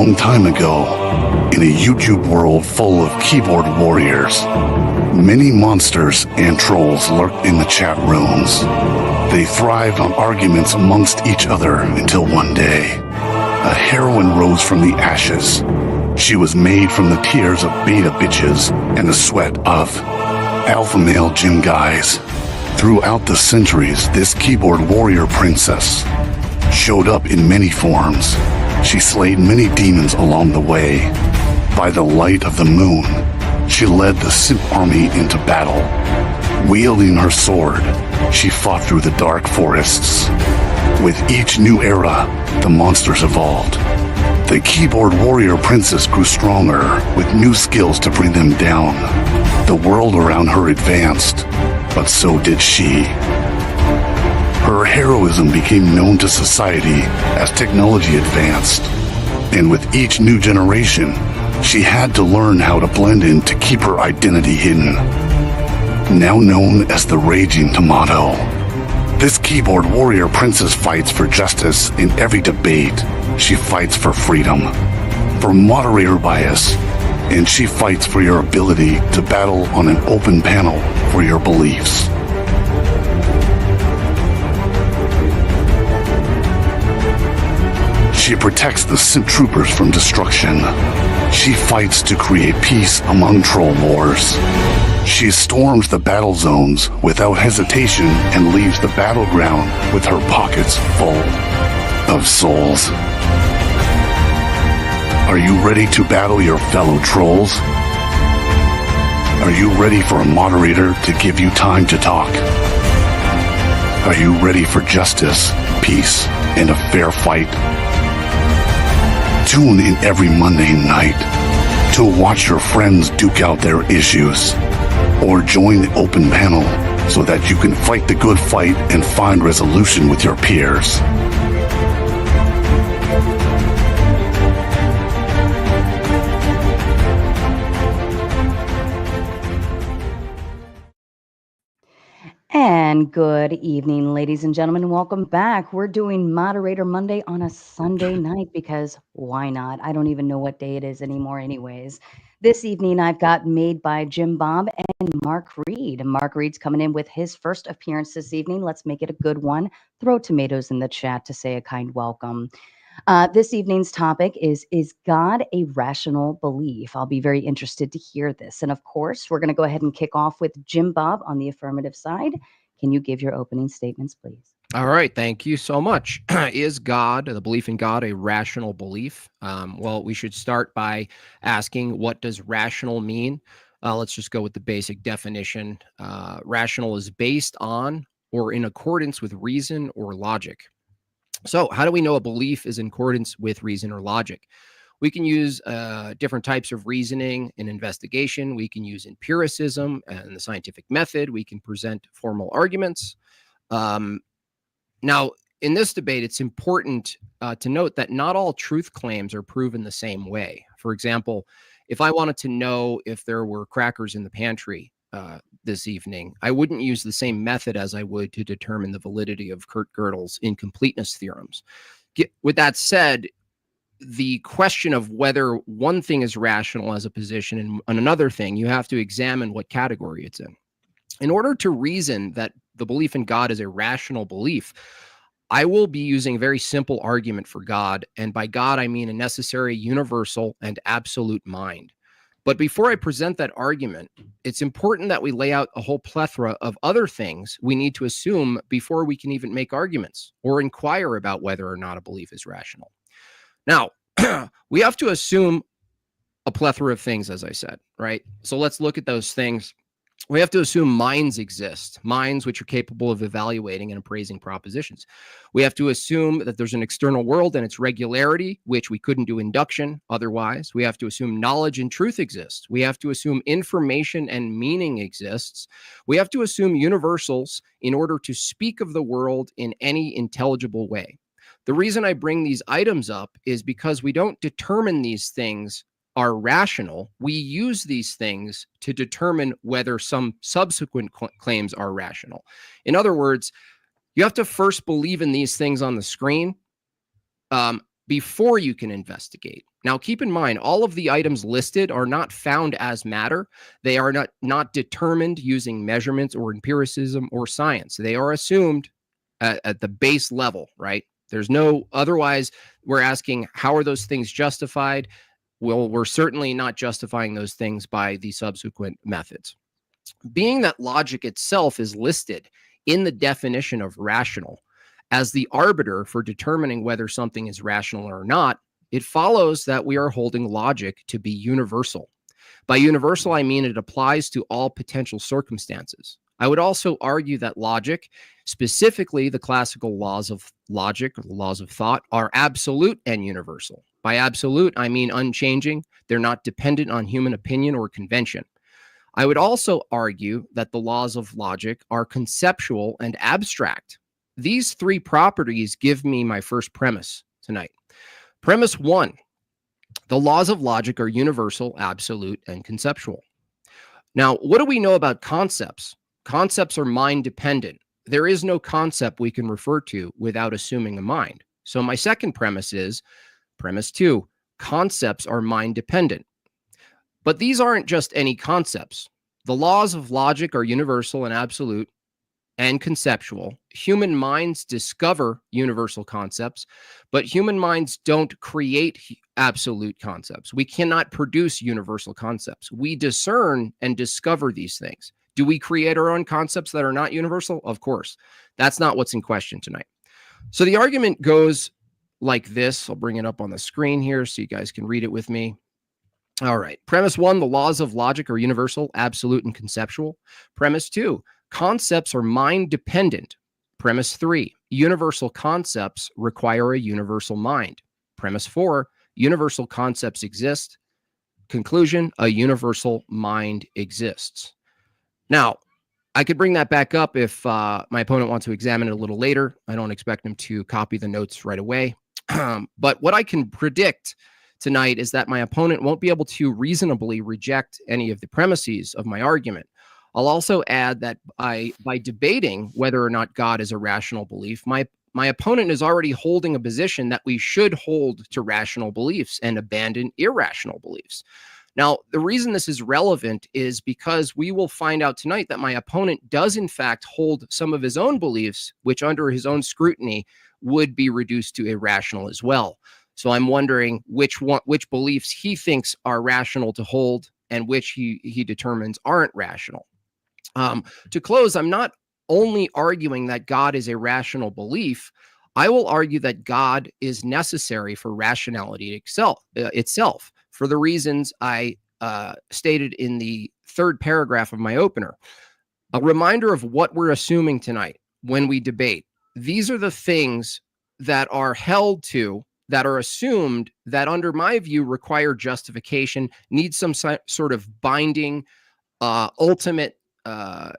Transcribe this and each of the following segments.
long time ago, in a YouTube world full of keyboard warriors, many monsters and trolls lurked in the chat rooms. They thrived on arguments amongst each other until one day, a heroine rose from the ashes. She was made from the tears of beta bitches and the sweat of alpha male gym guys. Throughout the centuries, this keyboard warrior princess showed up in many forms. She slayed many demons along the way. By the light of the moon, she led the simp army into battle. Wielding her sword, she fought through the dark forests. With each new era, the monsters evolved. The keyboard warrior princess grew stronger, with new skills to bring them down. The world around her advanced, but so did she. Her heroism became known to society as technology advanced. And with each new generation, she had to learn how to blend in to keep her identity hidden. Now known as the Raging Tomato, this keyboard warrior princess fights for justice in every debate. She fights for freedom, for moderator bias, and she fights for your ability to battle on an open panel for your beliefs. She protects the simp troopers from destruction. She fights to create peace among troll wars. She storms the battle zones without hesitation and leaves the battleground with her pockets full of souls. Are you ready to battle your fellow trolls? Are you ready for a moderator to give you time to talk? Are you ready for justice, peace, and a fair fight? Tune in every Monday night to watch your friends duke out their issues, or join the open panel so that you can fight the good fight and find resolution with your peers. And good evening, ladies and gentlemen. Welcome back. We're doing Moderator Monday on a Sunday night because why not? I don't even know what day it is anymore anyways. This evening, I've got Made by Jim Bob and Mark Reid. Mark Reid's coming in with his first appearance this evening. Let's make it a good one. Throw tomatoes in the chat to say a kind welcome. This evening's topic is God a rational belief? I'll be very interested to hear this. And of course, we're going to go ahead and kick off with Jim Bob on the affirmative side. Can you give your opening statements, please? All right. Thank you so much. Is God, the belief in God, a rational belief? Well, we should start by asking, what does rational mean? Let's just go with the basic definition. Rational is based on or in accordance with reason or logic. So how do we know a belief is in accordance with reason or logic? We can use different types of reasoning in investigation. We can use empiricism and the scientific method. We can present formal arguments. Now, in this debate, it's important to note that not all truth claims are proven the same way. For example, if I wanted to know if there were crackers in the pantry this evening, I wouldn't use the same method as I would to determine the validity of Kurt Gödel's incompleteness theorems. With that said, the question of whether one thing is rational as a position and another thing, you have to examine what category it's in. In order to reason that the belief in God is a rational belief, I will be using a very simple argument for God. And by God, I mean a necessary, universal, and absolute mind. But before I present that argument, it's important that we lay out a whole plethora of other things we need to assume before we can even make arguments or inquire about whether or not a belief is rational. Now, we have to assume a plethora of things, as I said, right? So let's look at those things. We have to assume minds exist, minds which are capable of evaluating and appraising propositions. We have to assume that there's an external world and its regularity, which we couldn't do induction otherwise. We have to assume knowledge and truth exist. We have to assume information and meaning exists. We have to assume universals in order to speak of the world in any intelligible way. The reason I bring these items up is because we don't determine these things are rational. We use these things to determine whether some subsequent claims are rational. In other words, you have to first believe in these things on the screen. before you can investigate. Now, keep in mind, all of the items listed are not found as matter. They are not determined using measurements or empiricism or science. They are assumed at the base level, right? There's no, otherwise, we're asking, how are those things justified? Well, we're certainly not justifying those things by the subsequent methods. Being that logic itself is listed in the definition of rational as the arbiter for determining whether something is rational or not, it follows that we are holding logic to be universal. By universal, I mean it applies to all potential circumstances. I would also argue that logic, specifically the classical laws of logic, or the laws of thought, are absolute and universal. By absolute, I mean unchanging. They're not dependent on human opinion or convention. I would also argue that the laws of logic are conceptual and abstract. These three properties give me my first premise tonight. Premise 1, the laws of logic are universal, absolute, and conceptual. Now, what do we know about concepts? Concepts are mind dependent. There is no concept we can refer to without assuming a mind. So my second premise is, premise 2, concepts are mind dependent. But these aren't just any concepts. The laws of logic are universal and absolute and conceptual. Human minds discover universal concepts, but human minds don't create absolute concepts. We cannot produce universal concepts. We discern and discover these things. Do we create our own concepts that are not universal? Of course. That's not what's in question tonight. So the argument goes like this. I'll bring it up on the screen here so you guys can read it with me. All right. Premise 1, the laws of logic are universal, absolute, and conceptual. Premise 2, concepts are mind dependent. Premise 3, universal concepts require a universal mind. Premise 4, universal concepts exist. Conclusion, a universal mind exists. Now, I could bring that back up if my opponent wants to examine it a little later. I don't expect him to copy the notes right away. But what I can predict tonight is that my opponent won't be able to reasonably reject any of the premises of my argument. I'll also add that by debating whether or not God is a rational belief, my opponent is already holding a position that we should hold to rational beliefs and abandon irrational beliefs. Now, the reason this is relevant is because we will find out tonight that my opponent does in fact hold some of his own beliefs, which under his own scrutiny would be reduced to irrational as well. So I'm wondering which beliefs he thinks are rational to hold and which he determines aren't rational. To close, I'm not only arguing that God is a rational belief. I will argue that God is necessary for rationality itself for the reasons I stated in the third paragraph of my opener. A reminder of what we're assuming tonight when we debate. These are the things that are held to, that are assumed, that under my view require justification, need some sort of binding, ultimate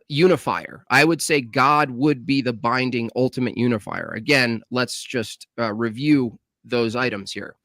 unifier. I would say God would be the binding ultimate unifier. Again, let's just review those items here.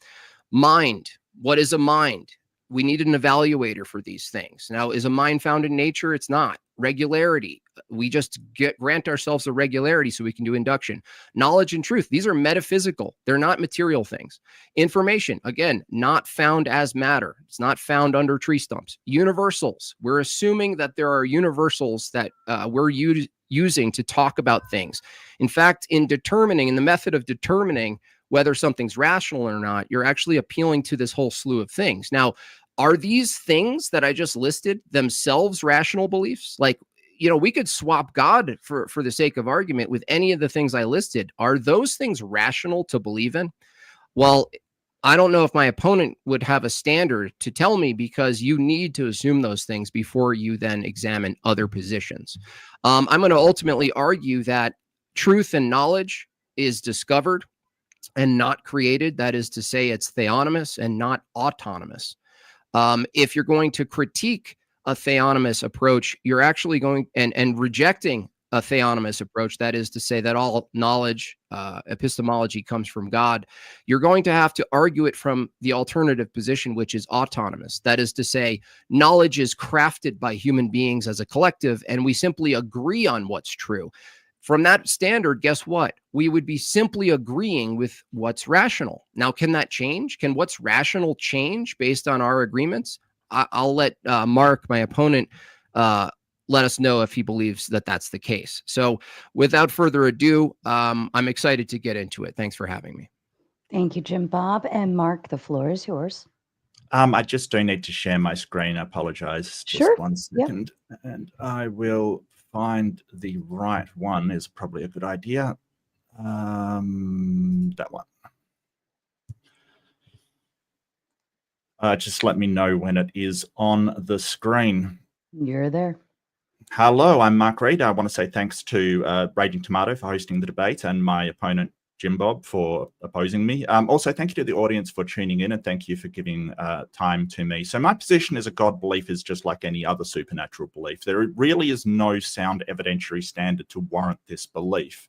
Mind. What is a mind? We need an evaluator for these things. Now, is a mind found in nature? It's not. Regularity. We just grant ourselves a regularity so we can do induction. Knowledge and truth. These are metaphysical. They're not material things. Information, again, not found as matter. It's not found under tree stumps. Universals. We're assuming that there are universals that we're using to talk about things. In fact, in the method of determining whether something's rational or not, you're actually appealing to this whole slew of things. Now, are these things that I just listed themselves rational beliefs? Like, we could swap God for the sake of argument with any of the things I listed. Are those things rational to believe in? Well, I don't know if my opponent would have a standard to tell me, because you need to assume those things before you then examine other positions. I'm going to ultimately argue that truth and knowledge is discovered and not created. That is to say, it's theonomous and not autonomous. If you're going to critique a theonomous approach, you're actually going and rejecting a theonomous approach, that is to say that all knowledge, epistemology comes from God, you're going to have to argue it from the alternative position, which is autonomous. That is to say, knowledge is crafted by human beings as a collective, and we simply agree on what's true. from that standard, guess what? We would be simply agreeing with what's rational. Now, can that change? Can what's rational change based on our agreements? I'll let Mark, my opponent, let us know if he believes that that's the case. So without further ado, I'm excited to get into it. Thanks for having me. Thank you, Jim Bob. And Mark, the floor is yours. I just do need to share my screen. I apologize. Sure. Just 1 second. Yep. And I will find the right one is probably a good idea. That one. Just let me know when it is on the screen. You're there. Hello, I'm Mark Reid. I want to say thanks to Raging Tomato for hosting the debate and my opponent, Jim Bob, for opposing me. Also, thank you to the audience for tuning in, and thank you for giving time to me. So my position as a God belief is just like any other supernatural belief. There really is no sound evidentiary standard to warrant this belief.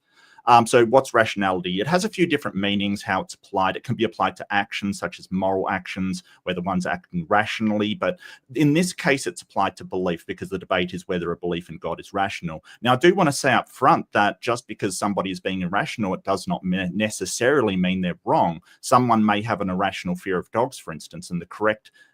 So what's rationality? It has a few different meanings, how it's applied. It can be applied to actions such as moral actions, where the one's acting rationally. But in this case, it's applied to belief because the debate is whether a belief in God is rational. Now, I do want to say up front that just because somebody is being irrational, it does not necessarily mean they're wrong. Someone may have an irrational fear of dogs, for instance, and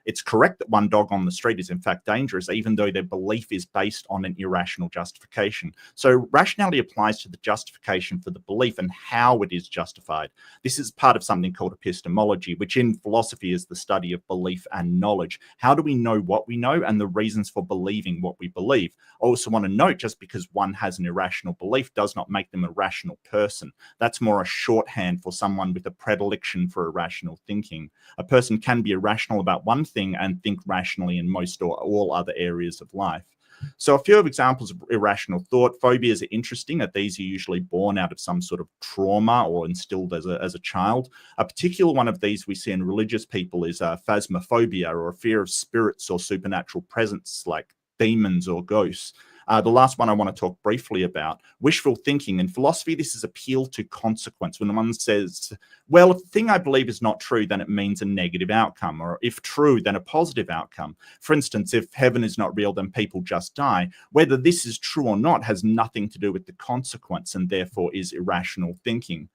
it's correct that one dog on the street is in fact dangerous, even though their belief is based on an irrational justification. So rationality applies to the justification for the belief and how it is justified. This is part of something called epistemology, which in philosophy is the study of belief and knowledge. How do we know what we know and the reasons for believing what we believe? I also want to note, just because one has an irrational belief does not make them a rational person. That's more a shorthand for someone with a predilection for irrational thinking. A person can be irrational about one thing and think rationally in most or all other areas of life. So a few of examples of irrational thought. Phobias are interesting, that these are usually born out of some sort of trauma or instilled as a child. A particular one of these we see in religious people is phasmophobia, or a fear of spirits or supernatural presence like demons or ghosts. The last one I want to talk briefly about, wishful thinking. In philosophy, this is appeal to consequence. When one says, well, if the thing I believe is not true, then it means a negative outcome, or if true, then a positive outcome. For instance, if heaven is not real, then people just die. Whether this is true or not has nothing to do with the consequence, and therefore is irrational thinking.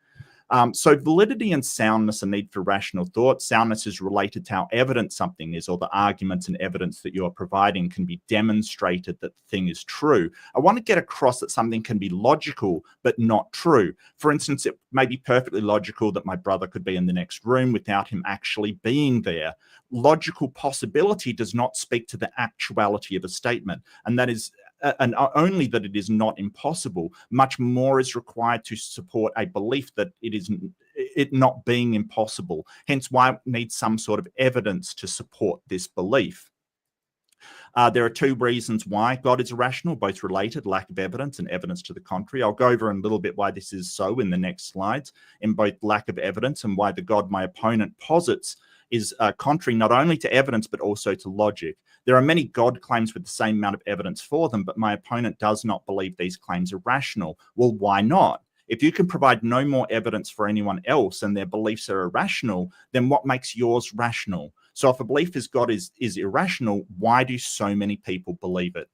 So validity and soundness are need for rational thought. Soundness is related to how evident something is, or the arguments and evidence that you're providing can be demonstrated that the thing is true. I want to get across that something can be logical, but not true. For instance, it may be perfectly logical that my brother could be in the next room without him actually being there. Logical possibility does not speak to the actuality of a statement, and that is and only that it is not impossible. Much more is required to support a belief that it not being impossible. Hence why it needs some sort of evidence to support this belief. There are two reasons why God is irrational, both related, lack of evidence and evidence to the contrary. I'll go over in a little bit why this is so in the next slides, in both lack of evidence and why the God my opponent posits is contrary not only to evidence but also to logic. There are many God claims with the same amount of evidence for them, but my opponent does not believe these claims are rational. Well, why not? If you can provide no more evidence for anyone else and their beliefs are irrational, then what makes yours rational? So if a belief is God is irrational, why do so many people believe it?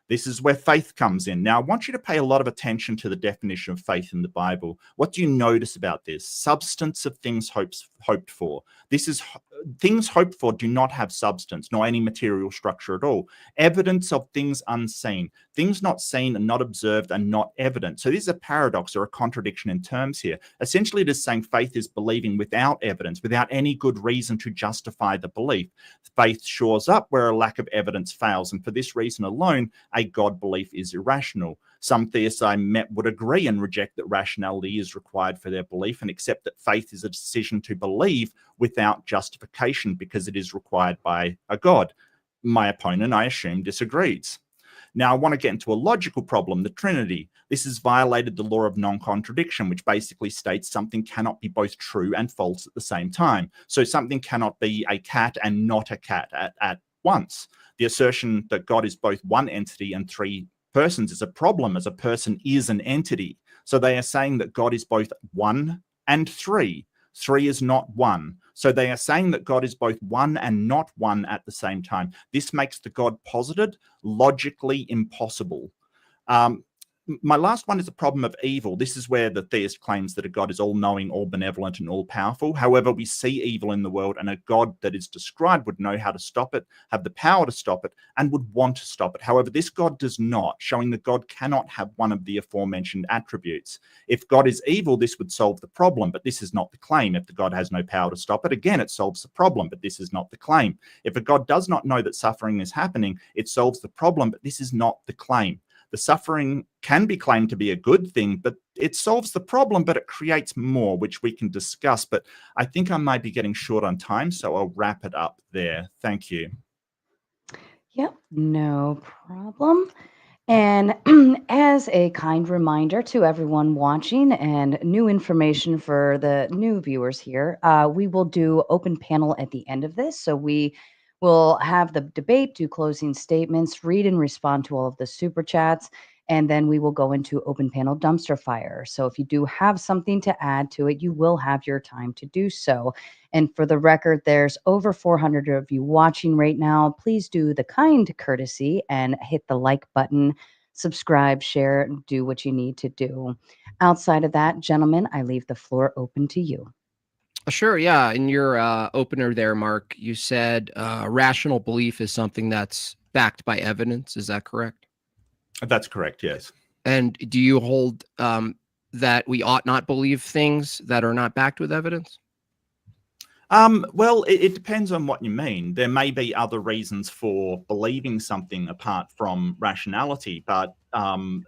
This is where faith comes in. Now, I want you to pay a lot of attention to the definition of faith in the Bible. What do you notice about this? Substance of things hoped for. This is things hoped for do not have substance, nor any material structure at all. Evidence of things unseen. Things not seen and not observed and not evident. So this is a paradox or a contradiction in terms here. Essentially, it is saying faith is believing without evidence, without any good reason to justify the belief. Faith shores up where a lack of evidence fails, and for this reason alone, a God belief is irrational. Some theists I met would agree and reject that rationality is required for their belief and accept that faith is a decision to believe without justification because it is required by a God. My opponent, I assume, disagrees. Now, I want to get into a logical problem, the Trinity. This has violated the law of non-contradiction, which basically states something cannot be both true and false at the same time. So something cannot be a cat and not a cat at once. The assertion that God is both one entity and three persons is a problem, as a person is an entity. So they are saying that God is both one and three. Three is not one. So they are saying that God is both one and not one at the same time. This makes the God posited logically impossible. my last one is the problem of evil. This is where the theist claims that a God is all-knowing, all-benevolent, and all-powerful. However, we see evil in the world, and a God that is described would know how to stop it, have the power to stop it, and would want to stop it. However, this God does not, showing that God cannot have one of the aforementioned attributes. If God is evil, this would solve the problem, but this is not the claim. If the God has no power to stop it, again, it solves the problem, but this is not the claim. If a God does not know that suffering is happening, it solves the problem, but this is not the claim. The suffering can be claimed to be a good thing, but it solves the problem, but it creates more, which we can discuss. But I think I might be getting short on time, so I'll wrap it up there. Thank you. Yep, no problem. And as a kind reminder to everyone watching and new information for the new viewers here, we will do open panel at the end of this. So we will have the debate, do closing statements, read and respond to all of the super chats, and then we will go into open panel dumpster fire. So if you do have something to add to it, you will have your time to do so. And for the record, there's over 400 of you watching right now. Please do the kind courtesy and hit the like button, subscribe, share, do what you need to do. Outside of that, gentlemen, I leave the floor open to you. Sure, yeah. In your opener there, Mark, you said rational belief is something that's backed by evidence. Is that correct? That's correct, yes. And do you hold that we ought not believe things that are not backed with evidence? Well, it depends on what you mean. There may be other reasons for believing something apart from rationality, but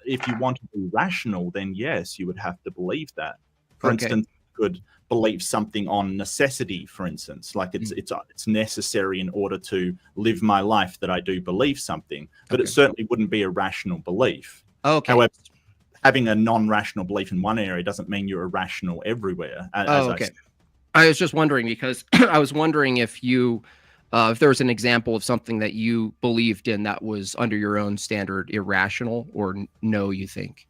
if you want to be rational, then yes, you would have to believe that. For instance, you could believe something on necessity, for instance, like it's necessary in order to live my life that I do believe something, but it certainly wouldn't be a rational belief. Okay. However, having a non-rational belief in one area doesn't mean you're irrational everywhere. I was just wondering because I was wondering if you, if there was an example of something that you believed in that was under your own standard irrational, or no, you think?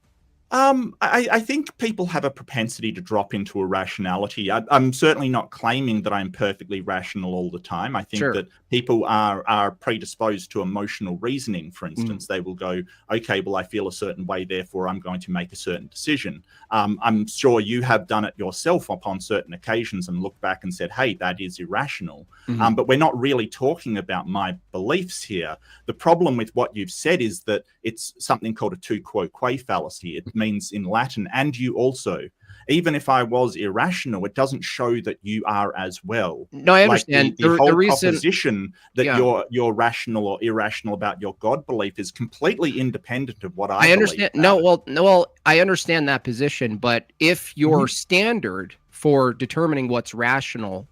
I think people have a propensity to drop into irrationality. I'm certainly not claiming that I'm perfectly rational all the time. I think that people are predisposed to emotional reasoning, for instance. They will go, okay, well, I feel a certain way, therefore I'm going to make a certain decision. I'm sure you have done it yourself upon certain occasions and looked back and said, hey, that is irrational. But we're not really talking about my beliefs here. The problem with what you've said is that it's something called a tu quoque fallacy. It means in Latin, and you also. Even if I was irrational, it doesn't show that you are as well. No, I understand. Like the whole proposition that you're rational or irrational about your God belief is completely independent of what I understand. Well, I understand that position, but if your standard for determining what's rational,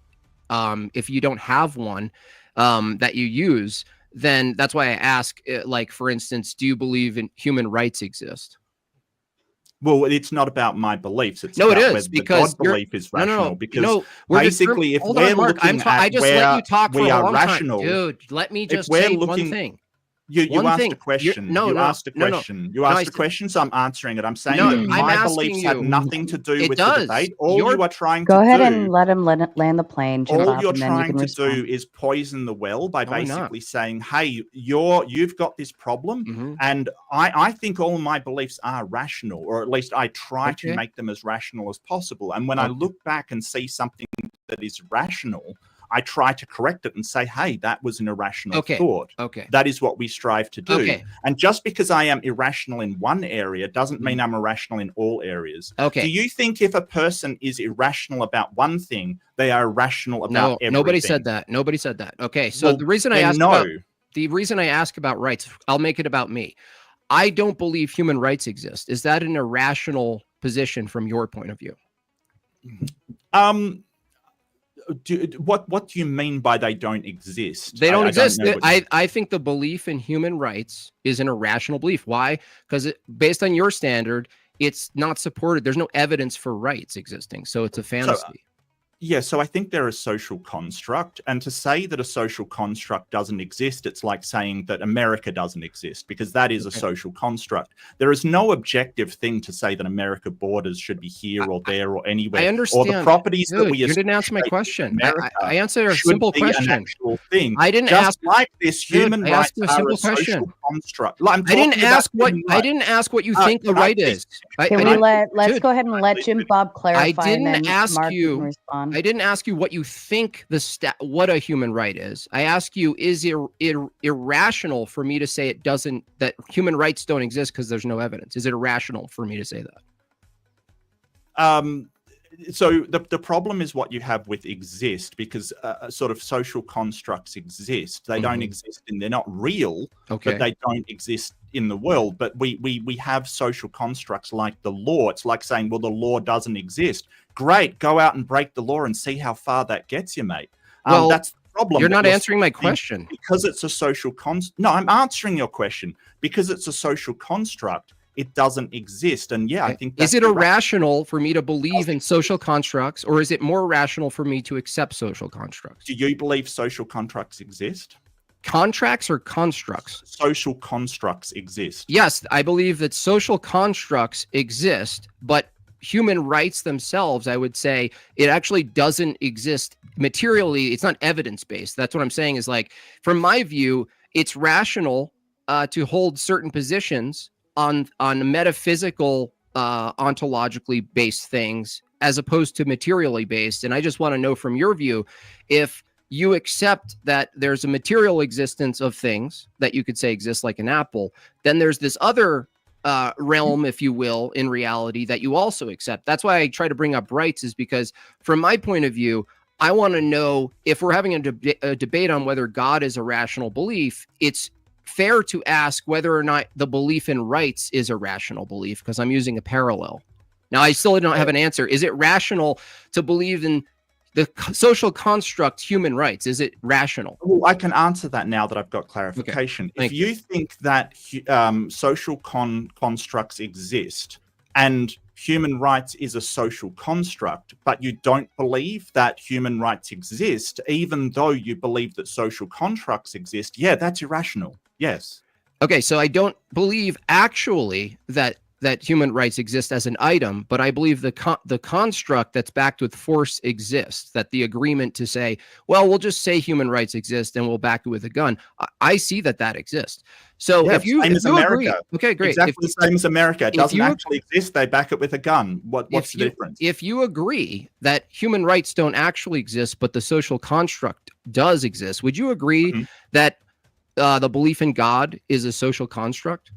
if you don't have one that you use, then that's why I ask, like, for instance, do you believe in human rights exist? Well, it's not about my beliefs. It's no, about it is whether because the God belief is rational. Because basically, if we're looking at where we are rational, dude, let me just say one thing. You asked a question. You asked a question, so I'm answering it. I'm saying that my beliefs have nothing to do with the debate. All you are trying to do... Go ahead and let him land the plane. All you're trying to do is poison the well by basically saying, hey, you've got this problem, and I think all my beliefs are rational, or at least I try to make them as rational as possible. And when I look back and see something that is rational, I try to correct it and say, hey, that was an irrational thought. That is what we strive to do. And just because I am irrational in one area doesn't mean I'm irrational in all areas. Do you think if a person is irrational about one thing, they are irrational about everything? Nobody said that. Nobody said that. Okay, so the reason I ask about rights, I'll make it about me. I don't believe human rights exist. Is that an irrational position from your point of view? What do you mean by they don't exist? They don't exist. I think the belief in human rights is an irrational belief. Why? Because based on your standard, it's not supported. There's no evidence for rights existing. So it's a fantasy. Yeah, so I think they're a social construct. And to say that a social construct doesn't exist, it's like saying that America doesn't exist, because that is a social construct. There is no objective thing to say that America borders should be here or there or anywhere. I understand. Or the properties Dude, that we you didn't answer my associate with question. America I answered a should simple be an question. actual thing. I didn't Just ask. like this, human I rights asked you a are simple a social question. construct. Like, I'm I didn't talking about ask what human I rights. didn't ask what you think the right is. Can we let's go ahead and let Jim Bob I clarify, and didn't then ask Mark you can you. respond. I didn't ask you what you think what a human right is. I ask you, is it irrational for me to say that human rights don't exist because there's no evidence? Is it irrational for me to say that? So the problem is what you have with exist, because sort of social constructs exist. They don't exist and they're not real, but they don't exist in the world. But we have social constructs like the law. It's like saying, well, the law doesn't exist. Great, go out and break the law and see how far that gets you, mate. Well, that's the problem. You're not answering my question. Because it's a social No, I'm answering your question. Because it's a social construct, it doesn't exist. And yeah, I think that's is it irrational for me to believe in social constructs, or is it more rational for me to accept social constructs? Do you believe social contracts exist? Contracts or constructs? Social constructs exist. Yes, I believe that social constructs exist, but human rights themselves, I would say, it actually doesn't exist materially. It's not evidence-based. That's what I'm saying is, like, from my view, it's rational to hold certain positions on metaphysical, ontologically based things as opposed to materially based. And I just want to know from your view, if you accept that there's a material existence of things that you could say exist, like an apple, then there's this other realm, if you will, in reality that you also accept. That's why I try to bring up rights, is because from my point of view, I want to know, if we're having a debate on whether God is a rational belief, it's fair to ask whether or not the belief in rights is a rational belief, because I'm using a parallel. Now, I still don't have an answer. Is it rational to believe in the social construct human rights? Is it rational? Well, I can answer that now that I've got clarification. Okay. If you think that social constructs exist and human rights is a social construct, but you don't believe that human rights exist, even though you believe that social constructs exist, yeah, that's irrational. Yes. Okay, so I don't believe actually that human rights exist as an item, but I believe the construct that's backed with force exists, that the agreement to say, well, we'll just say human rights exist and we'll back it with a gun. I see that exists. So yeah, if you agree, okay, great. Exactly the same as America. It doesn't actually exist. They back it with a gun. What's the difference? If you agree that human rights don't actually exist, but the social construct does exist, would you agree that the belief in God is a social construct?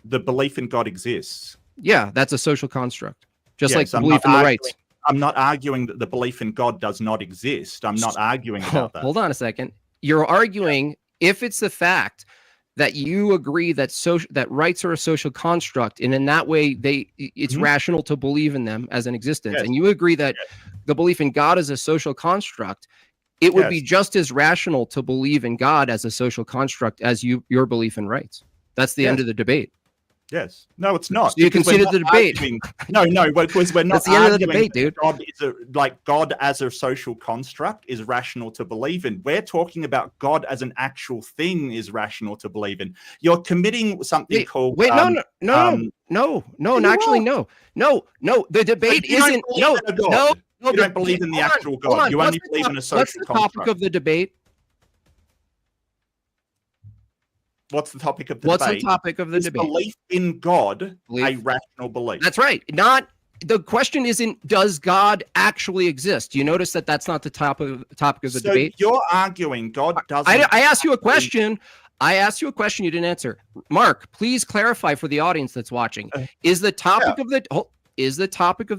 The belief in God exists. Yeah, that's a social construct. Just like the I'm belief in the rights. I'm not arguing that the belief in God does not exist. I'm not arguing about that. Hold on a second. You're arguing if it's the fact that you agree that that rights are a social construct, and in that way it's rational to believe in them as an existence, and you agree that the belief in God is a social construct, it would be just as rational to believe in God as a social construct as your belief in rights. That's the end of the debate. Yes. No, it's not. So you conceded the debate. No, because we're not. That's the end of the debate, dude. God as a social construct is rational to believe in. We're talking about God as an actual thing is rational to believe in. You're committing something called. Wait, no. Actually, no. The debate isn't. No. You don't believe in the actual God. You only believe in a social construct. What's the topic of the debate? What's the topic of the debate? What's the topic of the debate? Belief in God a rational belief? That's right. The question isn't, does God actually exist? You notice that that's not the topic of the debate? You're arguing God doesn't. I asked you a question. You didn't answer. Mark, please clarify for the audience that's watching. Is the topic of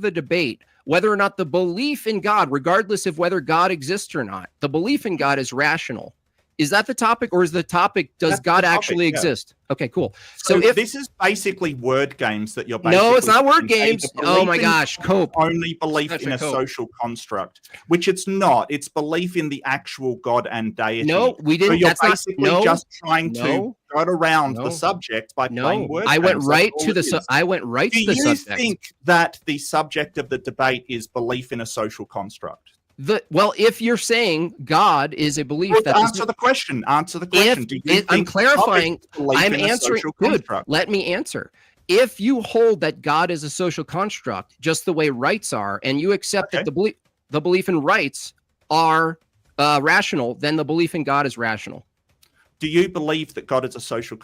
the debate whether or not the belief in God, regardless of whether God exists or not, the belief in God is rational? Is that the topic, or is the topic, does That's the God topic, actually yeah. exist? Okay, cool. So So if this is basically word games that you're basically no, it's not word saying games. either Oh my belief in gosh, Cope. only belief Such in a a Cope. social construct, which it's not. It's belief in the actual God and deity. No, we So didn't. you're That's not. basically No, just trying to no, go around no, the subject by playing no. word I games. went That's right all to it the. is. I went right Do to the you subject. think that the subject of the debate is belief in a social construct? Well, if you're saying God is a belief, Well, that's answer the question. Answer the question. Do you I'm think clarifying. the topic is belief I'm in a answering. social Dude, construct? let me answer. If you hold that God is a social construct, just the way rights are, and you accept that the belief in rights are rational, then the belief in God is rational. Do you believe that God is a social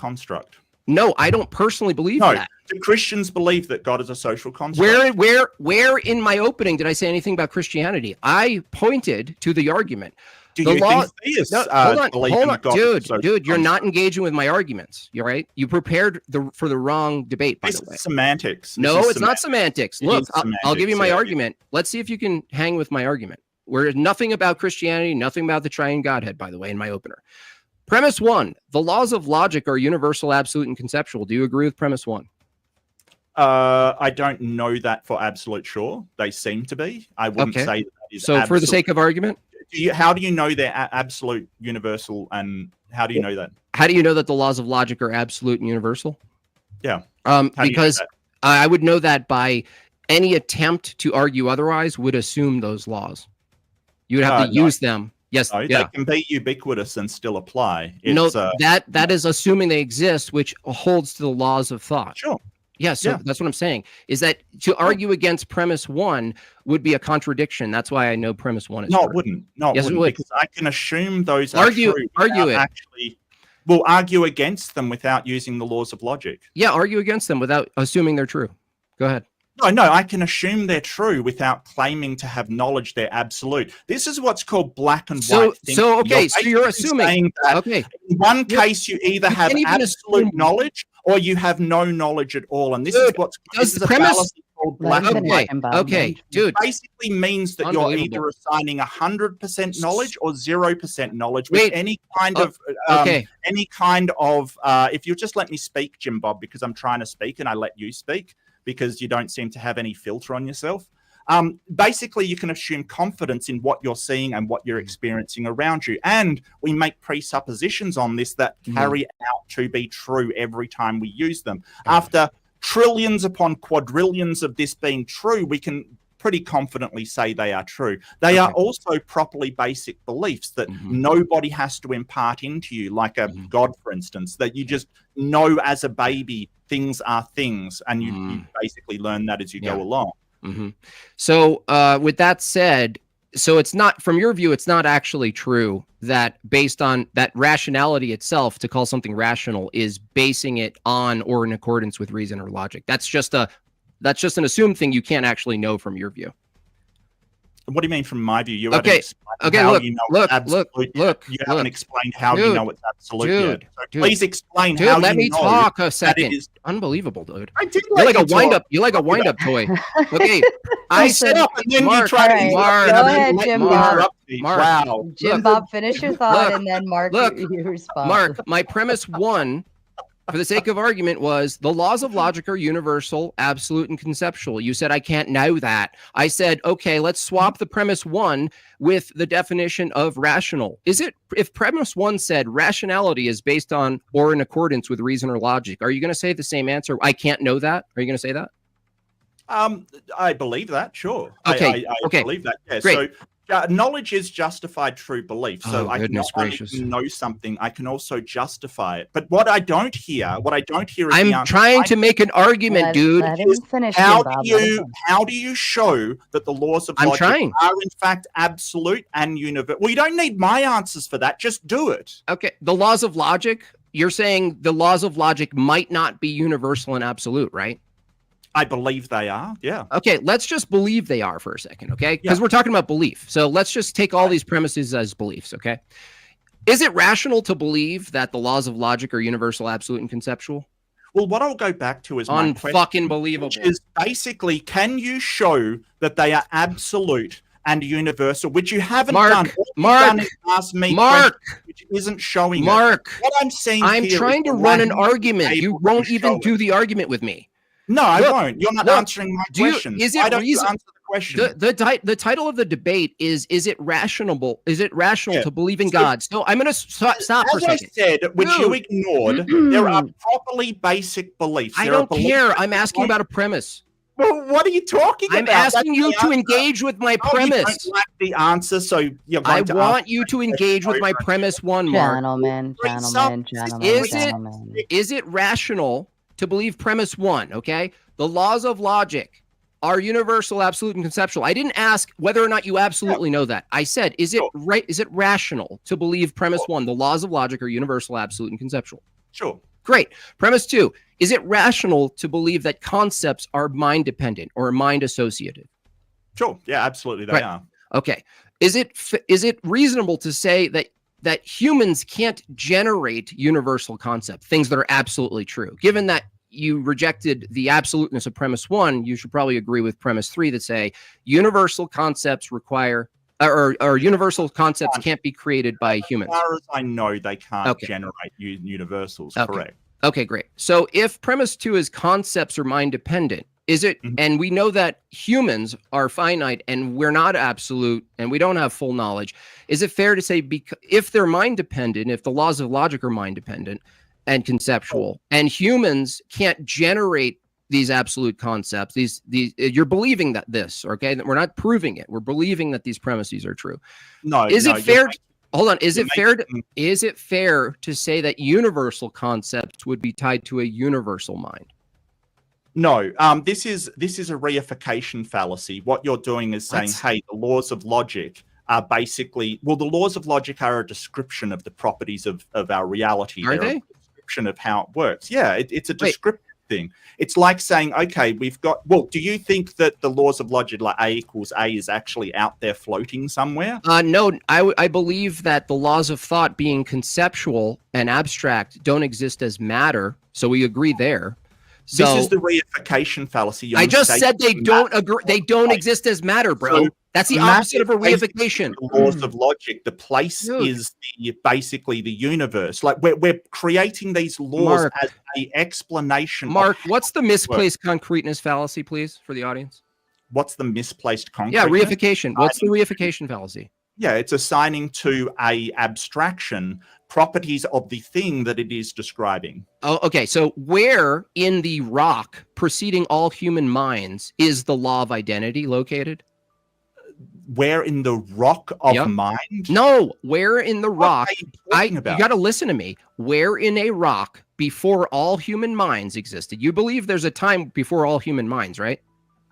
No, I don't personally believe No. that. Do Christians believe that God is a social construct? Where in my opening did I say anything about Christianity? I pointed to the argument. Do The you law- think theists believe hold in a on, God as a social dude, you're not construct? engaging with my arguments. You're right. You prepared for the wrong debate, by This the way. is semantics. No, it's not semantics. It Look, is I'll give you semantics, my yeah. argument. Let's see if you can hang with my argument. Where nothing about Christianity, nothing about the triune Godhead, by the way, in my opener. Premise one, the laws of logic are universal, absolute, and conceptual. Do you agree with premise one? I don't know that for absolute sure. They seem to be. I wouldn't Okay. say that is So for the sake of argument, how do you know they're absolute, universal, and how do you know that? how do you know that the laws of logic are absolute and universal? Yeah. How do you know Because that? I would know that by any attempt to argue otherwise would assume those laws. You would have to No. use them. Yes. No, Yeah. they can be ubiquitous and still apply. No, It's, that is assuming they exist, which holds to the laws of thought. sure. Yeah, so Yeah. that's what I'm saying, is that to argue against premise one would be a contradiction. That's why I know premise one is No, true. it wouldn't. No, it Yes, it wouldn't, would. because I can assume those Argue- are true. argue without it. Actually, we'll argue against them without using the laws of logic. Yeah, argue against them without assuming they're true. Go ahead. No, I can assume they're true without claiming to have knowledge they're absolute. This is what's called black and white thinking. So okay, so you're basically assuming. saying that Okay, in one case you either have can't even absolute assume. knowledge or you have no knowledge at all. And this Dude, is what's does this is the a premise- fallacy called Let black him and finish, white. Jim Bob. Okay, dude. Basically means that you're either assigning 100% knowledge or 0% knowledge with Wait, any kind of okay. if you'll just let me speak, Jim Bob, because I'm trying to speak and I let you speak because you don't seem to have any filter on yourself. Basically, you can assume confidence in what you're seeing and what you're experiencing around you. And we make presuppositions on this that carry out to be true every time we use them. After trillions upon quadrillions of this being true, we can pretty confidently say they are true. They are also properly basic beliefs that nobody has to impart into you, like a God, for instance, that you just know as a baby things are things, and you basically learn that as you go along. So with that said, so it's not, from your view, it's not actually true that based on that rationality itself, to call something rational is basing it on or in accordance with reason or logic. That's just an assumed thing you can't actually know from your view. What do you mean from my view? You Okay, haven't look, you haven't explained how you know it's absolute yet. So please explain dude, how let you me know talk a that second. it is. Unbelievable, dude. I did You're like a you talk. wind-up. You're like a wind-up toy. Okay, I Listen, said up and then Mark, you try to Mark, go and then ahead, let Jim me Bob. interrupt me. Mark. Wow. Jim Look, Bob, finish your thought, look, and then Mark, look, you respond. Mark, my premise one, for the sake of argument, was the laws of logic are universal, absolute, and conceptual. You said I can't know that. I said, okay, let's swap the premise one with the definition of rational. Is it, if premise one said rationality is based on or in accordance with reason or logic, are you going to say the same answer? I can't know that. Are you going to say that? I believe that, sure. Okay, I believe that, yeah. Great. So knowledge is justified true belief. So I can not only gracious. know something, I can also justify it. But what I don't hear is I'm the answer trying to make an argument, dude. Let him finish, how Jim Bob. how do you show that the laws of I'm logic trying. are in fact absolute and universal? Well, you don't need my answers for that. Just do it. Okay, the laws of logic, you're saying the laws of logic might not be universal and absolute, right? I believe they are. Yeah. Okay, let's just believe they are for a second, okay? Because we're talking about belief. So let's just take all these premises as beliefs, okay? Is it rational to believe that the laws of logic are universal, absolute, and conceptual? Well, what I'll go back to is my question, Unfucking believable. which is basically, can you show that they are absolute and universal, which you haven't done. All done is ask me Mark, questions which isn't showing Mark. it. What I'm saying I'm here trying is to run an able to argument. You show won't even it. do the argument with me. No, I Look, won't. You're not look, answering my question. Is Why it don't you reason? answer the question? The title of the debate is it rational? Is it rational to believe in God? So I'm going to stop for a second. As I said, which you ignored, there are properly basic beliefs. I There are don't beliefs care. that I'm you asking don't- about a premise. Well, what are you talking I'm about? asking That's you the to answer. engage with my Oh, you premise. don't like the answer, so you're I going to want ask you my to question engage with my over and premise one, Mark. Gentlemen, gentlemen, gentlemen, Is gentlemen. it rational to believe premise one? Okay, the laws of logic are universal, absolute, and conceptual. I didn't ask whether or not you absolutely know that. I said, is it right? Is it rational to believe premise one? The laws of logic are universal, absolute, and conceptual. Sure. Great. Premise two, is it rational to believe that concepts are mind dependent or mind associative? Sure. Yeah, absolutely. They are. Okay. Is it reasonable to say that humans can't generate universal concepts, things that are absolutely true? Given that you rejected the absoluteness of premise one, you should probably agree with premise three that say universal concepts require or universal concepts can't be created by humans. As far as I know, they can't generate universals. Okay. Correct. Okay, great. So if premise two is concepts are mind dependent, is it, and we know that humans are finite and we're not absolute and we don't have full knowledge, is it fair to say if they're mind dependent, if the laws of logic are mind dependent and conceptual, and humans can't generate these absolute concepts, these you're believing that this, okay, that we're not proving it, we're believing that these premises are true. No, is it fair? Hold on. Is it fair to say that universal concepts would be tied to a universal mind? No, this is a reification fallacy. What you're doing is saying, hey, the laws of logic are basically, well, the laws of logic are a description of the properties of our reality. Are they? A description of how it works. Yeah, it's a descriptive thing. It's like saying, okay, we've got, well, do you think that the laws of logic, like A equals A, is actually out there floating somewhere? No, I believe that the laws of thought being conceptual and abstract don't exist as matter. So we agree there. So, this is the reification fallacy. I just said they don't agree. They don't exist as matter, bro. So that's the opposite of a reification. The laws of logic. The place is basically the universe. Like we're creating these laws as an explanation. Mark, what's the misplaced concreteness fallacy, please, for the audience? What's the misplaced concreteness? Yeah, reification. What's the reification fallacy? Yeah, it's assigning to a abstraction properties of the thing that it is describing. Oh, okay. So where in the rock preceding all human minds is the law of identity located? Where in the rock of mind? No, where in the rock? You got to listen to me. Where in a rock before all human minds existed? You believe there's a time before all human minds, right?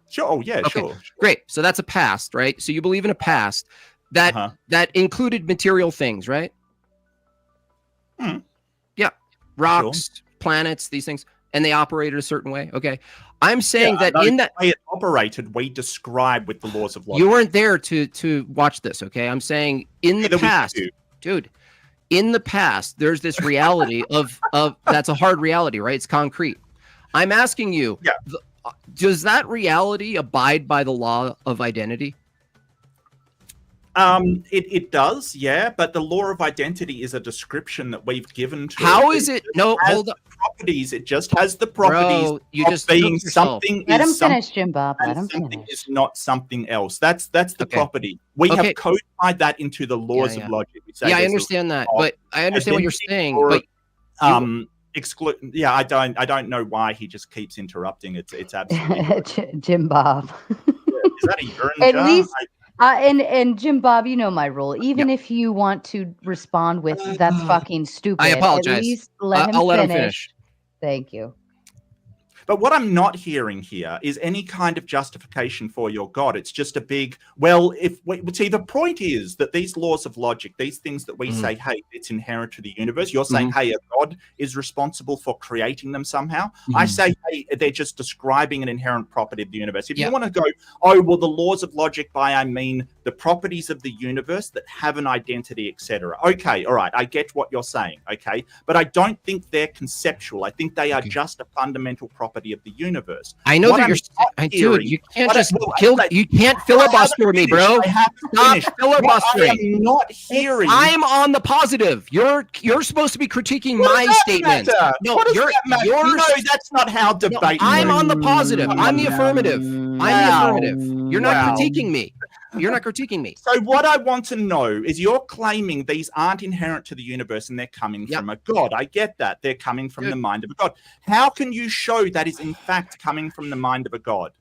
Sure. Oh, yeah, okay. Sure. Great. So that's a past, right? So you believe in a past that included material things, right? Yeah. Rocks, planets, these things, and they operated a certain way. Okay. I'm saying that in that way it operated, we describe with the laws of logic. You weren't there to watch this, okay? I'm saying in the past, dude, in the past, there's this reality of that's a hard reality, right? It's concrete. I'm asking you, does that reality abide by the law of identity? It does, yeah, but the law of identity is a description that we've given to How is it? No, hold on. Properties. It just has the properties Bro, you of just being something. Let him finish, Jim Bob. Let him something finish. is not something else. That's the property. We have codified that into the laws of logic. We say I understand that, but I understand what you're saying. But exclude. Yeah, I don't know why he just keeps interrupting. It's absolutely Jim Bob. Is that a urine At jar? least. And Jim Bob, you know my rule. Even if you want to respond with "that's fucking stupid," I apologize. At least let him I'll finish. let him finish. Thank you. But what I'm not hearing here is any kind of justification for your God. It's just a big, well, see, the point is that these laws of logic, these things that we say, hey, it's inherent to the universe. You're saying, hey, a God is responsible for creating them somehow. I say, hey, they're just describing an inherent property of the universe. If you want to go, oh, well, the laws of logic by I mean the properties of the universe that have an identity, etc. Okay, all right, I get what you're saying, okay? But I don't think they're conceptual. I think they are just a fundamental property of the universe. I know What that I'm you're not dude, hearing- you can't what I- just well, kill like- you can't filibuster me, bro. I have to Stop finish. What I filibustering. am not hearing. I'm on the positive. You're supposed to be critiquing What my does that statements. matter? No, What does you're that matter? you're No, that's not how debate I'm works. on the positive. I'm the affirmative. I'm the Wow. affirmative. You're not Wow. critiquing me. You're not critiquing me. So what I want to know is you're claiming these aren't inherent to the universe and they're coming from a God. I get that. They're coming from the mind of a God. How can you show that is in fact coming from the mind of a God?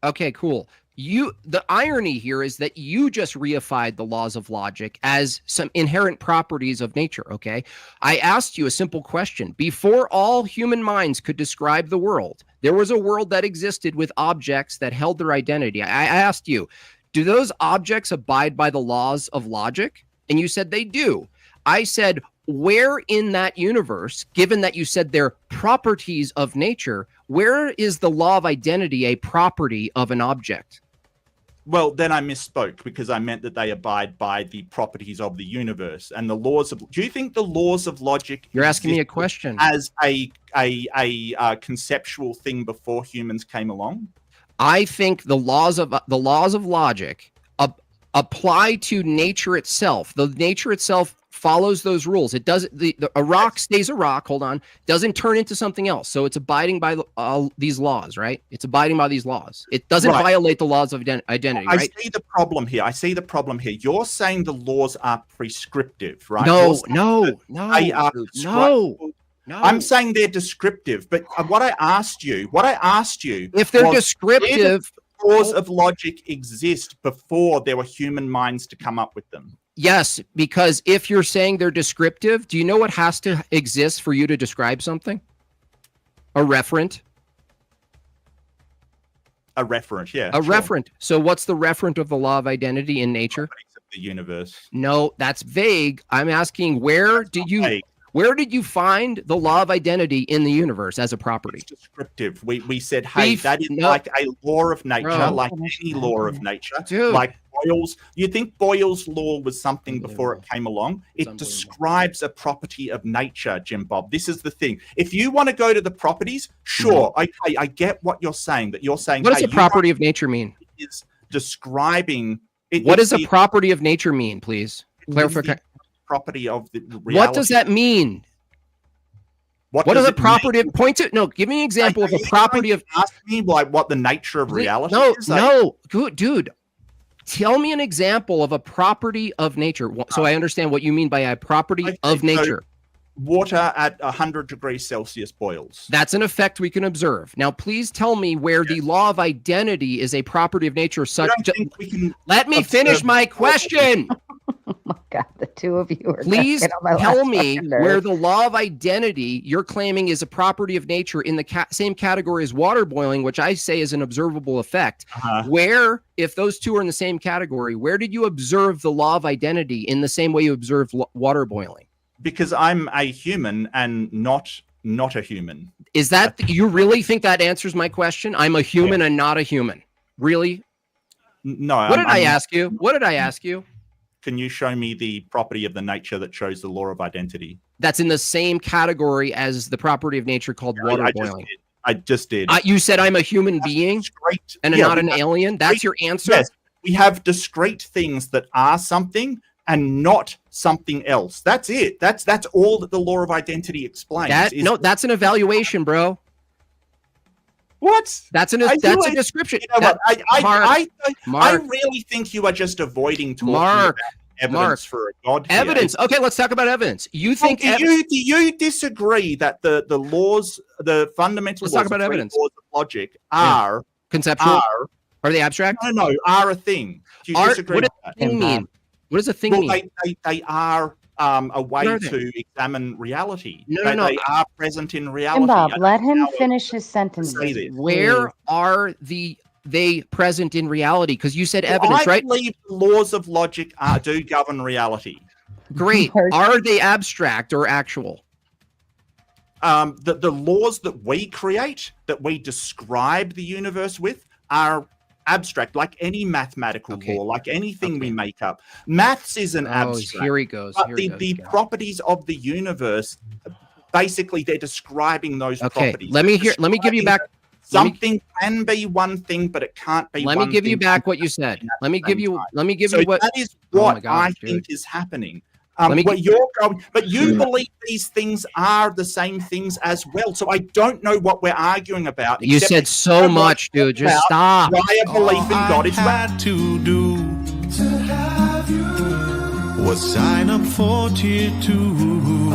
Okay, cool. The irony here is that you just reified the laws of logic as some inherent properties of nature, okay? I asked you a simple question. Before all human minds could describe the world, there was a world that existed with objects that held their identity. I asked you, do those objects abide by the laws of logic? And you said they do. I said, where in that universe, given that you said they're properties of nature, where is the law of identity a property of an object? Well, then I misspoke because I meant that they abide by the properties of the universe and the laws of. Do you think the laws of logic? You're asking me a question. As a conceptual thing before humans came along? I think the laws of logic apply to nature itself. The nature itself follows those rules. It doesn't. A rock stays a rock. Hold on. Doesn't turn into something else. So it's abiding by these laws, right? It's abiding by these laws. It doesn't violate the laws of identity. Right? I see the problem here. You're saying the laws are prescriptive, right? No. They are No. I'm saying they're descriptive, but what I asked you, if they're descriptive, laws of logic exist before there were human minds to come up with them. Yes, because if you're saying they're descriptive, do you know what has to exist for you to describe something? A referent. A referent, yeah. A referent. So what's the referent of the law of identity in nature? Properties of the universe. No, that's vague. I'm asking where did you find the law of identity in the universe as a property? It's descriptive. We said, hey, that is like a law of nature, like any law of nature. Dude. Like Boyle's. You think Boyle's law was something before it came along? It describes a property of nature, Jim Bob. This is the thing. If you want to go to the properties, sure. Okay, I get what you're saying. That you're saying. What does a property of nature mean? It's describing. What does a property of nature mean, please? Clarify. Property of the reality. What does that mean? What does a property point to? No, give me an example of a property of. Ask me like what the nature of reality is. No, good dude. Tell me an example of a property of nature, so I understand what you mean by a property of nature. Water at 100 degrees Celsius boils. That's an effect we can observe. Now, please tell me where the law of identity is a property of nature. Let me finish my question. Oh my God, the two of you are. Please tell me where the law of identity you're claiming is a property of nature in the same category as water boiling, which I say is an observable effect. Where, if those two are in the same category, where did you observe the law of identity in the same way you observed water boiling? Because I'm a human and not a human. Is that, you really think that answers my question? I'm a human and not a human. Really? No. What did I ask you? What did I ask you? Can you show me the property of the nature that shows the law of identity? That's in the same category as the property of nature called water boiling. I just did. You said I'm a human being and not an alien? That's your answer? Yes. We have discrete things that are something and not something else. That's it. That's all that the law of identity explains. That's an evaluation, bro. What? That's a description. You know I really think you are just avoiding talking about evidence for a God. Evidence. Okay, let's talk about evidence. You think? Do you disagree that the laws, the fundamental laws of logic are conceptual? Are they abstract? No, are a thing. Do you disagree? What does a thing mean? What does a thing mean? They are a way to examine reality. No. They are present in reality. Bob, let him finish his sentence. Where are they present in reality? Because you said evidence, right? I believe the laws of logic do govern reality. Great. Are they abstract or actual? The laws that we create, that we describe the universe with, are abstract, like any mathematical Okay. law, like anything we Okay. make up. Maths is an Oh, abstract. here he goes. But Here he goes the again. properties of the universe, basically, they're describing those Okay, properties. let me give you back. Something can be one thing, but it can't be. Let me give you back what you said. Let me give you what. That is Oh what my gosh, I think dude. is happening. Let me But you believe these things are the same things as well. So I don't know what we're arguing about. You except said so much, dude. Just stop. Why a belief in God is right. had to do was sign up for tier 2.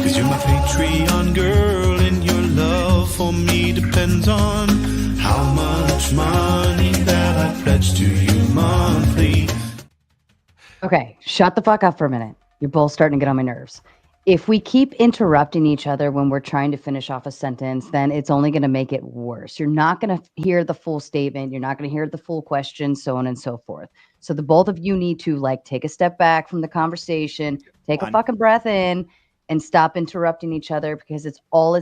Cause you're my Patreon girl, and your love for me depends on how much money that I pledge to you monthly. Okay, shut the fuck up for a minute. You're both starting to get on my nerves. If we keep interrupting each other when we're trying to finish off a sentence, then it's only going to make it worse. You're not going to hear the full statement. You're not going to hear the full question, so on and so forth. So the both of you need to take a step back from the conversation, take a fucking breath in, and stop interrupting each other, because it's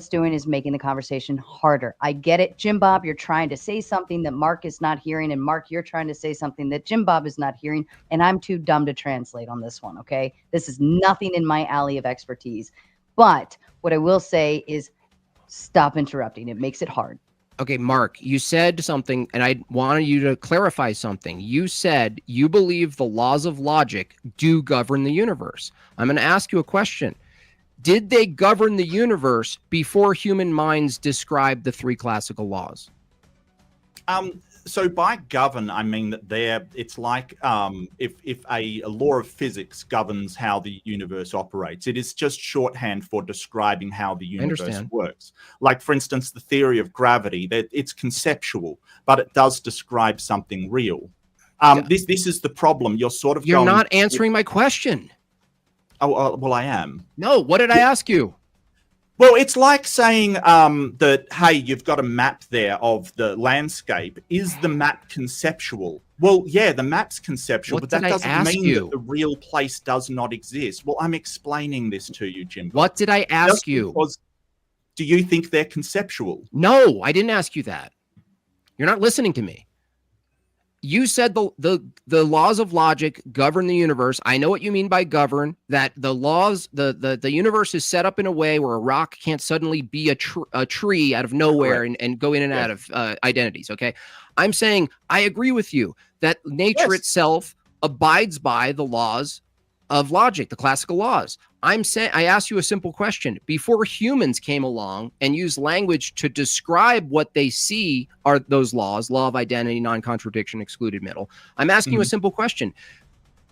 doing is making the conversation harder. I get it, Jim Bob, you're trying to say something that Mark is not hearing, and Mark, you're trying to say something that Jim Bob is not hearing, and I'm too dumb to translate on this one, okay? This is nothing in my alley of expertise. But what I will say is stop interrupting. It makes it hard. Okay, Mark, you said something, and I wanted you to clarify something. You said you believe the laws of logic do govern the universe. I'm going to ask you a question. Did they govern the universe before human minds described the 3 classical laws? So by govern, I mean that it's like if a law of physics governs how the universe operates, it is just shorthand for describing how the universe works. Like, for instance, the theory of gravity, that it's conceptual, but it does describe something real. This is the problem. You're not answering my question. Oh, well, I am. No, what did I ask you? Well, it's like saying that, hey, you've got a map there of the landscape. Is the map conceptual? Well, yeah, the map's conceptual, but that doesn't mean that the real place does not exist. Well, I'm explaining this to you, Jim. What did I ask you? Do you think they're conceptual? No, I didn't ask you that. You're not listening to me. You said the laws of logic govern the universe. I know what you mean by govern, that the laws, the universe is set up in a way where a rock can't suddenly be a tree out of nowhere and go in and out of identities, okay? I'm saying I agree with you that nature itself abides by the laws of logic, the classical laws. I'm saying, I asked you a simple question. Before humans came along and used language to describe what they see are those laws, law of identity, non-contradiction, excluded middle. I'm asking you a simple question.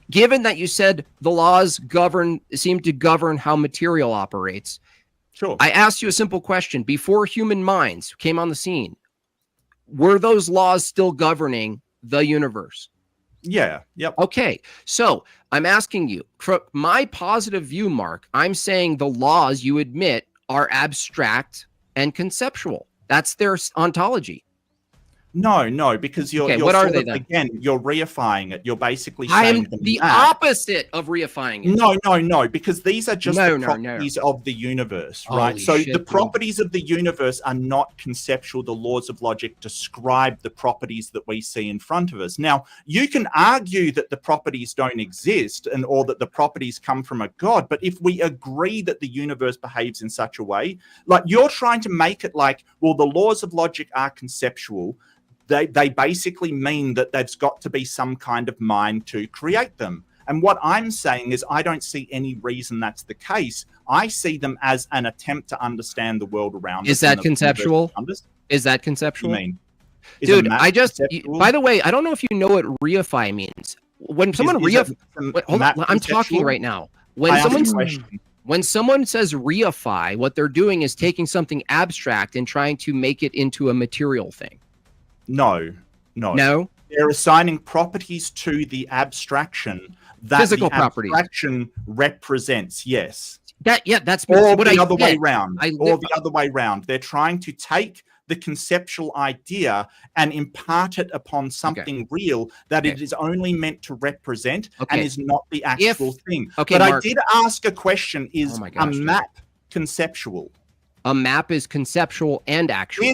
Given that you said the laws seem to govern how material operates, sure. I asked you a simple question. Before human minds came on the scene, were those laws still governing the universe? Yeah. Yep. Okay. So I'm asking you, from my positive view, Mark, I'm saying the laws you admit are abstract and conceptual. That's their ontology. No, because you're what are they then? Again, you're reifying it. You're basically I saying am the opposite of reifying it. No, because these are just the properties of the universe, right? So the properties of the universe are not conceptual. The laws of logic describe the properties that we see in front of us. Now, you can argue that the properties don't exist or that the properties come from a God, but if we agree that the universe behaves in such a way, like you're trying to make it like, well, the laws of logic are conceptual. They basically mean that there's got to be some kind of mind to create them. And what I'm saying is I don't see any reason that's the case. I see them as an attempt to understand the world around us. Is that conceptual? Is that conceptual? What do you mean? Dude, by the way, I don't know if you know what reify means. When someone hold on, I'm talking right now. When someone says reify, what they're doing is taking something abstract and trying to make it into a material thing. No. They're assigning properties to the abstraction that physical the properties. Abstraction represents. Yes. That's or what the I other said. way round. Or the other way round. They're trying to take the conceptual idea and impart it upon something real that it is only meant to represent and is not the actual thing. Okay, but Mark, I did ask a question: is a map conceptual? A map is conceptual and actual.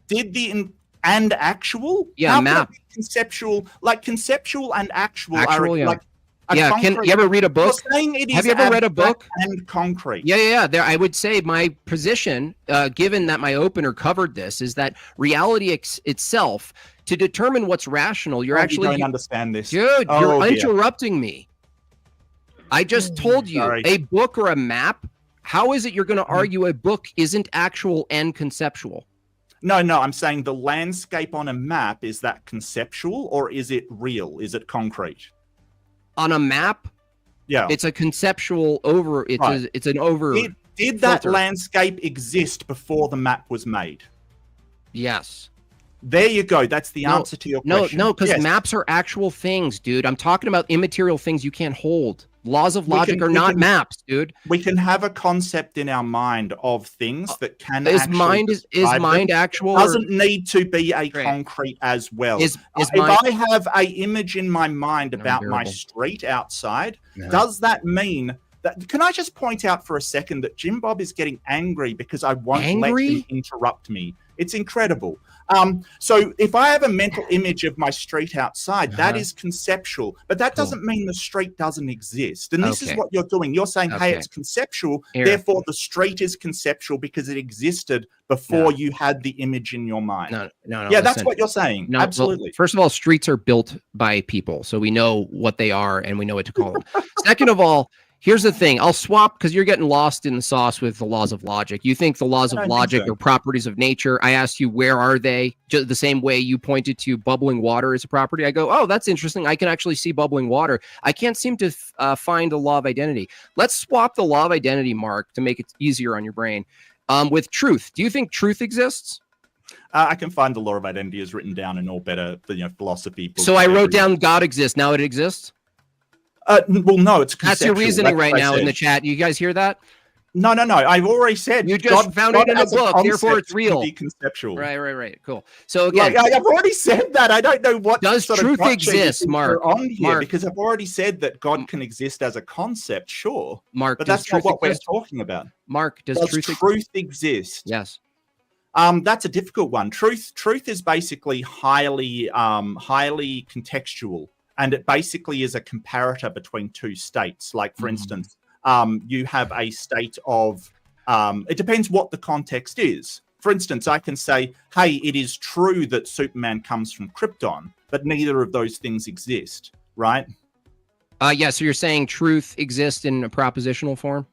Did the and actual? Yeah, How map. can it be conceptual? Like conceptual and actual, Actual, are yeah. like a Yeah, concrete. can you ever read a book? You're saying it is Have you ever read a abstract book? and concrete? Yeah. There, I would say my position, given that my opener covered this, is that reality itself, to determine what's rational, you're actually don't understand this, dude. Oh, You're dear. interrupting me. I just told you Sorry. a book or a map. How is it you're going to argue a book isn't actual and conceptual? No, I'm saying the landscape on a map, is that conceptual or is it real? Is it concrete? On a map, Yeah. it's a conceptual over. It's Right. it's an over. Did that filter. landscape exist before the map was made? Yes. There you go. That's the answer to your question. No, because Yes. maps are actual things, dude. I'm talking about immaterial things you can't hold. Laws of logic are we not can- maps, dude. We can have a concept in our mind of things that can Is actually mind describe mind them. actual? It doesn't need to be a Great. concrete as well. Is if mind- I have a image in my mind about my Unbearable. street outside, No. does that mean that? Can I just point out for a second that Jim Bob is getting angry because I won't let Angry? him interrupt me? It's incredible. So if I have a mental image of my street outside, that is conceptual, but that doesn't mean the street doesn't exist. And this is Okay. what you're doing. You're saying, hey, Okay. it's conceptual, Here. therefore the street is conceptual because it existed before you had the image in your mind. No. Yeah, that's listen. what you're saying. No, well, Absolutely. first of all, streets are built by people, so we know what they are and we know what to call them. Second of all, here's the thing. I'll swap because you're getting lost in the sauce with the laws of logic. You think the laws I of don't logic think so. are properties of nature. I asked you, where are they? Just the same way you pointed to bubbling water as a property. I go, oh, that's interesting. I can actually see bubbling water. I can't seem to find a law of identity. Let's swap the law of identity, Mark, to make it easier on your brain. With truth. Do you think truth exists? I can find the law of identity is written down in all better philosophy books. So I wrote everywhere. down God exists. Now it exists? Well, no, it's That's your conceptual. reasoning That's right what I now in said. the chat. You guys hear that? No. I've already said You just found it in a as book, therefore concept it's real. can be conceptual. Right. Cool. So again, Like, I've already said that. I don't know what Does sort of truth gotcha exist, you think Mark? we're on here, Mark. because I've already said that God can exist as a concept, sure, Mark, but does that's not truth what exist? we're talking about. Mark, does truth exist? Yes. That's a difficult one. Truth is basically highly contextual, and it basically is a comparator between two states. Like, for instance, you have a state of it depends what the context is. For instance, I can say, hey, it is true that Superman comes from Krypton, but neither of those things exist, right? Yeah, so you're saying truth exists in a propositional form?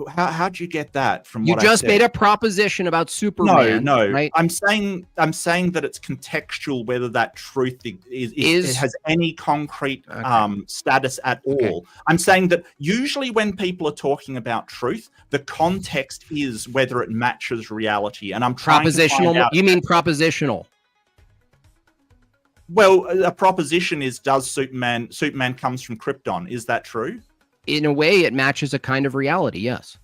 How'd you get that from You what just I said? made a proposition about Superman. No. Right? I'm saying that it's contextual whether that truth it has any concrete status at all. Okay. I'm saying that usually when people are talking about truth, the context is whether it matches reality. And I'm trying to find Propositional. out. You mean propositional? Well, a proposition is, does Superman comes from Krypton? Is that true? In a way, it matches a kind of reality, yes.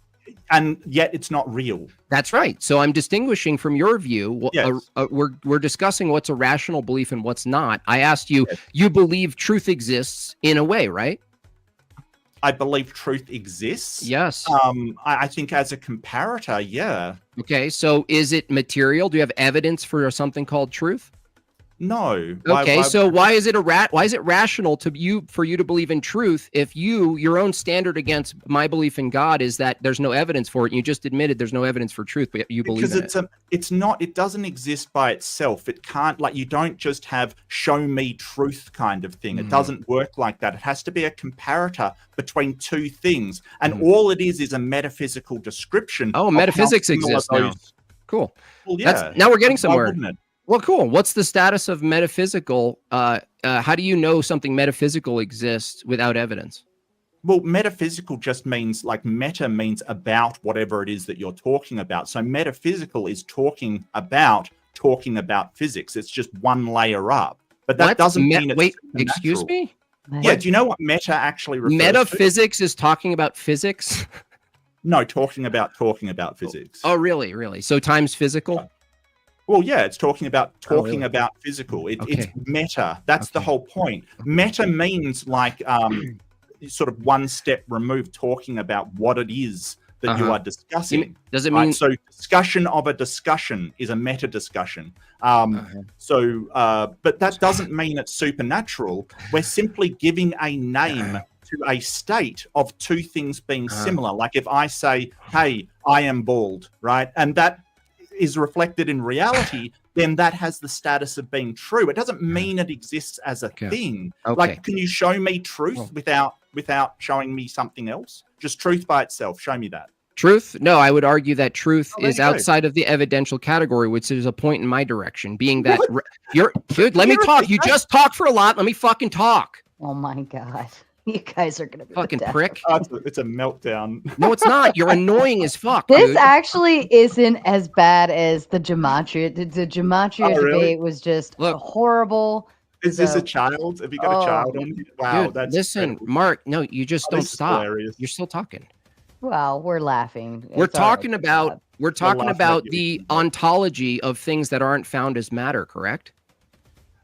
And yet it's not real. That's right. So I'm distinguishing from your view. Yes. We're discussing what's a rational belief and what's not. I asked you, you believe truth exists in a way, right? I believe truth exists. Yes. I think as a comparator, yeah. Okay. So is it material? Do you have evidence for something called truth? No. Okay, so why is it why is it rational for you to believe in truth if your own standard against my belief in God is that there's no evidence for it? You just admitted there's no evidence for truth, but you believe in it. It's not. It doesn't exist by itself. It can't. Like, you don't just have show me truth kind of thing. It doesn't work like that. It has to be a comparator between two things, and all it is a metaphysical descrition. Oh, of metaphysics how similar exists now. Cool. Well, yeah. Now we're getting Why somewhere. wouldn't it? Well, cool. What's the status of metaphysical? How do you know something metaphysical exists without evidence? Well, metaphysical just means, like, meta means about whatever it is that you're talking about. So metaphysical is talking about physics. It's just one layer up. But that doesn't mean it's wait, supernatural. excuse me? Yeah, do you know what meta actually refers to? Metaphysics is talking about physics? No, talking about physics. Oh, really? So time's physical? Well, yeah, it's talking about really? about physical. It's Okay. meta. That's the whole point. Meta means, like, sort of one step removed, talking about what it is that you are discussing. Does it right? mean So discussion of a discussion is a meta discussion. But that doesn't mean it's supernatural. We're simply giving a name to a state of two things being similar. Like if I say, hey, I am bald, right? And that is reflected in reality, then that has the status of being true. It doesn't mean it exists as a thing. Like, can you show me truth without showing me something else? Just truth by itself. Show me that. Truth? No, I would argue that truth is outside of the evidential category, which is a point in my direction, being that dude, let me talk. You just talk for a lot. Let me fucking talk. Oh my God. You guys are going to be fucking prick. It's a meltdown. No, it's not. You're annoying as fuck. This dude. actually isn't as bad as the gematria. The gematria debate was just horrible. Is this a child? Have you got a child on? Wow, dude, that's listen, incredible. Mark. No, you just don't stop. Hilarious. You're still talking. Well, we're laughing. We're talking about the ontology of things that aren't found as matter, correct?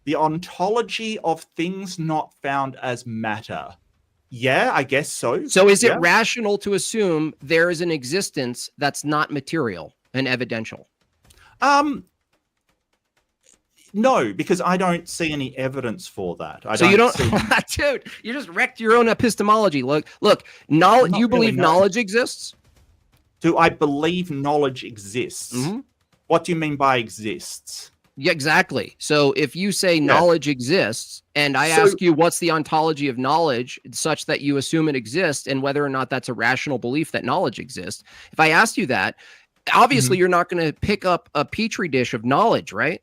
The ontology of things not found as matter. Yeah, I guess so. So is it rational to assume there is an existence that's not material and evidential? No, because I don't see any evidence for that. Dude, you just wrecked your own epistemology. Look, knowledge. You believe knowledge exists? Do I believe knowledge exists? Mm-hmm. What do you mean by exists? Yeah, exactly. So if you say knowledge exists, and I ask you what's the ontology of knowledge such that you assume it exists, and whether or not that's a rational belief that knowledge exists, if I asked you that, obviously you're not going to pick up a petri dish of knowledge, right?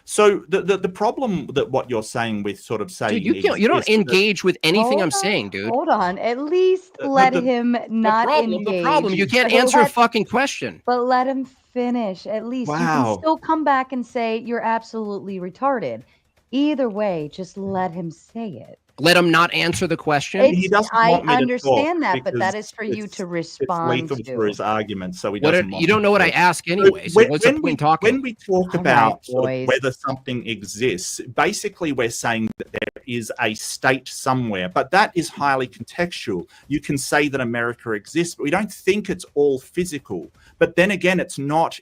So the problem that what you're saying with sort of saying dude, you don't engage with anything I'm saying, dude. Hold on. At least let him not engage. The problem, you can't answer a fucking question. But let him finish. At least you can still come back and say you're absolutely retarded. Either way, just let him say it. Let him not answer the question. I understand that, but that is for you to respond it's to. For his argument, so he doesn't. You don't know what I ask anyway. So what's the point talking? When we talk about whether something exists, basically we're saying that there is a state somewhere, but that is highly contextual. You can say that America exists, but we don't think it's all physical. But then again, it's not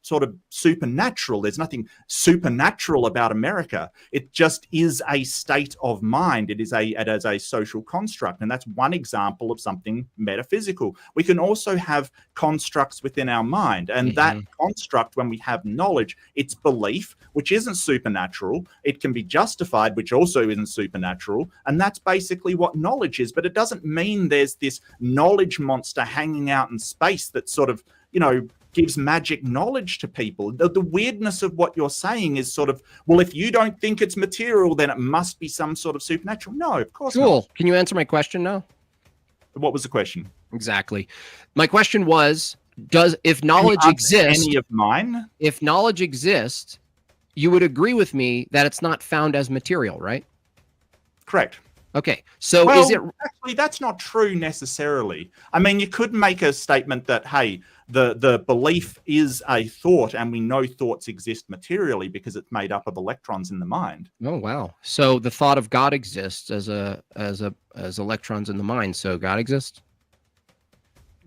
sort of supernatural. There's nothing supernatural about America. It just is a state of mind. It is a social construct, and that's one example of something metaphysical. We can also have constructs within our mind, and that construct, when we have knowledge, it's belief, which isn't supernatural. It can be justified, which also isn't supernatural, and that's basically what knowledge is. But it doesn't mean there's this knowledge monster hanging out in space that sort of, gives magic knowledge to people. The weirdness of what you're saying is sort of, well, if you don't think it's material, then it must be some sort of supernatural. No, of course not. Can you answer my question now? What was the question? Exactly. My question was, if knowledge exists, any of mine? If knowledge exists, you would agree with me that it's not found as material, right? Correct. Okay, so actually, that's not true necessarily. I mean, you could make a statement that, hey, the belief is a thought, and we know thoughts exist materially because it's made up of electrons in the mind. Oh wow! So the thought of God exists as electrons in the mind. So God exists?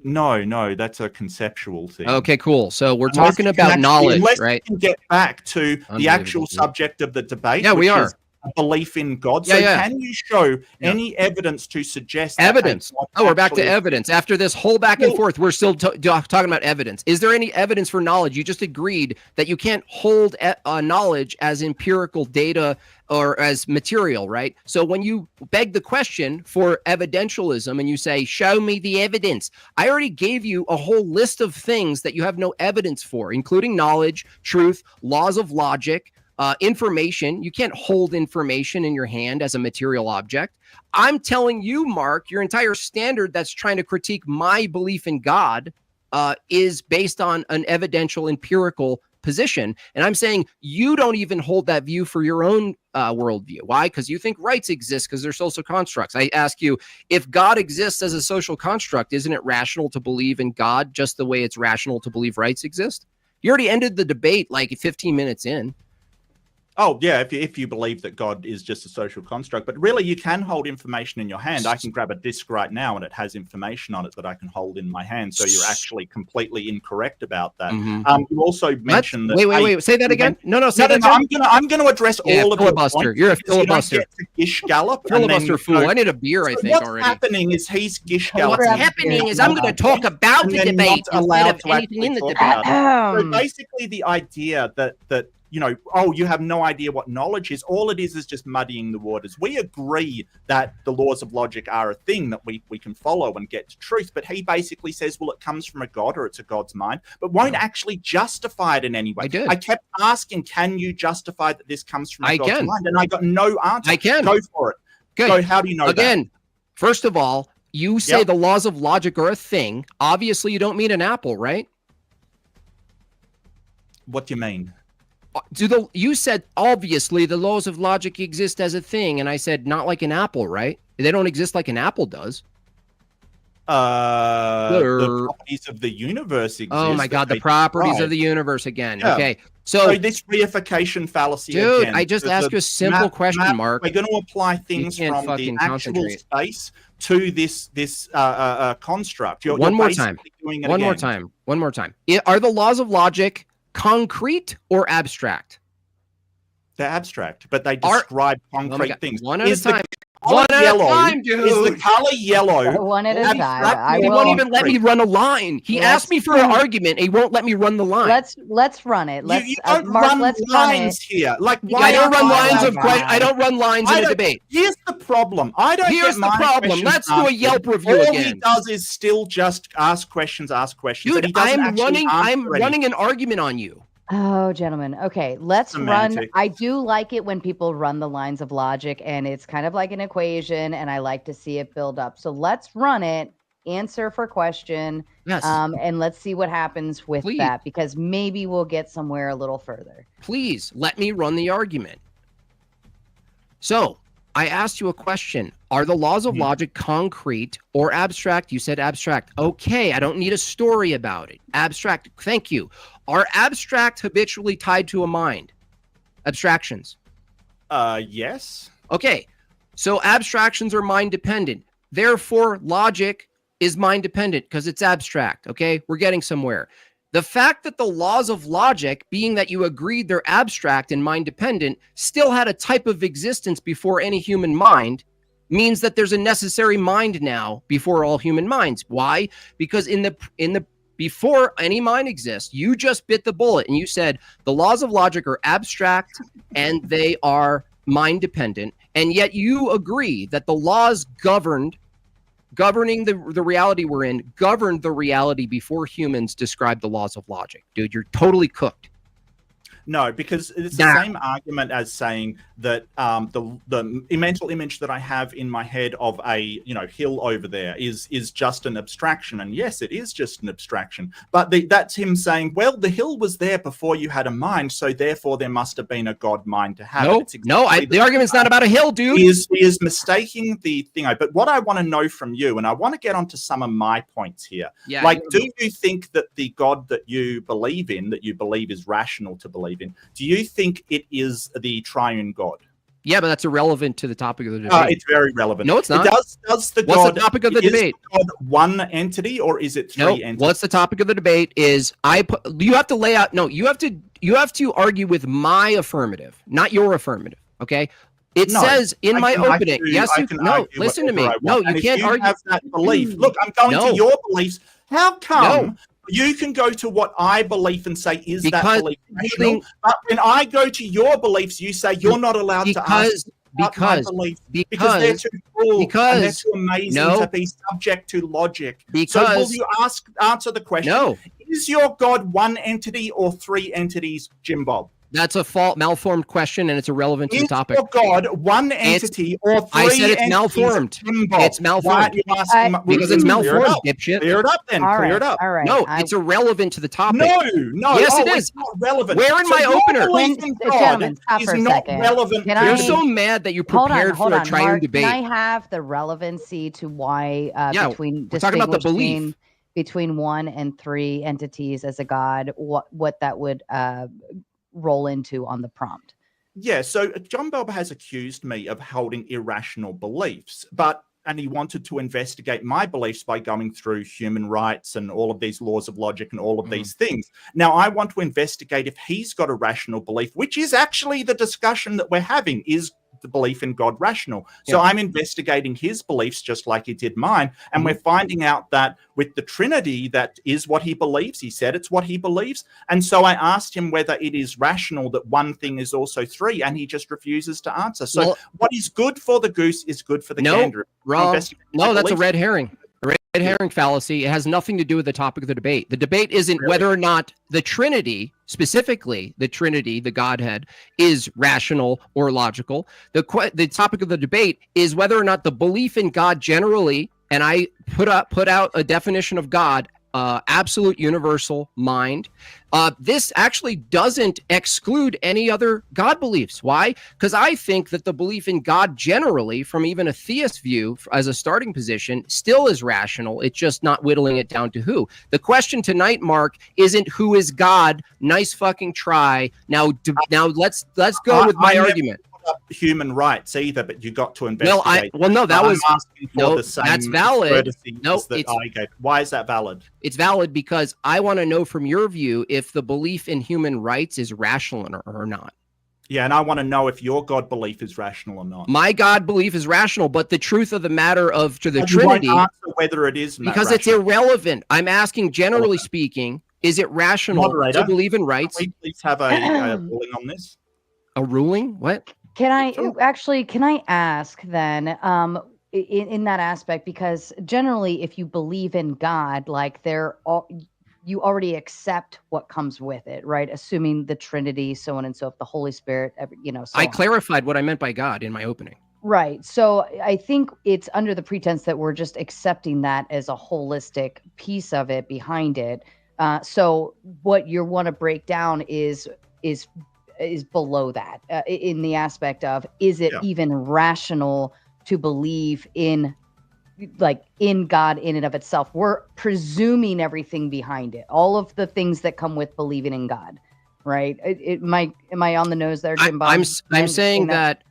No, that's a conceptual thing. Okay, cool. So we're talking about knowledge, right? We can get back to the actual subject of the debate. Yeah, we are. Belief in God. So can you show any evidence to suggest evidence? We're back to evidence. After this whole back and forth, we're still talking about evidence. Is there any evidence for knowledge? You just agreed that you can't hold knowledge as empirical data or as material, right? So when you beg the question for evidentialism and you say, show me the evidence, I already gave you a whole list of things that you have no evidence for, including knowledge, truth, laws of logic, information. You can't hold information in your hand as a material object. I'm telling you, Mark, your entire standard that's trying to critique my belief in God is based on an evidential empirical position. And I'm saying you don't even hold that view for your own worldview. Why? Because you think rights exist because they're social constructs. I ask you, if God exists as a social construct, isn't it rational to believe in God just the way it's rational to believe rights exist? You already ended the debate like 15 minutes in. Oh, yeah, if you believe that God is just a social construct. But really, you can hold information in your hand. I can grab a disc right now, and it has information on it that I can hold in my hand. So you're actually completely incorrect about that. You also mentioned that... Wait. Say that again. No, say that again. I'm going to address all of your filibuster. points. You're a filibuster. You don't get to gish gallop. Filibuster fool. I need a beer, I think, what's already. What's happening is he's gish galloping. What's happening is I'm going to talk about the debate instead of anything in the debate. So basically, the idea that you know, oh, you have no idea what knowledge is. All it is just muddying the waters. We agree that the laws of logic are a thing that we can follow and get to truth. But he basically says, well, it comes from a God or it's a God's mind, but won't actually justify it in any way. I kept asking, can you justify that this comes from a God's mind? And I got no answer. I can. Go for it. Good. So how do you know that? First of all, you say the laws of logic are a thing. Obviously, you don't mean an apple, right? What do you mean? You said obviously the laws of logic exist as a thing, and I said not like an apple, right? They don't exist like an apple does. The properties of the universe exist. Oh my God, the properties of the universe again. Yeah. Okay, so this reification fallacy. Dude, again, I just asked you a simple question, Mark. We're going to apply things from the actual space to this construct. One more time. Are the laws of logic concrete or abstract? They're abstract, but they describe concrete things. One at a time. One at a time, dude. Is the color yellow? One at a time. He won't even let me run a line. He asked me for an argument. He won't let me run the line. Let's run it. You don't run lines here. Like I don't run lines of questions. I don't run lines in a debate. Here's the problem. Here's the problem. Let's do a Yelp review again. All he does is still just ask questions. Dude, I'm running an argument on you. Oh, gentlemen. Okay, let's run. I do like it when people run the lines of logic, and it's kind of like an equation, and I like to see it build up. So let's run it, answer for question, and let's see what happens with that, because maybe we'll get somewhere a little further. Please let me run the argument. So I asked you a question. Are the laws of logic concrete or abstract? You said abstract. Okay, I don't need a story about it. Abstract. Thank you. Are abstract habitually tied to a mind? Abstractions. Yes. Okay. So abstractions are mind dependent. Therefore, logic is mind dependent because it's abstract. Okay. We're getting somewhere. The fact that the laws of logic, being that you agreed they're abstract and mind dependent, still had a type of existence before any human mind, means that there's a necessary mind now before all human minds. Why? Because in the before any mind exists, you just bit the bullet and you said the laws of logic are abstract and they are mind dependent, and yet you agree that the laws governing the reality we're in governed the reality before humans described the laws of logic. Dude, you're totally cooked. No, because it's the same argument as saying that the mental image that I have in my head of a hill over there is just an abstraction, and yes, it is just an abstraction. But that's him saying, well, the hill was there before you had a mind, so therefore there must have been a God mind to have. The argument's not about a hill, dude. He is mistaking the thing. But what I want to know from you, and I want to get onto some of my points here. Yeah, do you think that the God that you believe in, that you believe is rational to believe in, do you think it is the triune God? Yeah, but that's irrelevant to the topic of the debate. It's very relevant. No, it's not. What's the topic of the debate? Is God one entity or is it three entities? What's the topic of the debate is you have to lay out. No, you have to argue with my affirmative, not your affirmative. Okay. It says in my opening. Yes, you can. No, listen to me. No, you can't argue. Have that belief. Look, I'm going to your beliefs. How come? You can go to what I believe and say, is that belief rational? But when I go to your beliefs, you say you're not allowed to ask my beliefs because they're too cool and they're too amazing to be subject to logic. So will you answer the question? No. Is your God one entity or three entities, Jim Bob? That's a malformed question, and it's irrelevant to the topic. Is your God one entity or three entities? I said it's malformed. It's malformed. Because it's malformed, dipshit. Clear it up then. Clear it up. All right. No, it's irrelevant to the topic. No. Yes, it is. It's not relevant. Where in my opener? Gentlemen, stop for a second. Relevant. You're so mad that you prepared for a triune debate. Can I have the relevancy to why we're talking about the belief between 1 and 3 entities as a God? What that would roll into on the prompt. Yeah, so John Bob has accused me of holding irrational beliefs, and he wanted to investigate my beliefs by going through human rights and all of these laws of logic and all of these things. Now, I want to investigate if he's got a rational belief, which is actually the discussion that we're having, is the belief in God rational. So I'm investigating his beliefs just like he did mine. And we're finding out that with the Trinity, that is what he believes. He said it's what he believes. And so I asked him whether it is rational that one thing is also three, and he just refuses to answer. So what is good for the goose is good for the gander. Wrong. No, that's a red herring. Red herring fallacy. It has nothing to do with the topic of the debate. The debate isn't whether or not the Trinity, specifically the Trinity, the Godhead, is rational or logical. The topic of the debate is whether or not the belief in God generally, and I put out a definition of God, absolute universal mind. This actually doesn't exclude any other God beliefs. Why? Because I think that the belief in God generally, from even a theist view as a starting position, still is rational. It's just not whittling it down to who. The question tonight, Mark, isn't who is God. Nice fucking try. Now let's go with my argument. Human rights either, but you got to investigate. That's valid. No, I gave. Why is that valid? It's valid because I want to know from your view if the belief in human rights is rational or not. Yeah, and I want to know if your God belief is rational or not. My God belief is rational, but the truth of the matter to the and Trinity, you won't answer whether it is because rational. It's irrelevant. I'm asking, generally speaking, is it rational Moderator, to believe in rights? Can we please have a ruling on this? A ruling? What? Can I ask then, in that aspect, because generally, if you believe in God, like you already accept what comes with it, right? Assuming the Trinity, so on and so forth, the Holy Spirit, so I on. clarified what I meant by God in my opening. Right. So I think it's under the pretense that we're just accepting that as a holistic piece of it behind it. So what you want to break down is below that in the aspect of, is it even rational to believe in God in and of itself? We're presuming everything behind it, all of the things that come with believing in God, right? Am I on the nose there, Jim Bob? I'm saying that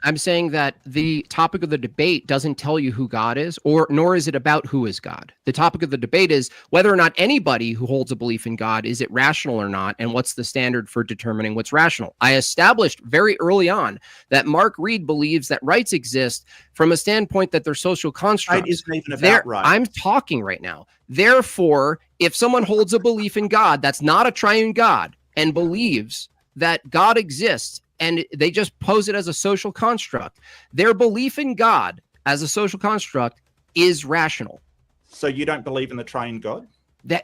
the topic of the debate doesn't tell you who God is, nor is it about who is God. The topic of the debate is whether or not anybody who holds a belief in God, is it rational or not, and what's the standard for determining what's rational. I established very early on that Mark Reid believes that rights exist from a standpoint that they're social constructs. Right isn't even about right. I'm talking right now. Therefore, if someone holds a belief in God that's not a triune God and believes that God exists, and they just pose it as a social construct, their belief in God as a social construct is rational. So you don't believe in the triune God?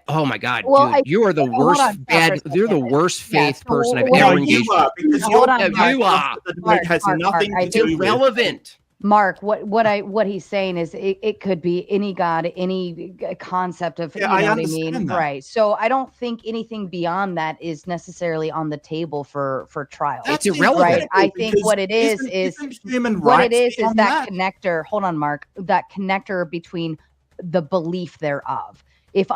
Oh my God, dude, you are the worst you're the worst faith person I've ever engaged with. You are. It has nothing to do with irrelevant. Mark, what he's saying is it could be any God, any concept of, you know what I mean? That. Right. So I don't think anything beyond that is necessarily on the table for trial. That's irrelevant. Right. I think what it is that connector. Hold on, Mark. That connector between the belief thereof. If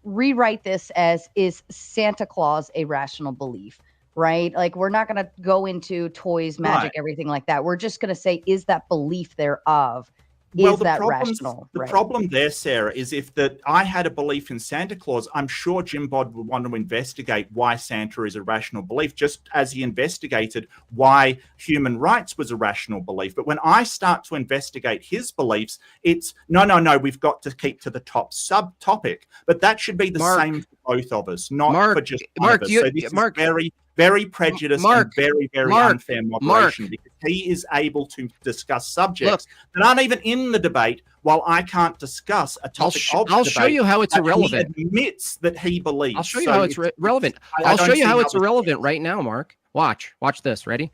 rewrite this as, is Santa Claus a rational belief? Right? Like, we're not going to go into toys, magic, everything like that. We're just going to say, is that belief thereof, rational? The problem there, Sarah, is if I had a belief in Santa Claus, I'm sure Jim Bod would want to investigate why Santa is a rational belief, just as he investigated why human rights was a rational belief. But when I start to investigate his beliefs, it's no, we've got to keep to the top subtopic. But that should be the same for both of us, not for just one of us. So this is very, very prejudiced and very, very unfair moderation, because he is able to discuss subjects that aren't even in the debate, while I can't discuss a topic of the debate. I'll show you how it's irrelevant. He admits that he believes. I'll show you how it's relevant. I'll show you how it's irrelevant right now, Mark. Watch this. Ready?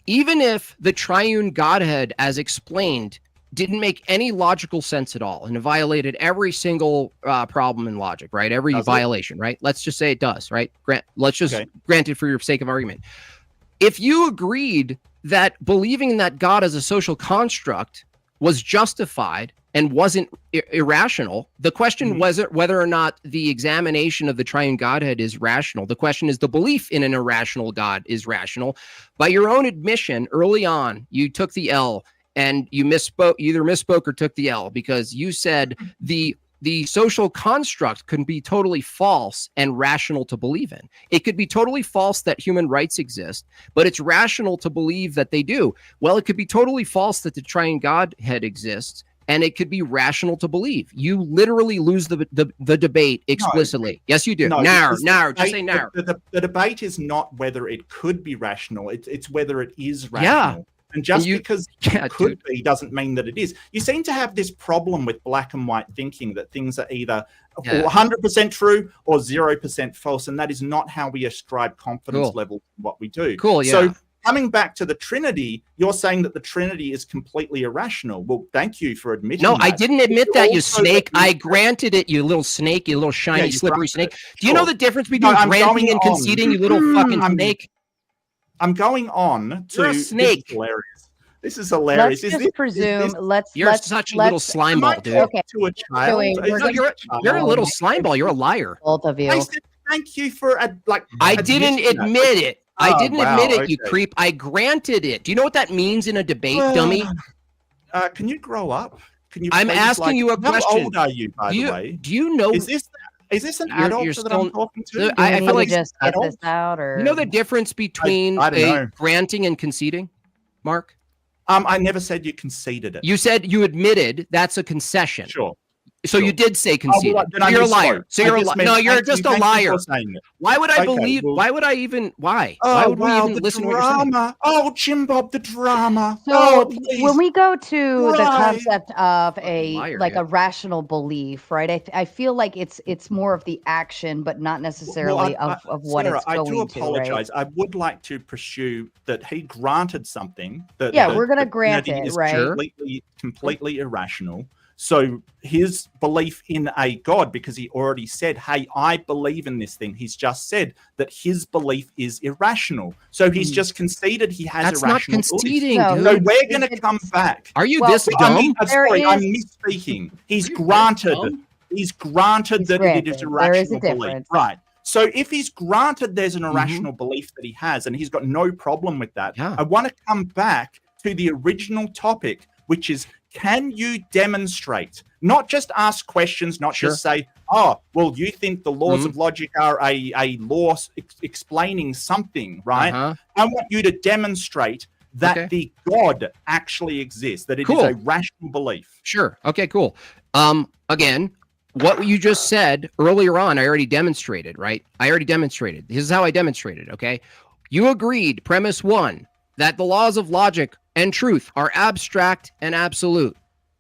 Even if the triune Godhead, as explained, didn't make any logical sense at all, and it violated every single problem in logic, right? Every violation, right? Let's just say it does, right? Let's just grant it for your sake of argument. If you agreed that believing that God is a social construct was justified and wasn't irrational. The question wasn't whether or not the examination of the triune Godhead is rational. The question is the belief in an irrational God is rational. By your own admission, early on, you took the L and you misspoke, either misspoke or took the L, because you said the social construct can be totally false and rational to believe in. It could be totally false that human rights exist, but it's rational to believe that they do. Well, it could be totally false that the triune Godhead exists, and it could be rational to believe. You literally lose the debate explicitly. No, yes, you do. No, just say now. The debate is not whether it could be rational. It's whether it is rational. Yeah. And just because it could be doesn't mean that it is. You seem to have this problem with black and white thinking that things are either 100% true or 0% false. And that is not how we ascribe confidence level to what we do. Cool. Yeah. So coming back to the Trinity, you're saying that the Trinity is completely irrational. Well, thank you for admitting that. I didn't admit that, you snake. I granted it, you little snake, you little shiny, slippery snake. Do you know the difference between granting and conceding, you little fucking snake? I'm going on to... You're a snake. This is hilarious. Let's just presume. You're such a little slime ball, dude. Okay. To a child. You're a little slime ball. You're a liar. Both of you. I said thank you for I didn't admit it. I didn't admit it, you creep. I granted it. Do you know what that means in a debate, dummy? Can you grow up? I'm asking you a question. How old are you, by the way? Do you know? Is this an adult that I'm talking to? I feel like just get this out, or you know the difference between granting and conceding, Mark? I never said you conceded it. You said you admitted that's a concession. Sure. So you did say conceded. You're a liar. So you're no, you're just a liar. Why would I believe? Why would I even? Why? Why would we even listen to what you're saying? Oh, Jim Bob, the drama. So when we go to the concept of a rational belief, right? I feel like it's more of the action, but not necessarily of what Sarah, it's going to. I do apologize. Right? I would like to pursue that he granted something that we're going to grant it, right? Completely irrational. So his belief in a God, because he already said, hey, I believe in this thing. He's just said that his belief is irrational. So he's just conceded he has irrational beliefs. That's not conceding, dude. So we're going to come back. Are you this dumb? I'm misspeaking. He's granted that it is irrational belief. Right. So if he's granted there's an irrational belief that he has, and he's got no problem with that, I want to come back to the original topic, which is, can you demonstrate, not just ask questions, not just say, oh, well, you think the laws of logic are a law explaining something, right? I want you to demonstrate that the God actually exists, that it is a rational belief. Sure. Okay, cool. Again, what you just said earlier on, I already demonstrated, right? I already demonstrated. This is how I demonstrated, okay? You agreed, premise one, that the laws of logic and truth are abstract and absolute.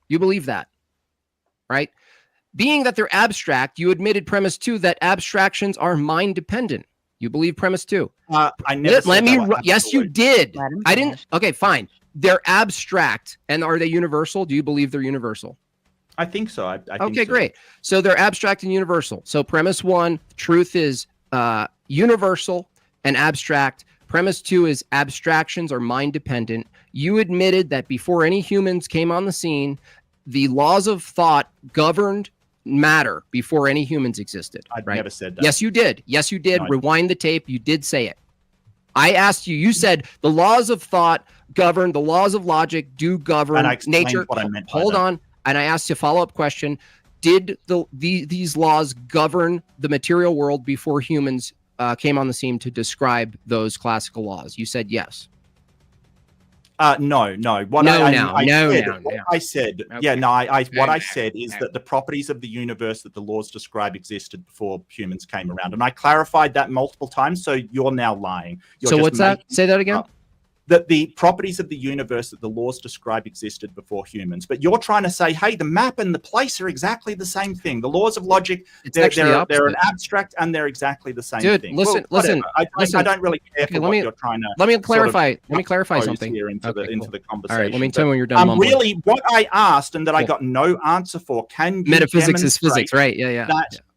You believe that, right? Being that they're abstract, you admitted premise two that abstractions are mind dependent. You believe premise two. I never said that. Yes, you did. I didn't. Okay, fine. They're abstract, and are they universal? Do you believe they're universal? I think so. I think okay, great. So they're abstract and universal. So premise one, truth is universal and abstract. Premise two is abstractions are mind dependent. You admitted that before any humans came on the scene, the laws of thought governed matter before any humans existed. I've never said that. Yes, you did. Yes, you did. No, rewind the tape. You did say it. I asked you, you said the laws of thought govern, the laws of logic do govern nature. What I meant by Hold on. And I asked you a follow-up question. Did these laws govern the material world before humans came on the scene to describe those classical laws? You said yes. No. What I said is that the properties of the universe that the laws describe existed before humans came around. And I clarified that multiple times, so you're now lying. So what's that? Say that again. That the properties of the universe that the laws describe existed before humans. But you're trying to say, hey, the map and the place are exactly the same thing. The laws of logic, they're an abstract and they're exactly the same thing. Dude, listen. I don't really care for what you're trying to... Let me clarify something. Here into the conversation. All right, let me tell you when you're done mumbling. Really, what I asked and that I got no answer for, can you Metaphysics is physics, right? Yeah.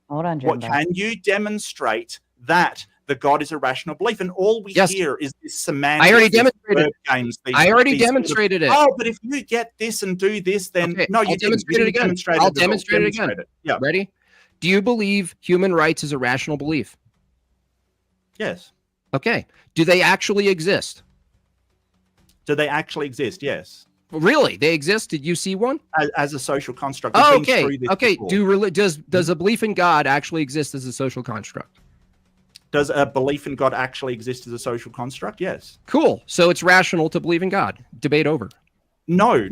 Hold on, Jim. Can you demonstrate that that God is a rational belief, and all we hear is this semantic. I already demonstrated games. I already demonstrated it. Oh, but if you get this and do this, then no, you demonstrate it again. I'll demonstrate it again. Yeah. Ready? Do you believe human rights is a rational belief? Yes. Okay. Do they actually exist? Do they actually exist? Yes. Really? They exist? Did you see one? As a social construct. Oh, okay. Okay. Does a belief in God actually exist as a social construct? Does a belief in God actually exist as a social construct? Yes. Cool. So it's rational to believe in God. Debate over. No. I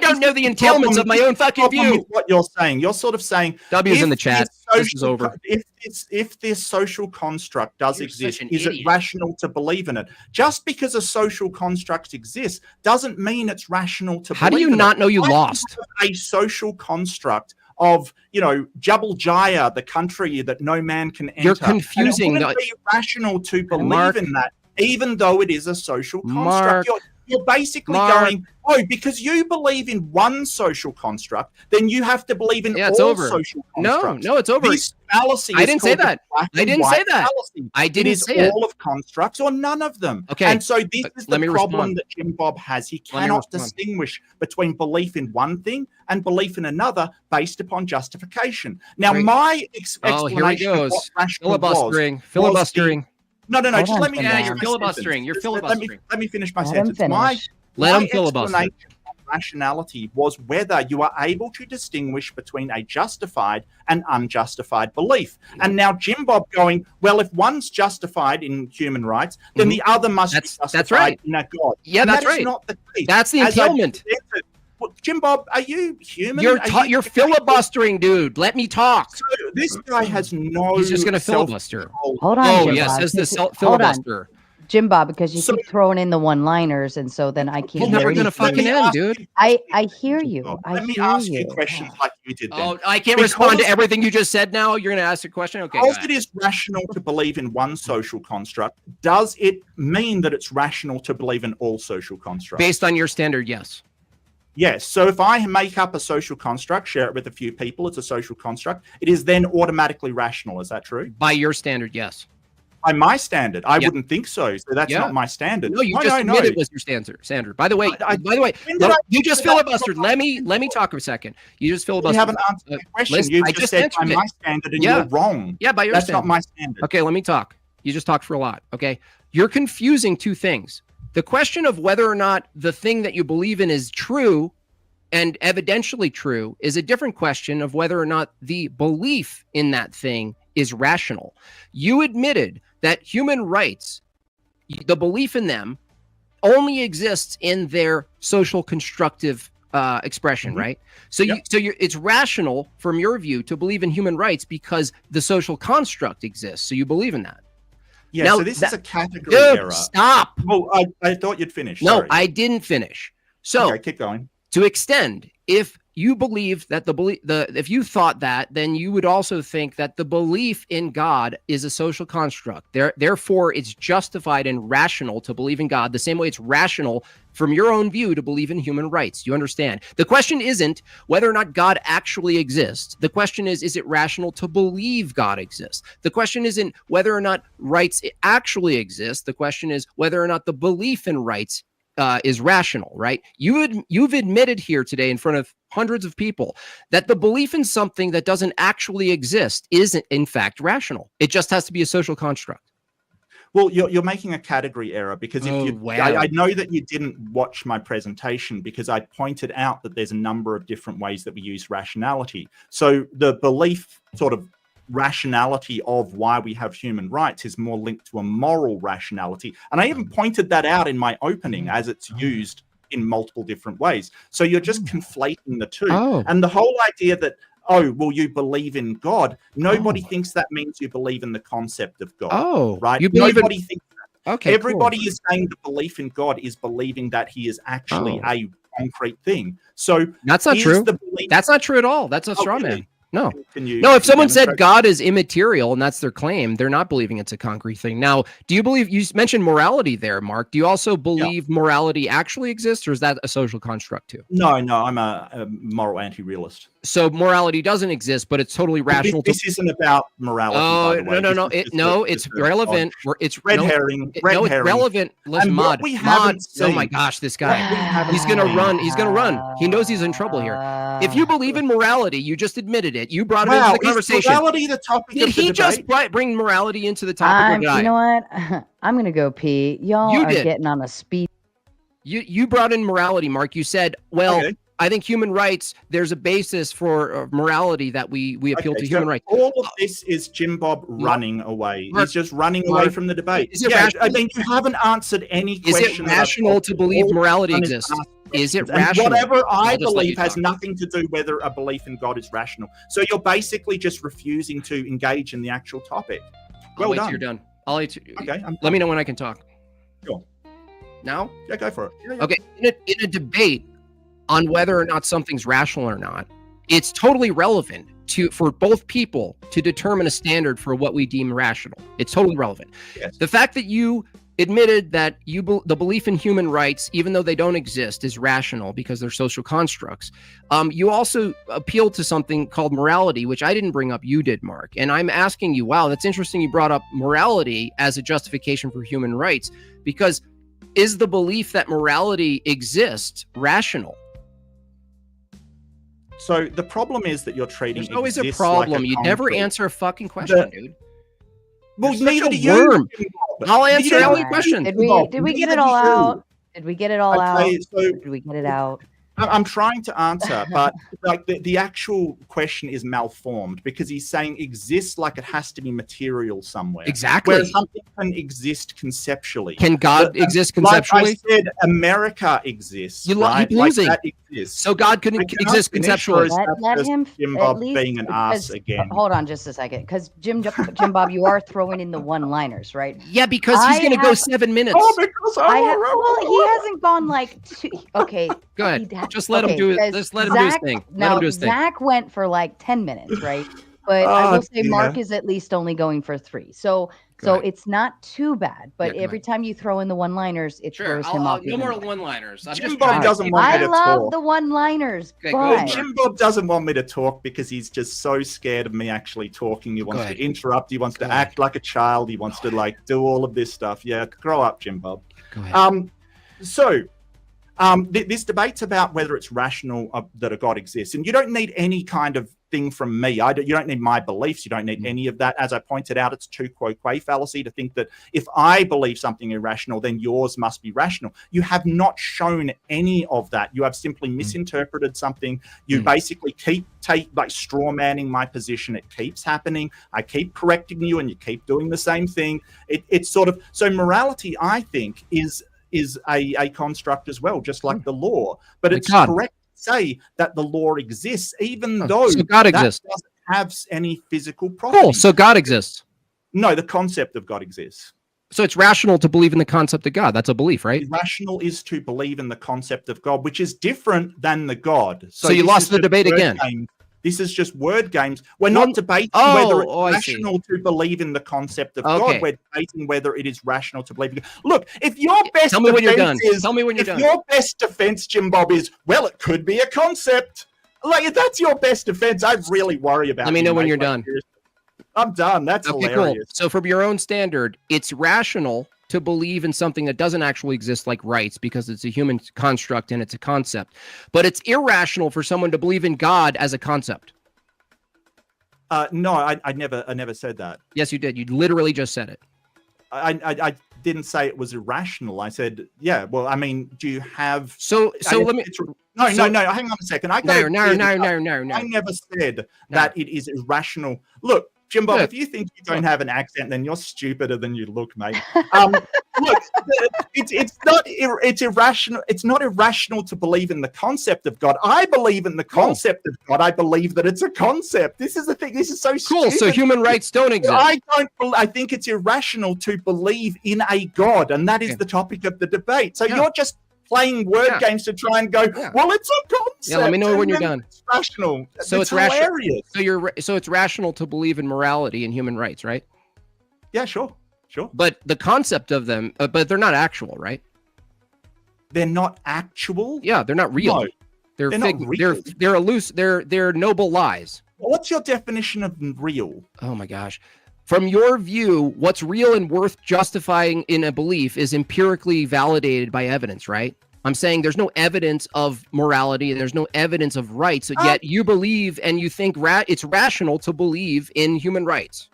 don't know the entailments of my own fucking view. What you're saying, you're sort of saying W's in the chat. This is over. If this social construct does exist, is idiot. it rational to believe in it? Just because a social construct exists doesn't mean it's rational to believe in it. How do you not know you lost? A social construct of, Jabal Jaya, the country that no man can enter. You're confusing. And it wouldn't be rational to believe in that, even though it is a social construct. You're basically going, because you believe in one social construct, then you have to believe in all social constructs. No, it's over. This fallacy I didn't say that. I didn't say that. I didn't say it. All of constructs or none of them. Okay. And so this is the problem that Jim Bob has. He cannot distinguish between belief in one thing and belief in another based upon justification. Now, my explanation of what rational filibustering. No. Just let me. Yeah, you're filibustering. You're filibustering. Let me finish my sentence. Let him filibuster. Rationality was whether you are able to distinguish between a justified and unjustified belief. And now Jim Bob going, well, if one's justified in human rights, then the other must be justified in a God. Yeah, and that's that right. is not the case. That's the entailment. Jim Bob, are you human? You're filibustering, dude. Let me talk. So this guy has no. He's just going to filibuster. Hold on. Oh, Jim yes, Bob. says the filibuster. Jim Bob, because you keep throwing in the one-liners, and so then I can't. He's never going to fucking end, dude. I hear you. Let me ask you questions like you did. Oh, I can't respond to everything you just said now. You're going to ask a question? Okay. Because it is rational to believe in one social construct, does it mean that it's rational to believe in all social constructs? Based on your standard, yes. Yes. So if I make up a social construct, share it with a few people, it's a social construct, it is then automatically rational. Is that true? By your standard, yes. By my standard, I wouldn't think so. So that's not my standard. No, you just admitted it was your standard. By the way, you just filibustered. Let me talk for a second. You just filibustered. You haven't answered the question. You just said by my standard, and you're wrong. Yeah, by your that's standard. Not my standard. Okay, let me talk. You just talked for a lot. Okay, you're confusing two things. The question of whether or not the thing that you believe in is true and evidentially true is a different question of whether or not the belief in that thing is rational. You admitted that human rights, the belief in them, only exists in their social constructive expression, right? So it's rational from your view to believe in human rights because the social construct exists. So you believe in that. Yeah, now, so this is a category error. Stop. Oh, I thought you'd finish. No, Sorry. I didn't finish. So okay, keep going. To extend, if you believe that if you thought that, then you would also think that the belief in God is a social construct. Therefore, it's justified and rational to believe in God the same way it's rational from your own view to believe in human rights. You understand? The question isn't whether or not God actually exists. The question is it rational to believe God exists? The question isn't whether or not rights actually exist. The question is whether or not the belief in rights is rational, right? You've admitted here today in front of hundreds of people that the belief in something that doesn't actually exist isn't in fact rational. It just has to be a social construct. Well, you're making a category error because I know that you didn't watch my presentation because I pointed out that there's a number of different ways that we use rationality. So the belief sort of rationality of why we have human rights is more linked to a moral rationality. And I even pointed that out in my opening as it's used in multiple different ways. So you're just conflating the two. And the whole idea that, you believe in God, nobody thinks that means you believe in the concept of God. Right? Nobody thinks that. Okay. Everybody is saying the belief in God is believing that he is actually a concrete thing. So that's not true. That's not true at all. That's a straw man. No. Can If someone said demonstrate? God is immaterial and that's their claim, they're not believing it's a concrete thing. Now, do you believe, you mentioned morality there, Mark. Do you also believe morality actually exists, or is that a social construct too? No, I'm a moral anti-realist. So morality doesn't exist, but it's totally rational. This isn't about morality, by the way. It's relevant. It's red herring. It's relevant. Listen, Mod. Oh my gosh, this guy. He's gonna run. He's gonna run. He knows he's in trouble here. If you believe in morality, you just admitted it. You brought it into the conversation. Is morality the topic Did of the he debate? just bring morality into the topic? You know what? I'm gonna go pee. Y'all are getting on a speed. You brought in morality, Mark. You said, well, Okay. I think human rights, there's a basis for morality that we appeal to human rights. All of this is Jim Bob running away. Mark, He's just running away from the debate. Is it rational? I mean, you haven't answered any question. Is it rational to believe morality exists? Is it rational? And whatever I believe has nothing to do whether a belief in God is rational. So you're basically just refusing to engage in the actual topic. Well done. You're done. I'll wait. Okay. Let me know when I can talk. Sure. Now? Yeah, go for it. Yeah. Okay. In a debate on whether or not something's rational or not, it's totally relevant for both people to determine a standard for what we deem rational. It's totally relevant. Yes. The fact that you admitted that the belief in human rights, even though they don't exist, is rational because they're social constructs. You also appealed to something called morality, which I didn't bring up. You did, Mark. And I'm asking you, wow, that's interesting. You brought up morality as a justification for human rights, because is the belief that morality exists rational? So the problem is that you're treating. There's always a exists problem. like a You never concrete. answer a fucking question, dude. Well, You're neither such do a you. worm. Jim Bob. I'll answer Neither every do question. Did you. we get Neither it all do you. out? Did we get it all out? Okay, so Did we get it out? I'm trying to answer, but like the actual question is malformed because he's saying exists like it has to be material somewhere. Exactly. Whereas something can exist conceptually. Can God exist conceptually? Like I said, America exists. You're right? losing. Like that exists. So God couldn't exist conceptually. Let him Jim at Bob least, being an ass again. Hold on just a second, because Jim Bob, you are throwing in the one-liners, right? Yeah, because he's going to go 7 minutes. Oh, because well, he hasn't gone like two. Okay, go ahead. Just let him do it. Just let him do his thing. Let him do his thing. Zach went for like 10 minutes, right? But I will say Mark is at least only going for 3. So it's not too bad. But every time you throw in the one-liners, it throws him off. No more one-liners. Jim Bob doesn't want me to talk. I love the one-liners. Okay, Jim Bob doesn't want me to talk because he's just so scared of me actually talking. He wants to interrupt. He wants to act like a child. He wants to like do all of this stuff. Yeah, grow up, Jim Bob. Go ahead. This debate's about whether it's rational that a God exists, and you don't need any kind of thing from me. You don't need my beliefs. You don't need any of that. As I pointed out, it's tu quo quo fallacy to think that if I believe something irrational, then yours must be rational. You have not shown any of that. You have simply misinterpreted something. You basically keep straw manning my position. It keeps happening. I keep correcting you, and you keep doing the same thing. It's sort of so morality, I think, is a construct as well, just like the law. But it's correct to say that the law exists, even though God exists. Doesn't have any physical property. Cool. So God exists. No, the concept of God exists. So it's rational to believe in the concept of God. That's a belief, right? Rational is to believe in the concept of God, which is different than the God. So you lost the debate again. This is just word games. We're not debating whether it's I rational to believe in the concept of Okay. God. We're debating whether it is rational to believe in God. Look, if your best Tell me when you're done. defense is, Tell me when you're if done. your best defense, Jim Bob, is, well, it could be a concept. Like, if that's your best defense, I really worry about Let me you, know when mate. you're Like, done. seriously. I'm done. That's Okay, hilarious. cool. So from your own standard, it's rational to believe in something that doesn't actually exist, like rights, because it's a human construct and it's a concept. But it's irrational for someone to believe in God as a concept. No, I never said that. Yes, you did. You literally just said it. I didn't say it was irrational. I said, yeah. Well, I mean, do you have? So let me. No. Hang on a second. I never said that it is irrational. Look, Jim Bob, if you think you don't have an accent, then you're stupider than you look, mate. Look, it's irrational. It's not irrational to believe in the concept of God. I believe in the concept of God. I believe that it's a concept. This is the thing. This is so cool. stupid. So human rights don't exist. I think it's irrational to believe in a God, and that is the topic of the debate. So you're just playing word games to try and go, well, it's a concept. Yeah, let me know when you're done. It's rational. So it's hilarious. So it's rational to believe in morality and human rights, right? Yeah, sure. But the concept of them, but they're not actual, right? They're not actual? Yeah, they're not real. No, they're not real. They're noble lies. What's your definition of real? Oh my gosh. From your view, what's real and worth justifying in a belief is empirically validated by evidence, right? I'm saying there's no evidence of morality and there's no evidence of rights, yet you believe and you think it's rational to believe in human rights.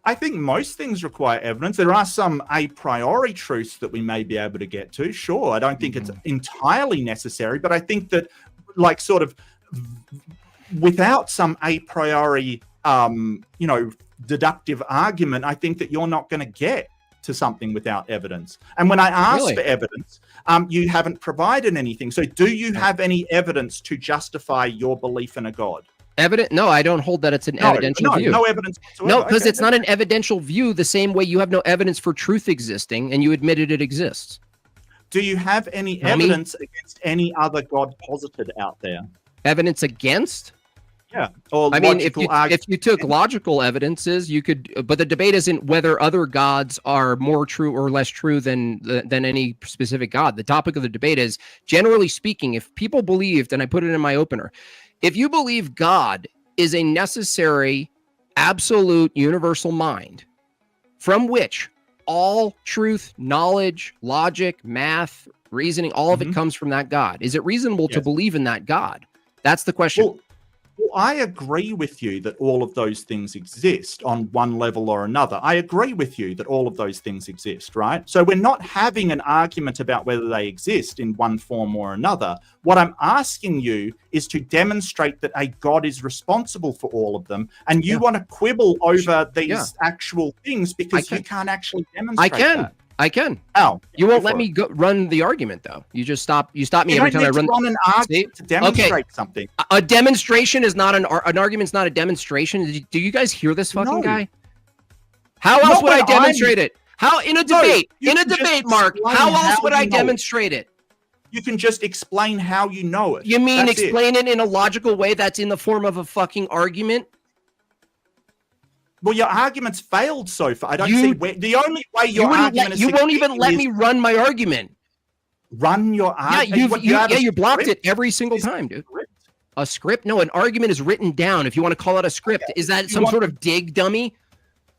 I think most things require evidence. There are some a priori truths that we may be able to get to. Sure, I don't think it's entirely necessary, but I think that, like, sort of without some a priori, deductive argument, I think that you're not going to get to something without evidence. And when I ask for evidence, you haven't provided anything. So do you have any evidence to justify your belief in a God? No, I don't hold that it's an evidential view. No evidence whatsoever. No, because it's not an evidential view the same way you have no evidence for truth existing and you admitted it exists. Do you have any evidence against any other God posited out there? Evidence against? Yeah. Or I mean, if you took logical evidences, you could, but the debate isn't whether other gods are more true or less true than any specific God. The topic of the debate is, generally speaking, if people believed, and I put it in my opener, if you believe God is a necessary, absolute, universal mind from which all truth, knowledge, logic, math, reasoning, all of it comes from that God, is it reasonable to believe in that God? That's the question. Well, I agree with you that all of those things exist on one level or another. I agree with you that all of those things exist, right? So we're not having an argument about whether they exist in one form or another. What I'm asking you is to demonstrate that a God is responsible for all of them, and you want to quibble over these actual things because you can't actually demonstrate that. I can. Oh, you won't let me run the argument though. You just stop. You stop me every time I run an argument to demonstrate something. A demonstration is not an argument's not a demonstration. Do you guys hear this fucking guy? How else would I demonstrate it? How in a debate? In a debate, Mark. How else would I demonstrate it? You can just explain how you know it. You mean explain it in a logical way that's in the form of a fucking argument? Well, your argument's failed so far. I don't see where the only way your argument is. You won't even let me run my argument. Run your argument. You blocked it every single time, dude. A script? No, an argument is written down. If you want to call it a script, is that some sort of dig, dummy?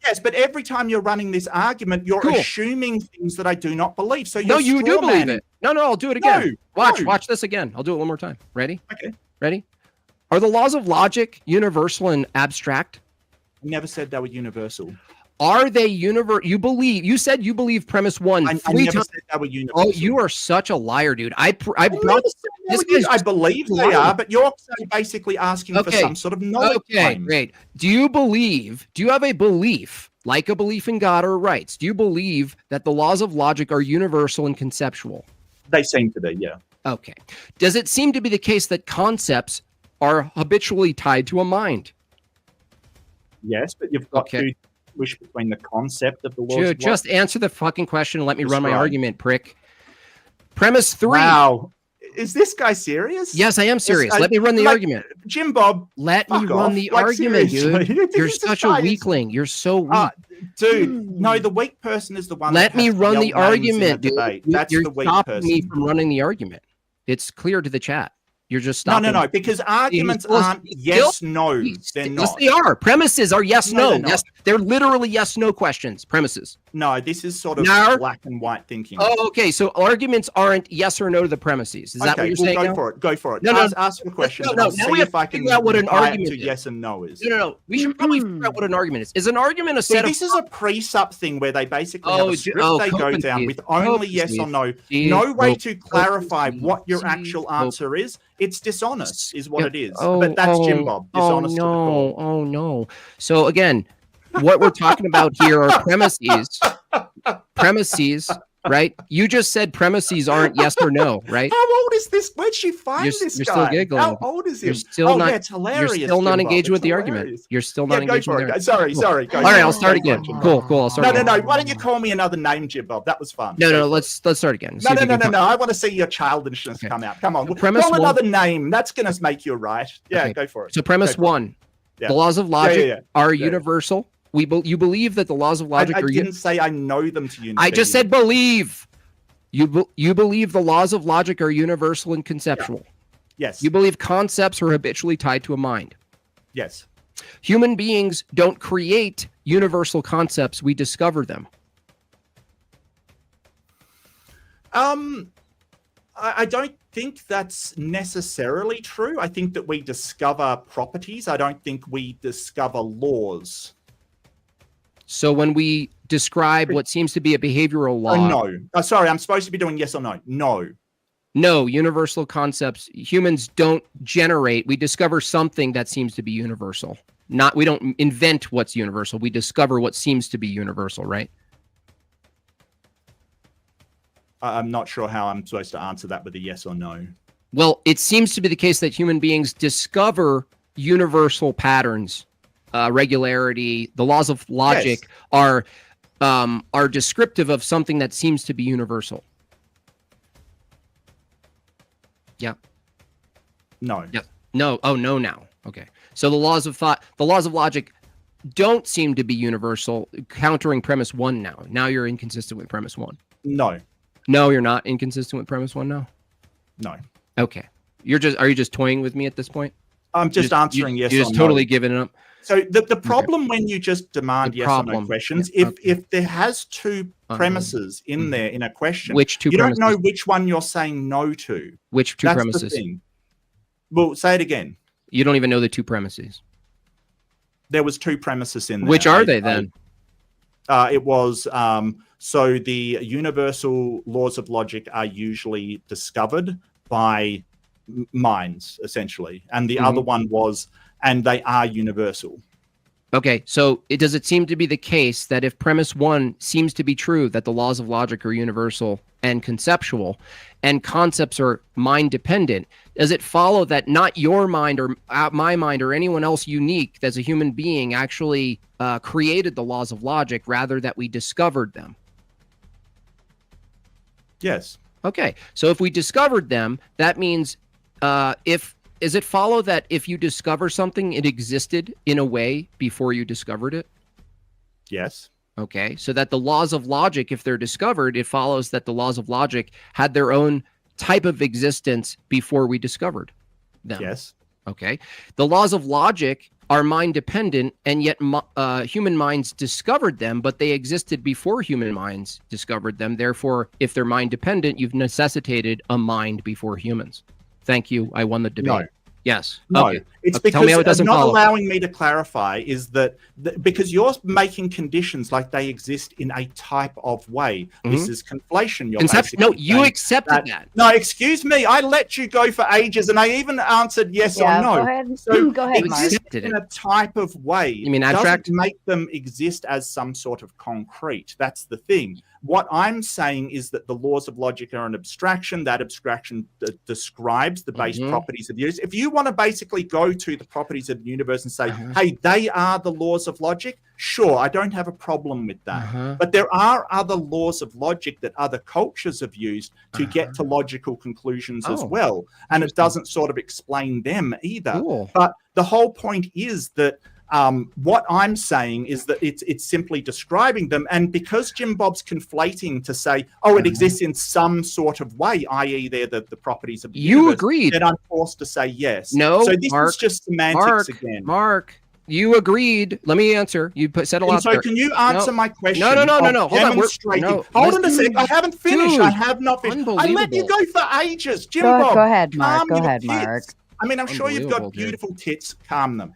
Yes, but every time you're running this argument, you're assuming things that I do not believe. So no, you do believe it. No, I'll do it again. Watch this again. I'll do it one more time. Ready? Okay. Ready? Are the laws of logic universal and abstract? Never said they were universal. Are they universal? You said you believe premise one. I never said they were universal. Oh, you are such a liar, dude. I believe they are, but you're basically asking for some sort of knowledge. Okay, great. Do you have a belief, like a belief in God or rights? Do you believe that the laws of logic are universal and conceptual? They seem to be, yeah. Okay. Does it seem to be the case that concepts are habitually tied to a mind? Yes, but you've got to switch between the concept of the laws. Dude, just answer the fucking question and let me run my argument, prick. Premise 3. Wow. Is this guy serious? Yes, I am serious. Let me run the argument. Jim Bob. Let me run the argument, dude. You're such a weakling. You're so weak. Dude, no, the weak person is the one. Let me run the argument, dude. That's the weak person. You're stopping me from running the argument. It's clear to the chat. You're just stopping. No, because arguments aren't yes, no. They're not. Yes, they are. Premises are yes, no. Yes, they're literally yes, no questions. Premises. No, this is sort of black and white thinking. Oh, okay. So arguments aren't yes or no to the premises. Is that what you're saying? Go for it. Go for it. Ask the question. No. Now we have to figure out what an argument is. Yes and no is. No. We should probably figure out what an argument is. Is an argument a set of... This is a pre-sup thing where they basically have a script they go down with only yes or no. No way to clarify what your actual answer is. It's dishonest, is what it is. But that's Jim Bob. Dishonest. Oh no. So again, what we're talking about here are premises right? You just said premises aren't yes or no, right? How old is this? Where'd you find this You're guy? still giggling. How old is he? You're still not. Yeah, it's hilarious. You're still not Jim Bob. engaging with It's the hilarious. argument. You're still not Yeah, go engaging for with it. the Sorry. Go All for right, it. I'll start Go for again. it, Jim Cool. Bob. I'll start again. No. Why don't you call me another name, Jim Bob? That was fun. No. Let's start again. See if you can No. I want to see your childishness come out. Come on. Premise Call one- another name. That's going to make you right. Yeah, Okay. go for it. So premise Go for it. one, Yeah. the laws of logic are Yeah. universal. You believe that the laws of logic I are didn't say I know them to you. I just said believe. You believe the laws of logic are universal and conceptual. Yes. You believe concepts are habitually tied to a mind. Yes. Human beings don't create universal concepts, we discover them. I don't think that's necessarily true. I think that we discover properties. I don't think we discover laws. So when we describe what seems to be a behavioral law, No. Sorry, I'm supposed to be doing yes or no. No. Universal concepts, humans don't generate. We discover something that seems to be universal. We don't invent what's universal. We discover what seems to be universal, right? I'm not sure how I'm supposed to answer that with a yes or no. Well, it seems to be the case that human beings discover universal patterns, regularity. The laws of logic are descriptive of something that seems to be universal. Yeah. No. Yeah. No. Oh, no. Now. Okay. So the laws of thought, the laws of logic, don't seem to be universal. Countering premise one. Now you're inconsistent with premise one. No. No, you're not inconsistent with premise one now? No. Okay. Are you just toying with me at this point? I'm just answering yes or no. You're just totally giving it up? So the problem when you just demand yes or no questions, if there has two premises in there in a question, which two you premises? don't know which one you're saying no to. Which two That's premises? the thing. Well, say it again. You don't even know the two premises. There was two premises in there. Which are they then? It was so the universal laws of logic are usually discovered by minds, essentially, and the other one was, and they are universal. Okay, so does it seem to be the case that if premise one seems to be true, that the laws of logic are universal and conceptual, and concepts are mind dependent, does it follow that not your mind or my mind or anyone else unique as a human being actually created the laws of logic, rather that we discovered them? Yes. Okay, so if we discovered them, that means does it follow that if you discover something, it existed in a way before you discovered it? Yes. Okay, so that the laws of logic, if they're discovered, it follows that the laws of logic had their own type of existence before we discovered them. Yes. Okay, the laws of logic are mind dependent, and yet human minds discovered them, but they existed before human minds discovered them. Therefore, if they're mind dependent, you've necessitated a mind before humans. Thank you. I won the debate. No. Yes. No, okay. it's Tell me how it because doesn't not follow. allowing me to clarify is that because you're making conditions like they exist in a type of way. This is conflation. You're No, you saying accepted that. No, excuse me. I let you go for ages, and I even answered yes or no. Go ahead. So Go ahead, Mark. exist in a type of way. You mean abstract? Doesn't make them exist as some sort of concrete. That's the thing. What I'm saying is that the laws of logic are an abstraction. That abstraction describes the base properties of the universe. If you want to basically go to the properties of the universe and say, hey, they are the laws of logic, sure, I don't have a problem with that. But there are other laws of logic that other cultures have used to get to logical conclusions as well. And it doesn't sort of explain them either. Cool. But the whole point is that what I'm saying is that it's simply describing them. And because Jim Bob's conflating to say, oh, it exists in some sort of way, i.e. they're the properties of the universe, agreed. then I'm forced to say yes. No, so this Mark, is just semantics again. Mark, you agreed. Let me answer. You said a lot so there. can you answer my question? No. Hold on. Hold on a second. I haven't finished. Dude, I have not finished. I let you go for ages. Jim Bob. Go ahead, Mark. Calm Go your ahead, tits. Mark. I mean, I'm sure you've got Unbelievable, dude. beautiful tits. Calm them.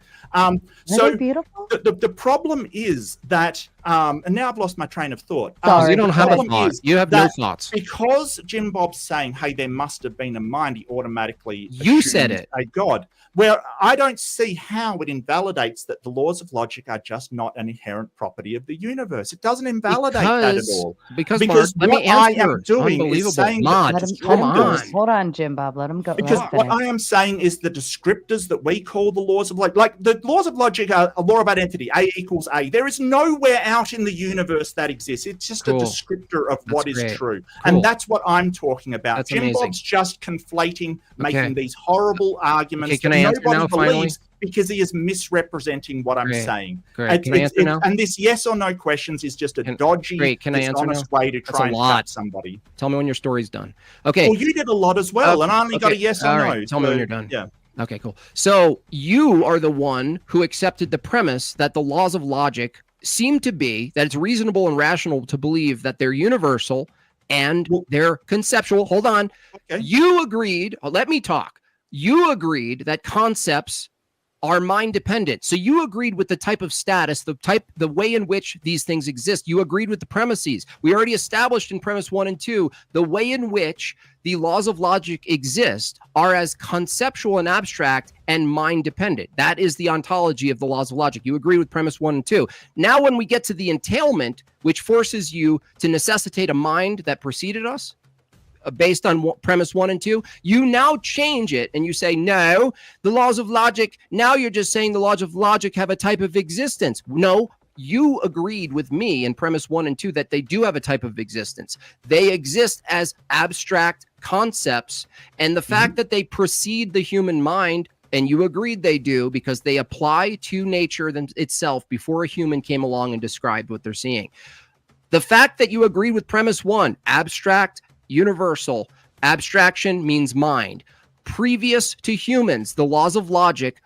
So beautiful. The problem is that, and now I've lost my train of thought. Sorry, you don't have a thought. You have no thoughts. Because Jim Bob's saying, hey, there must have been a mind, he automatically You said it. a God. Where I don't see how it invalidates that the laws of logic are just not an inherent property of the universe. It doesn't invalidate that at all. Because Mark, let me I answer. am doing is saying come on. Hold on, Jim Bob. Let him go. Because what I am saying is the descriptors that we call the laws of logic, like the laws of logic are a law of identity, A equals A. There is nowhere out in the universe that exists. It's just a descriptor of what is true. And that's what I'm talking about. That's Jim amazing. Bob's just conflating, making these horrible arguments can that I answer nobody now, believes finally? because he is misrepresenting what I'm saying. Great. Can I answer now? And this yes or no questions is just a dodgy, dishonest way to try and trap somebody. Tell me when your story's done. Okay. Well, you did a lot as well, and I only got a yes or no. Tell me when you're done. Yeah. Okay, cool. So you are the one who accepted the premise that the laws of logic seem to be that it's reasonable and rational to believe that they're universal and they're conceptual. Hold on. Okay. You agreed. Let me talk. You agreed that concepts are mind dependent. So you agreed with the type of status, the way in which these things exist. You agreed with the premises. We already established in premise 1 and 2, the way in which the laws of logic exist are as conceptual and abstract and mind dependent. That is the ontology of the laws of logic. You agree with premise 1 and 2. Now, when we get to the entailment, which forces you to necessitate a mind that preceded us, based on premise 1 and 2, you now change it and you say, no, the laws of logic, now you're just saying the laws of logic have a type of existence. No, you agreed with me in premise 1 and 2 that they do have a type of existence. They exist as abstract concepts, and the fact that they precede the human mind, and you agreed they do because they apply to nature itself before a human came along and described what they're seeing. The fact that you agreed with premise 1, abstract, universal, abstraction means mind. Previous to humans, the laws of logic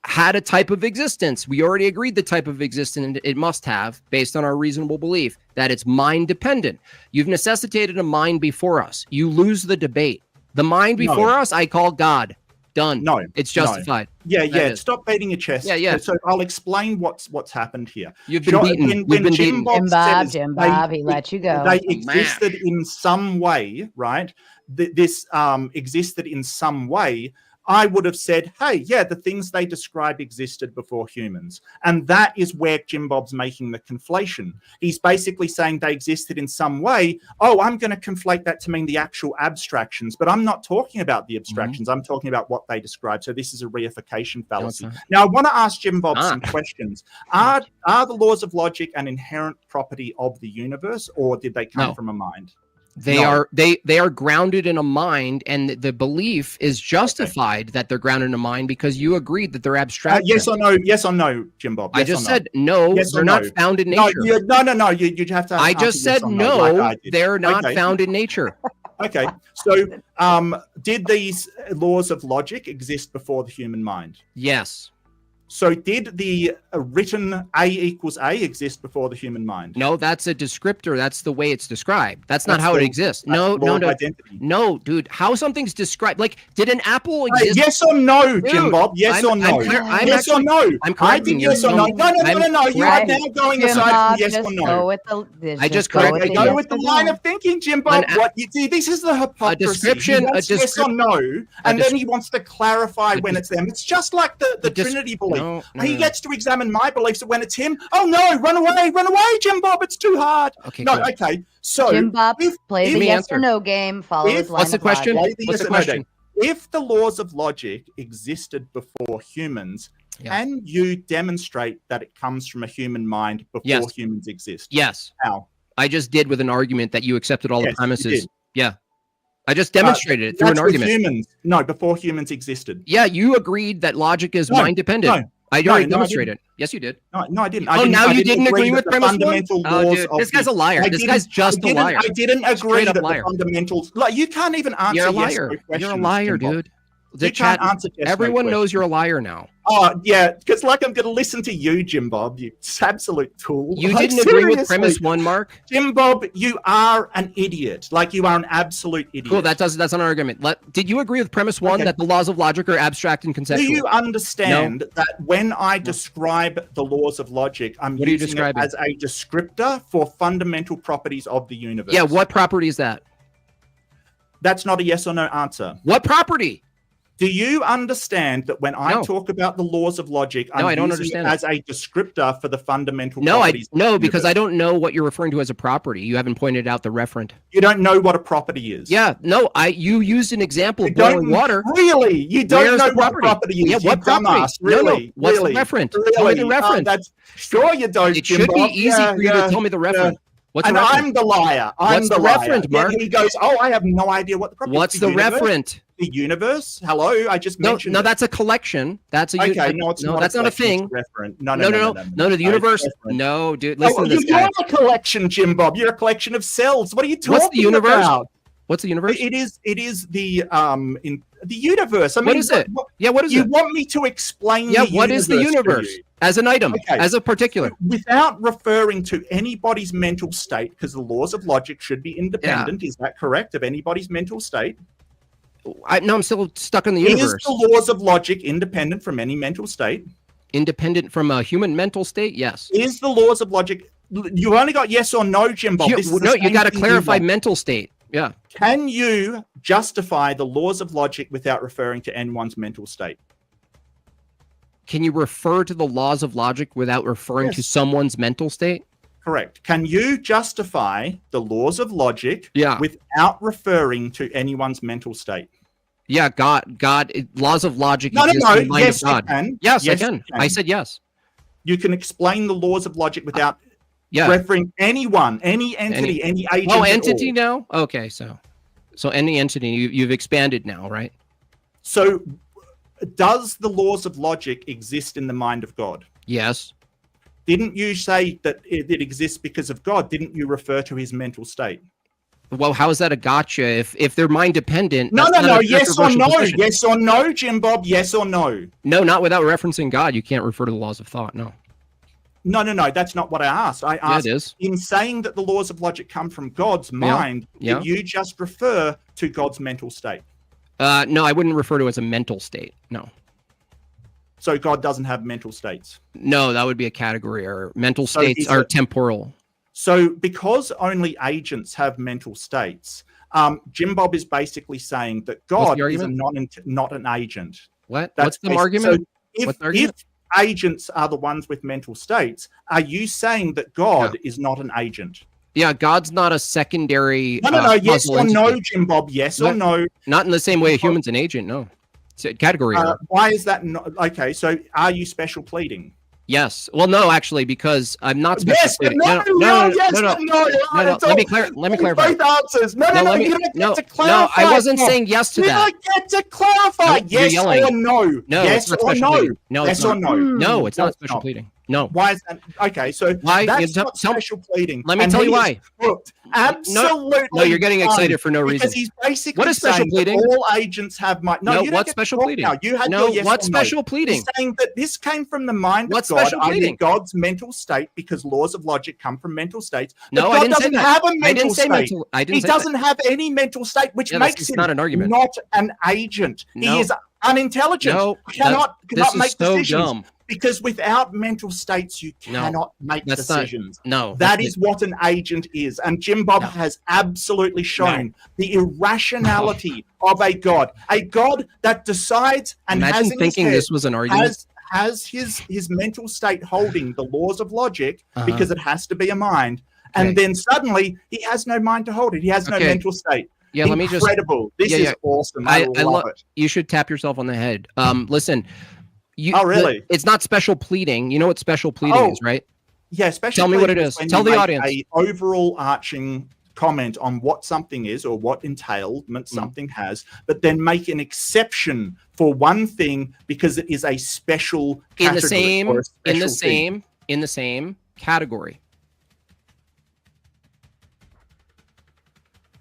had a type of existence. We already agreed the type of existence it must have based on our reasonable belief that it's mind dependent. You've necessitated a mind before us. You lose the debate. The mind before us, I call God. Done. No, it's justified. No. Yeah. Stop beating your chest. Yeah. So I'll explain what's happened here. You've been beaten. When Jim Bob, he let you go. They existed in some way, right? This existed in some way. I would have said, hey, yeah, the things they describe existed before humans. And that is where Jim Bob's making the conflation. He's basically saying they existed in some way. Oh, I'm going to conflate that to mean the actual abstractions, but I'm not talking about the abstractions. I'm talking about what they describe. So this is a reification fallacy. Okay. Now, I want to ask Jim Bob some questions. Are the laws of logic an inherent property of the universe, or did they come from a mind? They are grounded in a mind, and the belief is justified that they're grounded in a mind because you agreed that they're abstract. Yes or no, Jim Bob. Yes, I just said no. Yes, they're not found in nature. No. You have to. I just said no. Like they're not found in nature. Okay. So, did these laws of logic exist before the human mind? Yes. So did the written A equals A exist before the human mind? No, that's a descriptor. That's the way it's described. That's not how it exists. No. No, dude. How something's described. Like, did an apple exist? Yes or no, dude, Jim Bob? Yes or no? Yes or no? I'm correcting you. Yes or no? No. You are now going aside from yes or no. I just corrected you. Go with the line of thinking, Jim Bob. What you see, this is the hypocrisy. A description. Yes or no, and then he wants to clarify when it's them. It's just like the Trinity belief. No, he gets to examine my beliefs when it's him. Oh no, run away, Jim Bob, it's too hard. Okay, okay. So Jim Bob, play the yes or no game, follow his line. What's the question? What's the question? If the laws of logic existed before humans, can you demonstrate that it comes from a human mind before humans exist? Yes. How? I just did with an argument that you accepted all the premises. Yeah. I just demonstrated it through an argument. Humans. No, before humans existed. Yeah, you agreed that logic is mind dependent. No. I already demonstrated. Yes, you did. No, I didn't. You didn't agree with premise 1? Oh, dude, this guy's a liar. This guy's just a liar. I didn't agree that the fundamentals. Like, you can't even answer. You're a liar. You're a liar, dude. The You can't answer yes, no everyone knows questions. you're a liar now. Oh, yeah, because like I'm going to listen to you, Jim Bob, you absolute tool. You Like, didn't agree with seriously. premise 1, Mark? Jim Bob, you are an idiot. Like, you are an absolute idiot. Cool, that's not an argument. Did you agree with premise 1 Okay. that the laws of logic are abstract and conceptual? Do you understand that when I describe the laws of logic, I'm What are you using it describing? as a descriptor for fundamental properties of the universe? Yeah, what property is that? That's not a yes or no answer. What property? Do you understand that when I No. talk about the laws of logic, I'm No, I don't using understand it as a descriptor for the fundamental No, properties of the because universe? I don't know what you're referring to as a property. You haven't pointed out the referent. You don't know what a property is. Yeah, no, you used an example You of boiling don't water. really. You don't Where's know the what property? property is. Yeah, you what property? dumbass. No, no. Really, What's the really, referent? Really. Tell me the referent. That's sure you don't. It Jim should be Bob. easy for you to tell me the referent. What's the And referent? I'm the liar. I'm What's the the liar. referent, Yet Mark? he goes, "Oh, I have no idea what the property What's is." the universe? referent? The universe? Hello, I just mentioned. No, it. that's a collection. That's a Okay, no, it's not. that's not a collection, thing. it's referent. No, No, the universe. No, dude, listen to this you're guy. not a collection, Jim Bob. You're a collection of cells. What are you talking What's the universe? about? What's the universe? It is the in the universe. I mean, What is it? Yeah, what is you it? want me to explain? Yeah, the what is the to universe? you? As an item, Okay. as a particular. Without referring to anybody's mental state, because the laws of logic should be independent. Is that correct? Of anybody's mental state? No, I'm still stuck in the Is universe. the laws of logic independent from any mental state? Independent from a human mental state? Yes. Is the laws of logic? You've only got yes or no, Jim Bob. This is the No, you same got to thing clarify want. mental state. Yeah. Can you justify the laws of logic without referring to anyone's mental state? Can you refer to the laws of logic without referring to Yes. someone's mental state? Correct. Can you justify the laws of logic without referring to anyone's mental state? Yeah, laws of logic. No, exist in the mind yes, of God. you can. Yes, Yes, I can. you can. I said yes. You can explain the laws of logic without Yeah. referring anyone, any entity, any agent. Oh, at entity all. now? Okay, so any entity, you've expanded now, right? So, does the laws of logic exist in the mind of God? Yes. Didn't you say that it exists because of God? Didn't you refer to his mental state? Well, how is that a gotcha? If they're mind dependent? No. Yes or no? Position. Yes or no, Jim Bob? Yes or no? No, not without referencing God. You can't refer to the laws of thought. No. No. That's not what I asked. I asked, it is. in saying that the laws of logic come from God's mind, did you just refer to God's mental state? No, I wouldn't refer to it as a mental state. No. So God doesn't have mental states? No, that would be a category error. Mental states are temporal. So because only agents have mental states, Jim Bob is basically saying that God is not an agent. What? What's the argument? So if agents are the ones with mental states, are you saying that God is not an agent? Yeah, God's not a secondary. No. Yes or entity. no, Jim Bob? Yes or no? Not in the same way a human's an agent. No. It's a category error. Why is that not? Okay, so are you special pleading? Yes. Well, no, actually, because I'm not special Yes, pleading. no. Let me clarify. Both answers. No. You don't get to clarify. No, I wasn't saying yes to that. You don't get to clarify. Yes or no. No, yes or no. No, yes or no. No, it's not special pleading. No. Why is that? Okay, so why? That's not special pleading. Let me tell you why. Absolutely. No, you're getting excited for no reason. Because he's basically what is special pleading? All agents have mind. No, what's special pleading? Now. You had no, your yes what's or no. special pleading? He's saying that this came from the mind what's of God. Special pleading? God's mental state, because laws of logic come from mental states. No, God I didn't doesn't say that. have a mental state. He doesn't have any mental state, which makes him not an argument. Not an agent. No. He is unintelligent. No, cannot make so decisions. Dumb. Because without mental states, you cannot make decisions. That is what an agent is. And Jim Bob has absolutely shown the irrationality of a God that decides and has in thinking his head, this was an argument. Has his mental state holding the laws of logic because it has to be a mind. And then suddenly he has no mind to hold it. He has no mental state. Yeah, let me just. Incredible. This is awesome. I love it. You should tap yourself on the head. Listen. Really? It's not special pleading. You know what special pleading is, right? Yeah, special. Tell me what it is. Tell the audience. A overall arching comment on what something is or what entailment something has, but then make an exception for one thing because it is a special category in the same category.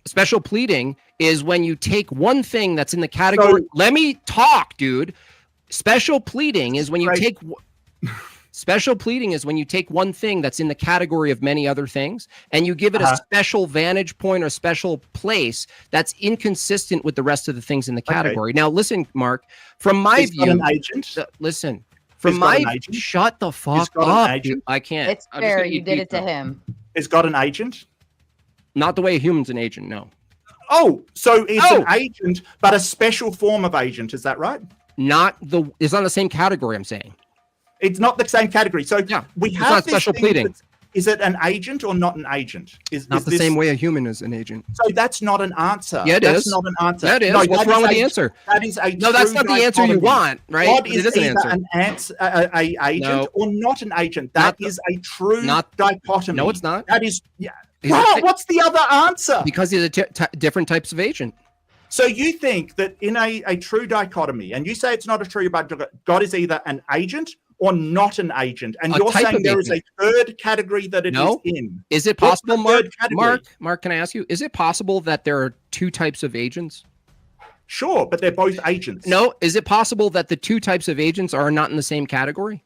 Special pleading is when you take one thing that's in the category. Let me talk, dude. Special pleading is when you take. Special pleading is when you take one thing that's in the category of many other things and you give it a special vantage point or special place that's inconsistent with the rest of the things in the category. Now, listen, Mark, from my view, an agent. Listen, from my shut the fuck up. I can't. It's fair. You did it to him. It's got an agent. Not the way a human's an agent. No. Oh, so it's an agent, but a special form of agent. Is that right? It's not the same category. I'm saying. It's not the same category. So we have not special pleading. Is it an agent or not an agent? Not the same way a human is an agent. So that's not an answer. Yeah, that's not an answer. That is. No, what's wrong with the answer? That is a no. That's not the answer you want, right? God is either an agent or not an agent. That is a true dichotomy. No, it's not. That is. Yeah. Wow, what's the other answer? Because these are different types of agent. So you think that in a true dichotomy, and you say it's not a true dichotomy, God is either an agent or not an agent, and you're saying there is a third category that it is in. Is it possible, Mark, can I ask you, is it possible that there are two types of agents? Sure, but they're both agents. No, is it possible that the two types of agents are not in the same category?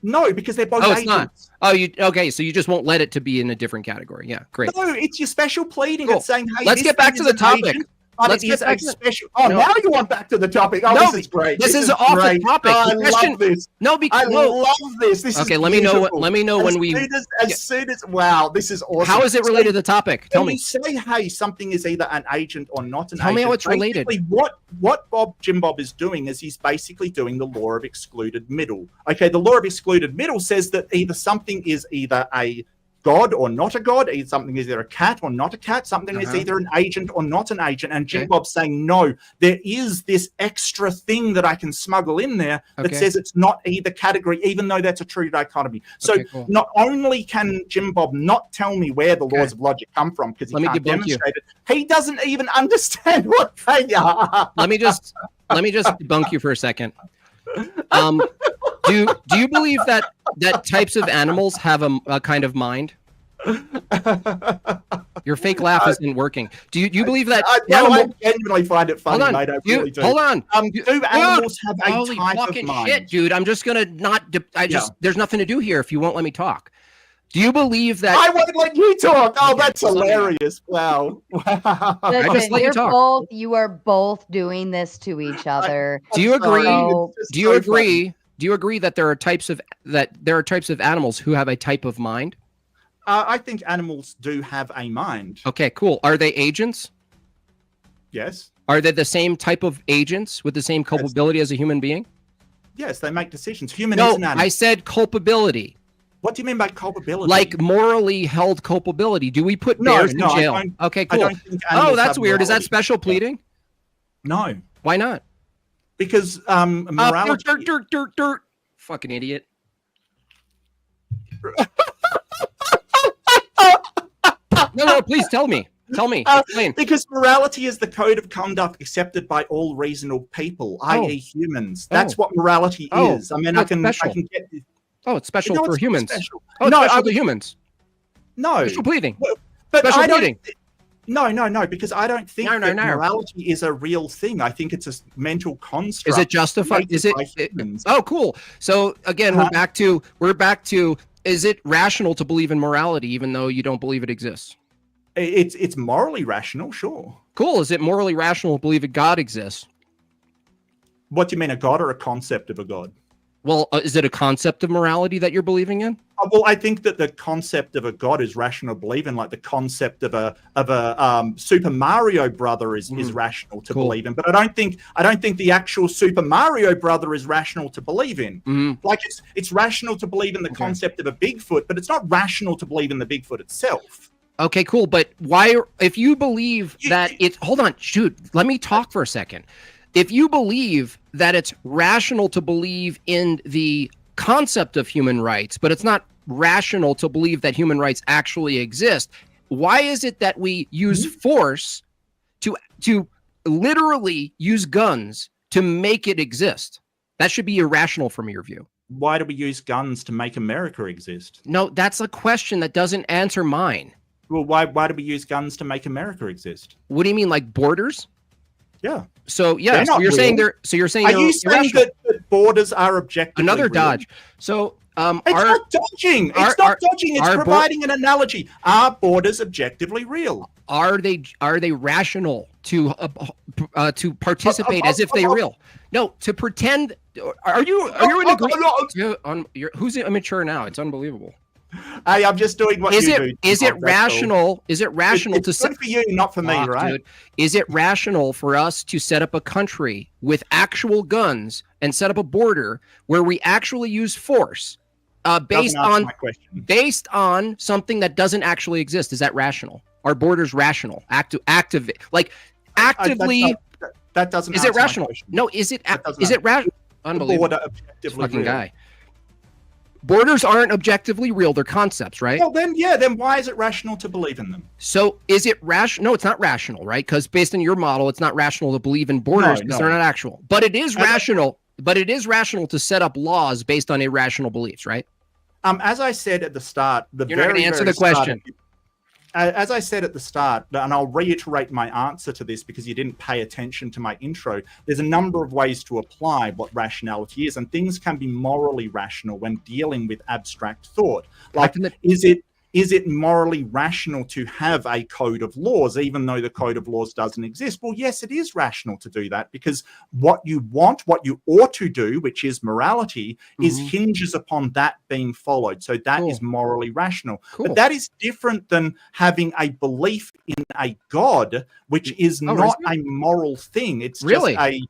No, because they're both agents. Not. Okay, so you just won't let it to be in a different category. Yeah, great. No, it's your special pleading. It's saying, hey, let's get back to the topic. Agent. Let's get back to special. Oh, now you want back to the topic. Oh, this is great. This is off the topic. I love this. No, because I love this. This okay. Is let me know. Let me know when we. As soon as wow, this is awesome. How is it related to the topic? Tell me. You say, hey, something is either an agent or not an agent. Tell me how it's related. What Jim Bob is doing is he's basically doing the law of excluded middle. Okay, the law of excluded middle says that either something is either a God or not a God, something is either a cat or not a cat, something is either an agent or not an agent. And Jim Bob's saying, no, there is this extra thing that I can smuggle in there that says it's not either category, even though that's a true dichotomy. So not only can Jim Bob not tell me where the laws of logic come from because he can't demonstrate it, he doesn't even understand what they are. Let me just debunk you for a second. Do you believe that types of animals have a kind of mind? Your fake laugh isn't working. Do you believe that? I genuinely find it funny, mate. I really do. Hold on. Do animals have a type of mind? Shit, dude. I'm just gonna not. There's nothing to do here if you won't let me talk. Do you believe that? I won't let you talk. Oh, that's hilarious! Wow. Listen, you are both doing this to each other. Do you agree? Do you agree? Do you agree that there are types of animals who have a type of mind? I think animals do have a mind. Okay, cool. Are they agents? Yes. Are they the same type of agents with the same culpability as a human being? Yes, they make decisions. Is an animal. I said culpability. What do you mean by culpability? Like morally held culpability. Do we put bears in jail? Okay, cool. I don't think that's weird. Morality. Is that special pleading? No. Why not? Because morality. Dirt. Fucking idiot. No, please tell me. Explain. Because morality is the code of conduct accepted by all reasonable people, i.e. humans. That's what morality is. I mean, I can get this. Oh, it's special for humans. Special. Oh, no, special to humans. No. Special pleading. But special pleading. No, because I don't think that morality is a real thing. I think it's a mental construct. Is it justified? Is it? Oh, cool. So again, we're back to. Is it rational to believe in morality, even though you don't believe it exists? It's morally rational, sure. Cool. Is it morally rational to believe that God exists? What do you mean, a God or a concept of a God? Well, is it a concept of morality that you're believing in? Well, I think that the concept of a God is rational to believe in, like the concept of a Super Mario brother is rational to believe in. But I don't think the actual Super Mario brother is rational to believe in. Like it's rational to believe in the concept of a Bigfoot, but it's not rational to believe in the Bigfoot itself. Okay, cool. But why, if you believe that it's, hold on, shoot, let me talk for a second. If you believe that it's rational to believe in the concept of human rights, but it's not rational to believe that human rights actually exist, why is it that we use force to literally use guns to make it exist? That should be irrational from your view. Why do we use guns to make America exist? No, that's a question that doesn't answer mine. Well, why do we use guns to make America exist? What do you mean, like borders? Yeah. So yeah, They're so not you're saying real. you're saying Are they're you saying irrational. that borders are objectively Another real? dodge. So It's not dodging. It's not dodging. It's providing an analogy. Are borders objectively real? Are they rational to participate as if they're real? No, to pretend. Are you in agreement? Who's immature now? It's unbelievable. Hey, I'm just doing what you do. Is it rational? Is it rational it's good for you, not for me, right? Dude. Is it rational for us to set up a country with actual guns and set up a border where we actually use force based on something that doesn't actually exist? Is that rational? Are borders rational? Actively. That doesn't. Is it rational? No. Is it rational? Unbelievable. Border objectively fucking real. Guy. Borders aren't objectively real. They're concepts, right? Well, then why is it rational to believe in them? So is it rational? No, it's not rational, right? Because based on your model, it's not rational to believe in borders because they're not actual. But it is rational. But it is rational to set up laws based on irrational beliefs, right? As I said at the start, you're not going to answer the question. As I said at the start, and I'll reiterate my answer to this because you didn't pay attention to my intro, there's a number of ways to apply what rationality is, and things can be morally rational when dealing with abstract thought. Like, is it morally rational to have a code of laws, even though the code of laws doesn't exist? Well, yes, it is rational to do that because what you want, what you ought to do, which is morality, is hinges upon that being followed. So that is morally rational. But that is different than having a belief in a God, which is not a moral thing. It's just a...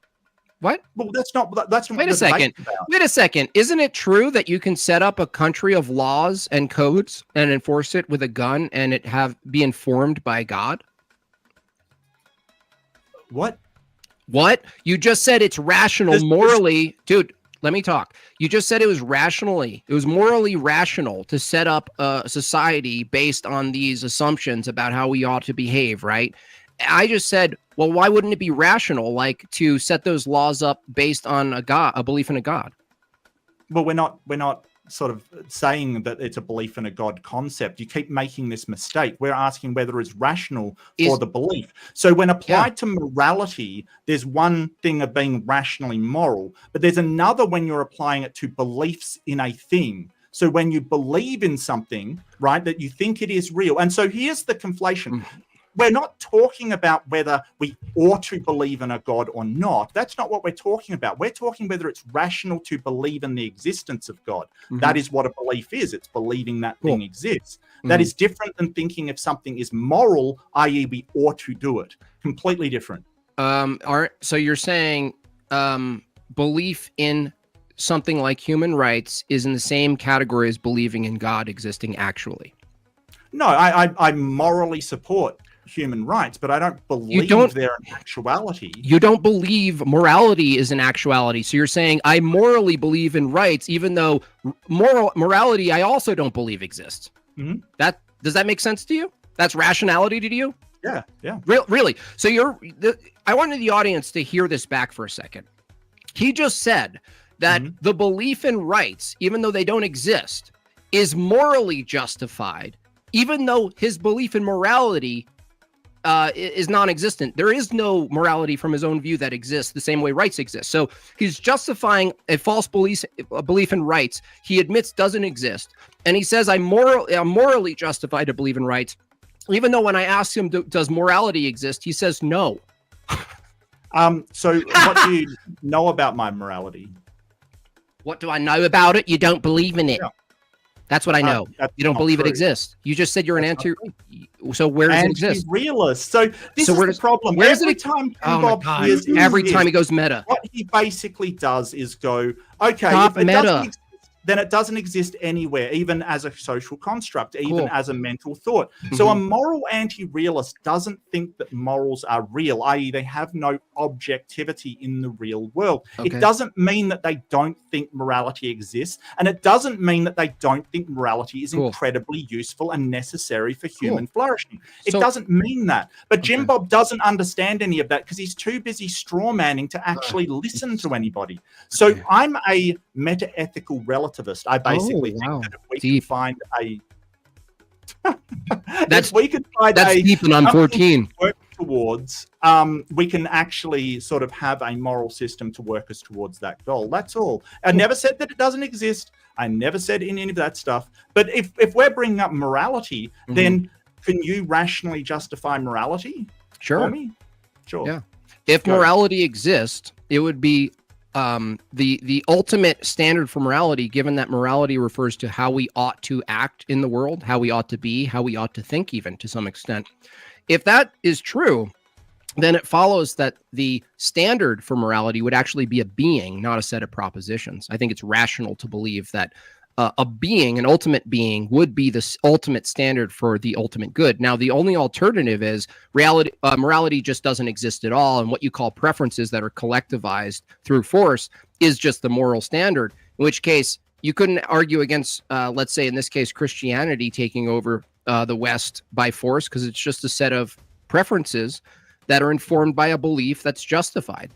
What? Well, that's not. Wait a second. Wait a second. Isn't it true that you can set up a country of laws and codes and enforce it with a gun and it be informed by God? What? What? You just said it's rational morally, dude. Let me talk. You just said it was morally rational to set up a society based on these assumptions about how we ought to behave, right? I just said, well, why wouldn't it be rational, like, to set those laws up based on a belief in a God? Well, we're not sort of saying that it's a belief in a God concept. You keep making this mistake. We're asking whether it's rational for the belief. So when applied to morality, there's one thing of being rationally moral, but there's another when you're applying it to beliefs in a thing. So when you believe in something, right, that you think it is real. And so here's the conflation. We're not talking about whether we ought to believe in a God or not. That's not what we're talking about. We're talking whether it's rational to believe in the existence of God. That is what a belief is. It's believing that thing exists. That is different than thinking if something is moral, i.e. we ought to do it. Completely different. So you're saying belief in something like human rights is in the same category as believing in God existing actually? No, I morally support human rights, but I don't believe they're an actuality. You don't believe morality is an actuality. So you're saying I morally believe in rights, even though morality I also don't believe exists. Does that make sense to you? That's rationality to you? Yeah. Really? So I wanted the audience to hear this back for a second. He just said that the belief in rights, even though they don't exist, is morally justified, even though his belief in morality is non-existent. There is no morality from his own view that exists the same way rights exist. So he's justifying a false belief in rights he admits doesn't exist. And he says, I'm morally justified to believe in rights, even though when I ask him, does morality exist? He says no. So what do you know about my morality? What do I know about it? You don't believe in it. Yeah. That's what I know. You don't believe it exists. You just said you're an anti. So where does it exist? Realist. So this is the problem. Where is it? Every time he goes meta. What he basically does is go, okay, if it doesn't exist, then it doesn't exist anywhere, even as a social construct, even as a mental thought. So a moral anti-realist doesn't think that morals are real, i.e. they have no objectivity in the real world. It doesn't mean that they don't think morality exists, and it doesn't mean that they don't think morality is incredibly useful and necessary for human flourishing. It doesn't mean that. But Jim Bob doesn't understand any of that because he's too busy straw-manning to actually listen to anybody. So I'm a meta-ethical relativist. I basically think that if we can find That's if we can find that's deep, and I'm something 14. to work towards, we can actually sort of have a moral system to work us towards that goal. That's all. I never said that it doesn't exist. I never said any of that stuff. But if we're bringing up morality, then can you rationally justify morality for me? Sure. Yeah. If morality exists, it would be the ultimate standard for morality, given that morality refers to how we ought to act in the world, how we ought to be, how we ought to think, even to some extent. If that is true, then it follows that the standard for morality would actually be a being, not a set of propositions. I think it's rational to believe that a being, an ultimate being, would be the ultimate standard for the ultimate good. Now, the only alternative is morality just doesn't exist at all, and what you call preferences that are collectivized through force is just the moral standard, in which case you couldn't argue against, let's say in this case, Christianity taking over the West by force, because it's just a set of preferences that are informed by a belief that's justified.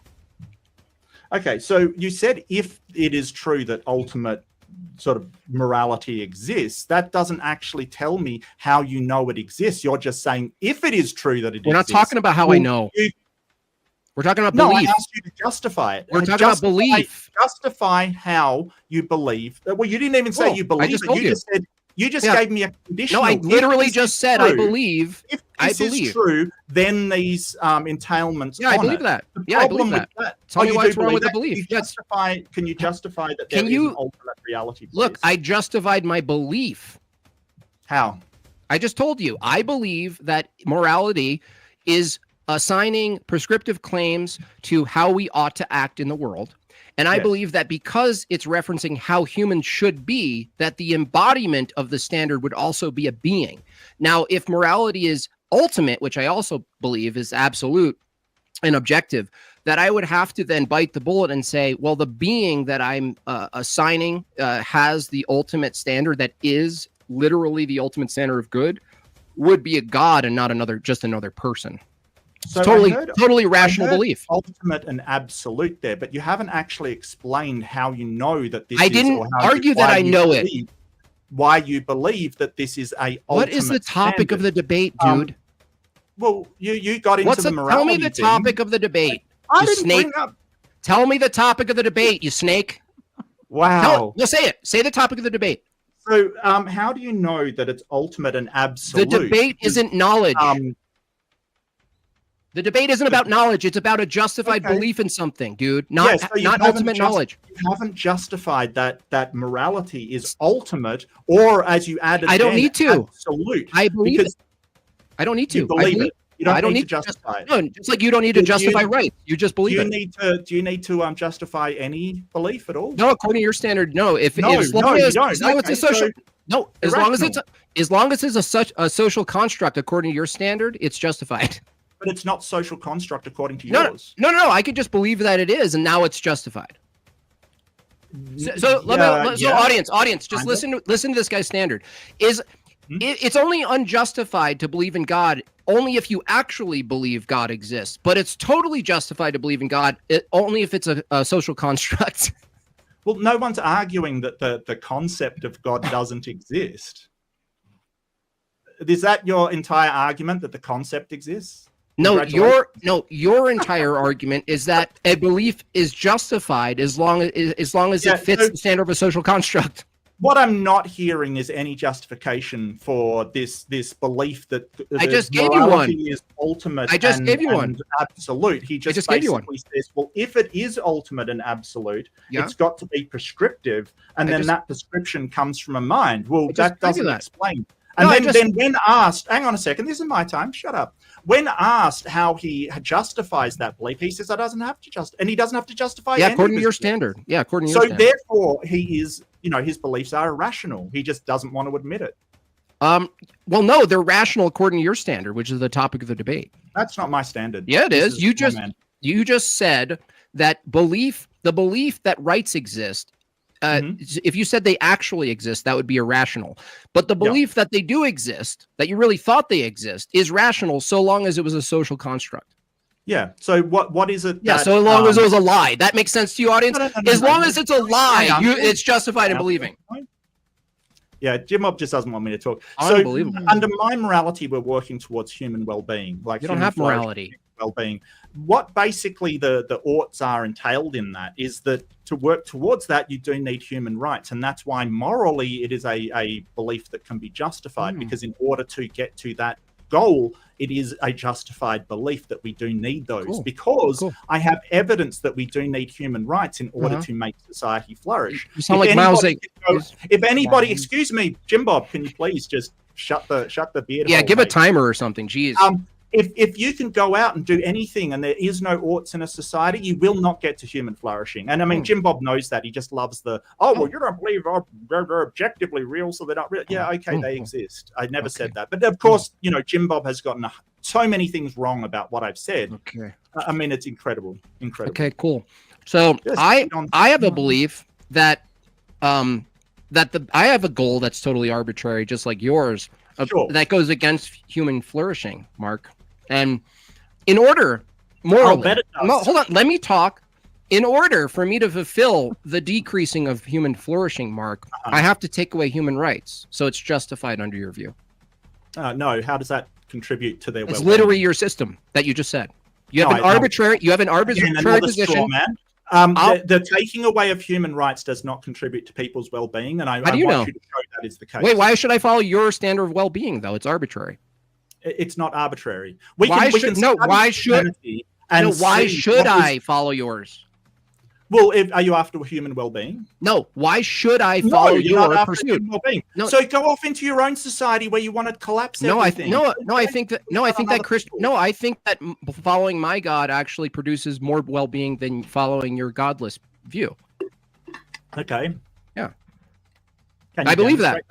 Okay, so you said if it is true that ultimate sort of morality exists, that doesn't actually tell me how you know it exists. You're just saying if it is true that it exists. We're not talking about how I know. We're talking about belief. No, I asked you to justify it. We're talking about belief. Justify how you believe. Well, you didn't even say you believe. I just told you. You just gave me a conditional. No, I literally just said I believe. If this is true, then these entailments. Yeah, I believe that. Yeah, I believe that. Tell me what's wrong with the belief. Can you justify that there is an ultimate reality? Please? Look, I justified my belief. How? I just told you. I believe that morality is assigning prescriptive claims to how we ought to act in the world. And I believe that because it's referencing how humans should be, that the embodiment of the standard would also be a being. Now, if morality is ultimate, which I also believe is absolute and objective, that I would have to then bite the bullet and say, well, the being that I'm assigning has the ultimate standard that is literally the ultimate standard of good, would be a god and not just another person. So totally rational belief. Ultimate and absolute there, but you haven't actually explained how you know that this I didn't argue that I know it. Why you believe that this is a ultimate What is the topic of the debate, dude? Well, you got into the morality. Tell me the topic of the debate. I didn't bring up. Tell me the topic of the debate, you snake. Wow. Well, say it. Say the topic of the debate. So, how do you know that it's ultimate and absolute? The debate isn't knowledge. The debate isn't about knowledge. It's about a justified belief in something, dude. Not ultimate knowledge. You haven't justified that morality is ultimate, or as you added, I don't need to. Absolute. I believe it. I don't need to. You believe it. You don't need to justify it. No, just like you don't need to justify rights. You just believe it. Do you need to justify any belief at all? No, according to your standard, no. As long as it's a social construct, according to your standard, it's justified. But it's not social construct according to yours. No. I could just believe that it is, and now it's justified. So audience, just listen to this guy's standard. It's only unjustified to believe in God only if you actually believe God exists, but it's totally justified to believe in God only if it's a social construct. Well, no one's arguing that the concept of God doesn't exist. Is that your entire argument, that the concept exists? No, your entire argument is that a belief is justified as long as it fits the standard of a social construct. What I'm not hearing is any justification for this belief that I just gave you one. Is ultimate. I just gave you one. Absolute. He just basically says, well, if it is ultimate and absolute, it's got to be prescriptive, and then that prescription comes from a mind. Well, that doesn't explain. And then when asked, hang on a second, this is my time, shut up. When asked how he justifies that belief, he says, I doesn't have to and he doesn't have to justify it. Yeah, according to your standard. Yeah, according to your standard. So therefore, he is, his beliefs are irrational. He just doesn't want to admit it. Well, no, they're rational according to your standard, which is the topic of the debate. That's not my standard. Yeah, it is. You just said that the belief that rights exist. If you said they actually exist, that would be irrational. But the belief that they do exist, that you really thought they exist, is rational so long as it was a social construct. Yeah. So what is it? Yeah. So long as it was a lie. That makes sense to you, audience? As long as it's a lie, it's justified in believing. Yeah, Jim Bob just doesn't want me to talk. Unbelievable. So under my morality, we're working towards human well-being. Like You don't human have flourishing, morality. well-being. What basically the oughts are entailed in that is that to work towards that, you do need human rights. And that's why morally it is a belief that can be justified, because in order to get to that goal, it is a justified belief that we do need those, because I have evidence that we do need human rights in order to make society flourish. You sound like Mao Zedong. If anybody, excuse me, Jim Bob, can you please just shut the beard hole, give a mate? timer or something. Jeez. If you can go out and do anything and there is no oughts in a society, you will not get to human flourishing. And I mean, Jim Bob knows that. He just loves the, well, you don't believe they're objectively real, so they're not real. Yeah, okay, they exist. I never said that. But of course, you know, Jim Bob has gotten so many things wrong about what I've said. Okay. I mean, it's incredible. Okay, cool. So I have a belief that I have a goal that's totally arbitrary, just like yours, that goes against human flourishing, Mark. And in order, morally, hold on, let me talk. In order for me to fulfill the decreasing of human flourishing, Mark, I have to take away human rights. So it's justified under your view. No, how does that contribute to their well-being? It's literally your system that you just said. You have an arbitrary position. The taking away of human rights does not contribute to people's well-being, and I want you to show that is the case. Wait, why should I follow your standard of well-being though? It's arbitrary. It's not arbitrary. Why should I follow yours? Well, are you after human well-being? No. Why should I follow your pursuit? Well-being. No. So go off into your own society where you want to collapse everything. I think that following my God actually produces more well-being than following your godless view. Okay. Yeah. I believe that.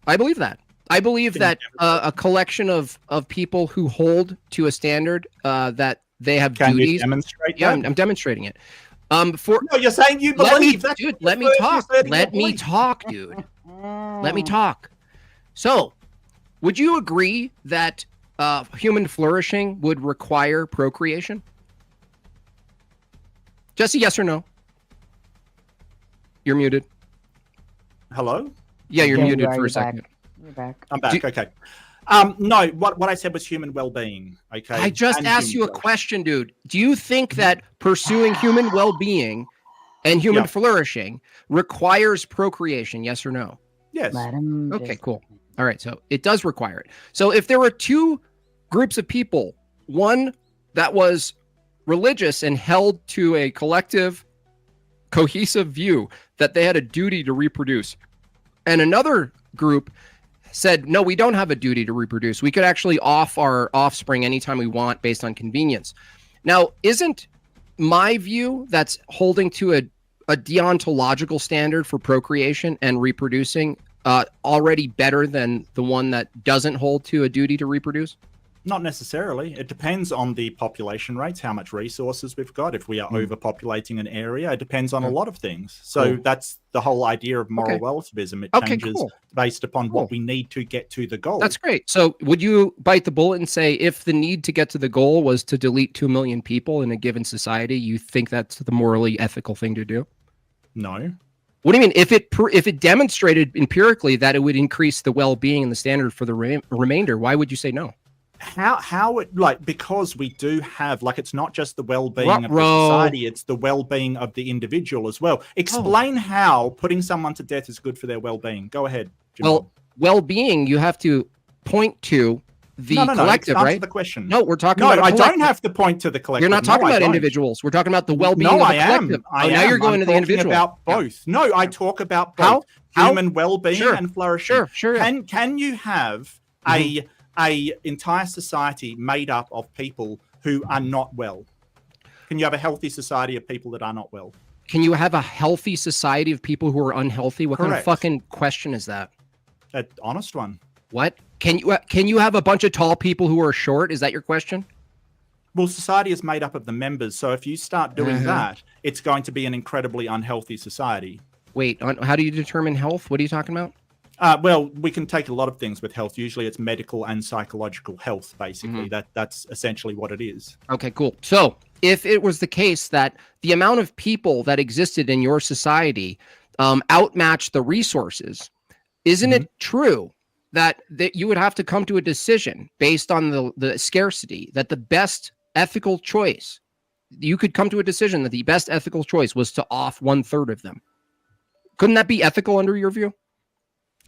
I believe that. I believe that a collection of people who hold to a standard that they have duties. You demonstrate that? I'm demonstrating it. No, you're saying you believe that. Dude, let me talk. Let me talk, dude. Let me talk. So, would you agree that human flourishing would require procreation? Just a yes or no. You're muted. Hello? Yeah, you're muted for a second. You're back. I'm back. Okay. No, what I said was human well-being. Okay. I just asked you a question, dude. Do you think that pursuing human well-being and human flourishing requires procreation? Yes or no? Yes. Okay, cool. All right. So it does require it. So if there were two groups of people, one that was religious and held to a collective, cohesive view that they had a duty to reproduce, and another group said, no, we don't have a duty to reproduce. We could actually off our offspring anytime we want based on convenience. Now, isn't my view that's holding to a deontological standard for procreation and reproducing already better than the one that doesn't hold to a duty to reproduce? Not necessarily. It depends on the progression rates, how much resources we've got. If we are overpopulating an area, it depends on a lot of things. So that's the whole idea of moral relativism. It changes based upon what we need to get to the goal. That's great. So would you bite the bullet and say if the need to get to the goal was to delete 2 million people in a given society, you think that's the morally ethical thing to do? No. What do you mean? If it demonstrated empirically that it would increase the well-being and the standard for the remainder, why would you say no? How it, like, because we do have, like, it's not just the well-being of the society, it's the well-being of the individual as well. Explain how putting someone to death is good for their well-being. Go ahead, Jim. Well, well-being, you have to point to the collective, right? Answer the question. No, we're talking about I don't have to point to the collective. You're not talking about individuals. We're talking about the well-being of the collective. Now you're going to the individual. About both. No, I talk about both human well-being and flourishing. Sure. Can you have a entire society made up of people who are not well? Can you have a healthy society of people that are not well? Can you have a healthy society of people who are unhealthy? What kind of fucking question is that? An honest one. What? Can you have a bunch of tall people who are short? Is that your question? Well, society is made up of the members. So if you start doing that, it's going to be an incredibly unhealthy society. Wait, how do you determine health? What are you talking about? Well, we can take a lot of things with health. Usually it's medical and psychological health, basically. That's essentially what it is. Okay, cool. So if it was the case that the amount of people that existed in your society outmatched the resources, Isn't it true that you would have to come to a decision based on the scarcity, that the best ethical choice, you could come to a decision that the best ethical choice was to off 1/3 of them? Couldn't that be ethical under your view?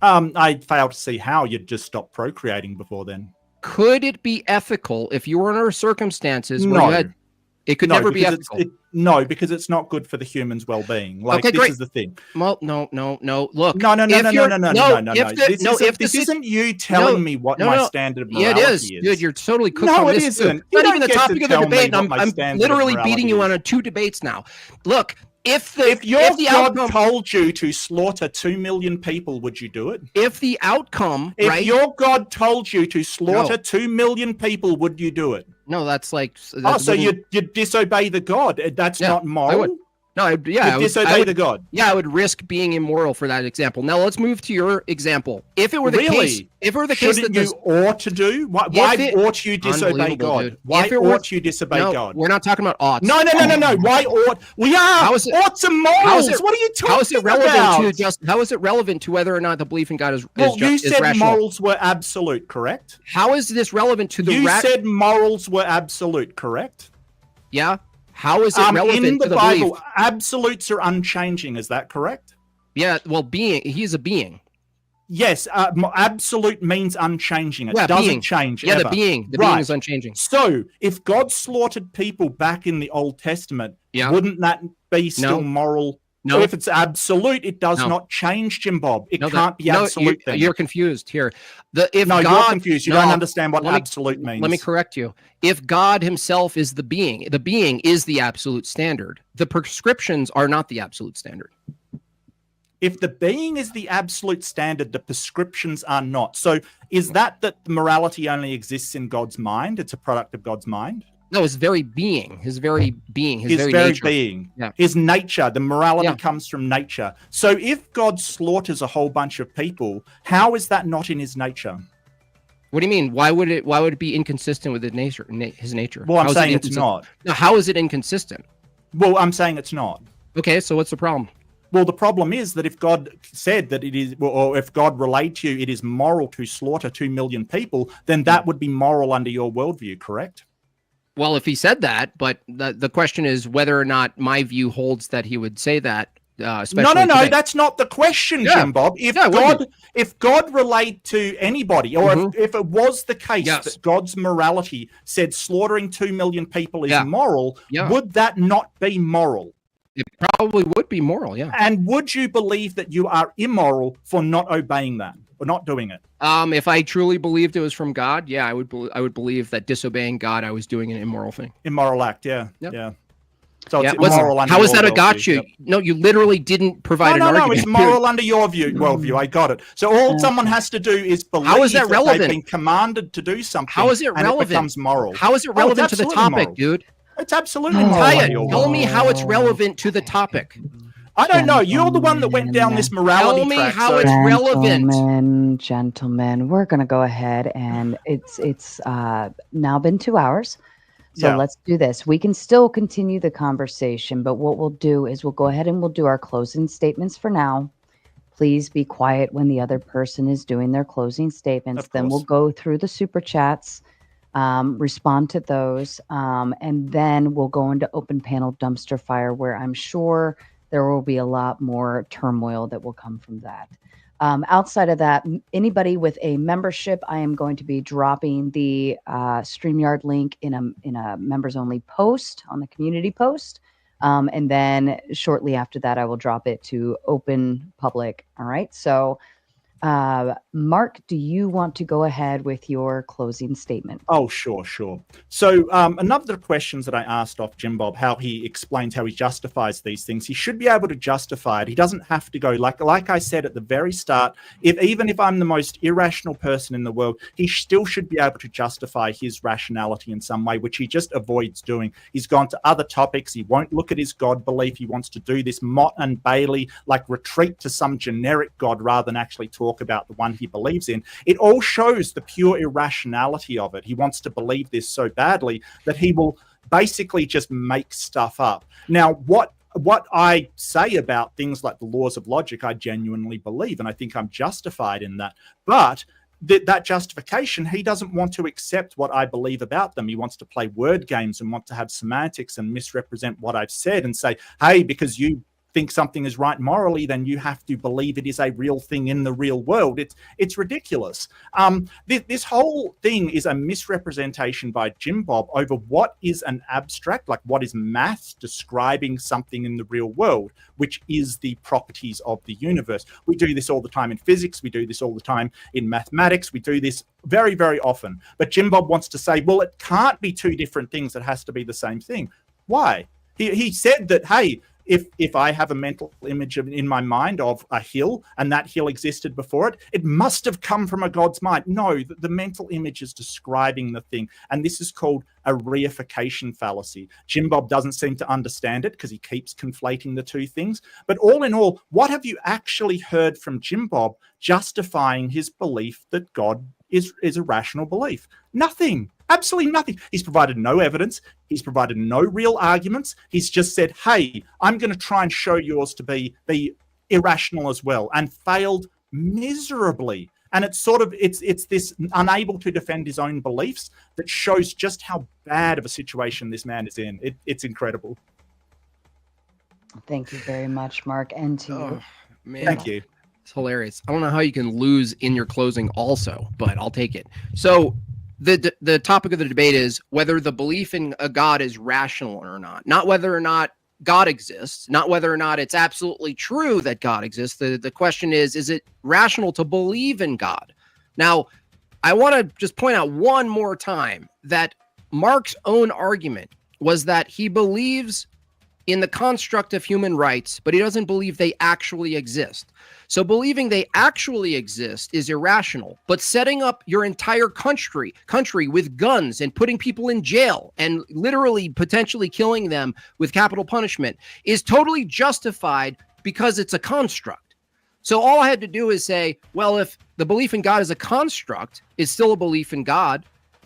I fail to see how you'd just stop procreating before then. Could it be ethical if you were under circumstances where you had? It could never be ethical. No, because it's not good for the human's well-being. Like, okay, this great. is the thing. Well, no. Look. No. This isn't you telling me what my standard of morality is. Dude, you're totally cooked on this. No, it isn't. It's not even the topic of the debate. I'm literally beating you on 2 debates now. Look, if your God told you to slaughter 2 million people, would you do it? If the outcome, if your God told you to slaughter 2 million people, would you do it? No, that's like. So you disobey the God. That's not moral. I would disobey the God. Yeah, I would risk being immoral for that example. Now let's move to your example. If it were the case, shouldn't you ought to do? Why ought you disobey God? Dude. Why ought you disobey God? We're not talking about oughts. No. Why ought we are? Oughts and morals. What are you talking about? How is it relevant to whether or not the belief in God is you said rational? Morals were absolute, correct? How is this relevant to the? You said morals were absolute, correct? Yeah. How is it relevant in the to the Bible? belief? Absolutes are unchanging. Is that correct? Yeah. Well, he's a being. Yes. Absolute means unchanging. It doesn't change. Yeah, ever. the being is unchanging. So, if God slaughtered people back in the Old Testament, wouldn't that be still moral? No. If it's absolute, it does not change, Jim Bob. It can't be absolute. You're confused here. You're confused. You don't understand what absolute means. Let me correct you. If God himself is the being is the absolute standard. The prescriptions are not the absolute standard. If the being is the absolute standard, the prescriptions are not. So is that morality only exists in God's mind? It's a product of God's mind? No, his very nature. His very nature, the morality comes from nature. So if God slaughters a whole bunch of people, how is that not in his nature? What do you mean? Why would it be inconsistent with his nature? Well, I'm saying it's not. Now, how is it inconsistent? Well, I'm saying it's not. Okay, so what's the problem? Well, the problem is that if God said that it is, or if God relayed to you it is moral to slaughter 2 million people, then that would be moral under your worldview, correct? Well, if he said that, but the question is whether or not my view holds that he would say that. No, that's not the question, Jim Bob. If God relayed to anybody, or if it was the case that God's morality said slaughtering 2 million people is moral, would that not be moral? It probably would be moral, yeah. And would you believe that you are immoral for not obeying that or not doing it? If I truly believed it was from God, I would believe that disobeying God, I was doing an immoral thing. Immoral act, yeah. So it's immoral under how is that a worldview. Got you? No, you literally didn't provide an argument. No, it's moral under your worldview. I got it. So all someone has to do is believe how is that relevant? They've been commanded to do something. How is it relevant? And it becomes moral. How is it relevant to the topic, dude? It's absolutely moral. Tell me how it's relevant to the topic. I don't know. You're the one that went down this morality track. Tell me how it's relevant. Gentlemen, we're going to go ahead and it's now been 2 hours. So let's do this. We can still continue the conversation, but what we'll do is we'll go ahead and we'll do our closing statements for now. Please be quiet when the other person is doing their closing statements. Then we'll go through the super chats, respond to those, and then we'll go into open panel dumpster fire, where I'm sure there will be a lot more turmoil that will come from that. Outside of that, anybody with a membership, I am going to be dropping the StreamYard link in a members only post on the community post. And then shortly after that, I will drop it to open public. All right. So Mark, do you want to go ahead with your closing statement? Oh, sure. So another of the questions that I asked off Jim Bob, how he explains how he justifies these things. He should be able to justify it. He doesn't have to go, like I said at the very start, even if I'm the most irrational person in the world, he still should be able to justify his rationality in some way, which he just avoids doing. He's gone to other topics. He won't look at his God belief. He wants to do this Mott and Bailey, like retreat to some generic God rather than actually talk about the one he believes in. It all shows the pure irrationality of it. He wants to believe this so badly that he will basically just make stuff up. Now, what what I say about things like the laws of logic, I genuinely believe, and I think I'm justified in that. But that justification, he doesn't want to accept what I believe about them. He wants to play word games and want to have semantics and misrepresent what I've said and say, hey, because you think something is right morally, then you have to believe it is a real thing in the real world. It's ridiculous. This whole thing is a misrepresentation by Jim Bob over what is an abstract, like what is math describing something in the real world, which is the properties of the universe. We do this all the time in physics. We do this all the time in mathematics. We do this very, very often. But Jim Bob wants to say, well, it can't be two different things. It has to be the same thing. Why? He said that, hey, if I have a mental image in my mind of a hill and that hill existed before it, it must have come from a God's mind. No, the mental image is describing the thing. And this is called a reification fallacy. Jim Bob doesn't seem to understand it because he keeps conflating the two things. But all in all, what have you actually heard from Jim Bob justifying his belief that God is a rational belief? Nothing. Absolutely nothing. He's provided no evidence. He's provided no real arguments. He's just said, hey, I'm going to try and show yours to be irrational as well, and failed miserably. And it's this unable to defend his own beliefs that shows just how bad of a situation this man is in. It's incredible. Thank you very much, Mark, and to you. Man. Thank you. It's hilarious. I don't know how you can lose in your closing also, but I'll take it. So the topic of the debate is whether the belief in a God is rational or not whether or not God exists, not whether or not it's absolutely true that God exists. The question is it rational to believe in God? Now, I want to just point out one more time that Mark's own argument was that he believes in the construct of human rights, but he doesn't believe they actually exist. So believing they actually exist is irrational, but setting up your entire country with guns and putting people in jail and literally potentially killing them with capital punishment is totally justified because it's a construct. So all I had to do is say, well, if the belief in God is a construct, is still a belief in God.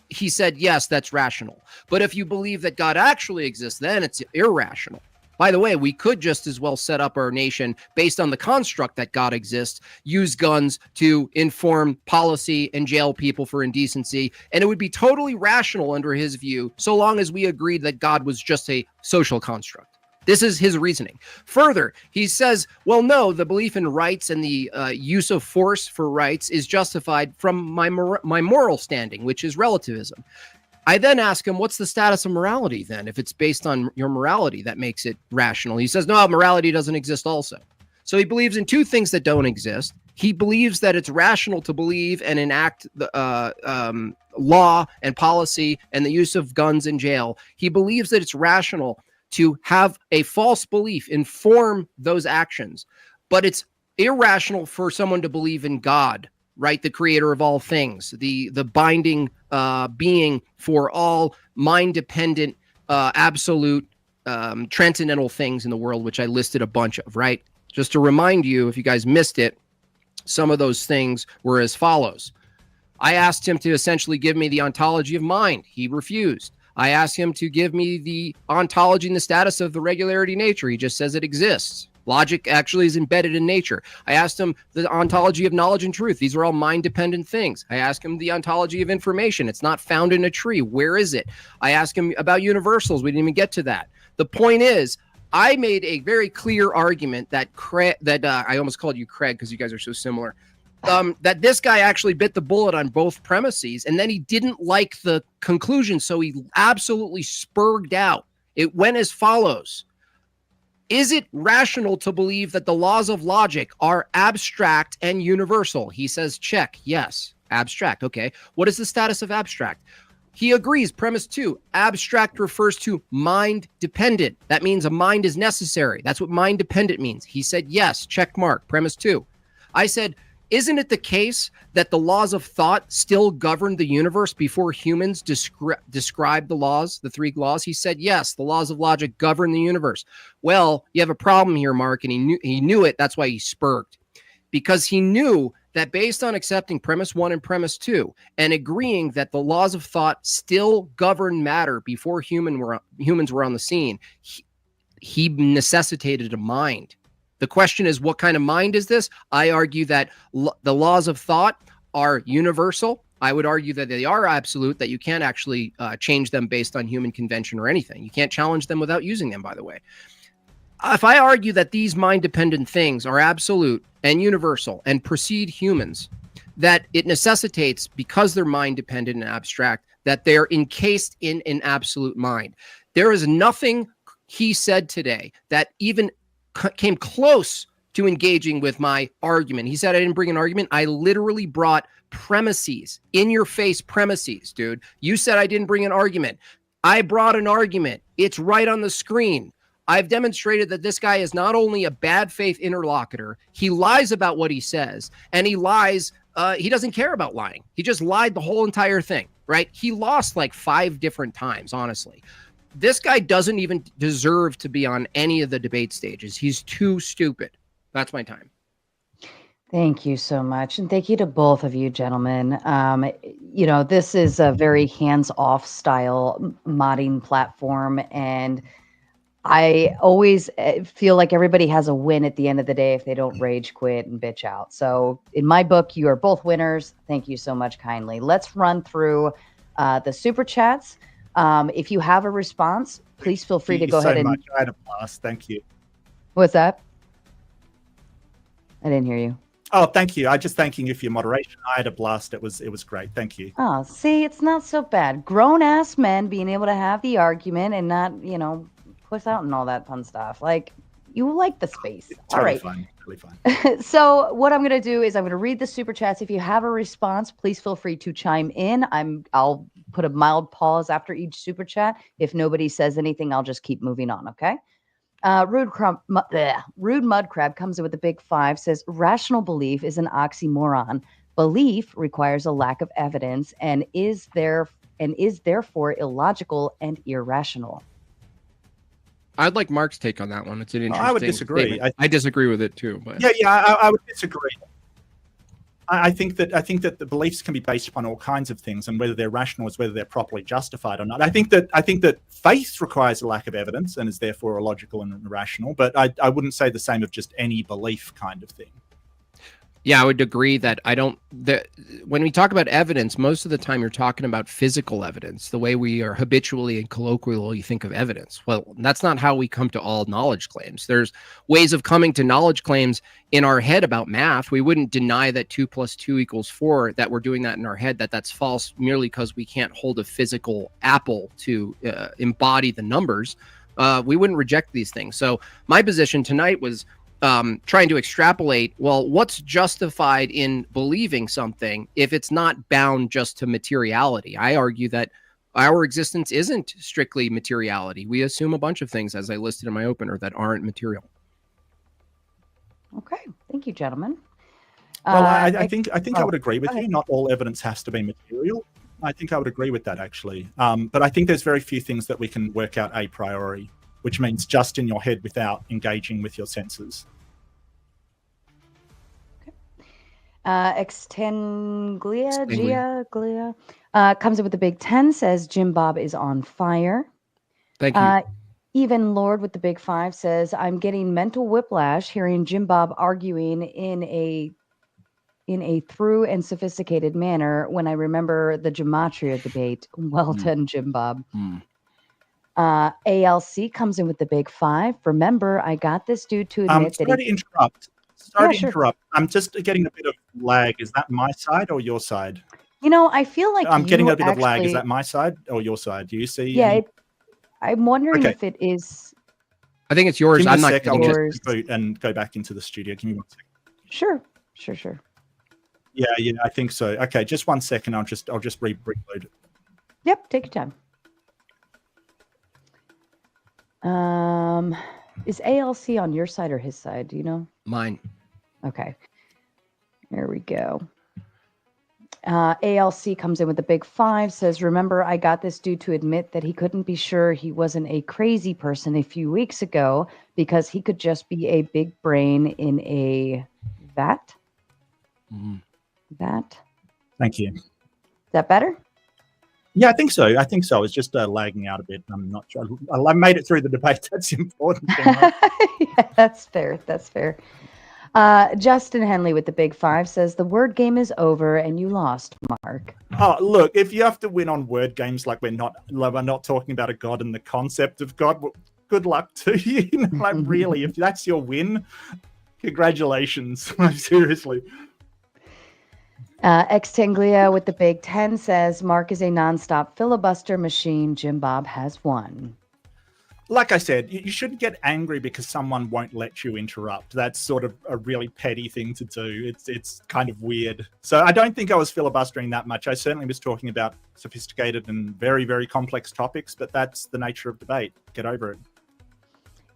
He said, yes, that's rational. But if you believe that God actually exists, then it's irrational. By the way, we could just as well set up our nation based on the construct that God exists, use guns to inform policy and jail people for indecency, and it would be totally rational under his view, so long as we agreed that God was just a social construct. This is his reasoning. Further, he says, well, no, the belief in rights and the use of force for rights is justified from my moral standing, which is relativism. I then ask him, what's the status of morality then? If it's based on your morality, that makes it rational. He says, no, morality doesn't exist also. So he believes in two things that don't exist. He believes that it's rational to believe and enact the law and policy and the use of guns in jail. He believes that it's rational to have a false belief inform those actions. But it's irrational for someone to believe in God, right? The creator of all things, the binding being for all mind-dependent, absolute, transcendental things in the world, which I listed a bunch of, right? Just to remind you, if you guys missed it, some of those things were as follows. I asked him to essentially give me the ontology of mind. He refused. I asked him to give me the ontology and the status of the regularity nature. He just says it exists. Logic actually is embedded in nature. I asked him the ontology of knowledge and truth. These are all mind-dependent things. I asked him the ontology of information. It's not found in a tree. Where is it? I asked him about universals. We didn't even get to that. The point is, I made a very clear argument that I almost called you Craig because you guys are so similar. That this guy actually bit the bullet on both premises, and then he didn't like the conclusion, so he absolutely spurged out. It went as follows. Is it rational to believe that the laws of logic are abstract and universal? He says, check. Yes. Abstract. Okay. What is the status of abstract? He agrees. Premise 2, abstract refers to mind dependent. That means a mind is necessary. That's what mind dependent means. He said, yes. Check mark. Premise 2. I said, isn't it the case that the laws of thought still govern the universe before humans describe the laws, the three laws? He said, yes, the laws of logic govern the universe. Well, you have a problem here, Mark, and he knew it. That's why he spurged, because he knew that based on accepting premise 1 and premise 2 and agreeing that the laws of thought still govern matter before humans were on the scene, he necessitated a mind. The question is, what kind of mind is this? I argue that the laws of thought are universal. I would argue that they are absolute, that you can't actually change them based on human convention or anything. You can't challenge them without using them, by the way. If I argue that these mind-dependent things are absolute and universal and precede humans, that it necessitates, because they're mind-dependent and abstract, that they're encased in an absolute mind. There is nothing he said today that even came close to engaging with my argument. He said I didn't bring an argument. I literally brought premises, in your face premises, dude. You said I didn't bring an argument. I brought an argument. It's right on the screen. I've demonstrated that this guy is not only a bad faith interlocutor, he lies about what he says, and he lies. He doesn't care about lying. He just lied the whole entire thing, right? He lost like 5 different times, honestly. This guy doesn't even deserve to be on any of the debate stages. He's too stupid. That's my time. Thank you so much. And thank you to both of you, gentlemen. This is a very hands-off style modding platform. And I always feel like everybody has a win at the end of the day if they don't rage quit and bitch out. So in my book, you are both winners. Thank you so much kindly. Let's run through the super chats. If you have a response, please feel free to go ahead and... Much. I had a blast. Thank you. What's that? I didn't hear you. Oh, thank you. I just thanking you for your moderation. I had a blast. It was great. Thank you. Oh, see, it's not so bad. Grown-ass men being able to have the argument and not, puss out and all that fun stuff. Like, you like the space. All right. Fun. Totally fine. So what I'm going to do is I'm going to read the super chats. If you have a response, please feel free to chime in. I'll put a mild pause after each super chat. If nobody says anything, I'll just keep moving on, okay? Rude Mud Crab comes in with a big 5, says rational belief is an oxymoron. Belief requires a lack of evidence and is therefore illogical and irrational. I'd like Mark's take on that one. It's an interesting. I would disagree. I disagree with it too. But I would disagree. I think that the beliefs can be based upon all kinds of things, and whether they're rational is whether they're properly justified or not. I think that faith requires a lack of evidence and is therefore illogical and irrational. But I wouldn't say the same of just any belief kind of thing. Yeah, I would agree that when we talk about evidence, most of the time you're talking about physical evidence, the way we are habitually and colloquially think of evidence. Well, that's not how we come to all knowledge claims. There's ways of coming to knowledge claims in our head about math. We wouldn't deny that 2 + 2 = 4, that we're doing that in our head, that's false merely because we can't hold a physical apple to embody the numbers. We wouldn't reject these things. So my position tonight was trying to extrapolate, well, what's justified in believing something if it's not bound just to materiality? I argue that our existence isn't strictly materiality. We assume a bunch of things, as I listed in my opener, that aren't material. Okay. Thank you, gentlemen. Well, I think I would agree with you. Not all evidence has to be material. I think I would agree with that, actually. But I think there's very few things that we can work out a priori, which means just in your head without engaging with your senses. Glia comes in with the big 10, says Jim Bob is on fire. Thank you. Even Lord with the big 5 says, I'm getting mental whiplash hearing Jim Bob arguing in a through and sophisticated manner when I remember the gematria debate. Well done, Jim Bob. ALC comes in with the big 5. Remember, I got this dude to admit that Sorry to interrupt. I'm just getting a bit of lag. Is that my side or your side? I feel like I'm getting a bit of lag. Is that my side or your side? Do you see? Yeah, I'm wondering if it is. I think it's yours. I'm not I'll getting just reboot and go back into the studio. Give me 1 second. Sure. Yeah, I think so. Okay, just 1 second. I'll just reload it. Yep, take your time. Is ALC on your side or his side? Do you know? Mine. Okay. There we go. ALC comes in with the big 5, says, remember, I got this dude to admit that he couldn't be sure he wasn't a crazy person a few weeks ago because he could just be a big brain in a vat. Mm-hmm. Vat. Thank you. Is that better? Yeah, I think so. I think so. It's just lagging out a bit. I'm not sure. I made it through the debate. That's the important thing, right? Yeah, that's fair. That's fair. Justin Henley with the big 5 says the word game is over and you lost, Mark. Oh, look, if you have to win on word games like we're not talking about a god and the concept of God, well, good luck to you. Like, really, if that's your win, congratulations. Like, seriously. Extanglia with the big 10 says Mark is a nonstop filibuster machine. Jim Bob has won. Like I said, you shouldn't get angry because someone won't let you interrupt. That's sort of a really petty thing to do. It's kind of weird. So I don't think I was filibustering that much. I certainly was talking about sophisticated and very, very complex topics, but that's the nature of debate. Get over it.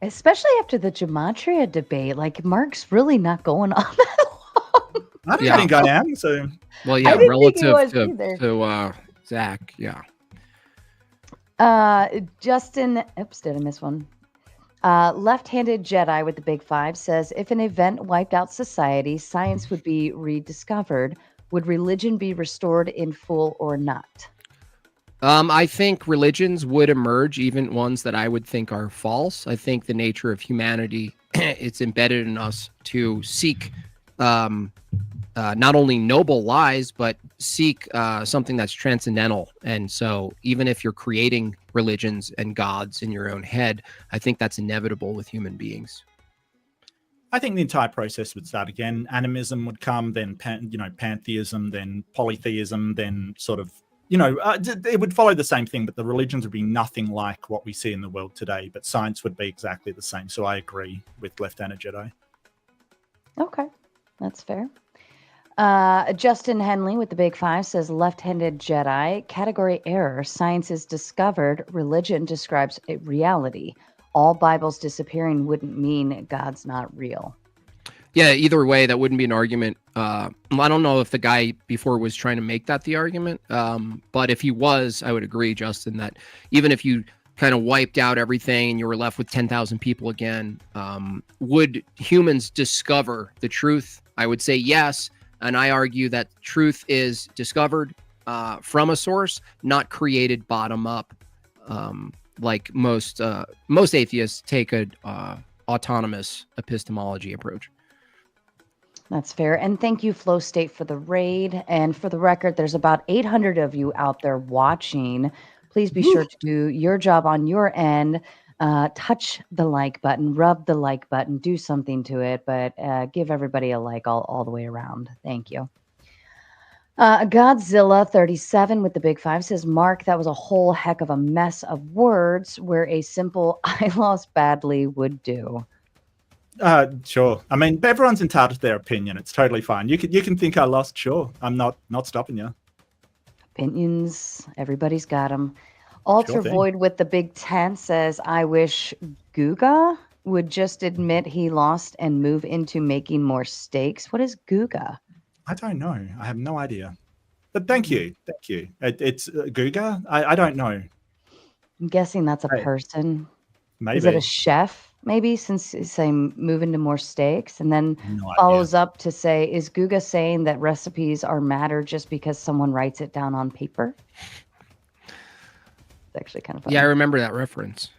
Especially after the gematria debate. Like, Mark's really not going on that long. I don't think I am. So, Well, yeah, didn't think he relative was either. to Zach, yeah. Justin, oops, did I miss one? Left-handed Jedi with the big 5 says, if an event wiped out society, science would be rediscovered. Would religion be restored in full or not? I think religions would emerge, even ones that I would think are false. I think the nature of humanity, it's embedded in us to seek not only noble lies, but seek something that's transcendental. And so even if you're creating religions and gods in your own head, I think that's inevitable with human beings. I think the entire process would start again. Animism would come, then pantheism, then polytheism, then sort of, it would follow the same thing, but the religions would be nothing like what we see in the world today. But science would be exactly the same. So I agree with Left-Handed Jedi. Okay, that's fair. Justin Henley with the big 5 says left-handed Jedi, category error, science is discovered, religion describes a reality. All Bibles disappearing wouldn't mean God's not real. Yeah, either way, that wouldn't be an argument. I don't know if the guy before was trying to make that the argument, but if he was, I would agree, Justin, that even if you kind of wiped out everything and you were left with 10,000 people again, would humans discover the truth? I would say yes. And I argue that truth is discovered from a source, not created bottom up, like most atheists take a autonomous epistemology approach. That's fair. And thank you, Flow State, for the raid. And for the record, there's about 800 of you out there watching. Please be sure to do your job on your end. Touch the like button, rub the like button, do something to it, but give everybody a like all the way around. Thank you. Godzilla 37 with the big 5 says, Mark, that was a whole heck of a mess of words where a simple I lost badly would do. Sure. I mean, everyone's entitled to their opinion. It's totally fine. You can think I lost. Sure. I'm not stopping you. Opinions, everybody's got them. Alter Sure thing. Void with the big 10 says, I wish Guga would just admit he lost and move into making more stakes. What is Guga? I don't know. I have no idea. But thank you. Thank you. It's Guga? I don't know. I'm guessing that's a Hey, person. Maybe. Is it a chef, maybe, since he's saying move into more steaks? And then No idea. follows up to say, is Guga saying that recipes are matter just because someone writes it down on paper? It's actually kind of funny. Yeah, I remember that reference.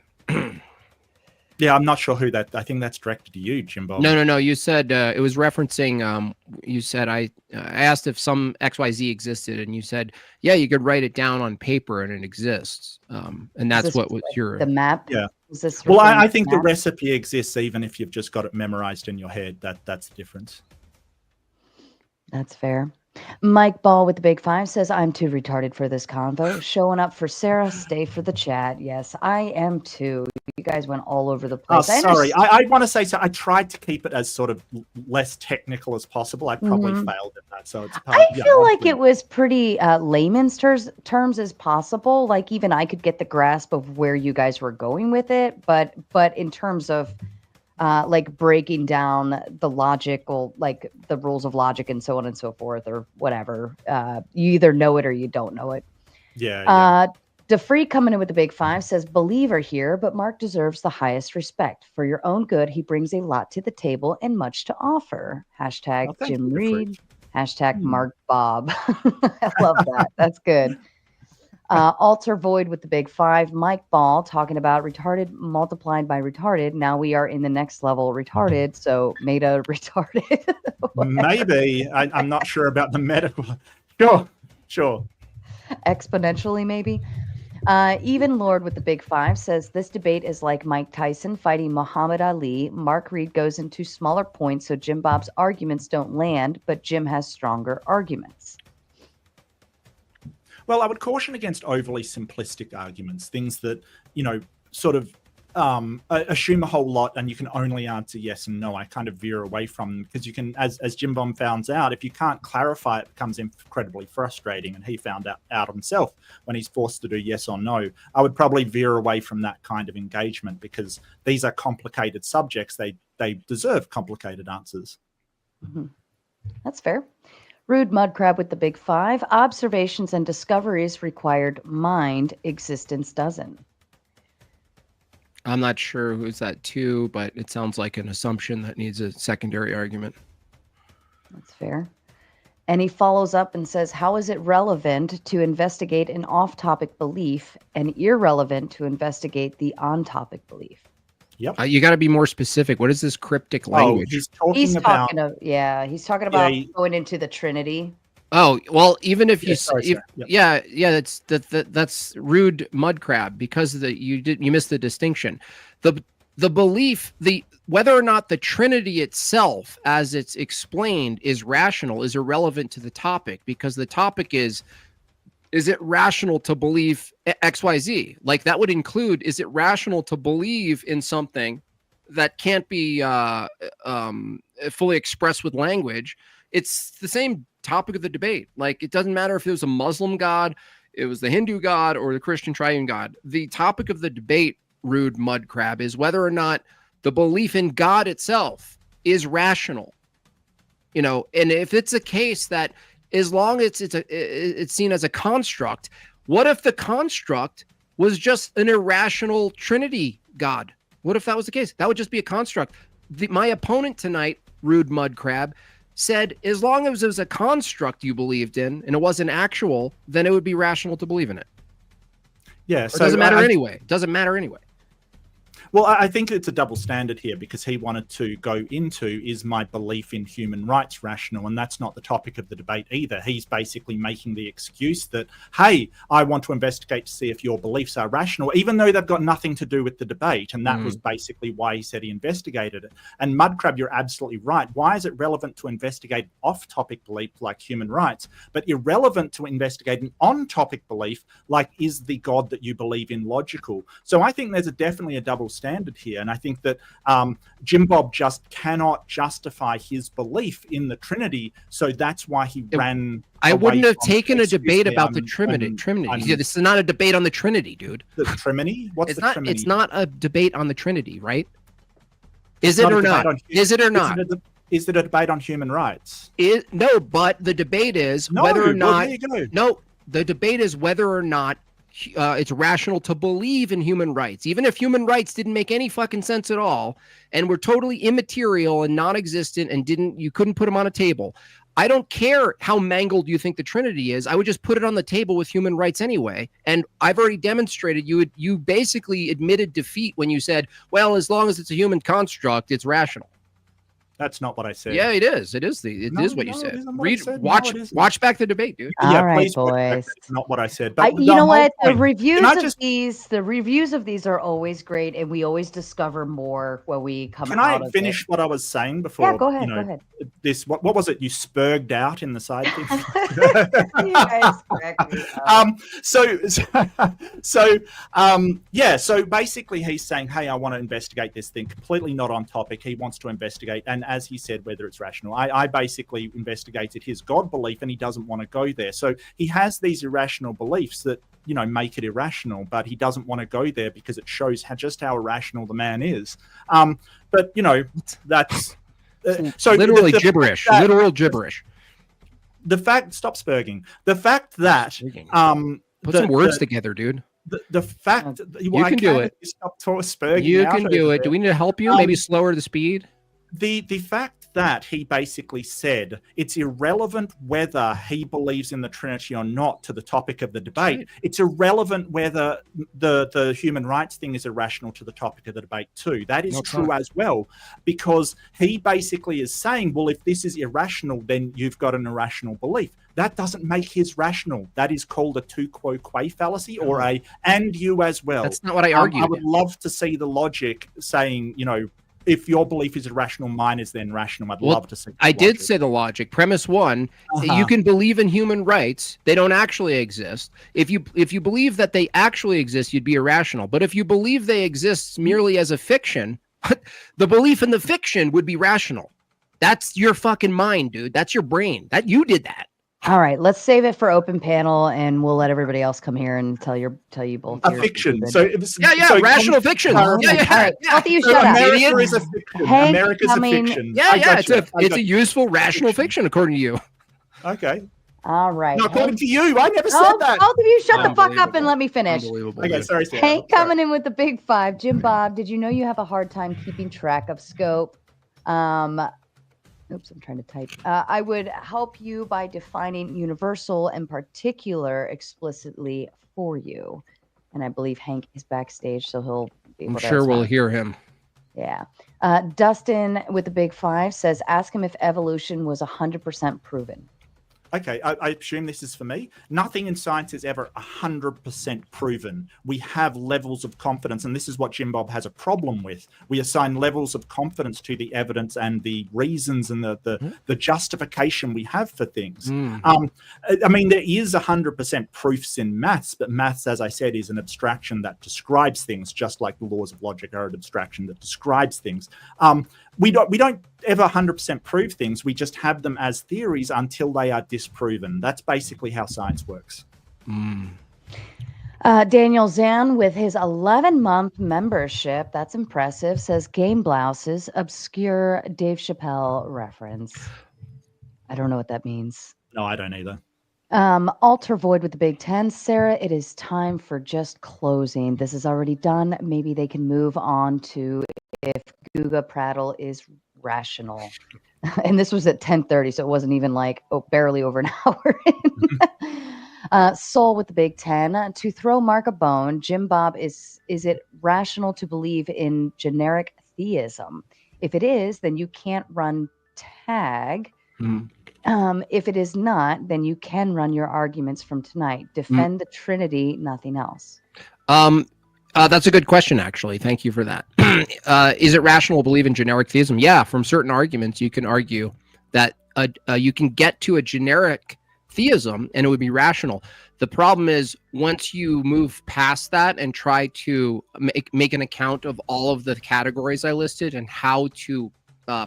Yeah, I'm not sure who that. I think that's directed to you, Jimbo. No. You said it was referencing. You said I asked if some XYZ existed, and you said, yeah, you could write it down on paper and it exists. And that's this what was like your the map? Yeah. Is this Well, referring I to think the map? recipe exists even if you've just got it memorized in your head. That's the difference. That's fair. Mike Ball with the big 5 says, I'm too retarded for this convo. Showing up for Sarah, stay for the chat. Yes, I am too. You guys went all over the Oh, place. sorry. I want to say so. I tried to keep it as sort of less technical as possible. I probably failed at that. So it's I feel like it was pretty layman's terms as possible. Like even I could get the grasp of where you guys were going with it, but in terms of like breaking down the logical, like the rules of logic and so on and so forth, or whatever, you either know it or you don't know it. Yeah. DeFree coming in with the big 5 says, believer here, but Mark deserves the highest respect. For your own good, he brings a lot to the table and much to offer. Hashtag Oh, thank Jim you, DeFree. Reid. Hashtag Mark Bob. I love that. That's good. Alter Void with the big 5. Mike Ball talking about retarded multiplied by retarded. Now we are in the next level retarded. So meta retarded. Maybe. I'm not sure about the medical. Sure. Exponentially, maybe. Even Lord with the big 5 says this debate is like Mike Tyson fighting Muhammad Ali. Mark Reid goes into smaller points, so Jim Bob's arguments don't land, but Jim has stronger arguments. Well, I would caution against overly simplistic arguments, things that, sort of assume a whole lot and you can only answer yes and no. I kind of veer away from them because you can, as Jim Bob found out, if you can't clarify, it becomes incredibly frustrating. And he found out himself when he's forced to do yes or no. I would probably veer away from that kind of engagement because these are complicated subjects. They deserve complicated answers. Mm-hmm. That's fair. Rude Mudcrab with the big 5. Observations and discoveries required mind. Existence doesn't. I'm not sure who's that to, but it sounds like an assumption that needs a secondary argument. That's fair. And he follows up and says, how is it relevant to investigate an off-topic belief and irrelevant to investigate the on-topic belief? Yep. You got to be more specific. What is this cryptic language? He's talking about going into the Trinity. Oh, well, even if you, Yep. that's rude mudcrab because you missed the distinction. The belief, whether or not the Trinity itself, as it's explained, is rational is irrelevant to the topic because the topic is it rational to believe XYZ? Like that would include, is it rational to believe in something that can't be fully expressed with language? It's the same topic of the debate. Like it doesn't matter if it was a Muslim God, it was the Hindu God, or the Christian triune God. The topic of the debate, rude mudcrab, is whether or not the belief in God itself is rational. And if it's a case that as long as it's seen as a construct, what if the construct was just an irrational Trinity God? What if that was the case? That would just be a construct. My opponent tonight, rude mudcrab, said as long as it was a construct you believed in and it wasn't actual, then it would be rational to believe in it. Yeah, so it doesn't matter anyway. It doesn't matter anyway. Well, I think it's a double standard here because he wanted to go into, is my belief in human rights rational? And that's not the topic of the debate either. He's basically making the excuse that, hey, I want to investigate to see if your beliefs are rational, even though they've got nothing to do with the debate. And that was basically why he said he investigated it. And Mudcrab, you're absolutely right. Why is it relevant to investigate off-topic belief like human rights, but irrelevant to investigate an on-topic belief like, is the God that you believe in logical? So I think there's definitely a double standard here, and I think that Jim Bob just cannot justify his belief in the Trinity, so that's why he ran. I wouldn't have taken a debate about the Trinity. Yeah, this is not a debate on the Trinity, dude. The Trinity? What's the Trinity? It's not a debate on the Trinity, right? Is it or not? Is it or not? Is it a debate on human rights? No, but the debate is whether or not. There you go. No, the debate is whether or not it's rational to believe in human rights, even if human rights didn't make any fucking sense at all and were totally immaterial and non-existent and you couldn't put them on a table. I don't care how mangled you think the Trinity is. I would just put it on the table with human rights anyway. And I've already demonstrated you basically admitted defeat when you said, well, as long as it's a human construct, it's rational. That's not what I said. Yeah, it is. It is what you said. Read, watch back the debate, dude. All right, please, boys. That's not what I said. But you know what? The reviews of these are always great, and we always discover more when we come out of it. Can I finish what I was saying before? Yeah, go ahead. Go ahead. This what was it? You spurged out in the side thing. You guys crack me up. So basically, he's saying, "Hey, I want to investigate this thing." Completely not on topic. He wants to investigate, and as he said, whether it's rational. I basically investigated his God belief, and he doesn't want to go there. So he has these irrational beliefs that make it irrational, but he doesn't want to go there because it shows how irrational the man is. But that's so literally gibberish. Literal gibberish. The fact, stop spurging. The fact that put some words together, dude. The fact you can do it. Stop spurging. You can do it. Do we need to help you? Maybe slower the speed. The fact that, he basically said it's irrelevant whether he believes in the Trinity or not to the topic of the debate. Right. It's irrelevant whether the human rights thing is irrational to the topic of the debate too. That is true as well, because he basically is saying, well, if this is irrational, then you've got an irrational belief. That doesn't make his rational. That is called a tu quo que fallacy, or a and you as well. That's not what I argued. I would love to see the logic saying, you know, if your belief is irrational, mine is then rational. I'd love to see. I did say the logic. Premise one: you can believe in human rights; they don't actually exist. If you believe that they actually exist, you'd be irrational. But if you believe they exist merely as a fiction, the belief in the fiction would be rational. That's your fucking mind, dude. That's your brain. That you did that. All right, let's save it for open panel, and we'll let everybody else come here and tell you both. A fiction. So rational fiction. All right, both of you shut up. America is a fiction. Hank America's a fiction. It's a useful rational fiction according to you. Okay. All right. No, according to you, I never said that. Both of you shut the fuck up and let me finish. Okay, sorry, Sarah. Hank coming in with the big five. Jim Bob, did you know you have a hard time keeping track of scope? Oops, I'm trying to type. I would help you by defining universal and particular explicitly for you. And I believe Hank is backstage, so he'll be able I'm sure we'll hear him. Yeah. Dustin with the big five says, ask him if evolution was 100% proven. Okay, I assume this is for me. Nothing in science is ever 100% proven. We have levels of confidence, and this is what Jim Bob has a problem with. We assign levels of confidence to the evidence and the reasons and the justification we have for things. I mean, there is 100% proofs in maths, but maths, as I said, is an abstraction that describes things, just like the laws of logic are an abstraction that describes things. We don't ever 100% prove things. We just have them as theories until they are disproven. That's basically how science works. Daniel Zan with his 11-month membership, that's impressive, says game blouses, obscure Dave Chappelle reference. I don't know what that means. No, I don't either. Alter Void with the Big 10. Sarah, it is time for just closing. This is already done. Maybe they can move on to if Guga Prattle is rational. And this was at 10:30, so it wasn't even like barely over an hour in. Soul with the Big 10. To throw Mark a bone, Jim Bob, is it rational to believe in generic theism? If it is, then you can't run tag. If it is not, then you can run your arguments from tonight. Defend the Trinity, nothing else. That's a good question, actually. Thank you for that. Is it rational to believe in generic theism? Yeah, from certain arguments, you can argue that you can get to a generic theism and it would be rational. The problem is once you move past that and try to make an account of all of the categories I listed and how to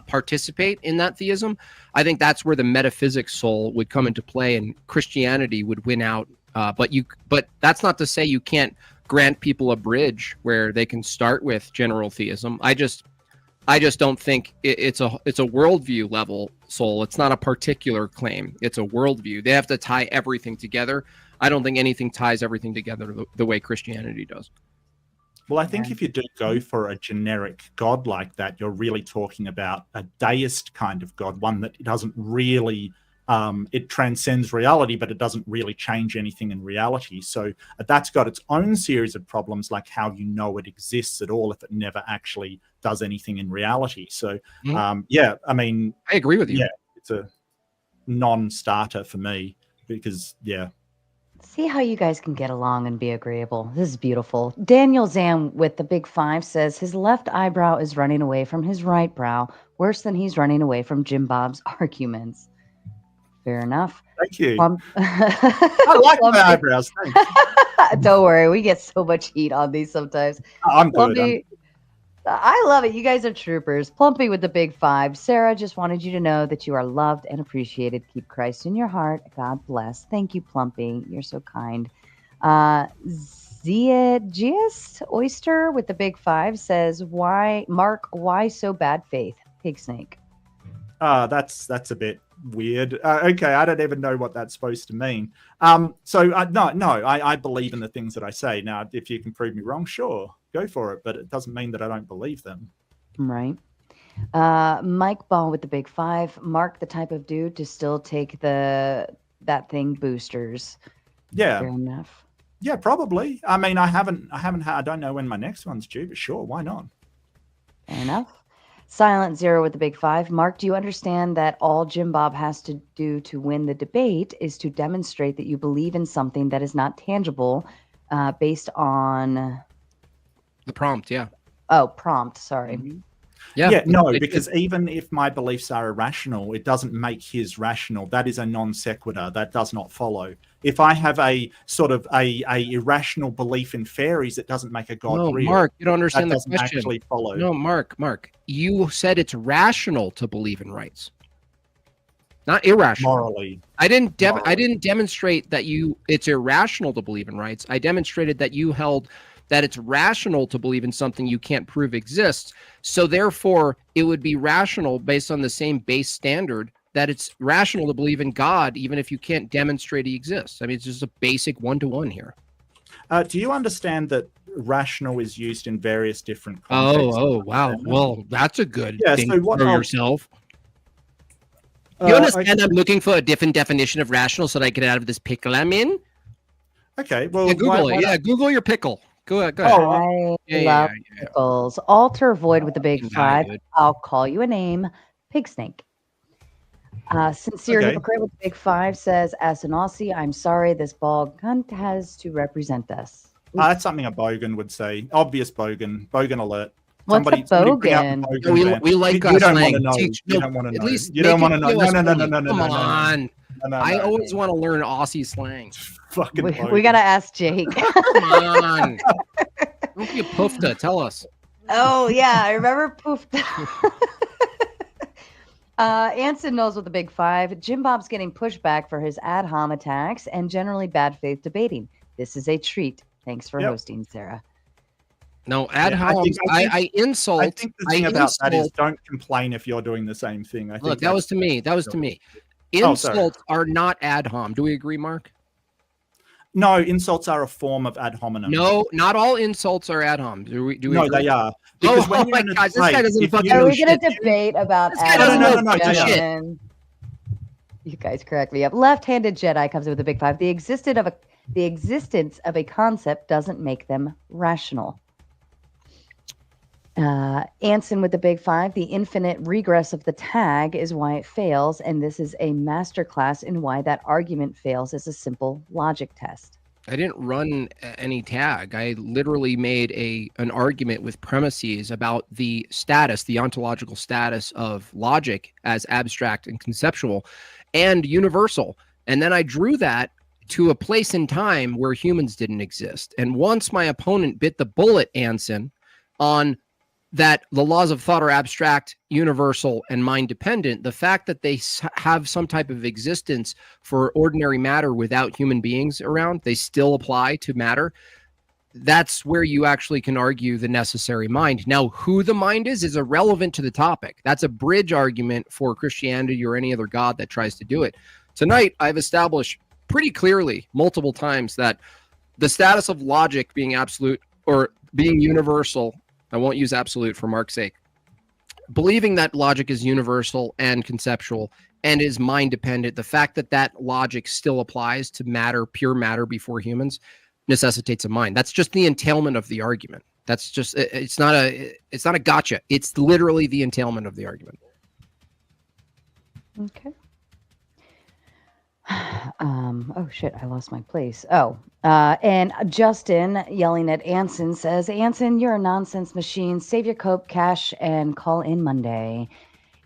participate in that theism, I think that's where the metaphysics soul would come into play and Christianity would win out. But that's not to say you can't grant people a bridge where they can start with general theism. I just don't think it's a worldview level soul. It's not a particular claim. It's a worldview. They have to tie everything together. I don't think anything ties everything together the way Christianity does. Well, I think if you do go for a generic God like that, you're really talking about a deist kind of God, one that doesn't really, it transcends reality, but it doesn't really change anything in reality. So that's got its own series of problems, like how you know it exists at all if it never actually does anything in reality. So, yeah, I mean, I agree with you. Yeah, it's a non-starter for me because, yeah. See how you guys can get along and be agreeable. This is beautiful. Daniel Zam with the Big 5 says his left eyebrow is running away from his right brow, worse than he's running away from Jim Bob's arguments. Fair enough. Thank you. I like my eyebrows. Thanks. Don't worry, we get so much heat on these sometimes. I'm good. I love it. You guys are troopers. Plumpy with the Big 5. Sarah just wanted you to know that you are loved and appreciated. Keep Christ in your heart. God bless. Thank you, Plumpy. You're so kind. Ziagius Oyster with the Big 5 says, "Why, Mark? Why so bad faith? Pig snake." That's a bit weird. Okay, I don't even know what that's supposed to mean. I believe in the things that I say. Now, if you can prove me wrong, sure, go for it. But it doesn't mean that I don't believe them. Right. Mike Ball with the big 5. Mark, the type of dude to still take that thing boosters. Yeah. Fair enough. Yeah, probably. I mean, I don't know when my next one's due, but sure, why not? Fair enough. Silent Zero with the big 5. Mark, do you understand that all Jim Bob has to do to win the debate is to demonstrate that you believe in something that is not tangible based on... The prompt, yeah. Oh, prompt, sorry. Mm-hmm. Yeah, no, because even if my beliefs are irrational, it doesn't make his rational. That is a non sequitur. That does not follow. If I have a sort of a irrational belief in fairies, it doesn't make a god real. Mark, you don't understand that the doesn't question. Actually follow. No, Mark, you said it's rational to believe in rights, not irrational. Morally, I didn't demonstrate that it's irrational to believe in rights. I demonstrated that you held that it's rational to believe in something you can't prove exists. So therefore, it would be rational based on the same base standard that it's rational to believe in God, even if you can't demonstrate he exists. I mean, it's just a basic one-to-one here. Do you understand that rational is used in various different contexts? Oh, wow. Well, that's a good thing so for yourself. You understand I'm looking for a different definition of rational so that I get out of this pickle I'm in? Okay, well... Yeah, Google it. Yeah, Google your pickle. Go ahead. I love pickles. Alter Void with the big 5. I'll call you a name. Pig Snake. Sincere Hypocrite with the big 5 says, as an Aussie, I'm sorry this bald cunt has to represent us. That's something a bogan would say. Obvious bogan. Bogan alert. What's a bogan? We like you don't slang. want to know. You don't want to know. You don't want to know. No. Come on. I always want to learn Aussie slang. We got to ask Jake. Come on. Don't be a poofta. Tell us. Oh, yeah. I remember poofta. Anson knows with the big 5. Jim Bob's getting pushback for his ad hom attacks and generally bad faith debating. This is a treat. Thanks for hosting, Sarah. No, ad homs. I insult. I think the thing about that is don't complain if you're doing the same thing. Look, that was to me. Insults are not ad hom. Do we agree, Mark? No, insults are a form of ad hominem. No, not all insults are ad hom. Do we no, agree? they are. Because oh my God, this guy doesn't fucking know shit. Are we going to debate about ad hominem? No. You guys crack me up. Left-handed Jedi comes in with a big 5. The existence of a concept doesn't make them rational. Anson with the big 5. The infinite regress of the tag is why it fails, and this is a masterclass in why that argument fails as a simple logic test. I didn't run any tag. I literally made an argument with premises about the status, the ontological status of logic as abstract and conceptual and universal. And then I drew that to a place in time where humans didn't exist. And once my opponent bit the bullet, Anson, on that the laws of thought are abstract, universal, and mind-dependent, the fact that they have some type of existence for ordinary matter without human beings around, they still apply to matter. That's where you actually can argue the necessary mind. Now, who the mind is irrelevant to the topic. That's a bridge argument for Christianity or any other God that tries to do it. Tonight, I've established pretty clearly multiple times that the status of logic being absolute or being universal, I won't use absolute for Mark's sake, believing that logic is universal and conceptual and is mind dependent, the fact that that logic still applies to matter, pure matter before humans, necessitates a mind. That's just the entailment of the argument. That's just, it's not a gotcha. It's literally the entailment of the argument. Okay. Oh shit, I lost my place. And Justin yelling at Anson says, Anson, you're a nonsense machine. Save your cope, cash, and call in Monday.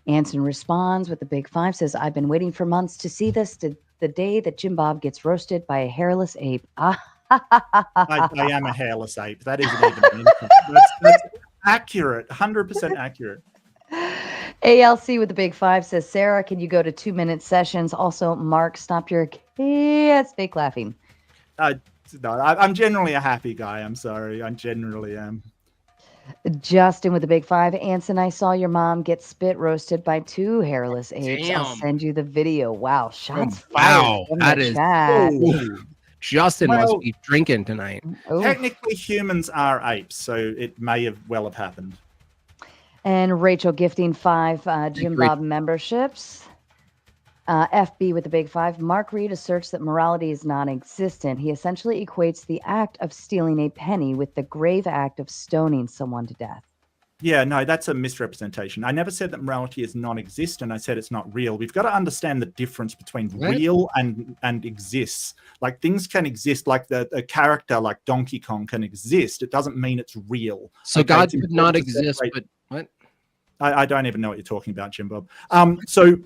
Anson responds with the big 5, says, I've been waiting for months to see this, the day that Jim Bob gets roasted by a hairless ape. I am a hairless ape. That isn't even that's accurate, 100% accurate. ALC with the big 5 says, Sarah, can you go to 2-minute sessions? Also, Mark, stop your fake laughing. No, I'm generally a happy guy. I'm sorry. I generally am. Justin with the big 5. Anson, I saw your mom get spit roasted by 2 hairless apes. Damn. I'll send you the video. Wow. Shots wow. fired. That is. Chat. Justin must be drinking tonight. Technically, humans are apes, so it may have happened. And Rachel gifting 5 Jim Rachel. Bob memberships. FB with the big 5. Mark Reid asserts that morality is non-existent. He essentially equates the act of stealing a penny with the grave act of stoning someone to death. Yeah, no, that's a misrepresentation. I never said that morality is non-existent. I said it's not real. We've got to understand the difference between real and exists. Like things can exist, like a character like Donkey Kong can exist. It doesn't mean it's real. So Okay, God it's could important not to exist, separate- but what? I don't even know what you're talking about, Jim Bob. So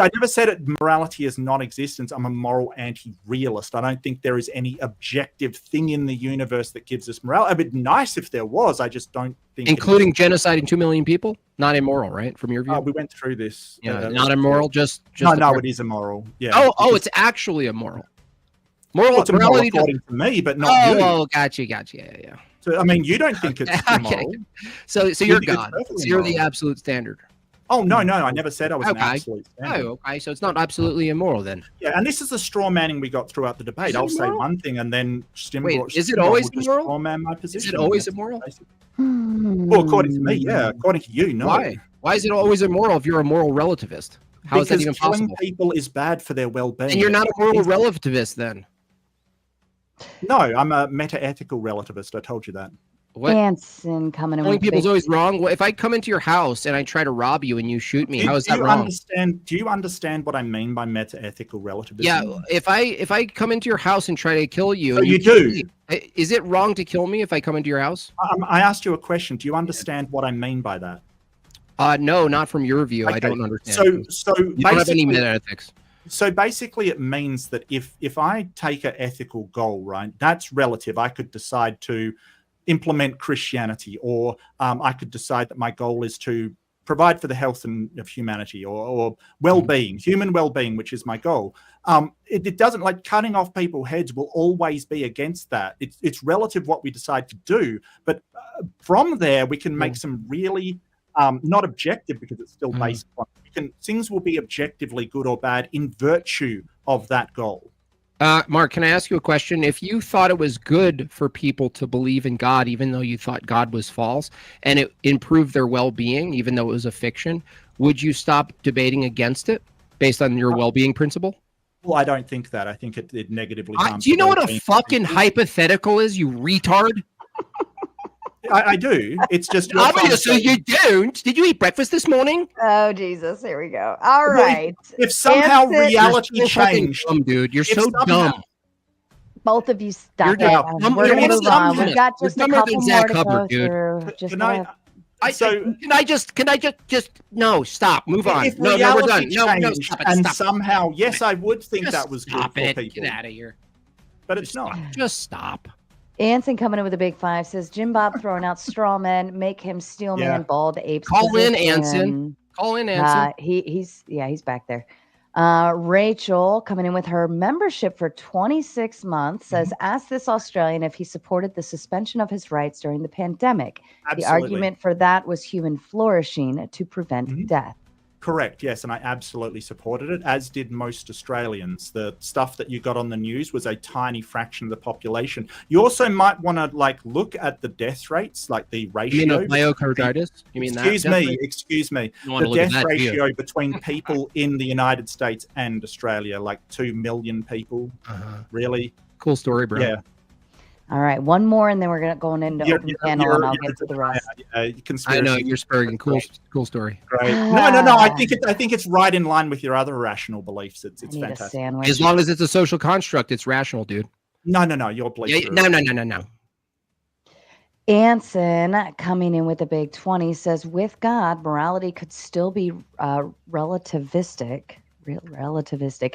I never said it. Morality is non-existence. I'm a moral anti-realist. I don't think there is any objective thing in the universe that gives us morality. It'd be nice if there was. I just don't think. Including genociding 2 million people? Not immoral, right? From your view? We went through this. Yeah, not immoral. Just no, it is immoral. Yeah. Oh, it's actually immoral. It's immoral Morality. according to me, but not you. Oh, gotcha. Yeah. So I mean, you don't think it's immoral. So you're think it's God. perfectly So you're the moral. absolute standard. Oh no, I never said I was an Okay. absolute standard. Oh, okay. So it's not absolutely immoral then. Yeah, and this is the straw manning we got throughout the debate. Is it I'll say immoral? one thing, and then Wait, is it always immoral? Straw man my position. Is it always That's immoral? basic. Well, according to me, yeah. According to you, no. Why? Why is it always immoral if you're a moral relativist? How is that even killing possible? people is bad for their well-being. And you're not a moral relativist then. No, I'm a meta-ethical relativist. I told you that. What? Anson coming in Killing with people's big- always wrong. Well, if I come into your house and I try to rob you and you shoot me, how is that wrong? Do you understand what I mean by meta-ethical relativism? Yeah, if I come into your house and try to kill you, So and you kill do. me, is it wrong to kill me if I come into your house? I asked you a question. Do you understand what I mean by that? No, not from your view. I Okay, don't understand. So you don't have any basically, meta-ethics. so basically, it means that if I take an ethical goal, right, that's relative. I could decide to implement Christianity, or I could decide that my goal is to provide for the health of humanity, or well-being, human well-being, which is my goal. It doesn't, like, cutting off people's heads will always be against that. It's relative what we decide to do, but from there we can make some really not objective, because it's still based on things will be objectively good or bad in virtue of that goal. Mark, can I ask you a question? If you thought it was good for people to believe in God, even though you thought God was false, and it improved their well-being, even though it was a fiction, would you stop debating against it based on your well-being principle? Well, I don't think that. I think it negatively harms. Do you know what a well-being. fucking hypothetical is, you retard? I do. It's just. you're trying to Obviously, say- you don't. Did you eat breakfast this morning? Oh, Jesus. Here we go. All Well, right. If somehow Anson- reality You're so fucking changed, dumb, dude. You're If so somehow- dumb. Both of you stop You're it. dumb. We're You're going to one move of on. them. We've got You're just a dumber couple than more Zach to Hubbard, go dude. through. Just Can gotta- Can I just no, stop, move on. if No, we're reality done. No, changed stop it, and stop it. somehow, yes, I would think Just that was good stop for it. people, Get out of here. but it's not. Just stop. Anson coming in with a big 5 says Jim Bob throwing out straw men, make him steel man, Yeah. bald apes. Call in, position. Anson. Call in, Anson. He's back there. Rachel coming in with her membership for 26 months says, ask this Australian if he supported the suspension of his rights during the pandemic. The Absolutely. argument for that was human flourishing to prevent death. Correct. Yes, and I absolutely supported it, as did most Australians. The stuff that you got on the news was a tiny fraction of the population. You also might want to look at the death rates, like the ratio. You mean of myocarditis? You mean that? Excuse me. You wanna The look at death that, do you? ratio between people in the United States and Australia, like 2 million people. Really? Cool story, bro. Yeah. All right, one more, and then we're going into open panel, and I'll get to the rest. I know you're spurring. Cool story. Great. No. I think it's right in line with your other irrational beliefs. It's I need a fantastic. sandwich. As long as it's a social construct, it's rational, dude. No. Your beliefs. Yeah, no. Anson coming in with a big 20 says, with God, morality could still be relativistic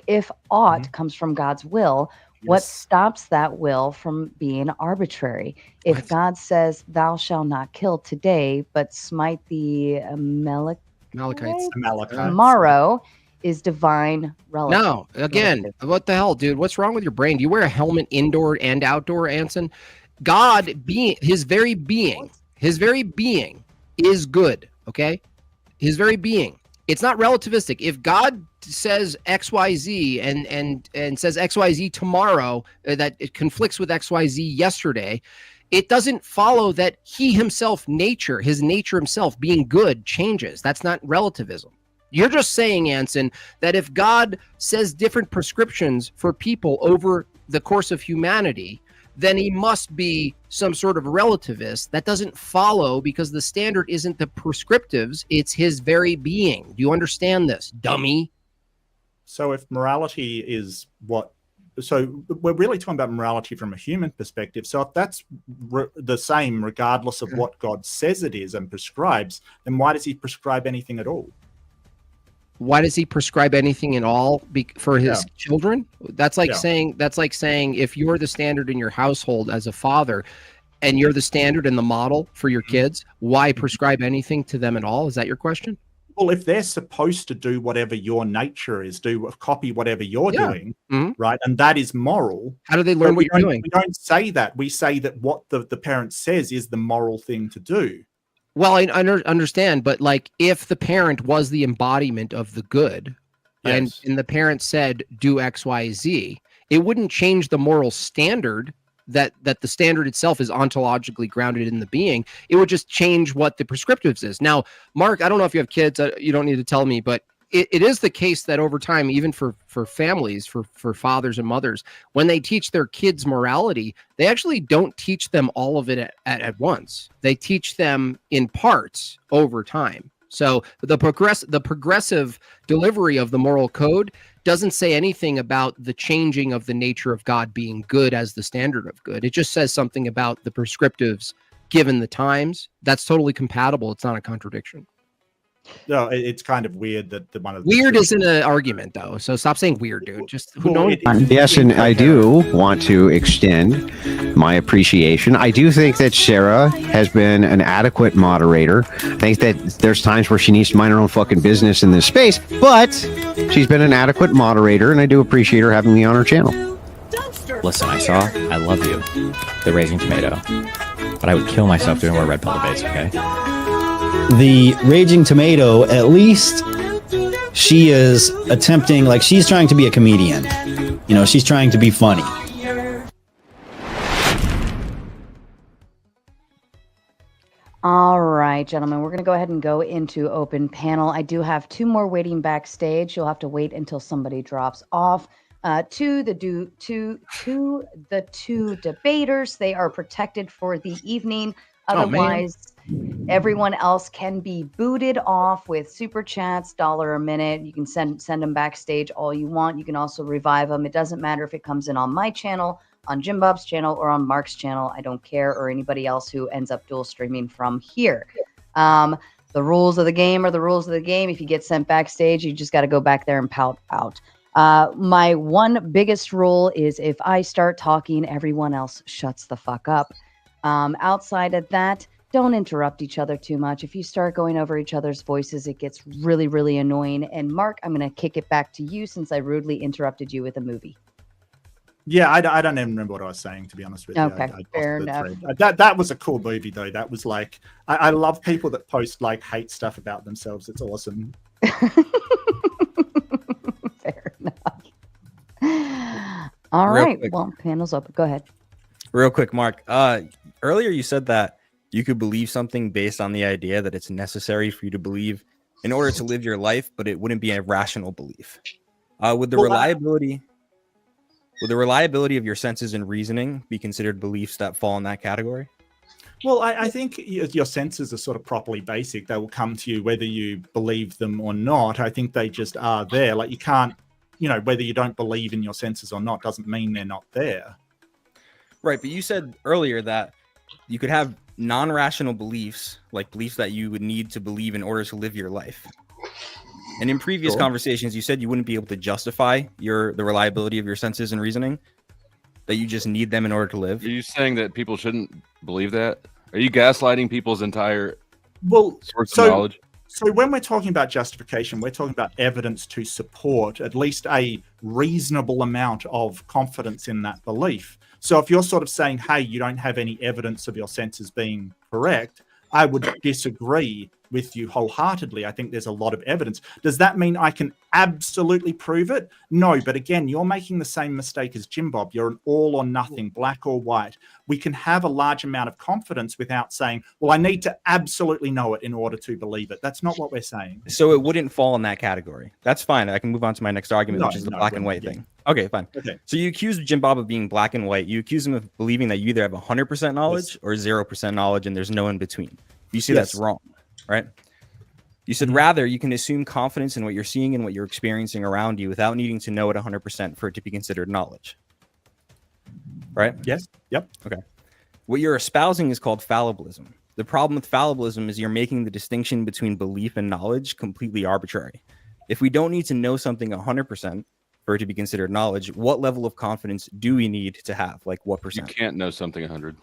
if aught comes from God's will. What Yes. stops that will from being arbitrary? If What? God says, thou shalt not kill today, but smite the Amalekites. Amalekites. tomorrow, is divine relative. No, again, what the hell, dude? What's wrong with your brain? Do you wear a helmet indoor and outdoor, Anson? God being his very being is good. Okay, his very being. It's not relativistic. If God says XYZ and says XYZ tomorrow, that it conflicts with XYZ yesterday, it doesn't follow that he himself, his nature himself being good changes. That's not relativism. You're just saying, Anson, that if God says different prescriptions for people over the course of humanity, then he must be some sort of relativist. That doesn't follow, because the standard isn't the prescriptives, it's his very being. Do you understand this, dummy? So if morality is so we're really talking about morality from a human perspective. So if that's the same regardless of what God says it is and prescribes, then why does he prescribe anything at all? Why does he prescribe anything at all for his children? That's like saying if you're the standard in your household as a father and you're the standard and the model for your kids, why prescribe anything to them at all? Is that your question? Well, if they're supposed to do whatever your nature is, copy whatever you're doing, right? And that is moral. How do they learn what you're doing? We don't say that. We say that what the parent says is the moral thing to do. Well, I understand, but like if the parent was the embodiment of the good, and the parent said do X, Y, Z, it wouldn't change the moral standard that the standard itself is ontologically grounded in the being. It would just change what the prescriptives is. Now, Mark, I don't know if you have kids, you don't need to tell me, but it is the case that over time, even for families, for fathers and mothers, when they teach their kids morality, they actually don't teach them all of it at once. They teach them in parts over time. So the progressive delivery of the moral code doesn't say anything about the changing of the nature of God being good as the standard of good. It just says something about the prescriptives given the times. That's totally compatible. It's not a contradiction. No, it's kind of weird that the one of the weird isn't an argument, though. So stop saying weird, dude. Just who knows? Yes, and I do want to extend my appreciation. I do think that Sarah has been an adequate moderator. I think that there's times where she needs to mind her own fucking business in this space, but she's been an adequate moderator, and I do appreciate her having me on her channel. Listen, I love you, the Raising Tomato, but I would kill myself doing more red pill debates, okay? The Raging Tomato, at least she is attempting, like, she's trying to be a comedian. You know, she's trying to be funny. All right, gentlemen, we're going to go ahead and go into open panel. I do have two more waiting backstage. You'll have to wait until somebody drops off. To the two debaters, they are protected for the evening. Otherwise, everyone else can be booted off with super chats, $1 a minute. You can send them backstage all you want. You can also revive them. It doesn't matter if it comes in on my channel, on Jim Bob's channel, or on Mark's channel. I don't care, or anybody else who ends up dual streaming from here. The rules of the game are the rules of the game. If you get sent backstage, you just got to go back there and pout out. My one biggest rule is if I start talking, everyone else shuts the fuck up. Outside of that, don't interrupt each other too much. If you start going over each other's voices, it gets really, really annoying. And Mark, I'm going to kick it back to you since I rudely interrupted you with a movie. Yeah, I don't even remember what I was saying, to be honest with you. Okay, fair enough. That was a cool movie, though. That was like, I love people that post like hate stuff about themselves. It's awesome. Fair enough. All right. Well, panel's open. Go ahead. Real quick, Mark. Earlier you said that you could believe something based on the idea that it's necessary for you to believe in order to live your life, but it wouldn't be a rational belief. Would the reliability of your senses and reasoning be considered beliefs that fall in that category? Well, I think your senses are sort of properly basic. They will come to you whether you believe them or not. I think they just are there. Like you can't, whether you don't believe in your senses or not doesn't mean they're not there. Right, but you said earlier that you could have non-rational beliefs, like beliefs that you would need to believe in order to live your life. And in previous conversations, you said you wouldn't be able to justify the reliability of your senses and reasoning, that you just need them in order to live. Are you saying that people shouldn't believe that? Are you gaslighting people's entire source of knowledge? So when we're talking about justification, we're talking about evidence to support at least a reasonable amount of confidence in that belief. So if you're sort of saying, hey, you don't have any evidence of your senses being correct, I would disagree with you wholeheartedly. I think there's a lot of evidence. Does that mean I can absolutely prove it? No, but again, you're making the same mistake as Jim Bob. You're an all or nothing, black or white. We can have a large amount of confidence without saying, well, I need to absolutely know it in order to believe it. That's not what we're saying. So it wouldn't fall in that category. That's fine. I can move on to my next argument, which is the black and white thing. Okay, fine. Okay. So you accuse Jim Bob of being black and white. You accuse him of believing that you either have 100% knowledge or 0% knowledge, and there's no in between. You see, that's wrong, right? You said rather you can assume confidence in what you're seeing and what you're experiencing around you without needing to know it 100% for it to be considered knowledge. Right? Yes. Yep. Okay. What you're espousing is called fallibilism. The problem with fallibilism is you're making the distinction between belief and knowledge completely arbitrary. If we don't need to know something 100% for it to be considered knowledge, what level of confidence do we need to have? Like what percent? You can't know something 100.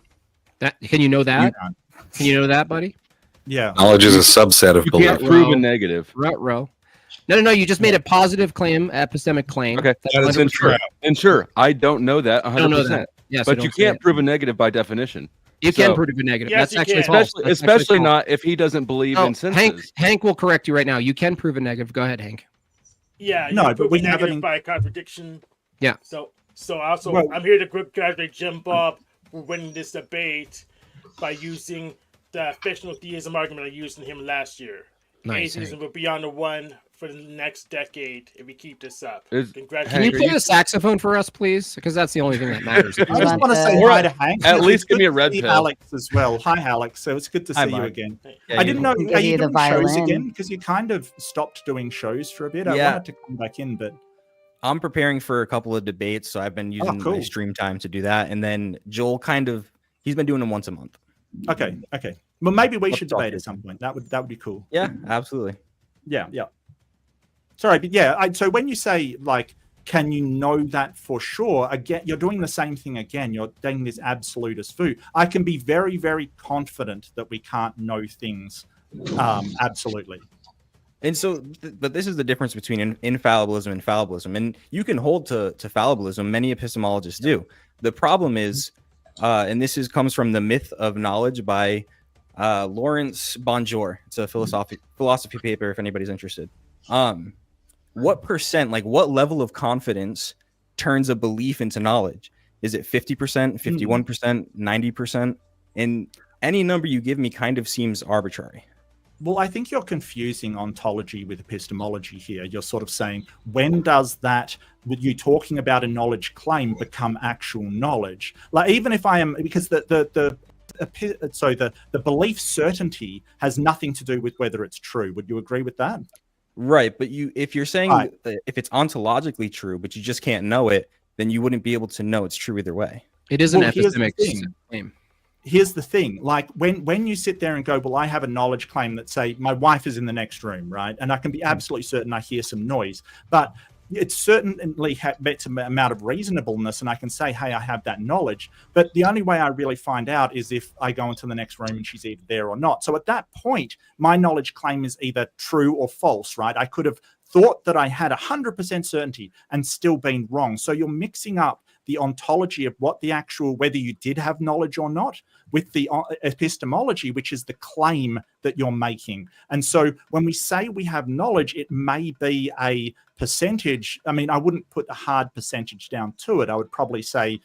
Can you know that? Can you know that, buddy? Yeah. Knowledge is a subset of You belief. can't prove a negative. Row. No. You just made a positive claim, epistemic claim. Okay. That's sure. I don't know that 100%. I don't know that. Yes, but you can't prove a negative by definition. You can prove a negative. Yes, That's actually can. false. Especially not if he doesn't believe in senses. Hank will correct you right now. You can prove a negative. Go ahead, Hank. Yeah. No, you but we prove haven't. negative by contradiction. Yeah. So also, Well- I'm here to congratulate Jim Bob for winning this debate by using the fictional theism argument I used in him last year. Nice. Atheism will be on the one for the next decade if we keep this up. Can you Congratulations. play the saxophone for us, please? Because that's the only thing that matters. I just want to say hi to Hank. At least It's give me a good red to see pill. Alex as well. Hi, Alex. So it's good to see you Mark. again. Yeah, I didn't know. Give Are you you the doing shows violin. again? Because you kind of stopped doing shows for a bit. I Yeah. wanted to come back in, but I'm preparing for a couple of debates, so I've been using cool. my stream time to do that. And then Joel he's been doing them once a month. okay. Well, maybe we Let's should talk debate to at some point. That would be cool. Yeah, absolutely. Yeah. Sorry, but yeah. So when you say like, can you know that for sure? Again, you're doing the same thing again. You're doing this absolutist view. I can be very, very confident that we can't know things absolutely. And so, but this is the difference between infallibilism and fallibilism. And you can hold to fallibilism. Many epistemologists do. The problem is, and this comes from The Myth of Knowledge by Lawrence Bonjour. It's a philosophy paper if anybody's interested. What percent, like what level of confidence turns a belief into knowledge? Is it 50%, 51%, 90%? And any number you give me kind of seems arbitrary. Well, I think you're confusing ontology with epistemology here. You're sort of saying, when does that, with you talking about a knowledge claim, become actual knowledge? Like, even if I am, because the belief certainty has nothing to do with whether it's true. Would you agree with that? Right, but if you're saying that if it's ontologically true, but you just can't know it, then you wouldn't be able to know it's true either way. It is an epistemic claim. Here's the thing, like when you sit there and go, well, I have a knowledge claim that say my wife is in the next room, right? And I can be absolutely certain I hear some noise, but it certainly meets an amount of reasonableness, and I can say, hey, I have that knowledge. But the only way I really find out is if I go into the next room and she's either there or not. So at that point, my knowledge claim is either true or false, right? I could have thought that I had 100% certainty and still been wrong. So you're mixing up the ontology of what the actual, whether you did have knowledge or not, with the epistemology, which is the claim that you're making. And so when we say we have knowledge, it may be a percentage. I mean, I wouldn't put a hard percentage down to it. I would probably say,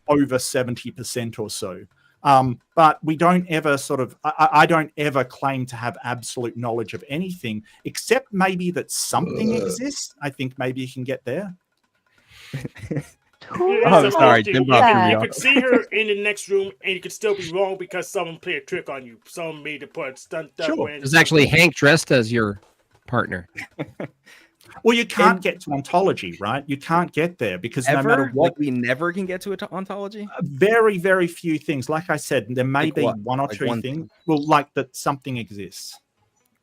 over 70% or so. But we don't ever I don't ever claim to have absolute knowledge of anything, except maybe that something exists. I think maybe you can get there. Oh, sorry, Jim Bob. You could see her in the next room, and you could still be wrong because someone played a trick on you. Someone made a put stunt double. It was actually Hank dressed as your partner. Well, you can't get to ontology, right? You can't get there because no matter what, we never can get to ontology. Very, very few things. Like I said, there may be what? one or Like two one things. Well, like that something exists.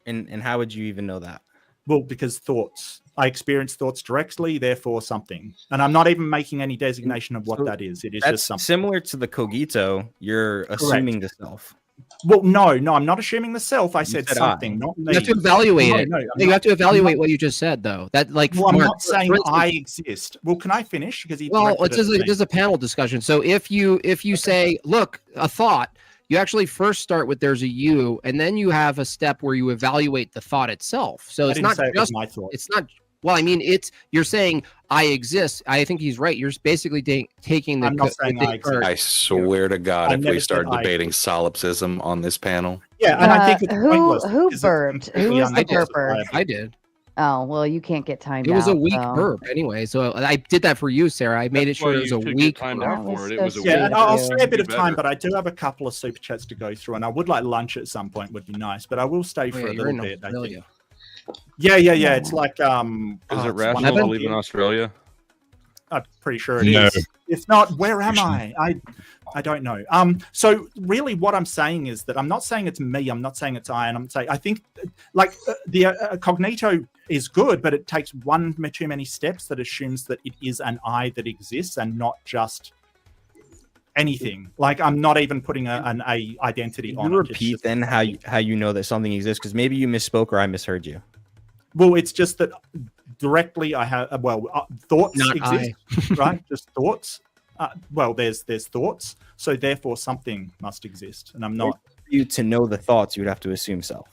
And how would you even know that? Well, because thoughts. I experience thoughts directly, therefore something. And I'm not even making any designation of what that is. It is just something. Similar to the cogito, you're assuming the self. Well, no, I'm not assuming the self. I said something, not me. You have to evaluate it. No, you have to evaluate what you just said, though. That well, I'm not saying I exist. Well, can I finish? Because this is a panel discussion. So if you say, look, a thought, You actually first start with there's a you, and then you have a step where you evaluate the thought itself. So it's not just my thought. It's not. Well, I mean, you're saying I exist. I think he's right. You're basically taking the. I'm not saying I exist. I swear to God, I if never we start said I debating solipsism on this panel, Yeah, and I think it's who pointless. who because it's burped? Who completely was the unjustifiable. burper? I did. Oh well, you can't get timed It was a out, weak so. burp anyway. So I did that for you, Sarah. I made it sure it was a weak timed burp. out for it. It was a so weak Yeah, and I'll Thank stay you. a bit of Be time, better. but I do have a couple of super chats to go through, and I would like lunch at some point. Would be nice, but I will stay Oh, for yeah, a you're little in bit. I Australia. think. Yeah. It's like Is oh, it it's rational one to of live in the- Australia? I'm pretty sure it is. No. If not, where am I? I don't know. So really, what I'm saying is that I'm not saying it's me. I'm not saying it's I, and I'm saying I think like the cognito is good, but it takes one too many steps that assumes that it is an I that exists and not just anything. Like I'm not even putting an A identity on You it. It's repeat just- then how you know that something exists, because maybe you misspoke or I misheard you. Well, it's just that directly I have thoughts Not exist, right? Just thoughts. There's thoughts, so therefore something must exist, and I'm not. For you to know the thoughts, you would have to assume self.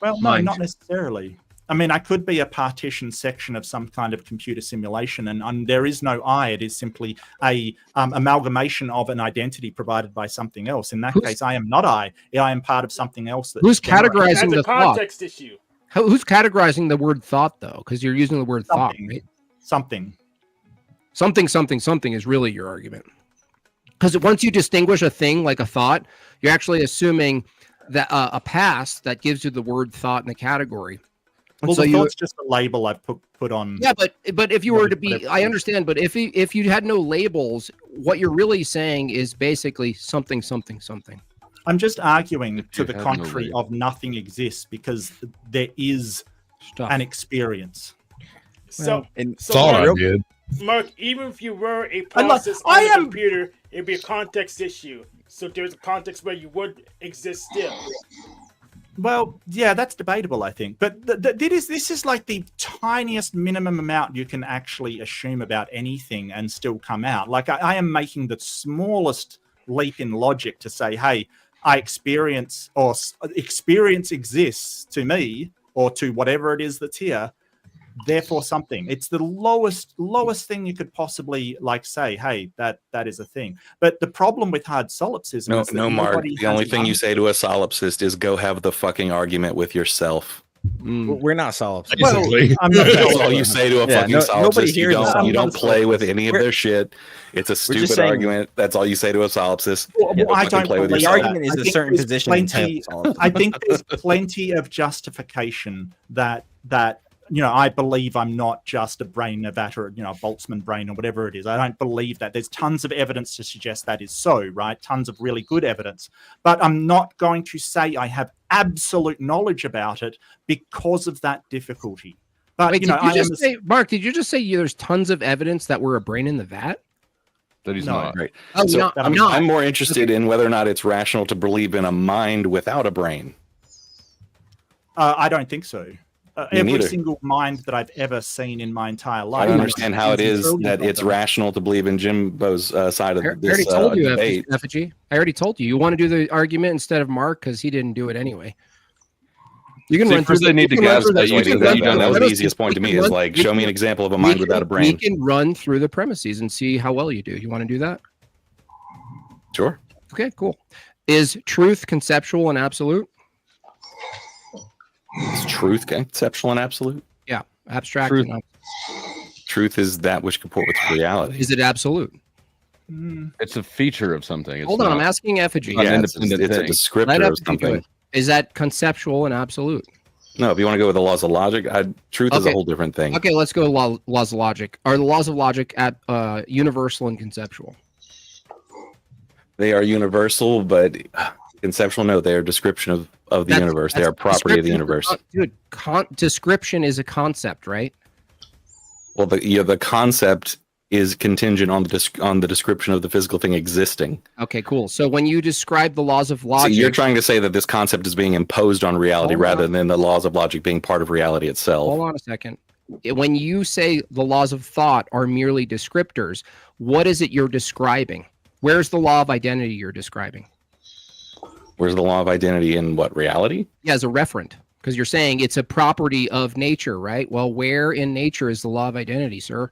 Well, no, Mind. not necessarily. I mean, I could be a partition section of some kind of computer simulation, and there is no I. It is simply a amalgamation of an identity provided by something else. In that case, I am not I. I am part of something else. That Who's generates- categorizing That's the a thought? context issue. Who's categorizing the word thought though? Because you're using the word thought, Something. right? Something is really your argument. Because once you distinguish a thing like a thought, you're actually assuming that a past that gives you the word thought in the category. And Well, so the you, thought's just a label I've put on. yeah, but if you were to be, Whatever I it is. understand. But if you had no labels, what you're really saying is basically something. I'm just arguing to you the have no contrary label. of nothing exists because there is Stuff. an experience. So, And so Thought I Mark, did. Mark, even if you were a I'm not- process I on a am- computer, it'd be a context issue. So there's a context where you would exist still. Well, yeah, that's debatable, I think. But this is like the tiniest minimum amount you can actually assume about anything and still come out. Like I am making the smallest leap in logic to say, hey, I experience experience exists to me or to whatever it is that's here. Therefore, something. It's the lowest thing you could possibly like say. Hey, that is a thing. But the problem with hard solipsism is that no, Mark. nobody The has only an thing you answer. say to a solipsist is go have the fucking argument with yourself. we're not solipsists. Basically. I'm not That's all you say to a Yeah, fucking nobody solipsist. You here is a don't solipsist. play with any of We're- their shit. It's a just stupid saying- argument. That's all you say to a solipsist. Well, Go I fucking don't play with believe The yourself. that. argument is I a think certain there's position in plenty- solipsism. I think there's plenty of justification that I believe I'm not just a brain of that or a Boltzmann brain or whatever it is. I don't believe that. There's tons of evidence to suggest that is so, right? Tons of really good evidence. But I'm not going to say I have absolute knowledge about it because of that difficulty. But Wait, did you I am just say, Mark? Did you just say there's tons of evidence that we're a brain in the vat? That he's No. not. Right. Oh, So no, I'm, no. I'm more interested in whether or not it's rational to believe in a mind without a brain. I don't think so. Me Every neither. single mind that I've ever seen in my entire life. I don't understand how it is trillions that of it's them. rational to believe in Jimbo's side I of already this told you, debate. Effigy. I already told you. You want to do the argument instead of Mark because he didn't do it anyway. You can See, run through. first they need to you can run gas through that That's you why do you that. did You that. don't That know was the this. easiest point to we me can is run- like, we show me can- an example of a mind without a brain. We can run through the premises and see how well you do. You want to do that? Sure. Okay, cool. Is truth conceptual and absolute? Is truth conceptual and absolute? Yeah, abstract. Truth. and Truth is that which comport with reality. Is it absolute? It's a feature of something. It's Hold on, I'm not- asking Effigy. An Yeah, it's independent a thing. descriptor Let of Effigy do something. it. Is that conceptual and absolute? No, if you want to go with the laws of logic, truth is a Okay. whole different thing. Okay, let's go laws of logic. Are the laws of logic at universal and conceptual? They are universal, but conceptual, no, they are a description of the That's- universe. They that's- are property of the description is a universe. Dude, description is a concept, right? Well, the concept is contingent on the description of the physical thing existing. Okay, cool. So when you describe the laws of So logic, you're trying to say that this concept is being imposed on reality Hold rather on. than the laws of logic being part of reality itself. hold on a second. When you say the laws of thought are merely descriptors, what is it you're describing? Where's the law of identity you're describing? Where's the law of identity in what, reality? Yeah, as a referent, because you're saying it's a property of nature, right? Well, where in nature is the law of identity, sir?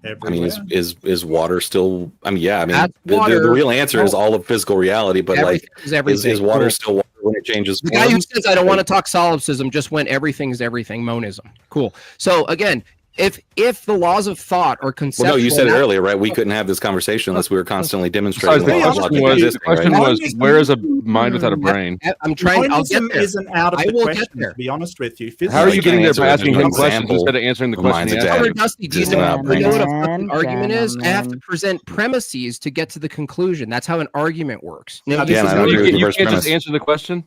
Everywhere. I mean, is water still? I mean, yeah. I mean, That's the water. real answer is all of physical reality, but Everything like, is everything. is water Cool. still water when it changes The guy who forms? says I don't want to talk solipsism just went everything is everything monism. Cool. So again, if the laws of thought are Well, conceptual, no, you said it earlier, right? We couldn't have this conversation unless we were constantly demonstrating Besides, the laws of the logic question existing, was, right? where is a mind without a brain? I'm trying. I'll get Monism there. isn't out of I the will get question, there. to be honest with you. How are you getting there answer by is asking there's him no questions example instead of answering the of question minds he asked? exact. Brother Dusty, do you Existing know, without you know what a brains. fucking argument is? I have to Gentlemen. present premises to get to the conclusion. That's how an argument works. Now, Yeah, this and is I don't really- agree with You your first can't just premise. answer the question.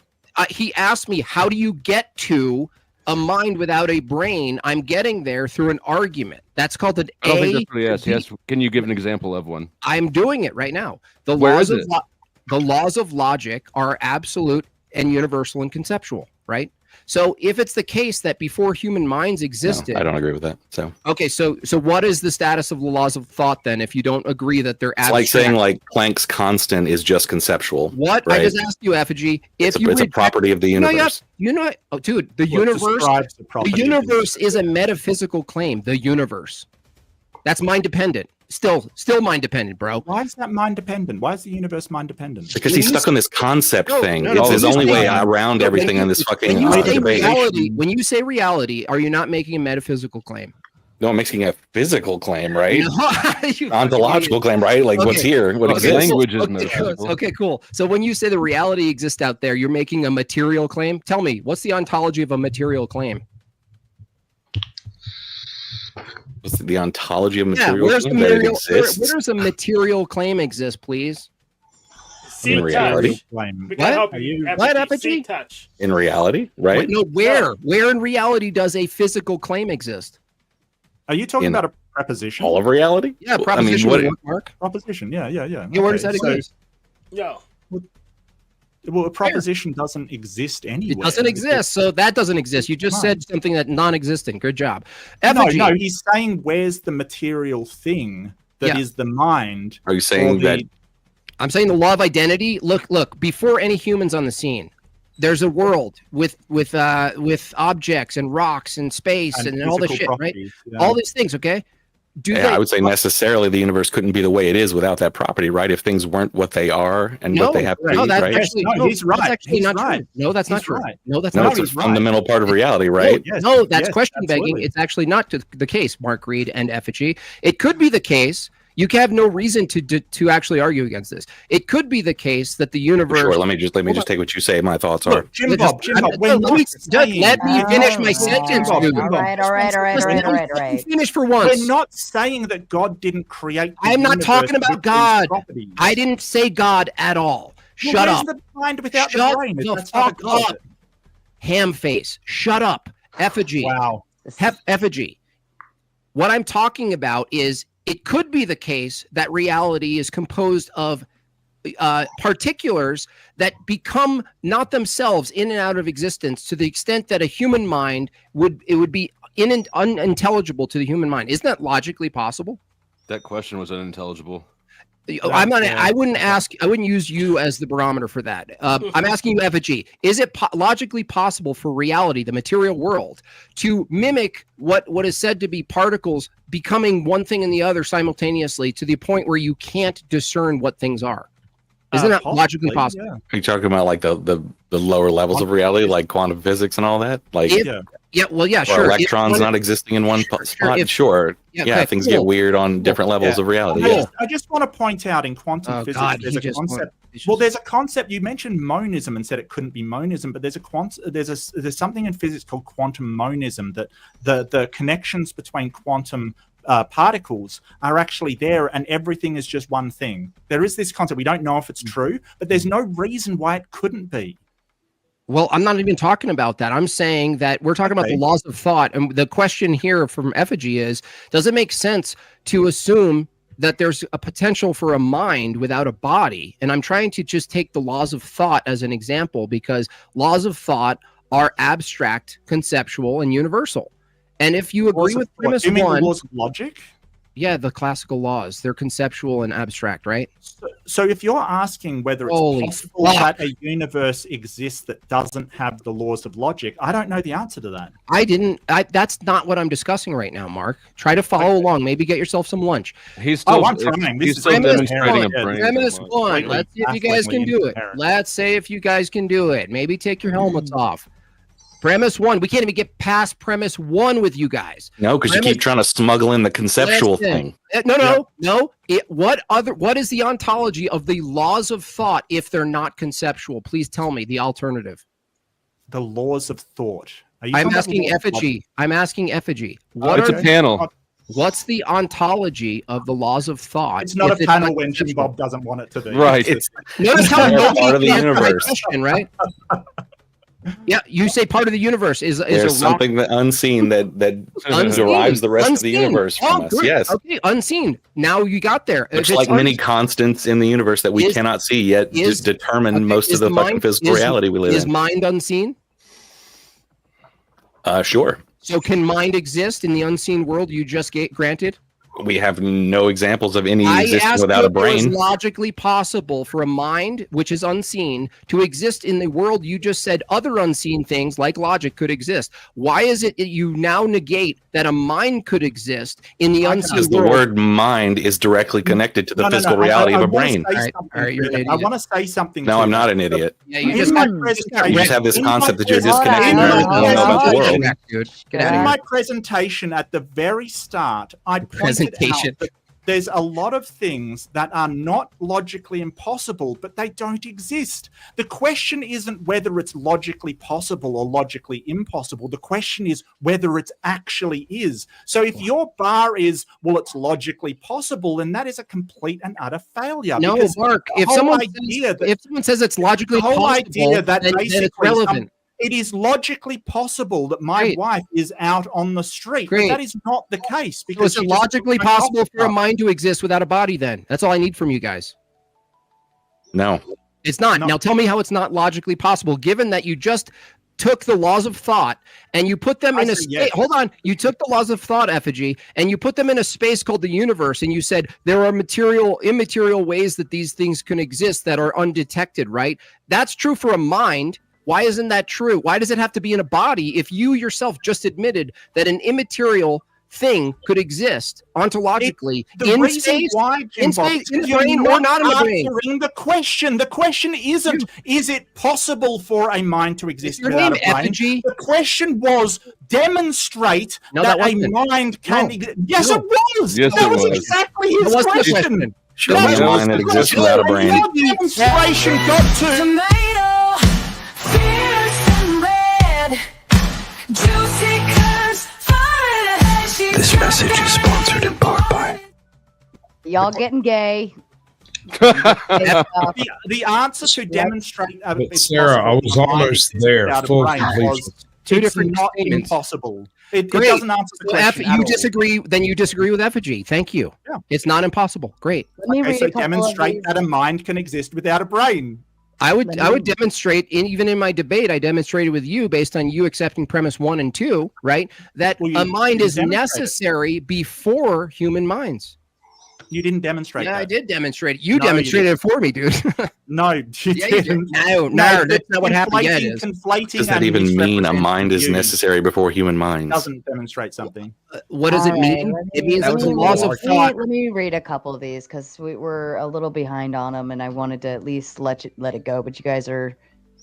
he asked me, how do you get to a mind without a brain? I'm getting there through an argument. That's called an I don't think A. that's what he asked. He asked, can you give an example of one? I'm doing it right now. Where is it? The laws of logic are absolute and universal and conceptual, right? So if it's the case that before human minds existed, No, I don't agree with that. So okay, so what is the status of the laws of thought then? If you don't agree that they're it's abstract? like saying like Planck's constant is just conceptual. What right? I just asked you, Effigy. If It's a, you it's a reject- property of the universe. oh, dude, the Well, it universe. describes the The property of the universe is a metaphysical claim. The universe. That's mind dependent. Still mind dependent, bro. Why is that mind dependent? Why is the universe mind dependent? Because he's stuck on this concept thing. no, It's his when you only say- way around no, everything when in this you- fucking when you say debate. reality, when you say reality, are you not making a metaphysical claim? No, I'm making a physical claim, right? No, you- Ontological claim, right? Like what's Okay. here, what Okay, exists. language is Okay, metaphysical. okay, cool. So when you say the reality exists out there, you're making a material claim. Tell me, what's the ontology of a material claim? What's the ontology of Yeah, material where's the claim that it material? exists? Where does a material claim exist, please? See In touch. reality? Claim. We can What? help Are you. you- What, See Apogee? touch. In reality, right? Wait, no, where in reality does a physical claim exist? Are you talking In about a preposition? All of reality? Yeah, Well, proposition. I mean, what, Mark? Proposition, yeah. Yeah, where does that Okay, so- exist? Yo. Well, a proposition doesn't exist anywhere. It doesn't exist, so that doesn't exist. You just No. said something that non-existent. Good job. No, Effigy. no, he's saying where's the material thing that is Yeah. the mind. Are you saying or that the- I'm saying the law of identity. Look. Before any humans on the scene, there's a world with objects and rocks and space and all this physical shit, right? properties, yeah. All these things. Okay. Do yeah, I would say necessarily the universe couldn't be the way it is without that property, right? If things weren't what they are and what they have to no, be, that's right? actually No, he's right. That's actually He's not right. true. No, that's not He's true. right. No, that's No, not it's true. a fundamental part of reality, right? Yes, No, that's yes, question begging. absolutely. It's actually not the case, Mark Reid and Effigy. It could be the case. You have no reason to actually argue against this. It could be the case that the universe. Sure, let me just take what you say. My thoughts are. Look, Jim Bob, let me finish my sentence, dude. All right. Finish for once. We're not saying that God didn't create. the I'm not universe talking with about these God. properties. I didn't say God at all. Well, Shut where's up. the mind without Shut the brain? the That's not a fuck God. up. Ham face. Shut up. Effigy. Wow. Effigy. What I'm talking about is it could be the case that reality is composed of particulars that become not themselves in and out of existence to the extent that a human mind would be unintelligible to the human mind. Isn't that logically possible? That question was unintelligible. I wouldn't use you as the barometer for that. I'm asking you, Effigy, is it logically possible for reality, the material world, to mimic what is said to be particles becoming one thing and the other simultaneously to the point where you can't discern what things are? Isn't that logically possible? Yeah. Are you talking about like the lower levels of reality, like quantum physics and all that? Like, Or sure. Electrons not existing in one spot. Sure. Yeah, things get weird on different levels of reality. I just want to point out in quantum physics, there's a concept. There's a concept. You mentioned monism and said it couldn't be monism, but there's something in physics called quantum monism, that the connections between quantum particles are actually there, and everything is just one thing. There is this concept. We don't know if it's true, but there's no reason why it couldn't be. Well, I'm not even talking about that. I'm saying that we're talking about the laws of thought. And the question here from Effigy is, does it make sense to assume that there's a potential for a mind without a body? And I'm trying to just take the laws of thought as an example, because laws of thought are abstract, conceptual, and universal. And if you agree with premise do you mean one, the laws of logic? Yeah, the classical laws, they're conceptual and abstract, right? So if you're asking whether it's possible that a universe exists that doesn't have the laws of logic, I don't know the answer to that. That's not what I'm discussing right now, Mark. Try to follow along. Maybe get yourself some lunch. He's still, I'm trying. He's still demonstrating a brain. Premise one. Let's see if you guys can do it. Let's say if you guys can do it. Maybe take your helmets off. Premise one. We can't even get past premise one with you guys. No, because you keep trying to smuggle in the conceptual thing. No. What is the ontology of the laws of thought if they're not conceptual? Please tell me the alternative. The laws of thought. I'm asking Effigy. It's a panel. What's the ontology of the laws of thought? It's not a panel when Jim Bob doesn't want it to be. Right. Notice how part of the universe, right? Yeah, you say part of the universe is there's something that unseen that derives the rest of the universe from us. Yes. Okay, unseen. Now you got there. It's like many constants in the universe that we cannot see yet determine most of the fucking physical reality we live in. Is mind unseen? Sure. So can mind exist in the unseen world you just granted? We have no examples of any existence without a brain. It is logically possible for a mind, which is unseen, to exist in the world you just said other unseen things like logic could exist. Why is it you now negate that a mind could exist in the unseen world? Because the word mind is directly connected to the physical reality of a brain. I want to say something. No, I'm not an idiot. Yeah, you just have this concept that you're disconnected from everything you know about the world. In my presentation at the very start, I pointed out that there's a lot of things that are not logically impossible, but they don't exist. The question isn't whether it's logically possible or logically impossible. The question is whether it actually is. So if your bar is, well, it's logically possible, then that is a complete and utter failure. No, Mark, if someone says it's logically possible, then it's relevant. It is logically possible that my wife is out on the street. But that is not the case. Because so it's logically possible for a mind to exist without a body then? That's all I need from you guys. No. It's not. Now tell me how it's not logically possible, given that you just took the laws of thought and you put them in a space. Hold on. You took the laws of thought, Effigy, and you put them in a space called the universe, and you said there are immaterial ways that these things can exist that are undetected, right? That's true for a mind. Why isn't that true? Why does it have to be in a body if you yourself just admitted that an immaterial thing could exist ontologically in space, in the brain, or not in the brain? The question isn't, is it possible for a mind to exist without a brain? The question was, demonstrate that a mind can exist. Yes, it was. Yes, that was exactly his question. Show me a mind that exists without a brain. Demonstration got to... This message is sponsored in part by y'all getting gay. The answer to demonstrate Sarah, I was almost there. Full completion. Two different not statements. Impossible. It doesn't answer the question. You disagree? Then you disagree with Effigy. Thank you. Yeah. It's not impossible. Great. So demonstrate that a mind can exist without a brain. I would demonstrate, even in my debate, I demonstrated with you based on you accepting premise 1 and 2, right? That a mind is necessary before human minds. You didn't demonstrate that. I did demonstrate it. You demonstrated it for me, dude. No, you didn't. No, that's not what happened yet. Does that even mean a mind is necessary before human minds? Doesn't demonstrate something. What does it mean? It means that was the laws of thought. Let me read a couple of these because we were a little behind on them, and I wanted to at least let it go, but you guys are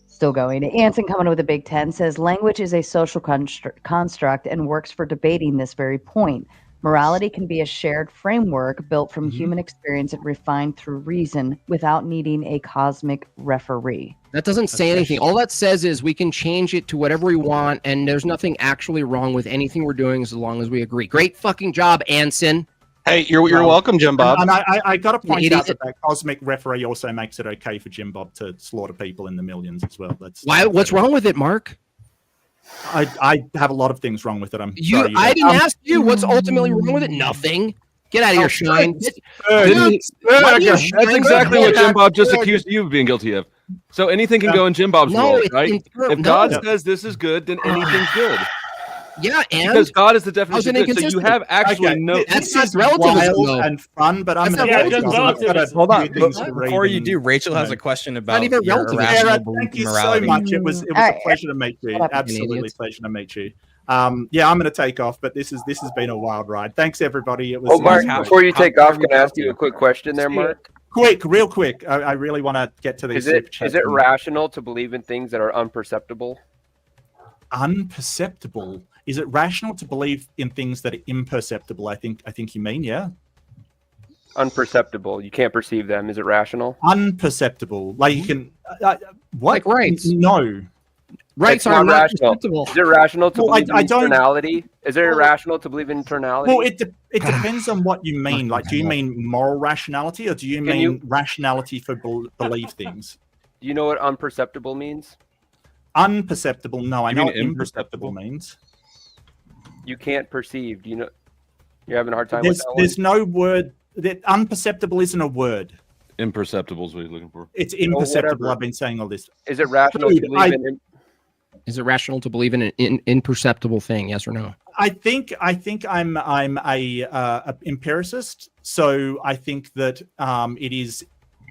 still going. Anson coming with a big 10 says, language is a social construct and works for debating this very point. Morality can be a shared framework built from human experience and refined through reason without needing a cosmic referee. That doesn't say anything. All that says is we can change it to whatever we want, and there's nothing actually wrong with anything we're doing as long as we agree. Great fucking job, Anson. Hey, you're welcome, Jim Bob. And I got to point out that cosmic referee also makes it okay for Jim Bob to slaughter people in the millions as well. What's wrong with it, Mark? I have a lot of things wrong with it. I didn't ask you what's ultimately wrong with it. Nothing. Get out of here, Shine. That's exactly what Jim Bob just accused you of being guilty of. So anything can go in Jim Bob's world, right? If God says this is good, then anything's good. Yeah, and because God is the how's definition it of good. So you inconsistent? have actually no. That's This is relativism, wild though. and fun, but I'm That's going not to relativism. Hold on. things to read Before you and, do, Rachel has know. a question about even your relativism. irrational Sarah, belief thank in you so morality. much. It was All a right. pleasure to meet you. Shut up, Absolutely idiots. pleasure to meet you. Yeah, I'm going to take off, but this has been a wild ride. Thanks everybody. It was. Oh, Mark, how- before you how take far off, are we can I ask going? you a quick question there, Mark? Real quick. I really want to get to these. Is it super chats. rational to believe in things that are unperceptible? Unperceptible? Is it rational to believe in things that are imperceptible? I think you mean, yeah. Unperceptible. You can't perceive them. Is it rational? Unperceptible. Like you can. What? Like rights. No. Rights It's are not rational. perceptible. Is it rational to Well, believe in I don't- eternality? Is it irrational to believe in eternality? Well, it depends on what you mean. Like, do you mean moral rationality, or do you mean rationality for believe things? Do you know what unperceptible means? Unperceptible. No, I You know mean what imperceptible means. You can't perceive. Do you know? You're having a hard time There's with that there's one? no word. That imperceptible isn't a word. Imperceptible is what he's looking for. It's imperceptible. whatever. I've been saying all this. Is it rational Dude, to believe in? Is it rational to believe in an imperceptible thing? Yes or no? I think I'm a empiricist, so I think that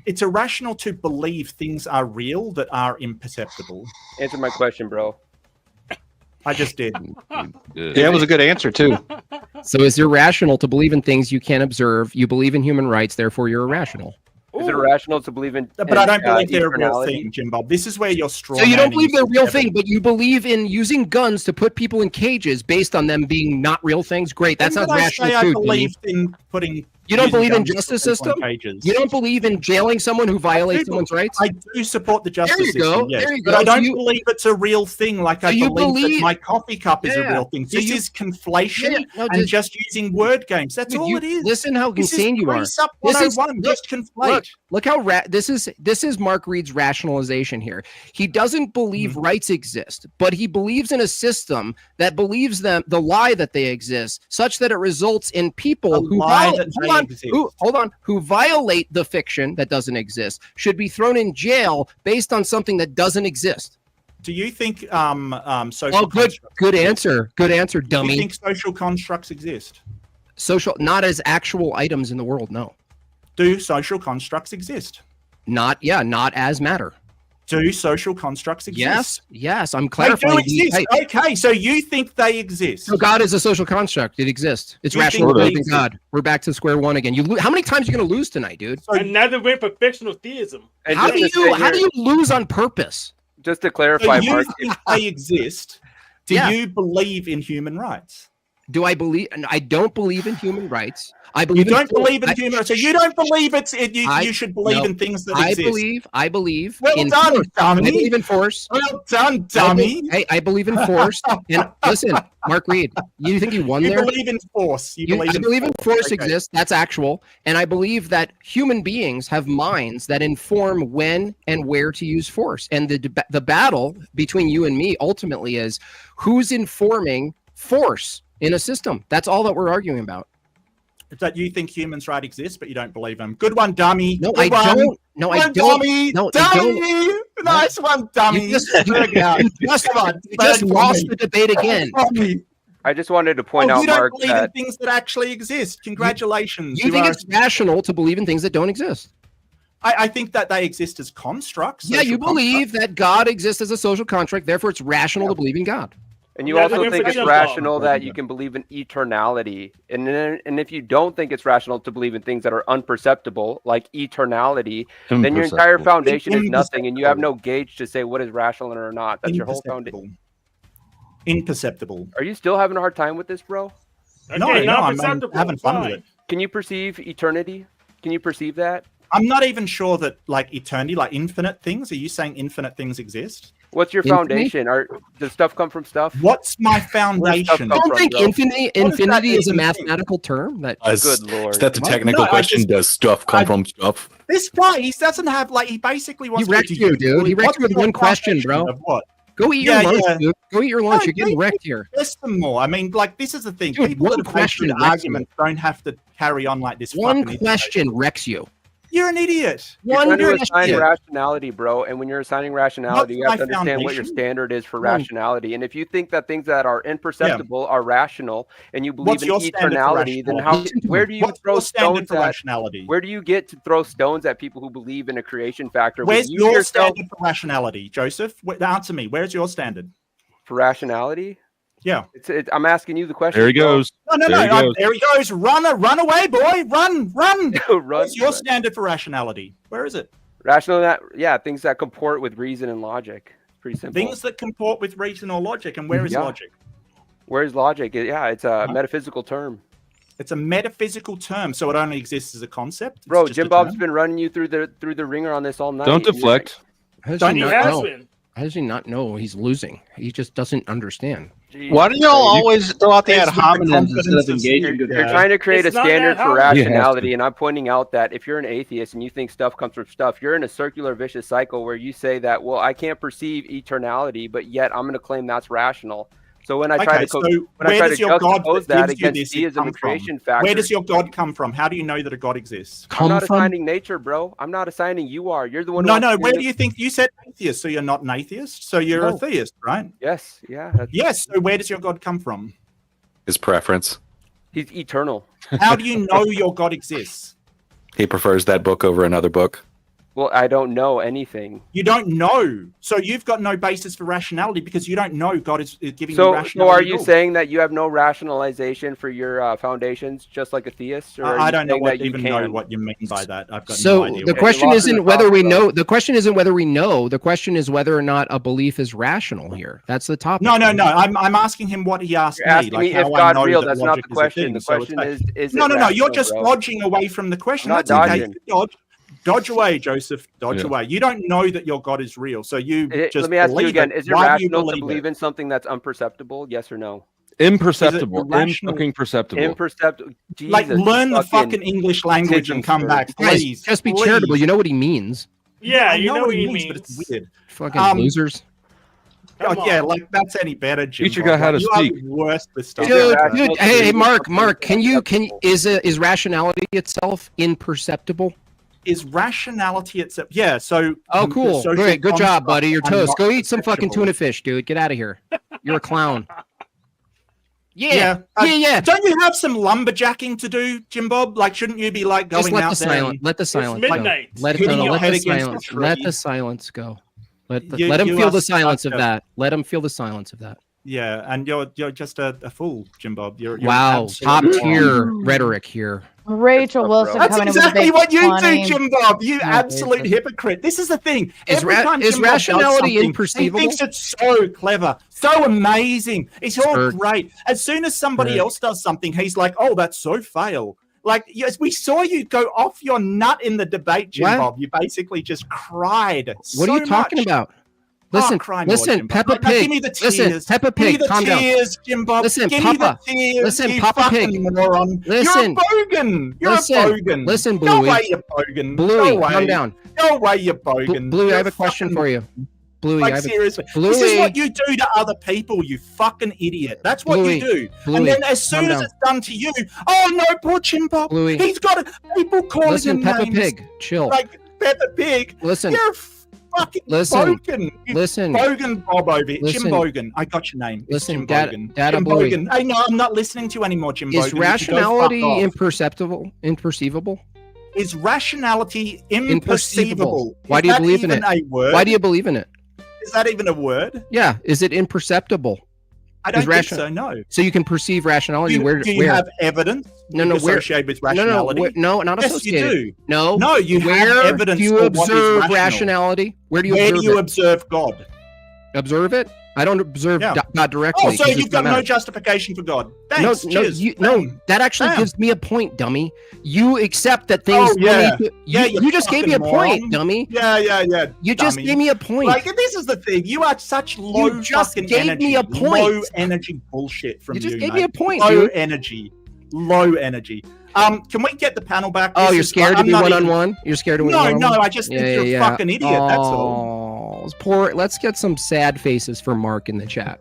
it's irrational to believe things are real that are imperceptible. Answer my question, bro. I just did. Yeah, it was a good answer too. So is it irrational to believe in things you can't observe? You believe in human rights, therefore you're irrational. Is it irrational to believe in? But I don't believe they're a real eternality? thing, Jim Bob. This is where you're strong. So you don't believe they're a real thing, but you believe in using guns to put people in cages based on them being not real things? Great, that sounds rational I too. believe in putting. You don't using believe in guns to justice put people in system? cages. You don't believe in jailing someone who violates someone's rights? I do support the justice There you go. system, yes, There you but go. I don't So you- believe it's a real thing. Like So I you believe that believe- my coffee cup is a Yeah. real thing. So This you- is conflation No, and just using word games. That's Dude, all it is. Listen how This insane is you are. Precept This is 101. Just conflate. Look how this is Mark Reid's rationalization here. He doesn't believe rights exist, but he believes in a system that believes them the lie that they exist, such that it results in people who who violate the fiction that doesn't exist should be thrown in jail based on something that doesn't exist. Do you think social? Oh, good constructs answer. Good answer, exist? Do dummy. you think social constructs exist? Social, not as actual items in the world. No, Do social constructs exist? not as matter. Do social constructs exist? Yes. I'm They clarifying. do exist. Okay, so you think they exist? So God is a social construct. It exists. It's You rational think to they believe in exist? God. We're back to square one again. How many times are you going to lose tonight, dude? Another win for fictional theism. And How just do to you say here- lose on purpose? Just to So clarify, you Mark, think they exist? Do Yeah. you believe in human rights? Do I believe? I don't believe in human rights. I believe You don't believe in I- human rights. So you don't believe you should believe no. in things that I exist. believe. Well in done, force. dummy. I believe in force. Well done, dummy. I believe in force. And listen, Mark Reid, you think you won You there? believe in force. I believe in force Okay. exists. That's actual. And I believe that human beings have minds that inform when and where to use force. And the battle between you and me ultimately is who's informing force in a system. That's all that we're arguing about. That you think humans' right exists, but you don't believe them. Good one, dummy. No, Good I one. don't. No, I Good don't. Dummy. No, I don't. Dummy. Nice one, dummy. You just lost the debate again. I just wanted to point Oh, out, you don't Mark, believe in that things that actually exist. Congratulations. You think are- it's rational to believe in things that don't exist? I think that they exist as constructs. Yeah, you believe that God exists as a social contract, therefore it's rational to believe in God. and you Yeah, also they're think it's different. rational that you can believe in eternality. And if you don't think it's rational to believe in things that are unperceptible, like eternality, then your entire Imperceptible. foundation is nothing, and you have no gauge to say what is rational or not. That's your whole foundation. Imperceptible. Are you still having a hard time with this, bro? No, Okay, no, not I'm perceptible, having fun with fine. it. Can you perceive eternity? Can you perceive that? I'm not even sure that like eternity, like infinite things. Are you saying infinite things exist? What's your Infinity? foundation? Does stuff come from stuff? What's my Where's stuff foundation? come I don't from, think bro? infinity is a even mean? mathematical term. That Good lord. Is that the What? technical No, I question? just- Does stuff come I- from stuff? This guy, he doesn't have like he basically wants wrecked to you, dude. He wrecked what's you with your one question, foundation bro. Of what? go eat your Yeah, lunch, yeah. dude. Go eat your lunch. No, You're getting dude, wrecked here. Test them more. I mean, like this is the thing. Dude, People one that have made question good wrecks arguments don't have to carry on like this. One fucking question wrecks you. You're an idiot. You're trying to assign idiot. rationality, bro. And when you're assigning rationality, you have to my understand what your foundation? standard is for rationality. And if you think that things that are imperceptible are rational, and you believe What's in your standard for eternality, then how? rationality? Where do you What's throw your standard stones for at? rationality? Where do you get to throw stones at people who believe in a creation factor? Where's You your yourself standard for rationality, Joseph? Answer me. Where's your standard? for rationality? Yeah. I'm asking you the question. There he bro. goes. No. There he goes. Run away, boy. Run. Run. What's your standard for rationality? Where is it? Rational, things that comport with reason and logic. It's pretty simple. Things that comport with reason or logic. And where is logic? Where is logic? Yeah, it's a metaphysical term. It's a metaphysical term, so it only exists as a concept. It's Bro, just Jim a Bob's term? been running you through the ringer on this all night. Don't deflect. How Don't does he you not have know? How does he not know he's losing? He just doesn't understand. Why do y'all always throw out the ad hominems instead of engaging? You're trying to create It's a not standard ad for hominem. rationality, and I'm pointing out that if you're an atheist and you think stuff comes from stuff, you're in a circular vicious cycle where you say that, well, I can't perceive eternality, but yet I'm going to claim that's rational. So when I try to juxtapose that against theism and creation factor, where does your God come from? How do you know that a God exists? I'm not assigning nature, bro. I'm not assigning you are. You're the one. No. Where do you think you said atheist? So you're not an atheist. So you're a theist, right? Yes. Yeah. Yes. So where does your God come from? His preference. He's eternal. How do you know your God exists? He prefers that book over another book. Well, I don't know anything. You don't know. So you've got no basis for rationality because you don't know God is giving you So rationality. are you saying that you have no rationalization for your foundations, just like a theist? Or I don't know what you mean by that. I've got So no idea. the question isn't whether we know. The question isn't whether we know. The question is whether or not a belief is rational here. That's the topic. No. I'm asking him what he asked You're me. asking Like me how if I God's know real. that That's not logic the is a question. thing. The So it's question like- is No. it You're rational, just bro? dodging away from the question. I'm not That's okay. dodging. Dodge away, Joseph. Dodge away. You don't know that your God is real, so you just Let me ask you believe again: it. is it Why do you rational to believe believe it? in something that's unperceptible? Yes or no? Imperceptible. irrational? Fucking perceptible. Imperceptible. Like, learn the fucking English language and come back, Guys, please. just be please. charitable. You know what he means. Yeah, I you know what he but means. it's weird. Fucking losers. Oh, yeah, like that's any better, Jim. Teach your guy how to You are speak. the worst with stuff. Dude, like that. hey, Mark, is rationality itself imperceptible? Is rationality itself? Yeah. So. Oh, cool. social Great. Good job, constructs buddy. You're are toast. not Go eat some fucking perceptual. tuna fish, dude. Get out of here. You're a clown. Yeah. Yeah. Don't you have some lumberjacking to do, Jim Bob? Like, shouldn't you be like going Just let out the there? silence. Let the silence go. midnight. Let Hitting your head the against the silence. tree. Let the silence go. Let You- him you feel are the silence of such a- that. Let him feel the silence of that. Yeah, and you're just a fool, Jim Bob. You're an Wow, absolute top moron. tier rhetoric here. Rachel Wilson That's coming exactly in with a big what you funny. do, Jim Bob. You No, absolute Jesus. hypocrite. This is the thing. Is Every time is Jim Bob does rationality something, imperceivable? He thinks it's so clever, so amazing. It's all Sure. great. As soon as somebody Sure. else does something, he's like, "Oh, that's so fail." Like, yes, we saw you go off your nut in the debate, Jim What? Bob. You basically just cried. What are you talking about? Listen, cry more, listen, Jim Bob. Peppa No, Pig. give me the Listen, tears. Peppa Give me Pig. the Calm down. tears, Jim Bob. Listen, give Papa. me the tears. Listen, you Papa fucking Pig. moron. Listen. You're a bogan. You're Listen. a bogan. Listen, Go Bluey. away, you bogan. Bluey, Go away. calm down. Go away, you bogan. Bluey, I You're have a question for you. Bluey, Like, I have seriously, Bluey. this is what you do to other people, you fucking idiot. That's what Bluey, you do. Bluey, and then as soon calm as down. it's done to you, oh no, poor Jim Bob. Bluey. He's got people calling Listen, him Peppa names Pig, chill. like Peppa Pig. Listen. You're a fucking Listen. bogan. You Listen. Bogan Bob over here. Listen. Jim Bogan. I got your name. It's Listen, Jim Dada- Bogan. Dada Jim Bluey. Bogan. Hey, no, I'm not listening to you anymore, Jim Bogan. Is You can go fuck rationality off. imperceivable? Is rationality Imperceivable. imperceivable? Why Is do you that believe in even it? A word? Why do you believe in it? Is that even a word? Yeah. Is it imperceptible? I don't Is think ration- so. No. So you can perceive rationality. Do you where? have evidence No, where? associated with rationality? No, not Yes, associated. you do. No. No, you have where evidence do you for what is observe rational. rationality? Where do you Where observe do you it? observe God? Observe it? I don't observe Yeah. God directly. Oh, so 'cause it's you've got not no matter. justification for God. Thanks. No, Cheers. no, Bam. that actually Bam. gives me a point, dummy. You accept that things. Oh, yeah. Yeah, you just gave me a fucking point, moron. dummy. Yeah. You just dummy. gave me a point. Like, this is the thing. You are such low You just fucking gave energy. me a point. Low energy bullshit from You you. just gave mate. me a point, Low dude. energy. Low energy. Can we get the panel back? Oh, This you're is- scared to I'm be not one even- on one. You're scared to be No, one on one. no, I just think you're a fucking idiot, that's all. Poor. Let's get some sad faces for Mark in the chat.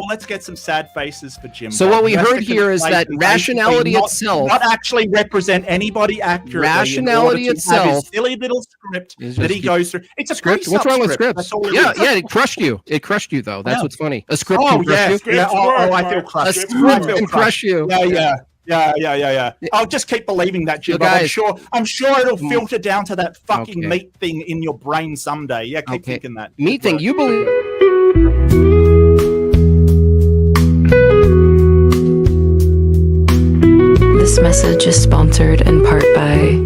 let's get some sad faces for Jim. So Bob. what we Rest heard of here is that basically rationality itself, not actually represent anybody accurately. rationality in order to have itself his silly little script is that just he goes through. It's a script. What's wrong with pre-sub scripts? That's all it Yeah, is. yeah, it crushed you. It crushed you, though. That's Yeah. what's funny. A script Oh can crush yeah, you. yeah. Oh, I feel Mark. crushed. A Scripts I script feel can crush you. Yeah. I'll just keep believing that, Jim. So Bob. guys- I'm sure it'll filter down to that fucking Okay. meat thing in your brain someday. Yeah, keep thinking that. Meat Good thing. work. You believe. This message is sponsored in part by.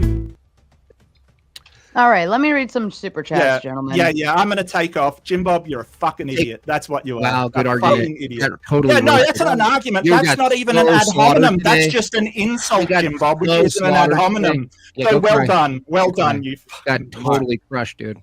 All right, let me read some super chats, gentlemen. Yeah. I'm gonna take off. Jim Bob, you're a fucking idiot. That's what you are. Wow, good a argument. fucking idiot. That totally Yeah, no, works. that's not an argument. You That's got not even so an ad slaughtered hominem. That's today. just an insult, You got Jim Bob, which so isn't an ad slaughtered hominem. today. Yeah, So go well cry. done. Well Go cry. done, you Got fucking totally crushed, dude.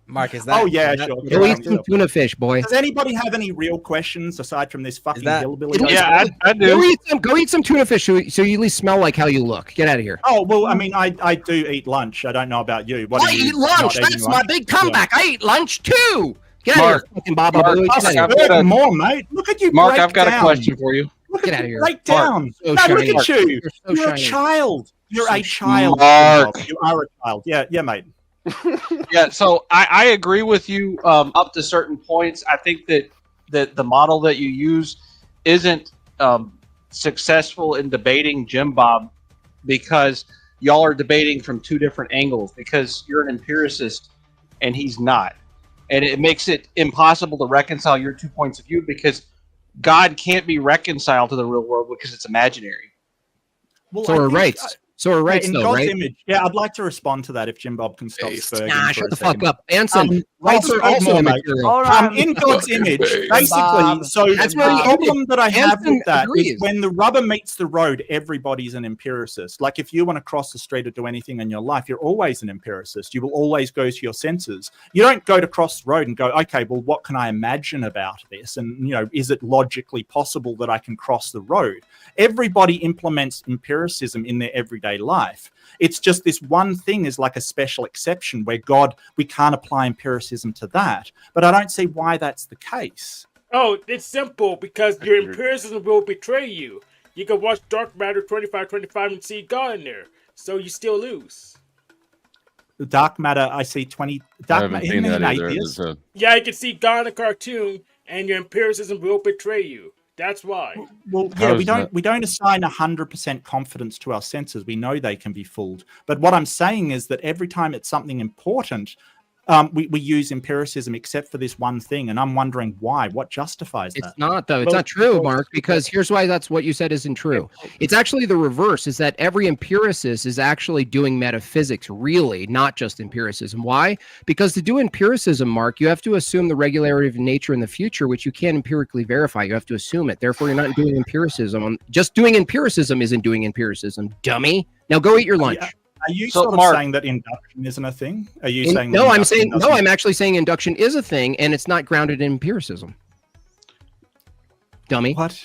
Mark, is that? Oh yeah, is that- sure. Go Go eat some tuna fish, boy. Does anybody have any real questions aside from this fucking that- hillbilly? Yeah, I do. Go eat some tuna fish so you at least smell like how you look. Get out of here. Oh well, I mean, I do eat lunch. I don't know about you. What I are you eat lunch. not eating That's my lunch? big comeback. I eat lunch too. Get out of Mark, here, fucking Baba Mark, Booey. I'll Get out of I've here. got a- more, mate. Look at you. Mark, break I've got down. a question for you. Look Get at out of you here. break down. So No, shiny. look at you. You're so You're a shiny. child. You're a child. Mark. You are a child. Yeah, mate. Yeah, so I agree with you up to certain points. I think that the model that you use isn't successful in debating Jim Bob because y'all are debating from two different angles because you're an empiricist and he's not. And it makes it impossible to reconcile your 2 points of view because God can't be reconciled to the real world because it's imaginary. Well, So I we're think- rights. So we're rights, in though, God's right? image. Yeah, I'd like to respond to that if Jim Bob can stop spurging. Nah, for shut a the fuck second. up. Anson, rights are I'll also more, mate. immaterial. Hold on. In God's image, basically, Bob. so That's the where he problem that I have Anson with that agrees. is when the rubber meets the road, everybody's an empiricist. Like if you want to cross the street or do anything in your life, you're always an empiricist. You will always go to your senses. You don't go to cross the road and go, okay, well, what can I imagine about this? And, is it logically possible that I can cross the road? Everybody implements empiricism in their everyday life. It's just this one thing is like a special exception where we can't apply empiricism to that. But I don't see why that's the case. Oh, it's simple because your empiricism will betray you. You can watch Dark Matter 2525 and see God in there, so you still lose. The dark matter, I see 20. I Dark haven't matter, seen isn't that he an either. atheist? It's a- Yeah, you can see God in a cartoon, and your empiricism will betray you. That's why. Well, How yeah, is we that? don't assign 100% confidence to our senses. We know they can be fooled. But what I'm saying is that every time it's something important, we use empiricism except for this one thing. And I'm wondering why. What justifies that? It's not, though. It's not true, Mark, because here's why that's what you said isn't true. It's actually the reverse, is that every empiricist is actually doing metaphysics, really, not just empiricism. Why? Because to do empiricism, Mark, you have to assume the regularity of nature in the future, which you can't empirically verify. You have to assume it. Therefore, you're not doing empiricism. Just doing empiricism isn't doing empiricism, dummy. Now go eat your lunch. Yeah. Are you So, sort of Mark- saying that induction isn't a thing? Are you saying No, that I'm induction saying no. doesn't- I'm actually saying induction is a thing, and it's not grounded in empiricism. Dummy. What?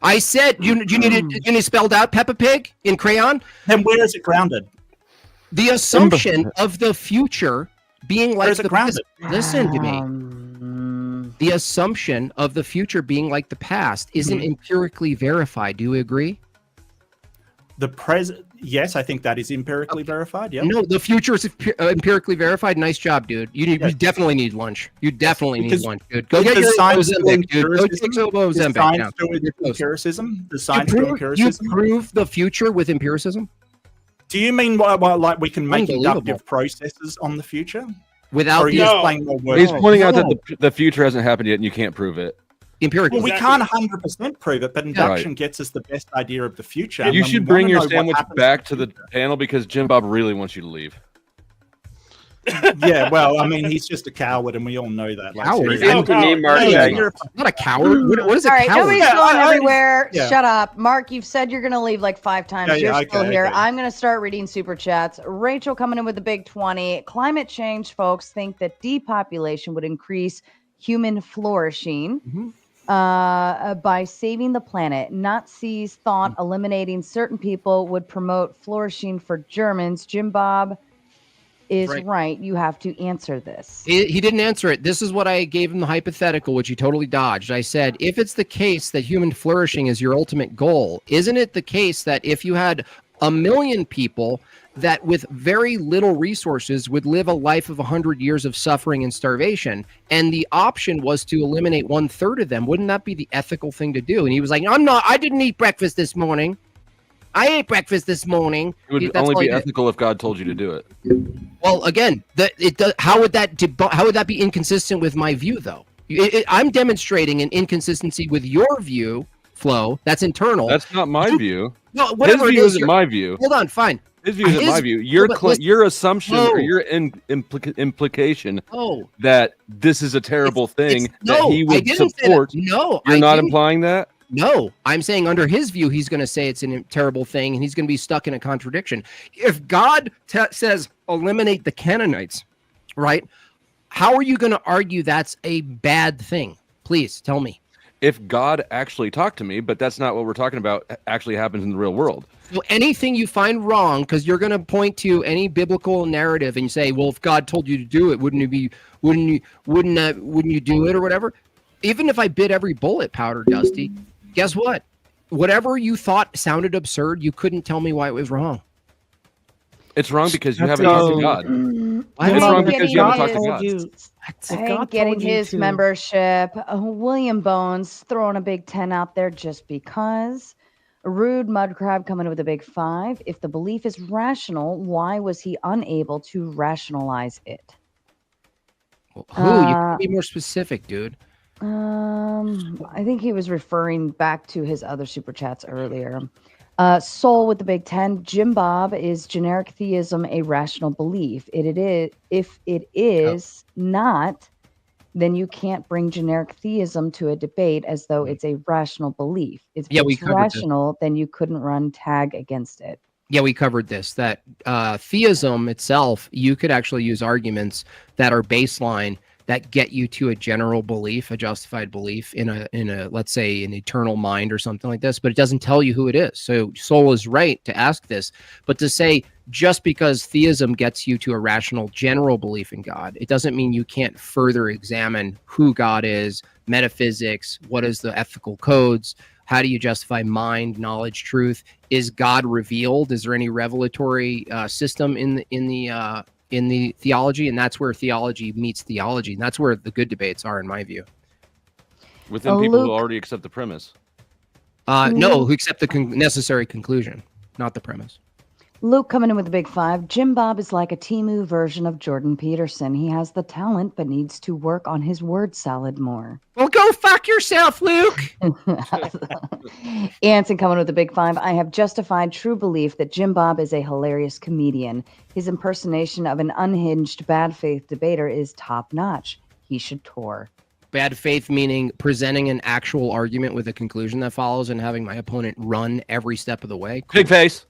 I said you need it spelled out, Peppa Pig in crayon. Then where is it grounded? The assumption of the future being like Where's it the grounded? Listen to me. The assumption of the future being like the past isn't empirically verified. Do you agree? The present, yes, I think that is empirically verified. Yeah. No, the future is empirically verified. Nice job, dude. You definitely need lunch. You definitely need Because- lunch, dude. Go get Does your science do Ozempic, dude. Go empiricism? take some Does Ozempic science now. do You're close. empiricism? Does You science do prove, empiricism? you prove the future with empiricism Do you mean like we can make Unbelievable. inductive processes on the future? without Or are you the just No. playing more words? He's pointing out No. that the future hasn't happened yet and you can't prove it. empirical. Well, we Exactly. can't 100% prove it, but induction gets us the best idea of the future. You and should we bring wanna your know what sandwich happens back in to the future. panel because Jim Bob really wants you to leave. Yeah, well, I mean, he's just a coward, and we all know that. Like, Coward? seriously. No, To me, Mark, Yeah, yeah, you're Not a coward. What is a All right, coward? nobody's Yeah, going I- everywhere. yeah. Shut up. Mark, you've said you're going to leave like 5 times. Yeah, You're yeah, still okay, here. okay. I'm going to start reading super chats. Rachel coming in with the big 20. Climate change folks think that depopulation would increase human flourishing by saving the planet. Nazis thought eliminating certain people would promote flourishing for Germans. Jim Bob, is Right. right, you have to answer this. He didn't answer it. This is what I gave him the hypothetical, which he totally dodged. I said, if it's the case that human flourishing is your ultimate goal, isn't it the case that if you had 1 million people that with very little resources would live a life of 100 years of suffering and starvation, and the option was to eliminate 1/3 of them, wouldn't that be the ethical thing to do? And he was like, I didn't eat breakfast this morning. I ate breakfast this morning. It would only be ethical if God told you to do it. Well, again, how would that be inconsistent with my view, though? I'm demonstrating an inconsistency with your view, Flo. That's internal. That's not my view. No, whatever His it view is, isn't my view. Hold on, fine. His view isn't my view. Your assumption or your implication that this is a terrible thing that he would support. No, you're not implying that. No, I'm saying under his view, he's going to say it's a terrible thing, and he's going to be stuck in a contradiction. If God says eliminate the Canaanites, right? How are you going to argue that's a bad thing? Please tell me. If God actually talked to me, but that's not what we're talking about, actually happens in the real world. So anything you find wrong, because you're going to point to any biblical narrative and say, well, if God told you to do it, wouldn't you do it or whatever? Even if I bid every bullet, Powder Dusty, guess what? Whatever you thought sounded absurd, you couldn't tell me why it was wrong. It's wrong because you haven't talked to God. It's wrong because you haven't talked to God. I ain't getting his membership. William Bones throwing a big 10 out there just because. A rude mud crab coming with a big 5. If the belief is rational, why was he unable to rationalize it? You can be more specific, dude. I think he was referring back to his other super chats earlier. Soul with the big 10. Jim Bob, is generic theism a rational belief? If it is not, then you can't bring generic theism to a debate as though it's a rational belief. If it's rational, then you couldn't run tag against it. Yeah, we covered this, that theism itself, you could actually use arguments that are baseline that get you to a general belief, a justified belief in a let's say an eternal mind or something like this, but it doesn't tell you who it is. So Soul is right to ask this, but to say just because theism gets you to a rational general belief in God, it doesn't mean you can't further examine who God is, metaphysics, what is the ethical codes, how do you justify mind, knowledge, truth? Is God revealed? Is there any revelatory system in the theology? And that's where theology meets theology. And that's where the good debates are, in my view. Within people who already accept the premise. No, who accept the necessary conclusion, not the premise. Luke coming in with a big 5. Jim Bob is like a Temu version of Jordan Peterson. He has the talent, but needs to work on his word salad more. Well, go fuck yourself, Luke. Anson coming with a big 5. I have justified true belief that Jim Bob is a hilarious comedian. His impersonation of an unhinged bad faith debater is top notch. He should tour. Bad faith meaning presenting an actual argument with a conclusion that follows and having my opponent run every step of the way. Cool. Pig face.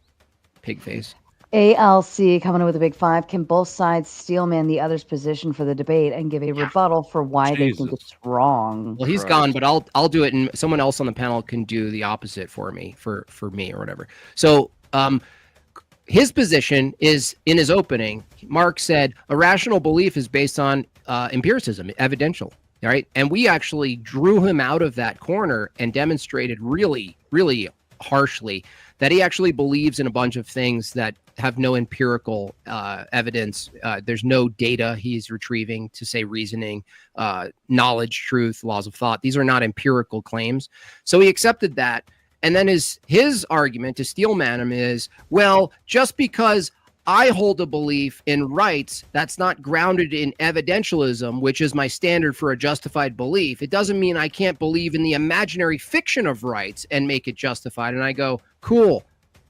Pig face. ALC coming in with a big 5. Can both sides steelman the other's position for the debate and give a rebuttal for why they think it's wrong? Well, he's gone, but I'll do it, and someone else on the panel can do the opposite for me, for me or whatever. So his position is, in his opening, Mark said a rational belief is based on empiricism, evidential. All right. And we actually drew him out of that corner and demonstrated really, really harshly that he actually believes in a bunch of things that have no empirical evidence. There's no data he's retrieving to say reasoning, knowledge, truth, laws of thought. These are not empirical claims. So he accepted that. And then his argument to steelman him is, well, just because I hold a belief in rights that's not grounded in evidentialism, which is my standard for a justified belief, it doesn't mean I can't believe in the imaginary fiction of rights and make it justified. And I go, cool.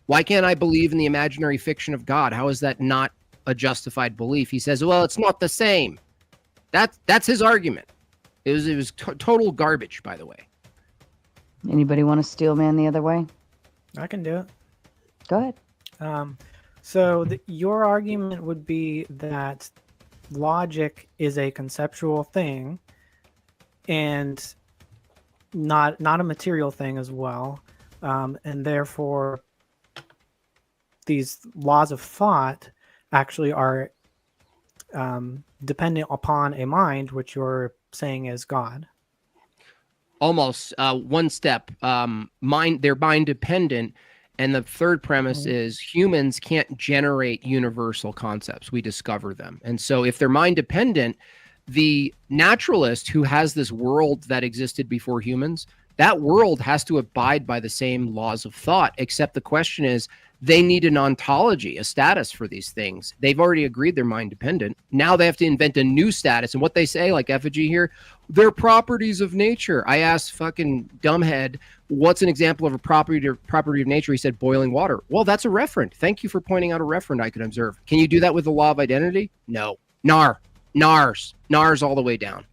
Why can't I believe in the imaginary fiction of God? How is that not a justified belief? He says, well, it's not the same. That's his argument. It was total garbage, by the way. Anybody want to steelman the other way? I can do it. Go ahead. So your argument would be that logic is a conceptual thing and not a material thing as well. And therefore, these laws of thought actually are dependent upon a mind, which you're saying is God. Almost one step. They're mind dependent. And the third premise is humans can't generate universal concepts. We discover them. And so if they're mind dependent, the naturalist who has this world that existed before humans, that world has to abide by the same laws of thought, except the question is, they need an ontology, a status for these things. They've already agreed they're mind dependent. Now they have to invent a new status. And what they say, like Effigy here, they're properties of nature. I asked fucking dumbhead, what's an example of a property of nature? He said boiling water. Well, that's a referent. Thank you for pointing out a referent I could observe. Can you do that with the law of identity? No. NARS all the way down.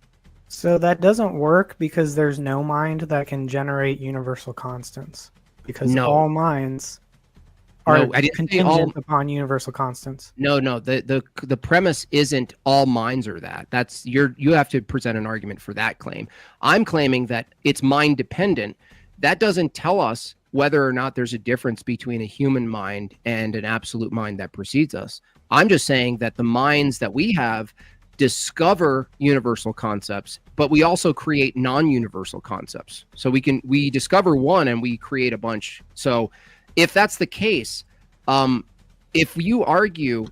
So that doesn't work because there's no mind that can generate universal constants. Because all minds are contingent upon universal constants. No. The premise isn't all minds are that. That's you have to present an argument for that claim. I'm claiming that it's mind dependent. That doesn't tell us whether or not there's a difference between a human mind and an absolute mind that precedes us. I'm just saying that the minds that we have discover universal concepts, but we also create non-universal concepts. So we discover one and we create a bunch. So if that's the case, if you argue,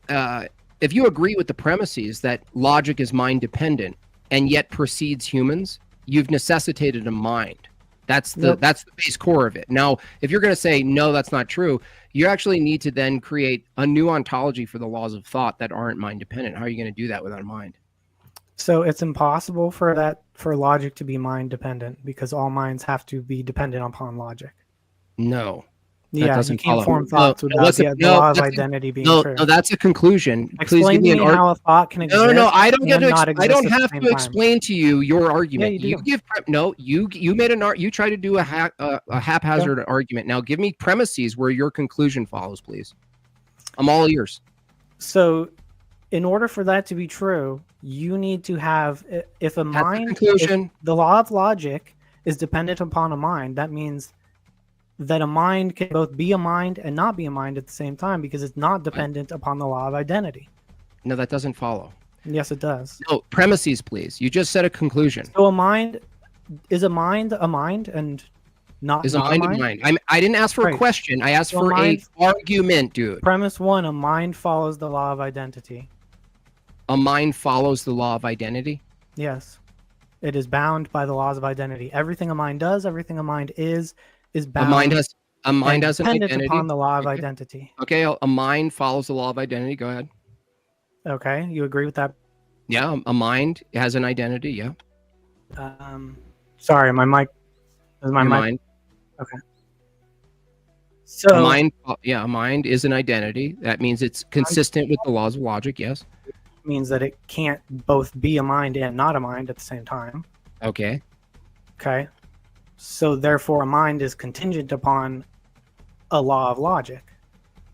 if you agree with the premises that logic is mind dependent and yet precedes humans, you've necessitated a mind. That's the base core of it. Now, if you're going to say, no, that's not true, you actually need to then create a new ontology for the laws of thought that aren't mind dependent. How are you going to do that without a mind? So it's impossible for logic to be mind dependent because all minds have to be dependent upon logic. No. Yeah, you can't form thoughts without the law of identity being true. No, that's a conclusion. Explain to me how a thought can exist. No, I don't get to. I don't have to explain to you your argument. Yeah, you made you try to do a haphazard argument. Now give me premises where your conclusion follows, please. I'm all ears. So, in order for that to be true, you need to have if the law of logic is dependent upon a mind, that means that a mind can both be a mind and not be a mind at the same time because it's not dependent upon the law of identity. No, that doesn't follow. Yes, it does. No, premises, please. You just said a conclusion. So a mind and not is a mind a mind? I didn't ask for a question. I asked for an argument, dude. Premise one, a mind follows the law of identity. A mind follows the law of identity? Yes. It is bound by the laws of identity. Everything a mind does, everything a mind is bound. A mind has an identity upon the law of identity. Okay, a mind follows the law of identity. Go ahead. Okay, you agree with that? Yeah, a mind has an identity. Yeah. Sorry, my mic. Is my mic? Mind. Okay. So a mind is an identity. That means it's consistent with the laws of logic. Yes. Means that it can't both be a mind and not a mind at the same time. Okay. Okay. So therefore, a mind is contingent upon a law of logic.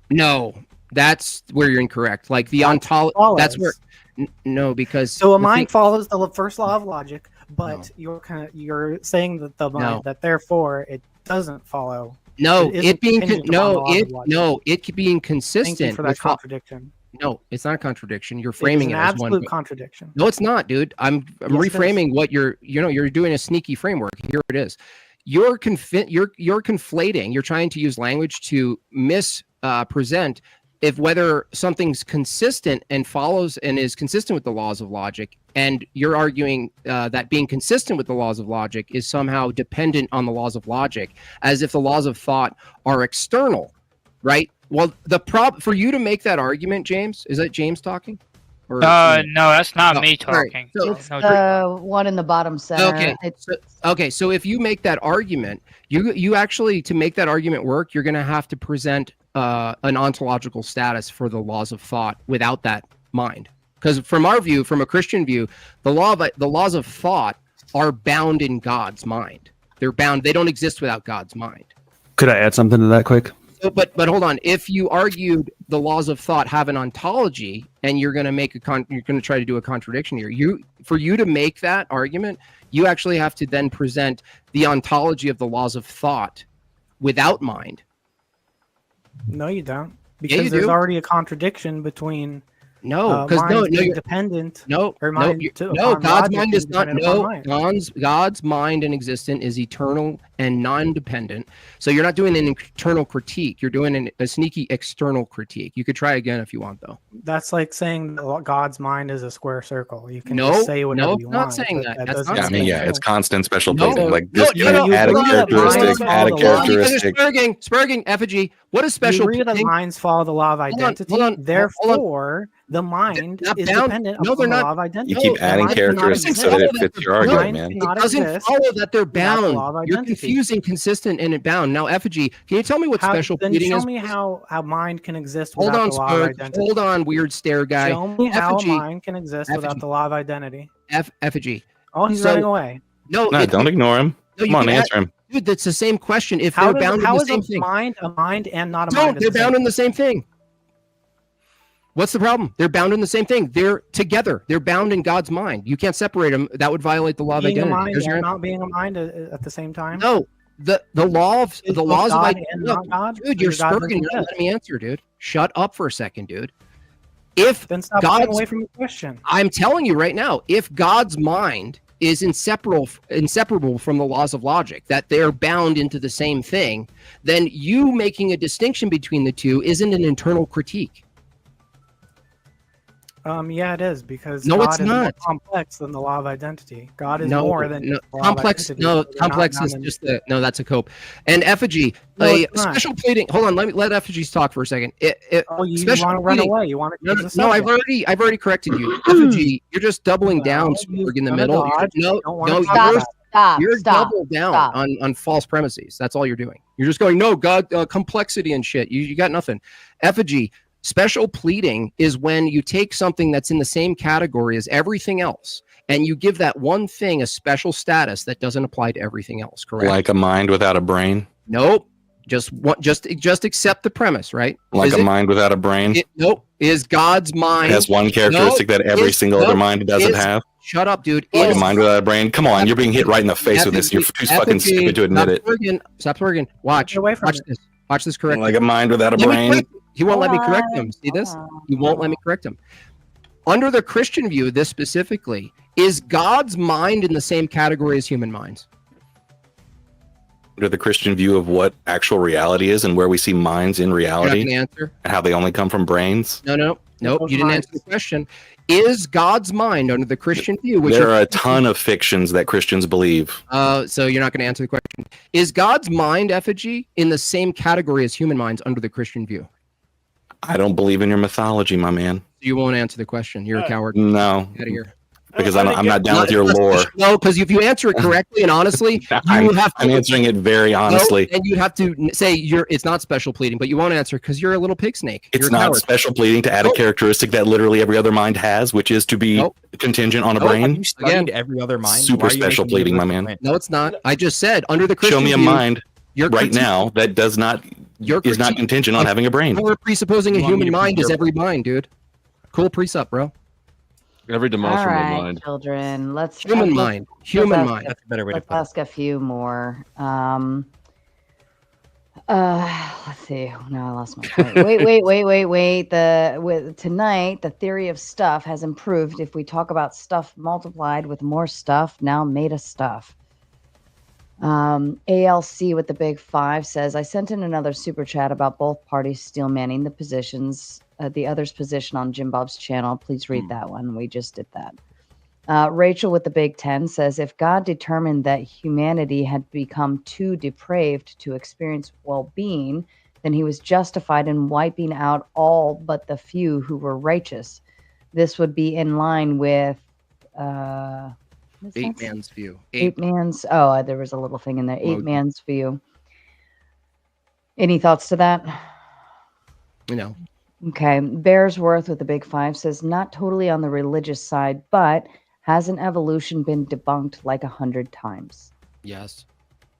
No, that's where you're incorrect. Like the ontology. That's where. No, because so a mind follows the first law of logic, but you're saying that the mind that therefore it doesn't follow. No, it being it being consistent. Thank you for that contradiction. No, it's not a contradiction. You're framing it as one absolute contradiction. No, it's not, dude. I'm reframing what you're doing a sneaky framework. Here it is. You're conflating. You're trying to use language to mispresent if whether something's consistent and follows and is consistent with the laws of logic, and you're arguing that being consistent with the laws of logic is somehow dependent on the laws of logic, as if the laws of thought are external, right? Well, the problem for you to make that argument, James, is that James talking? Or no, that's not me talking. So it's the one in the bottom center. Okay. So if you make that argument, you actually, to make that argument work, you're going to have to present an ontological status for the laws of thought without that mind. Because from our view, from a Christian view, the laws of thought are bound in God's mind. They're bound. They don't exist without God's mind. Could I add something to that quick? But hold on. If you argued the laws of thought have an ontology, and you're going to make you're going to try to do a contradiction here. For you to make that argument, you actually have to then present the ontology of the laws of thought without mind. No, you don't. Because there's already a contradiction between No, because mind being you're dependent. no, or no, mind you- to, no. upon God's logic mind being is not. dependent No, upon mind. God's mind and existent is eternal and non-dependent. So you're not doing an internal critique. You're doing a sneaky external critique. You could try again if you want, though. That's like saying that God's mind is a square circle. You can just say whatever you not want. saying but that. That's doesn't Yeah, I mean, mean yeah, so. it's constant special No. pleading. Like No, this can't add a agree that characteristic, minds add a follow the law. characteristic. Spurging, effigy. What is You special agree that pleading? minds follow the law of identity. hold on. Therefore, the mind is dependent No, upon they're the not. law of identity. You keep The adding mind cannot characteristics so exist. that it fits your argument, Mind man. cannot It doesn't exist follow that they're without the bound. law of You're identity. confusing consistent and bound. Now, effigy, can you tell me what special Then pleading show is? me how mind can exist Hold without on, the law of Spurg. identity. Hold on, weird stare guy. Show me how Effigy. mind can exist without the law of identity. Effigy. Oh, he's running away. No, Don't ignore him. No, Come on, answer him. Dude, that's the same question. If How they're bound in how the is same a thing. mind a mind and not a No, mind? they're bound in the same thing. What's the problem? They're bound in the same thing. They're together. They're bound in God's mind. You can't separate them. That would violate the law of Being a identity. mind There's and your not being a mind at the same time. No, the laws Is of God identity. and not God? Dude, Or you're God spurging. You're doesn't not exist? letting me answer, dude. Shut up for a second, dude. If Then stop running God's, away from the question. I'm telling you right now, if God's mind is inseparable from the laws of logic, that they're bound into the same thing, then you making a distinction between the two isn't an internal critique. Yeah, it is because No, God it's is more not. complex than the law of identity. God is more than just the law complex. of identity. No, So they're not complex bound is in- just the no. That's a cope. And effigy, No, a it's not. special pleading. Hold on, let effigies talk for a second. Oh, you special want to run pleading- away? You want to No, change no, the I've subject. already corrected you. Effigy, you're just doubling down, you Spurg, in the wanna middle. dodge, No, you don't wanna no, talk you're, about you're Stop. double down Stop. on false premises. That's all you're doing. You're just going, no, God, complexity and shit. You got nothing. Effigy, special pleading is when you take something that's in the same category as everything else, and you give that one thing a special status that doesn't apply to everything else. Correct? Like a mind without a brain. Nope. Just accept the premise, right? Like Is a it- mind without a brain. Nope. Is God's mind It has one characteristic that every single other mind doesn't have. Shut up, dude. Like a mind without a brain. Come on, you're being hit right in the face with this. You're too fucking stupid to admit it. Stop Spurging. Watch. Watch this. Watch this correctly. Like a mind without a Let me brain. correct him. He won't let me correct him. See this? He won't let me correct him. Under the Christian view, this specifically, is God's mind in the same category as human minds? Under the Christian view of what actual reality is and where we see minds in You're not reality gonna answer? and how they only come from brains. Nope. You didn't answer the question. Is God's mind under the Christian view? Which There are a ton of fictions that Christians believe. So you're not going to answer the question. Is God's mind, effigy, in the same category as human minds under the Christian view? I don't believe in your mythology, my man. You won't answer the question. You're a coward. No. Get out of here. Because I'm not down with your lore. No, because if you answer it correctly and honestly, I'm answering it very honestly. No, and you'd have to say it's not special pleading, but you won't answer because you're a little pig snake. It's You're a not coward. special pleading to add a characteristic that literally every other mind has, which is to be contingent on a brain. Studied every other mind. Super Why are you special making pleading, my different man. No, it's not. I just said under the Christian Show me a view, mind your right critique- now that is not contingent on having a brain. We're presupposing a You want me human to mind is preserve- every mind, dude. Cool precept, bro. Every All demonstrable right, mind. children. Let's Human let's- mind. let's Human ask- mind. That's a better way to Let's put it. ask a few more. Let's see. No, I lost my point. Wait. Tonight, the theory of stuff has improved if we talk about stuff multiplied with more stuff, now made of stuff. ALC with the big 5 says, I sent in another super chat about both parties steel manning the positions, the other's position on Jim Bob's channel. Please read that one. We just did that. Rachel with the big 10 says, if God determined that humanity had become too depraved to experience well-being, then he was justified in wiping out all but the few who were righteous. This would be in line with Eight man's view. Eight man's. Oh, there was a little thing in there. Eight man's view. Any thoughts to that? No. Okay. Bearsworth with the big 5 says, not totally on the religious side, but hasn't evolution been debunked like 100 times? Yes.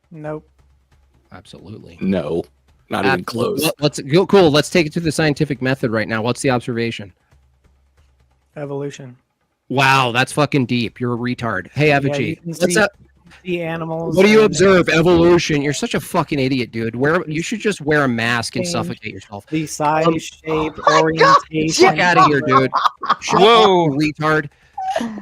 Nope. Absolutely. No. Not even Absolutely. close. Let's go. Cool. Let's take it to the scientific method right now. What's the observation? Evolution. Wow, that's fucking deep. You're a retard. Hey, you Effigy. can let's see- The animals. What do you and observe? Evolution. You're such a fucking idiot, dude. You should just wear a mask and Change suffocate yourself. The size, shape, orientation. Fuck out of here, dude. Shut Whoa. up, you retard.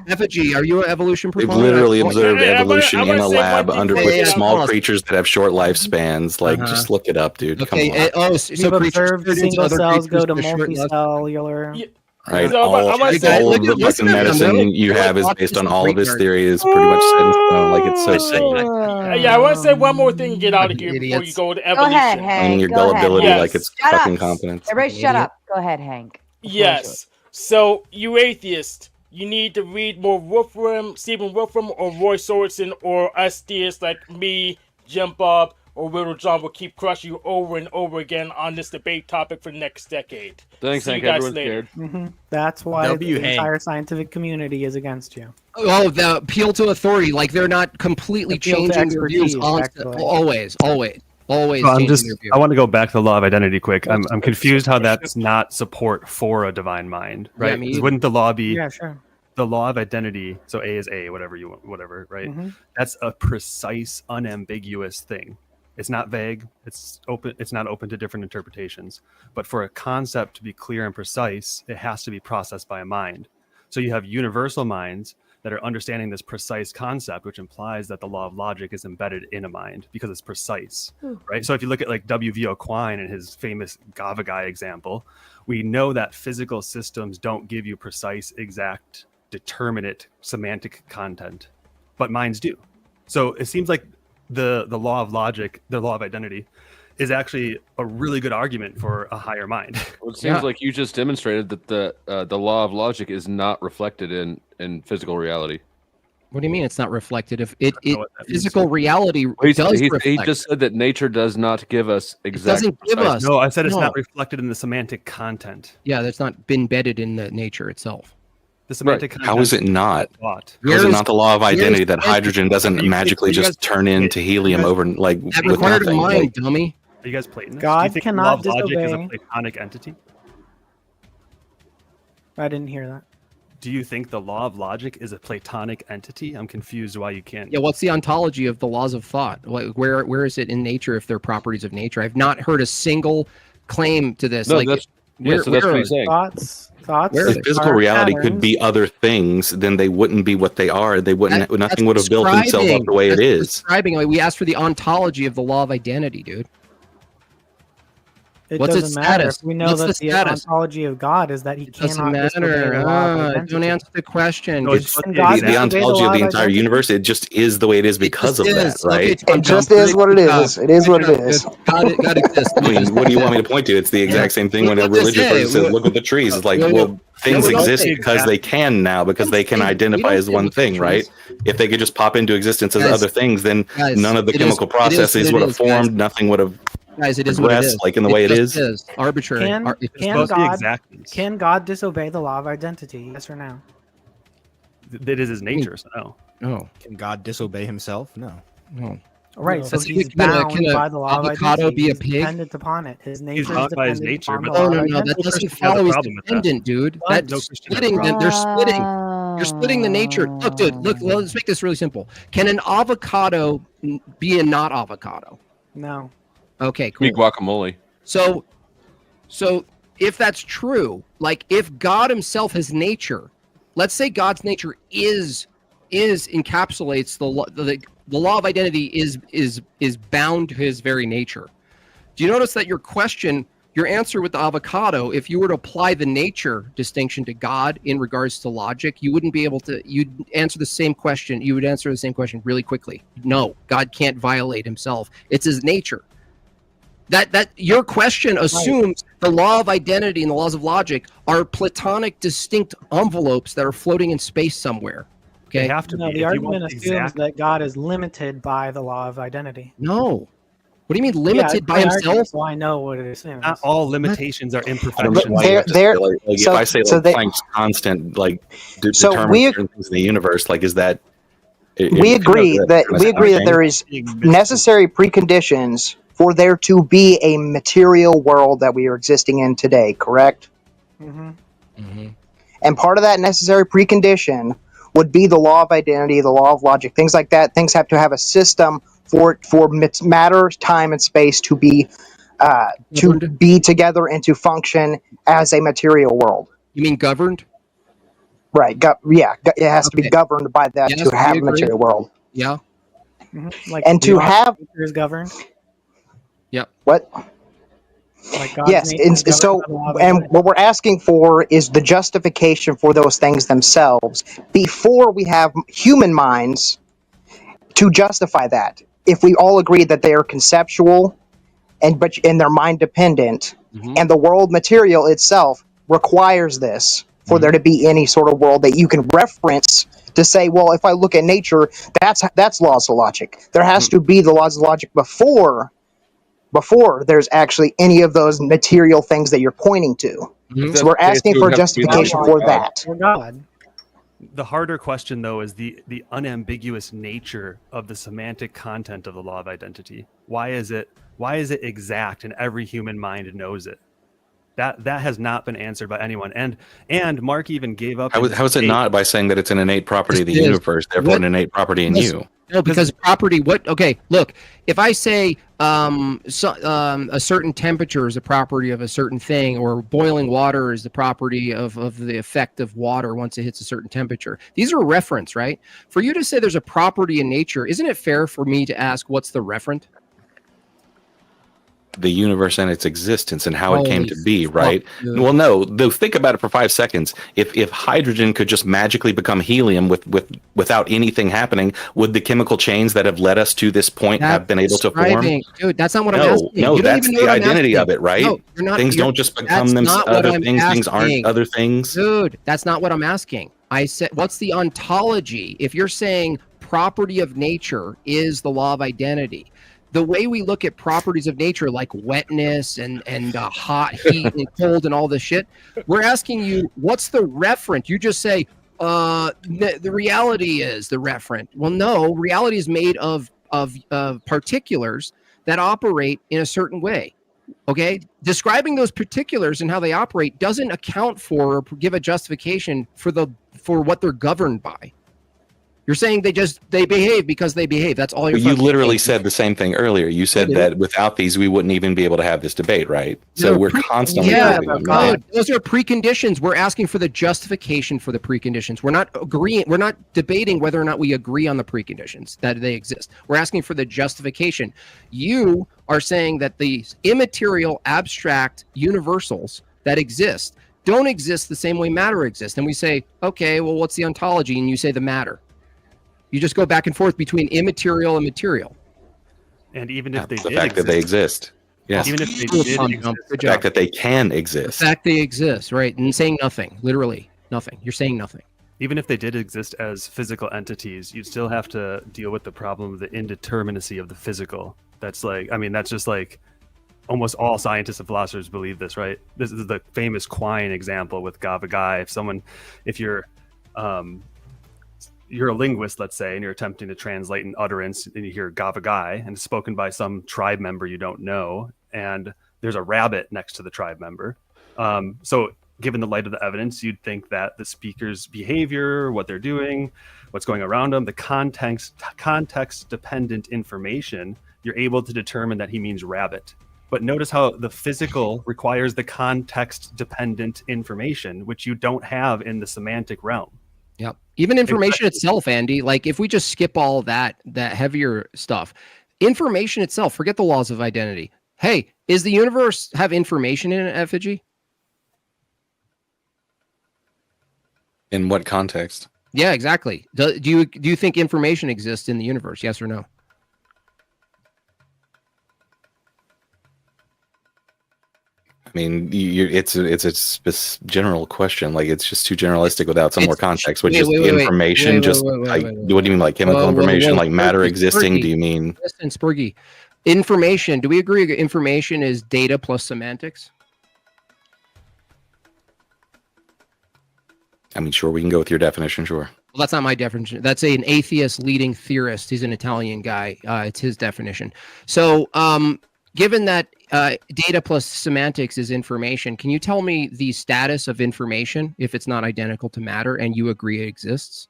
Effigy, are you an evolution They've proponent? literally Or- observed evolution I in wanna a say lab one thing under for with you. small creatures that have short lifespans. Like, just look it up, dude. Come Okay. on. So We've creatures observed turn into single other cells go creatures to with short lives? multicellular. Yeah. Right. So All I wanna say- of the listen fucking to him, medicine really. you You're have is like based on autistic all of his retard. theory is pretty much set in stone. Like, it's so sick. Yeah, I want to say one more thing and get out of here before you idiots. go to Go ahead, evolution. Claiming Hank. your Go ahead, gullibility Hank. like it's Shut fucking up. competence. Everybody shut up. Go ahead, Hank. Yes. So, you atheist, you need to read more Wolfram, Stephen Wolfram, or Roy Sorensen, or us deists like me, Jim Bob, or Little John will keep crushing you over and over again on this debate topic for the next decade. Thanks, See Hank. you guys Everyone's later. scared. That's why W. the Hank. entire scientific community is against you. Oh, the appeal to authority. Like they're not completely Appeal to changing their views. expertise, actually. Always. So Changing their views. I want to go back to the law of identity quick. I'm confused how that's not support for a divine mind, Yeah, right? me 'Cause either. wouldn't the law be Yeah, sure. the law of identity? So A is A, whatever you want, whatever, right? That's a precise, unambiguous thing. It's not vague. It's open. It's not open to different interpretations. But for a concept to be clear and precise, it has to be processed by a mind. So you have universal minds that are understanding this precise concept, which implies that the law of logic is embedded in a mind because it's precise, right? So if you look at like W.V.O. Quine and his famous Gavagai example, we know that physical systems don't give you precise, exact, determinate semantic content, but minds do. So it seems like the law of logic, the law of identity, is actually a really good argument for a higher mind. Well, it seems like you just demonstrated that the law of logic is not reflected in physical reality. What do you mean it's not reflected? If physical reality He does reflect. he just said that nature does not give us exact. doesn't give us. No, I said it's No. not reflected in the semantic content. Yeah, that's not been embedded in the nature itself. The semantic content. How is it not? What? How is it not the law of Where is- identity that hydrogen doesn't magically just turn into helium over like That with required a nothing? mind, Like, dummy. Are you guys Platonists? God Do you think cannot the law of logic is a disobey. Platonic entity? I didn't hear that. Do you think the law of logic is a Platonic entity? I'm confused why you can't. Yeah, what's the ontology of the laws of thought? Where is it in nature if they're properties of nature? I've not heard a single claim to this. No, like, that's where what are he's saying. Thoughts. if physical are reality could patterns. be other things, then they wouldn't be what they are. They wouldn't. That's Nothing would have built themselves up describing- the way it that's is. Describing. Like, we asked for the ontology of the law of identity, dude. It What's its doesn't matter. status? If we know What's that the the status? ontology of God is that he Doesn't cannot disobey matter. the law of identity. Don't answer the question. No, It's Can the, God the disobey the ontology law of the of entire identity? universe. It just is the way it is because of that, is. right? Okay, Tom, It just Tom, is what it good job. is. It is what Good it job, is. dude. God exists. I mean, what do you want me to point to? It's the exact same thing when a What does it religious say? person says, "Look at the trees." It's like, well, things we don't exist say because that. they can now, because they can We identify don't as say one look at the thing, right? trees. If they could just pop into existence as Guys, other things, then guys, none of the it is- chemical it is what processes it would have is, guys. formed. Nothing would have Guys, it is what it progressed is. like in the way it just is. arbitrary. Can God disobey the law of identity? Yes or no? That is his nature, so no. No. Can God disobey himself? No. No. Right, so That's he's can a- bound can a by the law of avocado identity. be a He's pig? dependent upon it. His nature is bound by his dependent nature, upon the but- law No, of no, no. That identity. doesn't Christian has a follow. He's problem with that. dependent, dude. What? That's No Christian has a splitting. problem. They're splitting. You're splitting the nature. Look, dude. Look. Let's make this really simple. Can an avocado be a not avocado? No. Okay, cool. Be guacamole. So if that's true, like if God himself has nature, let's say God's nature is encapsulates the law of identity is bound to his very nature. Do you notice that your answer with the avocado, if you were to apply the nature distinction to God in regards to logic, you wouldn't be able to, you'd answer the same question. You would answer the same question really quickly. No, God can't violate himself. It's his nature. That your question assumes the law of identity and the laws of logic are Platonic distinct envelopes that are floating in space somewhere. Okay. They have to No, be. the If you argument want assumes exact- that God is limited by the law of identity. No. What do you mean Yeah, limited it's by my argument, himself? so I know what it assumes. Not all limitations are I don't imperfections. know why you have to say, like, if so- I say so like they- Planck's constant, like So determines we- certain things in the universe, like is that? We agree that there is necessary preconditions for there to be a material world that we are existing in today, correct? Mm-hmm. And part of that necessary precondition would be the law of identity, the law of logic, things like that. Things have to have a system for matter, time, and space to be together and to function as a material world. You mean governed? Right. It has to be governed by that to have a material world. Yeah. Like And to have is governed. Yep. What? Like God's Yes, nature is and so governed by the law of and identity. what we're asking for is the justification for those things themselves before we have human minds to justify that. If we all agree that they are conceptual and they're mind dependent, and the world material itself requires this for there to be any sort of world that you can reference to say, well, if I look at nature, that's laws of logic. There has to be the laws of logic before there's actually any of those material things that you're pointing to. So we're asking for justification for that. For God. The harder question, though, is the unambiguous nature of the semantic content of the law of identity. Why is it exact and every human mind knows it? That has not been answered by anyone. And Mark even gave up. How is it not by saying that it's an innate property of the universe, therefore an innate property in you? No, because property. Okay, look. If I say a certain temperature is a property of a certain thing, or boiling water is the property of the effect of water once it hits a certain temperature, these are reference, right? For you to say there's a property in nature, isn't it fair for me to ask what's the referent? The universe and its existence and how it came to be, right? Dude. Well, no, though, think about it for 5 seconds. If hydrogen could just magically become helium without anything happening, would the chemical chains that have led us to this point have been able to form? Dude, that's not what I'm asking. No, that's the identity of it, right? No, things don't just become them other things. Things aren't other things. Dude, that's not what I'm asking. I said, what's the ontology? If you're saying property of nature is the law of identity, the way we look at properties of nature, like wetness and hot, heat, and cold, and all this shit, we're asking you, what's the referent? You just say, the reality is the referent. Well, no, reality is made of particulars that operate in a certain way. Okay, describing those particulars and how they operate doesn't account for or give a justification for what they're governed by. You're saying they behave because they behave. That's all you're You literally said the same thing earlier. You said that without these, we wouldn't even be able to have this debate, right? So we're constantly proving them wrong. Those are preconditions. We're asking for the justification for the preconditions. We're not agreeing. We're not debating whether or not we agree on the preconditions that they exist. We're asking for the justification. You are saying that the immaterial, abstract universals that exist don't exist the same way matter exists. And we say, okay, well, what's the ontology? And you say the matter. You just go back and forth between immaterial and material. And even if they the fact that they exist, yes. Even if they did exist, the fact that they can exist, the fact they exist, right? And saying nothing, literally nothing. You're saying nothing. Even if they did exist as physical entities, you'd still have to deal with the problem of the indeterminacy of the physical. That's like, I mean, that's just like almost all scientists and philosophers believe this, right? This is the famous Quine example with Gavagai. If you're a linguist, let's say, and you're attempting to translate an utterance, and you hear Gavagai, and it's spoken by some tribe member you don't know, and there's a rabbit next to the tribe member. So given the light of the evidence, you'd think that the speaker's behavior, what they're doing, what's going around them, the context-dependent information, you're able to determine that he means rabbit. But notice how the physical requires the context-dependent information, which you don't have in the semantic realm. Yep. Even information itself, Andy, like if we just skip all that heavier stuff, information itself, forget the laws of identity. Hey, is the universe have information in it, Effigy? In what context? Yeah, exactly. Do you think information exists in the universe? Yes or no? I mean, it's a general question. Like it's just too generalistic without some more context. Which is information. What do you mean, like chemical information, like matter existing? Do you mean? Listen, Spurgy, information. Do we agree? Information is data plus semantics. I mean, sure, we can go with your definition. Sure. Well, that's not my definition. That's an atheist leading theorist. He's an Italian guy. It's his definition. So, given that data plus semantics is information, can you tell me the status of information if it's not identical to matter and you agree it exists?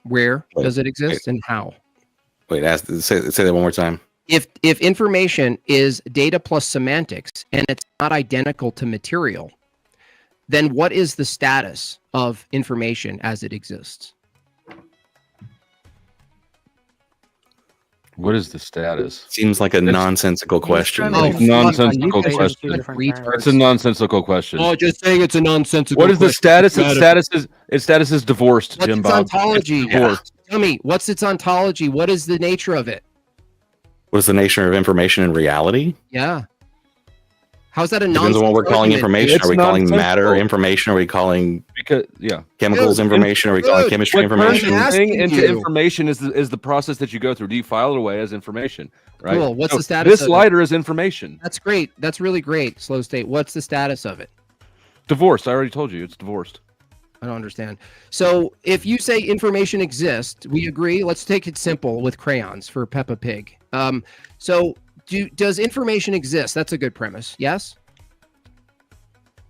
Where does it exist and how? Wait, say that one more time. If information is data plus semantics and it's not identical to material, then what is the status of information as it exists? What is the status? Seems like a nonsensical question. Nonsensical question. It's a nonsensical question. Oh, just saying it's a nonsensical What is the question. status? Its status is divorced, What's Jim its Bob. ontology? It's divorced. Tell me, what's its ontology? What is the nature of it? What is the nature of information in reality? Yeah. How's that a Depends nonsense on what we're calling argument? information. Are we calling matter information? Are we calling chemicals information? Are we calling chemistry information? Thing into information is the process that you go through. Do you file it away as information? Right. Cool. What's So the status This of it? lighter is information. That's great. That's really great, Slow State. What's the status of it? Divorced. I already told you it's divorced. I don't understand. So if you say information exists, we agree. Let's take it simple with crayons for Peppa Pig. Does information exist? That's a good premise. Yes?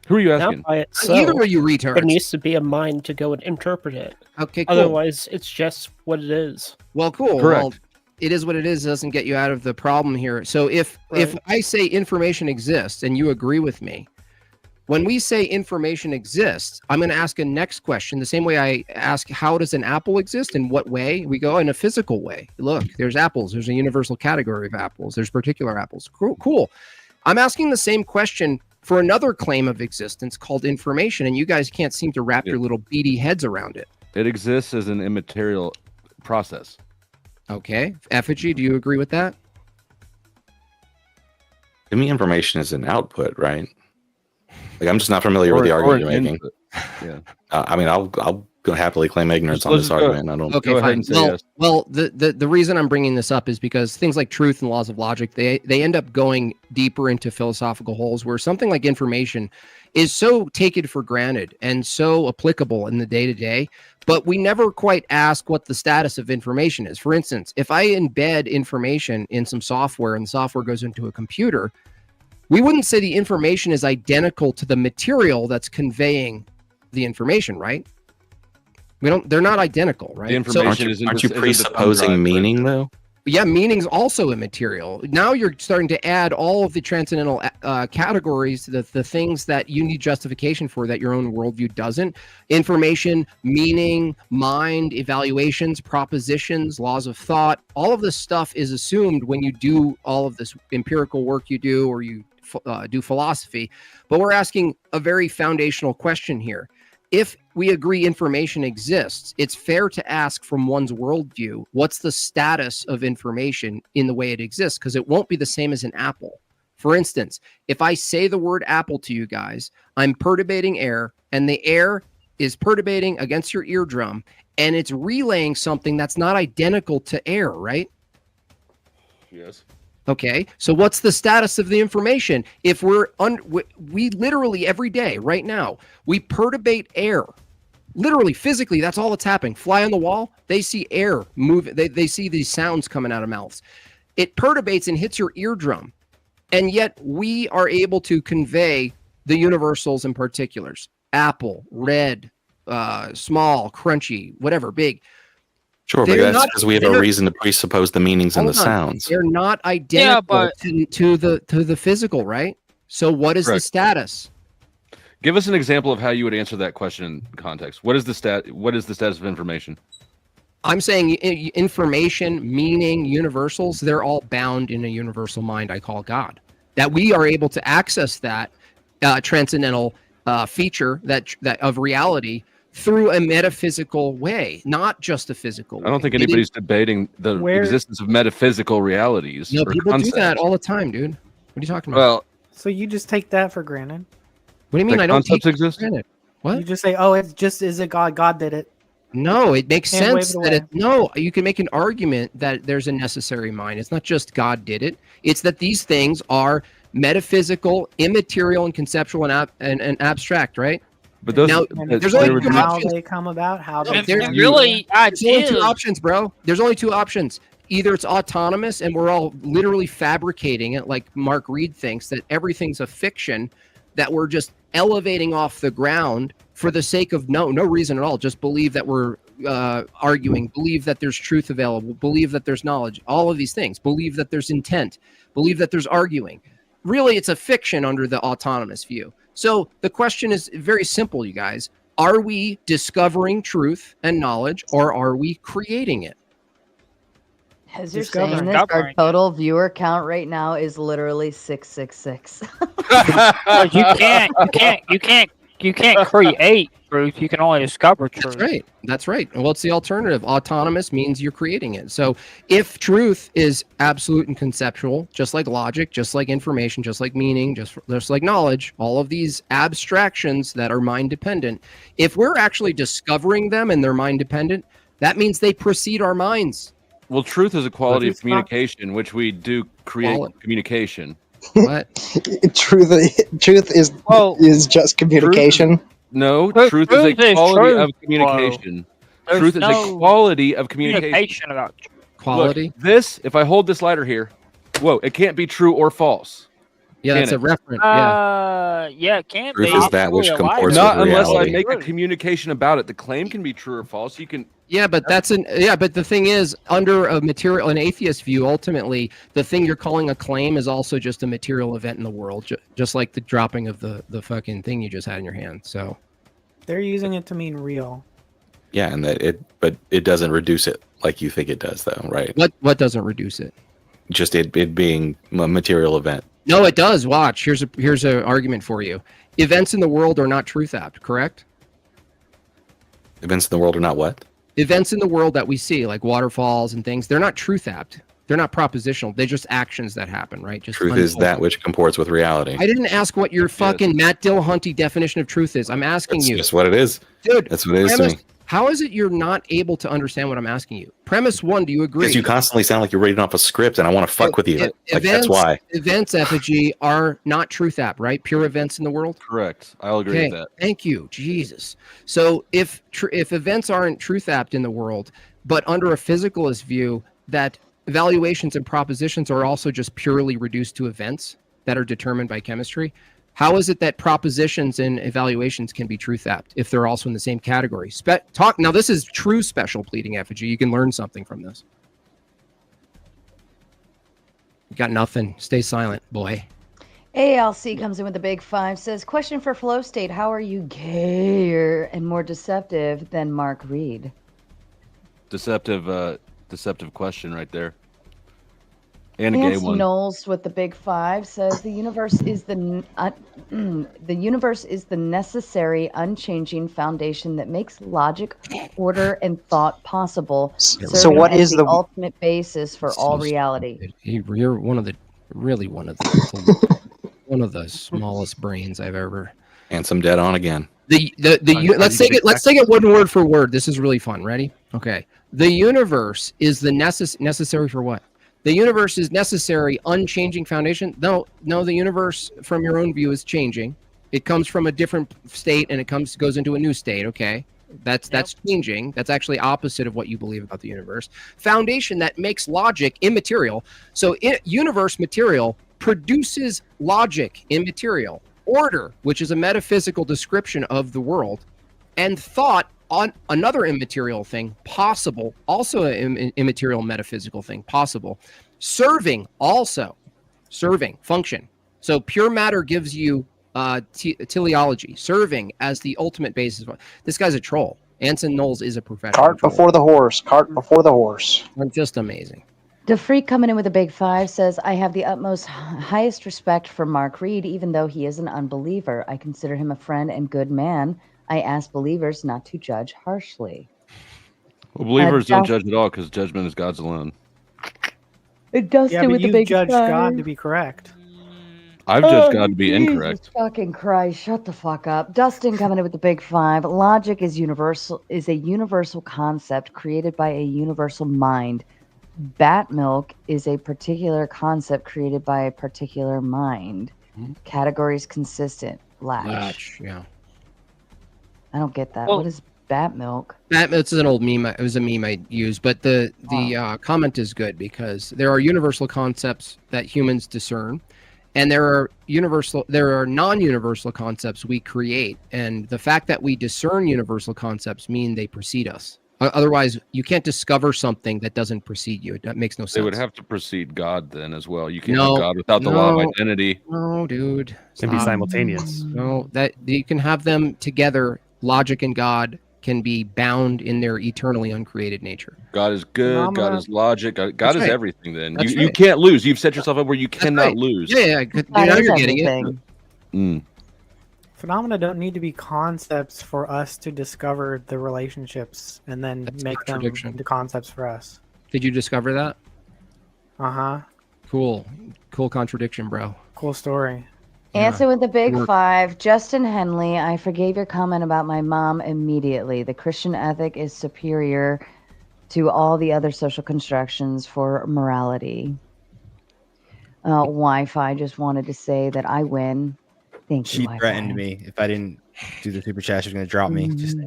Who are you asking? Not by itself. Neither are you retards. There needs to be a mind to go and interpret it. Okay, cool. Otherwise, it's just what it is. Well, cool. Correct. Well, it is what it is. It doesn't get you out of the problem here. So if I say information exists and you agree with me, when we say information exists, I'm going to ask a next question. The same way I ask, how does an apple exist? In what way? We go in a physical way. Look, there's apples. There's a universal category of apples. There's particular apples. Cool. I'm asking the same question for another claim of existence called information, and you guys can't seem to wrap your little beady heads around it. It exists as an immaterial process. Okay. Effigy, do you agree with that? To me, information is an output, right? Like, I'm just not familiar with the argument you're making. Yeah. I mean, I'll happily claim ignorance on this argument. I don't. Okay, fine. Well, the reason I'm bringing this up is because things like truth and laws of logic, they end up going deeper into philosophical holes where something like information is so taken for granted and so applicable in the day-to-day, but we never quite ask what the status of information is. For instance, if I embed information in some software and the software goes into a computer, we wouldn't say the information is identical to the material that's conveying the information, right? They're not identical, right? The information aren't you presupposing meaning though? Yeah, meaning's also immaterial. Now you're starting to add all of the transcendental categories, the things that you need justification for that your own worldview doesn't. Information, meaning, mind, evaluations, propositions, laws of thought. All of this stuff is assumed when you do all of this empirical work you do, or you do philosophy. But we're asking a very foundational question here. If we agree information exists, it's fair to ask from one's worldview, what's the status of information in the way it exists? Because it won't be the same as an apple. For instance, if I say the word apple to you guys, I'm perturbating air, and the air is perturbating against your eardrum, and it's relaying something that's not identical to air, right? Yes. Okay, so what's the status of the information? If we literally every day, right now, we perturbate air. Literally, physically, that's all that's happening. Fly on the wall, they see air move. They see these sounds coming out of mouths. It perturbates and hits your eardrum. And yet we are able to convey the universals and particulars. Apple, red, small, crunchy, whatever, big. Sure, but that's because we have a reason to presuppose the meanings and the sounds. They're not identical to the physical, right? So what is the status? Give us an example of how you would answer that question in context. What is the status of information? I'm saying information, meaning, universals, they're all bound in a universal mind I call God. That we are able to access that transcendental feature that of reality through a metaphysical way, not just a physical way. I don't think anybody's debating the existence of metaphysical realities. No, or people concepts. do that all the time, dude. What are you talking about? Well, so you just take that for granted? What do you mean? I don't take concepts exist? it for granted. What? You just say, "Oh, it's just is it God? God did it." No, it makes And wave sense it that away. no, you can make an argument that there's a necessary mind. It's not just God did it. It's that these things are metaphysical, immaterial, and conceptual and abstract, right? But those now, there's only two how options. they come about. How they There's come only about. two options, bro. There's only two options. Either it's autonomous and we're all literally fabricating it, like Mark Reid thinks that everything's a fiction, that we're just elevating off the ground for the sake of no reason at all. Just believe that we're arguing, believe that there's truth available, believe that there's knowledge, all of these things, believe that there's intent, believe that there's arguing. Really, it's a fiction under the autonomous view. So the question is very simple, you guys. Are we discovering truth and knowledge, or are we creating it? As you're saying this, our total viewer count right now is literally 666. You can't create truth. You can only discover truth. That's right. That's right. And what's the alternative? Autonomous means you're creating it. So if truth is absolute and conceptual, just like logic, just like information, just like meaning, just like knowledge, all of these abstractions that are mind dependent, if we're actually discovering them and they're mind dependent, that means they precede our minds. Well, truth is a quality of communication, which we do create communication. What? Truth is just communication. Truth is a quality of communication. Truth is a quality of communication. About quality. Look, this, if I hold this lighter here, whoa, it can't be true or false. Yeah, that's a reference. Yeah, it can Truth be. is that which comports Not with unless I reality. make a communication about it. The claim can be true or false. You can. Yeah, but but the thing is, under an atheist view, ultimately, the thing you're calling a claim is also just a material event in the world, just like the dropping of the fucking thing you just had in your hand. So they're using it to mean real. Yeah, and but it doesn't reduce it like you think it does, though, right? What doesn't reduce it? Just it being a material event. No, it does. Watch. Here's an argument for you. Events in the world are not truth apt, correct? Events in the world are not what? Events in the world that we see, like waterfalls and things, they're not truth apt. They're not propositional. They're just actions that happen, right? Just Truth is that which comports with reality. I didn't ask what your fucking Matt Dillahunty definition of truth is. I'm asking you. That's what it is. Dude, that's what it is to me. How is it you're not able to understand what I'm asking you? Premise one, do you agree? Because you constantly sound like you're reading off a script, and I want to fuck with you. That's why. Events, effigy, are not truth apt, right? Pure events in the world? Correct. I'll agree with that. Thank you. Jesus. So if events aren't truth apt in the world, but under a physicalist view, that evaluations and propositions are also just purely reduced to events that are determined by chemistry, how is it that propositions and evaluations can be truth apt if they're also in the same category? Now, this is true special pleading effigy. You can learn something from this. You got nothing. Stay silent, boy. ALC comes in with the big 5, says, question for Flow State. How are you gayer and more deceptive than Mark Reid? Deceptive question right there. And a gay Nancy one. Knowles with the big 5 says the universe is the necessary, unchanging foundation that makes logic, order, and thought possible. So what is the ultimate basis for all reality? You're one of the smallest brains I've ever. And some dead on again. Let's take it one word for word. This is really fun. Ready? Okay. The universe is the necessary for what? The universe is necessary, unchanging foundation. No, the universe from your own view is changing. It comes from a different state and it goes into a new state. Okay. That's changing. That's actually opposite of what you believe about the universe. Foundation that makes logic immaterial. So universe material produces logic immaterial. Order, which is a metaphysical description of the world, and thought on another immaterial thing, possible, also an immaterial metaphysical thing, possible. Serving, also. Serving, function. So pure matter gives you teleology. Serving as the ultimate basis. This guy's a troll. Anson Knowles is a professional Cart troll. before the horse. Cart before the horse. Just amazing. DeFreak coming in with a big 5 says, I have the highest respect for Mark Reid, even though he is an unbeliever. I consider him a friend and good man. I ask believers not to judge harshly. Well, believers don't judge at all because judgment is God's alone. Dustin with the you big judge 5. God to be correct. I've judged God to be Jesus incorrect. Fucking Christ, shut the fuck up. Dustin coming in with the big 5. Logic is a universal concept created by a universal mind. Bat milk is a particular concept created by a particular mind. Categories consistent. Latch. Yeah. I don't get that. Well, what is bat milk? Bat milk is an old meme. It was a meme I used, but the comment is good because there are universal concepts that humans discern, and there are non-universal concepts we create. And the fact that we discern universal concepts mean they precede us. Otherwise, you can't discover something that doesn't precede you. That makes no sense. They would have to precede God then as well. You can't No, have God without the law of identity. No, dude. Can be Stop. simultaneous. No, that you can have them together. Logic and God can be bound in their eternally uncreated nature. God is good. God is logic. God is right. everything. Then That's you right. can't lose. You've set yourself up where you cannot right. lose. Yeah. Now you're getting it. Phenomena don't need to be concepts for us to discover the relationships and then make them into concepts for us. Did you discover that? Uh-huh. Cool contradiction, bro. Cool story. Answer with the big Work. 5. Justin Henley, I forgave your comment about my mom immediately. The Christian ethic is superior to all the other social constructions for morality. Wi-Fi just wanted to say that I win. Thank you, She Wi-Fi. threatened me if I didn't do the super chat, she was going to drop me. Just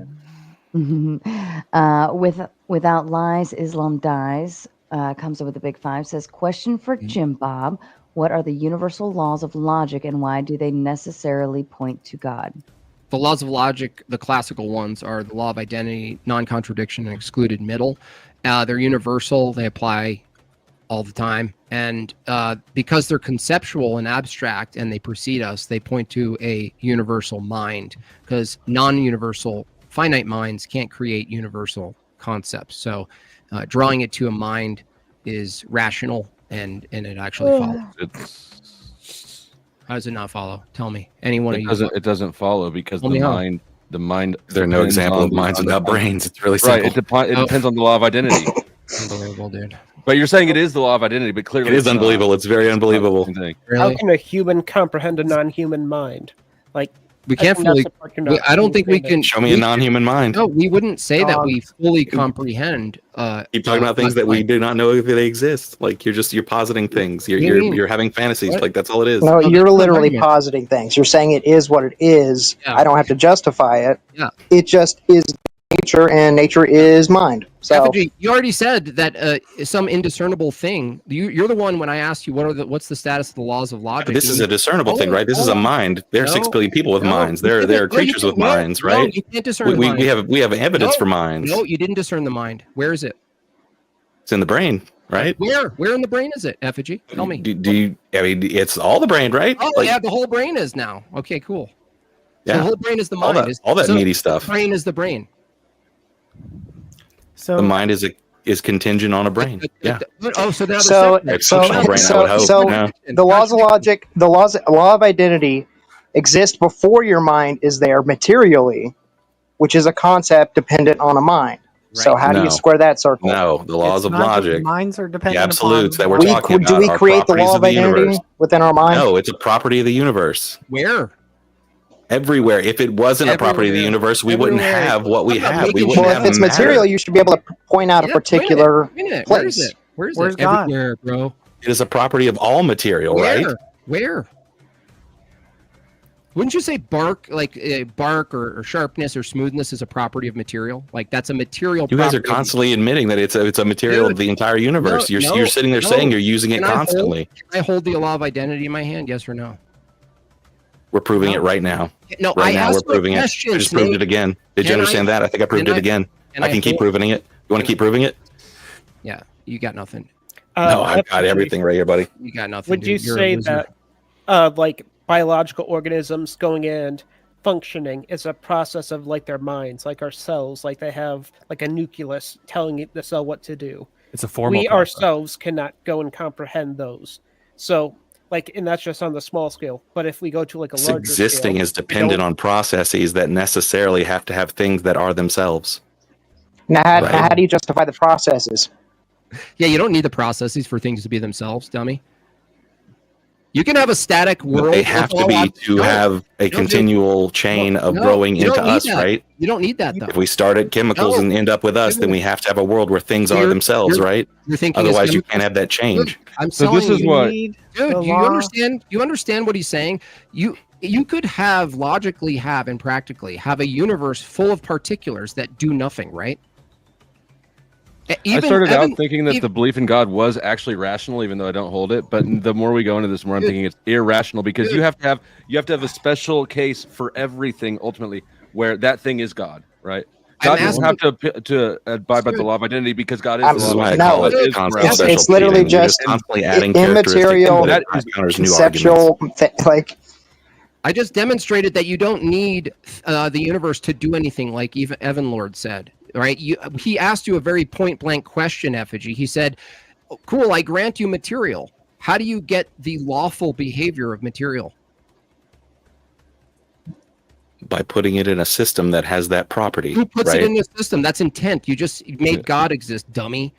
Without lies, Islam dies. Comes up with a big 5. Says, question for Jim Bob. What are the universal laws of logic and why do they necessarily point to God? The laws of logic, the classical ones, are the law of identity, non-contradiction, and excluded middle. They're universal. They apply all the time. And because they're conceptual and abstract and they precede us, they point to a universal mind, because non-universal finite minds can't create universal concepts. So drawing it to a mind is rational and it actually follows. How does it not follow? Tell me. Anyone? It doesn't follow because the mind. There are no example of minds without brains. It's really simple. Right. It depends on the law of identity. Unbelievable, dude. But you're saying it is the law of identity, but clearly it is unbelievable. It's very unbelievable. How can a human comprehend a non-human mind? Like we can't fully. I don't think we can. Show me a non-human mind. No, we wouldn't say that we fully comprehend. Keep talking about things that we do not know if they exist. Like you're positing things. You're having fantasies. What? Like that's all it is. No, you're literally positing things. You're saying it is what it is. Yeah. I don't have to justify it. Yeah. It just is nature, and nature is mind. So Effigy, you already said that some indiscernible thing. You're the one when I asked you what's the status of the laws of logic. This is a discernible thing, right? This is a mind. There are 6 billion people with minds. There are creatures with minds, right? No, you can't discern. We have evidence for minds. No, you didn't discern the mind. Where is it? It's in the brain, right? Where in the brain is it, Effigy? Tell me. Do you? I mean, it's all the brain, right? Oh, yeah, the whole brain is now. Okay, cool. So Yeah. the whole brain is the mind. All that meaty stuff. The brain is the brain. So the mind is contingent on a brain. Yeah. Oh, so now the laws of logic, law of identity exist before your mind is there materially, which is a concept dependent on a mind. So how do you square that circle? No, the laws of logic. Minds are The dependent absolutes upon that we're talking about. Do we are create the properties law of the identity universe. within our mind? No, it's a property of the universe. Where? Everywhere. If it wasn't a property of the universe, we wouldn't have what we have. We wouldn't have if it's material, you should be able to point out a particular place. Where is it? Where's God? Everywhere, bro. It is a property of all material, right? Where? Wouldn't you say bark, like bark or sharpness or smoothness is a property of material? Like that's a material. You guys are constantly admitting that it's a material of the entire universe. You're sitting there saying you're using it constantly. Can I hold the law of identity in my hand? Yes or no? We're proving it right now. No, right I now we're asked proving it. I just proved it again. Did you understand that? I think I proved it again. I can keep proving it. You want to keep proving it? Yeah, you got nothing. No, I've got everything right here, buddy. You got nothing. Would you say that, like biological organisms going and functioning is a process of like their minds, like our cells, like they have like a nucleus telling the cell what to do? It's a formal We process. ourselves cannot go and comprehend those. So, like, and that's just on the small scale. But if we go to like a larger Existing scale, is dependent on processes that necessarily have to have things that are themselves. Now, how do you justify the processes? Yeah, you don't need the processes for things to be themselves, dummy. You can have a static world. But they have to be to have a continual chain of growing into us, right? You don't need that, though. If we start at chemicals and end up with us, then we have to have a world where things are themselves, right? Otherwise, you can't have that change. I'm telling you, dude. You understand what he's saying? You could have logically and practically have a universe full of particulars that do nothing, right? I started out thinking that the belief in God was actually rational, even though I don't hold it. But the more we go into this, the more I'm thinking it's irrational because you have to have a special case for everything ultimately, where that thing is God, right? God doesn't have to abide by the law of identity because God is Absolutely. the law of No, identity. it's literally just immaterial, conceptual, like. I just demonstrated that you don't need the universe to do anything, like even Evan Lord said. Right? He asked you a very point blank question, Effigy. He said, oh, "Cool, I grant you material. How do you get the lawful behavior of material?" By putting it in a system that has that property. Who puts right? it in the system? That's intent. You just made God exist, dummy.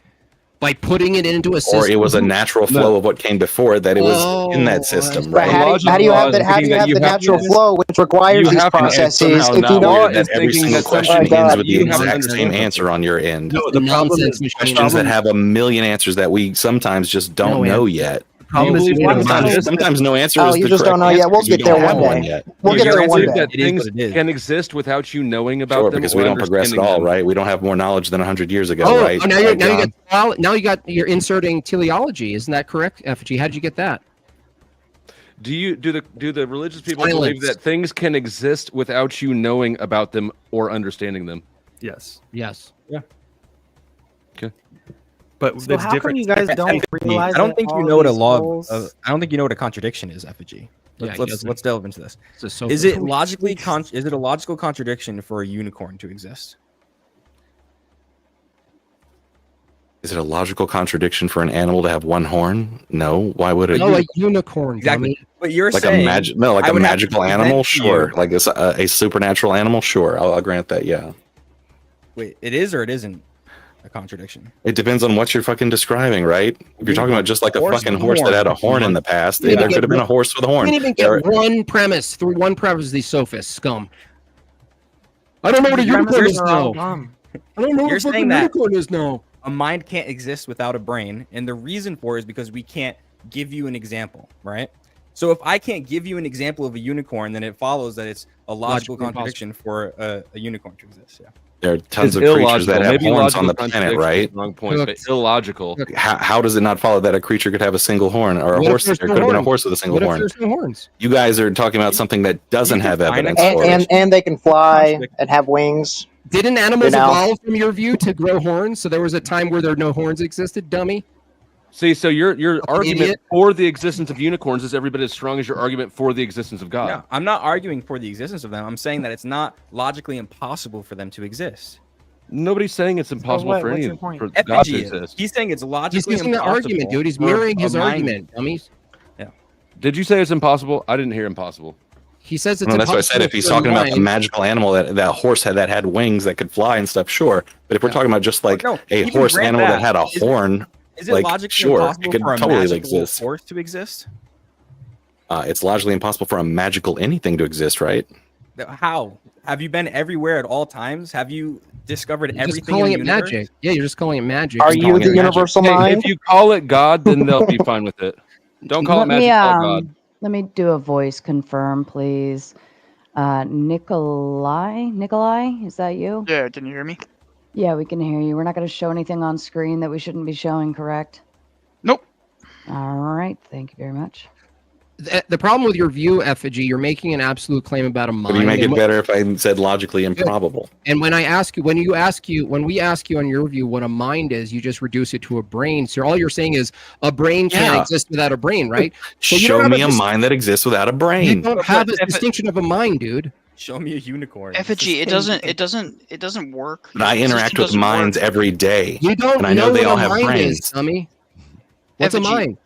By putting it into a system. Or it was a natural flow of what came before that it was in that system, But right? how do you have the natural flow which requires these processes if you don't? That every single question ends with the exact same answer on your end. No, the problem is questions that have a million answers that we sometimes just don't know yet. Sometimes no answer is you the just don't know correct yet. We'll answer. get there one day. We'll get there one day. That things can exist without you knowing about Sure, them. because we don't progress at all, right? We don't have more knowledge than 100 years ago, Oh, right? you're inserting teleology. Isn't that correct, Effigy? How did you get that? Do the religious people believe that things can exist without you knowing about them or understanding them? Yes. Yes. Yeah. Okay. But So how come you guys don't realize? I don't that think you all know what a these law. rules- I don't think you know what a contradiction is, Effigy. Let's delve into this. So Is it logically is it a logical contradiction for a unicorn to exist? Is it a logical contradiction for an animal to have one horn? No. Why would it? No, a unicorn. Exactly. But you're like saying a magical animal, sure. You. Like a supernatural animal, sure. I'll grant that. Yeah. Wait, it is or it isn't a contradiction? It depends on what you're fucking describing, right? If you're talking about just like a fucking horse that had a horn in the past, there could have been a horse with a horn. You can't even get one premise through one premise. These sophists, scum. I don't know what a unicorn is now. I don't know what a fucking unicorn is now. A mind can't exist without a brain, and the reason for it is because we can't give you an example, right? So if I can't give you an example of a unicorn, then it follows that it's a logical contradiction for a unicorn to exist. Yeah. There are tons of creatures that have horns on the planet, right? Wrong point, but illogical. How does it not follow that a creature could have a single horn, or a horse? There could have been a horse with a single horn. There's no horns. You guys are talking about something that doesn't have evidence for it. And they can fly and have wings. Didn't animals evolve from your view to grow horns? So there was a time where no horns existed, dummy. See, so your argument for the existence of unicorns is every bit as strong as your argument for the existence of God. No, I'm not arguing for the existence of them. I'm saying that it's not logically impossible for them to exist. Nobody's saying it's impossible for any for God to exist. He's saying it's logically He's using the argument, dude. He's mirroring his argument, dummies. Yeah. Did you say it's impossible? I didn't hear impossible. He says it's impossible. That's what I said. If he's talking about the magical animal that horse that had wings that could fly and stuff, sure. But if we're talking about just like a horse animal that had a horn, is it logically impossible for a magical horse to exist? It's logically impossible for a magical anything to exist, right? How? Have you been everywhere at all times? Have you discovered everything? Just calling in the it universe? magic. Yeah, you're just calling it magic. Are you the universal mind? If you call it God, then they'll be fine with it. Don't call it magic. Call it God. Let me do a voice confirm, please. Nikolai, is that you? Yeah, can you hear me? Yeah, we can hear you. We're not going to show anything on screen that we shouldn't be showing, correct? Nope. All right, thank you very much. The problem with your view, Effigy, you're making an absolute claim about a mind. Would you make it better if I said logically improbable? And when we ask you on your view what a mind is, you just reduce it to a brain. So all you're saying is a brain can't exist without a brain, right? So show me a mind that exists without a brain. You don't have a distinction of a mind, dude. Show me a unicorn. Effigy, it doesn't work. But I interact with minds every day. You don't and I know they all have mind brains. is, dummy. What's Effigy. a mind?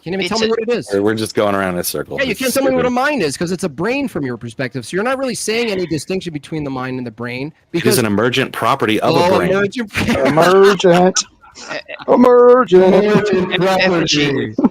Can't even tell me what it is. We're just going around in a circle. Yeah, you can't tell me what a mind is because it's a brain from your perspective. So you're not really saying any distinction between the mind and the brain. Because it is an emergent property of a brain.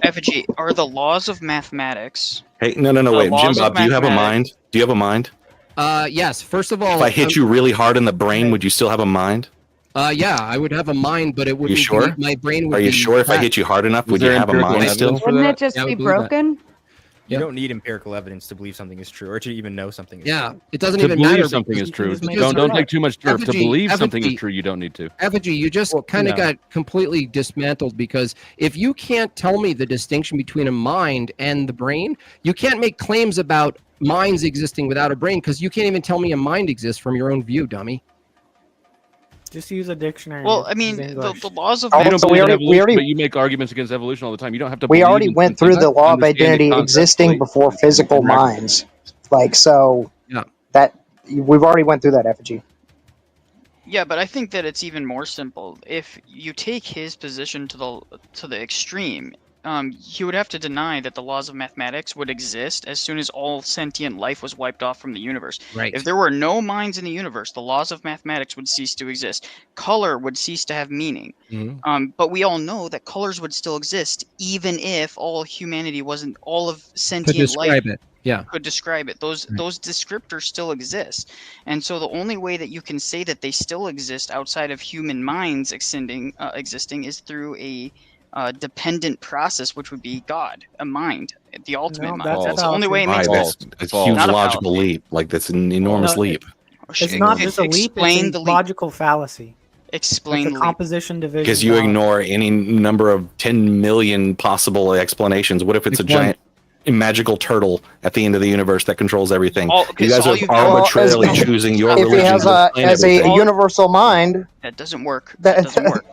Effigy, are the laws of mathematics? Hey, no, wait, Jim Bob, do you have a mind? Do you have a mind? Yes. First of all, if I hit you really hard in the brain, would you still have a mind? Yeah, I would have a mind, but it would. You sure? My brain would. Are you sure? If I hit you hard enough, would you have a mind still? Wouldn't it just be broken? You don't need empirical evidence to believe something is true, or to even know something is true. Yeah, it doesn't to even believe matter. Something is true. Don't take too much dirt. To believe something is true, you don't need to. Effigy, you just kind of got completely dismantled because if you can't tell me the distinction between a mind and the brain, you can't make claims about minds existing without a brain, because you can't even tell me a mind exists from your own view, dummy. Just use a dictionary. Well, I mean, the laws of You don't so believe in we evolution, already but you make arguments against evolution all the time. You don't have to. we believe already in went something through the to law of understand it identity existing conceptually before physical and rationally. minds. Like, so Yeah. that we've already went through that, Effigy. Yeah, but I think that it's even more simple. If you take his position to the extreme, he would have to deny that the laws of mathematics would exist as soon as all sentient life was wiped off from the universe. Right. If there were no minds in the universe, the laws of mathematics would cease to exist. Color would cease to have meaning. But we all know that colors would still exist even if all humanity wasn't, all of To sentient life describe it. Yeah. could describe it. Those descriptors still exist. And so the only way that you can say that they still exist outside of human minds existing is through a dependent process, which would be God, a mind, the ultimate mind. That's the only way it makes sense. That's a huge Not a logical fallacy. leap. Like that's an enormous No, leap. It's not just a leap, Explain it's the a leap. logical fallacy. Explain It's the a leap. composition division. Because you ignore any number of 10 million possible explanations. What if it's a giant magical turtle at the end of the universe that controls everything? You guys are arbitrarily choosing your If he religion has to explain as a everything. universal mind, That doesn't work. That doesn't work.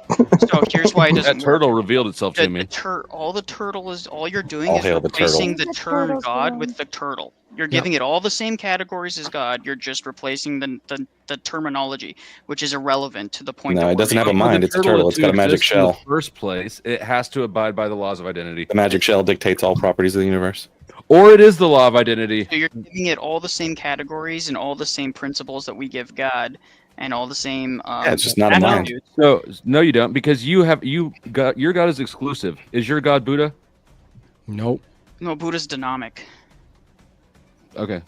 So here's why it doesn't That work. turtle revealed itself to me. All you're doing All is hail the replacing turtle. the term God with the turtle. You're giving it all the same categories as God. You're just replacing the terminology, which is irrelevant to the point. No, that it we're doesn't have a making. mind. It's a turtle. It's got a magic In shell. the first place, it has to abide by the laws of identity. The magic shell dictates all properties of the universe. Or it is the law of identity. So you're giving it all the same categories and all the same principles that we give God, and all the same. it's just not a mind. attributes. So no, you don't, because your God is exclusive. Is your God Buddha? Nope. No, Buddha's dynamic. Okay.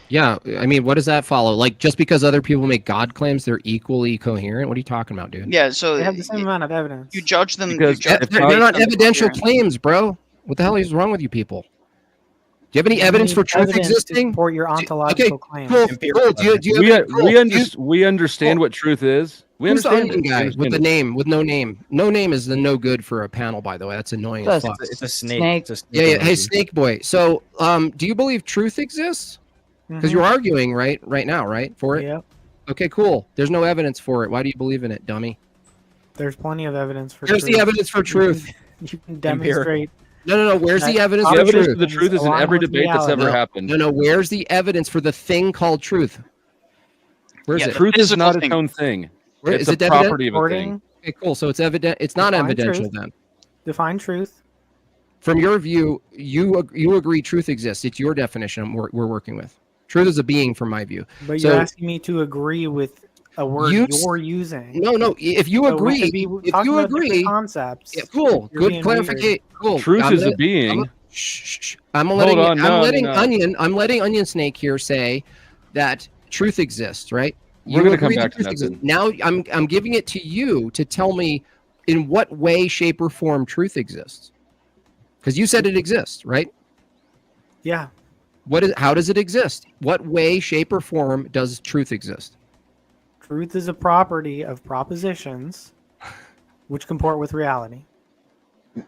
Yeah, I mean, what does that follow? Like, just because other people make God claims, they're equally coherent? What are you talking about, dude? Yeah, so They have the same amount of evidence. you judge them. Because you judge if them They're not based on evidential coherence. claims, bro. What the hell is wrong with you people? Do you have any evidence for truth Evidence to existing? support your ontological claim. Cool. We understand what truth is. We Who's the understand onion it. guy We with understand the it. name, with no name? No name is the no good for a panel, by the way. That's annoying as fuck. It's a snake. It's a snake Yeah, yeah. Hey, emoji. Snake Boy. So, do you believe truth exists? Because you're arguing right now, right, for it? Yep. Okay, cool. There's no evidence for it. Why do you believe in it, dummy? There's plenty of evidence for Where's truth. the evidence for truth? You can demonstrate. No. Where's the evidence The for evidence truth? of the truth is in every debate that's ever happened. No. Where's the evidence for the thing called truth? Where's Yeah, it? Truth is not its thing. own thing. Where- It's is a it evident? property of a thing. Okay, cool. So it's evident. It's not Define evidential truth. then. Define truth. From your view, you agree truth exists. It's your definition we're working with. Truth is a being, from my view. But So- you're asking me to agree with a word you're using. No. If you So we agree, could be if talking you about different agree, concepts. yeah, cool. You're Good being clarification. Cool. Truth I'm is a let- being. I'm Hold letting on, no, letting no. Onion Snake here say that truth exists, right? We're gonna come agree back to truth that exists. then. Now I'm giving it to you to tell me in what way, shape, or form truth exists. Because you said it exists, right? Yeah. How does it exist? What way, shape, or form does truth exist? Truth is a property of propositions which comport with reality.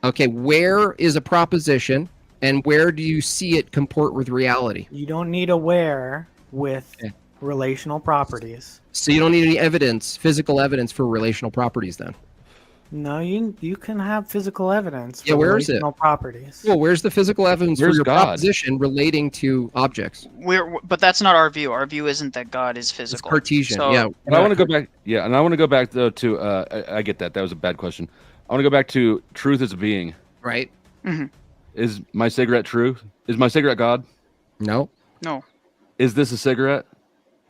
Okay, where is a proposition and where do you see it comport with reality? You don't need a where with relational properties. So you don't need any evidence, physical evidence for relational properties then? No, you can have physical evidence for Yeah, where is it? relational properties. Well, where's the physical evidence Where's for your God? proposition relating to objects? But that's not our view. Our view isn't that God is It's physical. Cartesian. So- Yeah. And I want to go back. Yeah, and I want to go back though to. I get that. That was a bad question. I want to go back to truth as a being. Right. Mm-hmm. Is my cigarette true? Is my cigarette God? No. No. Is this a cigarette?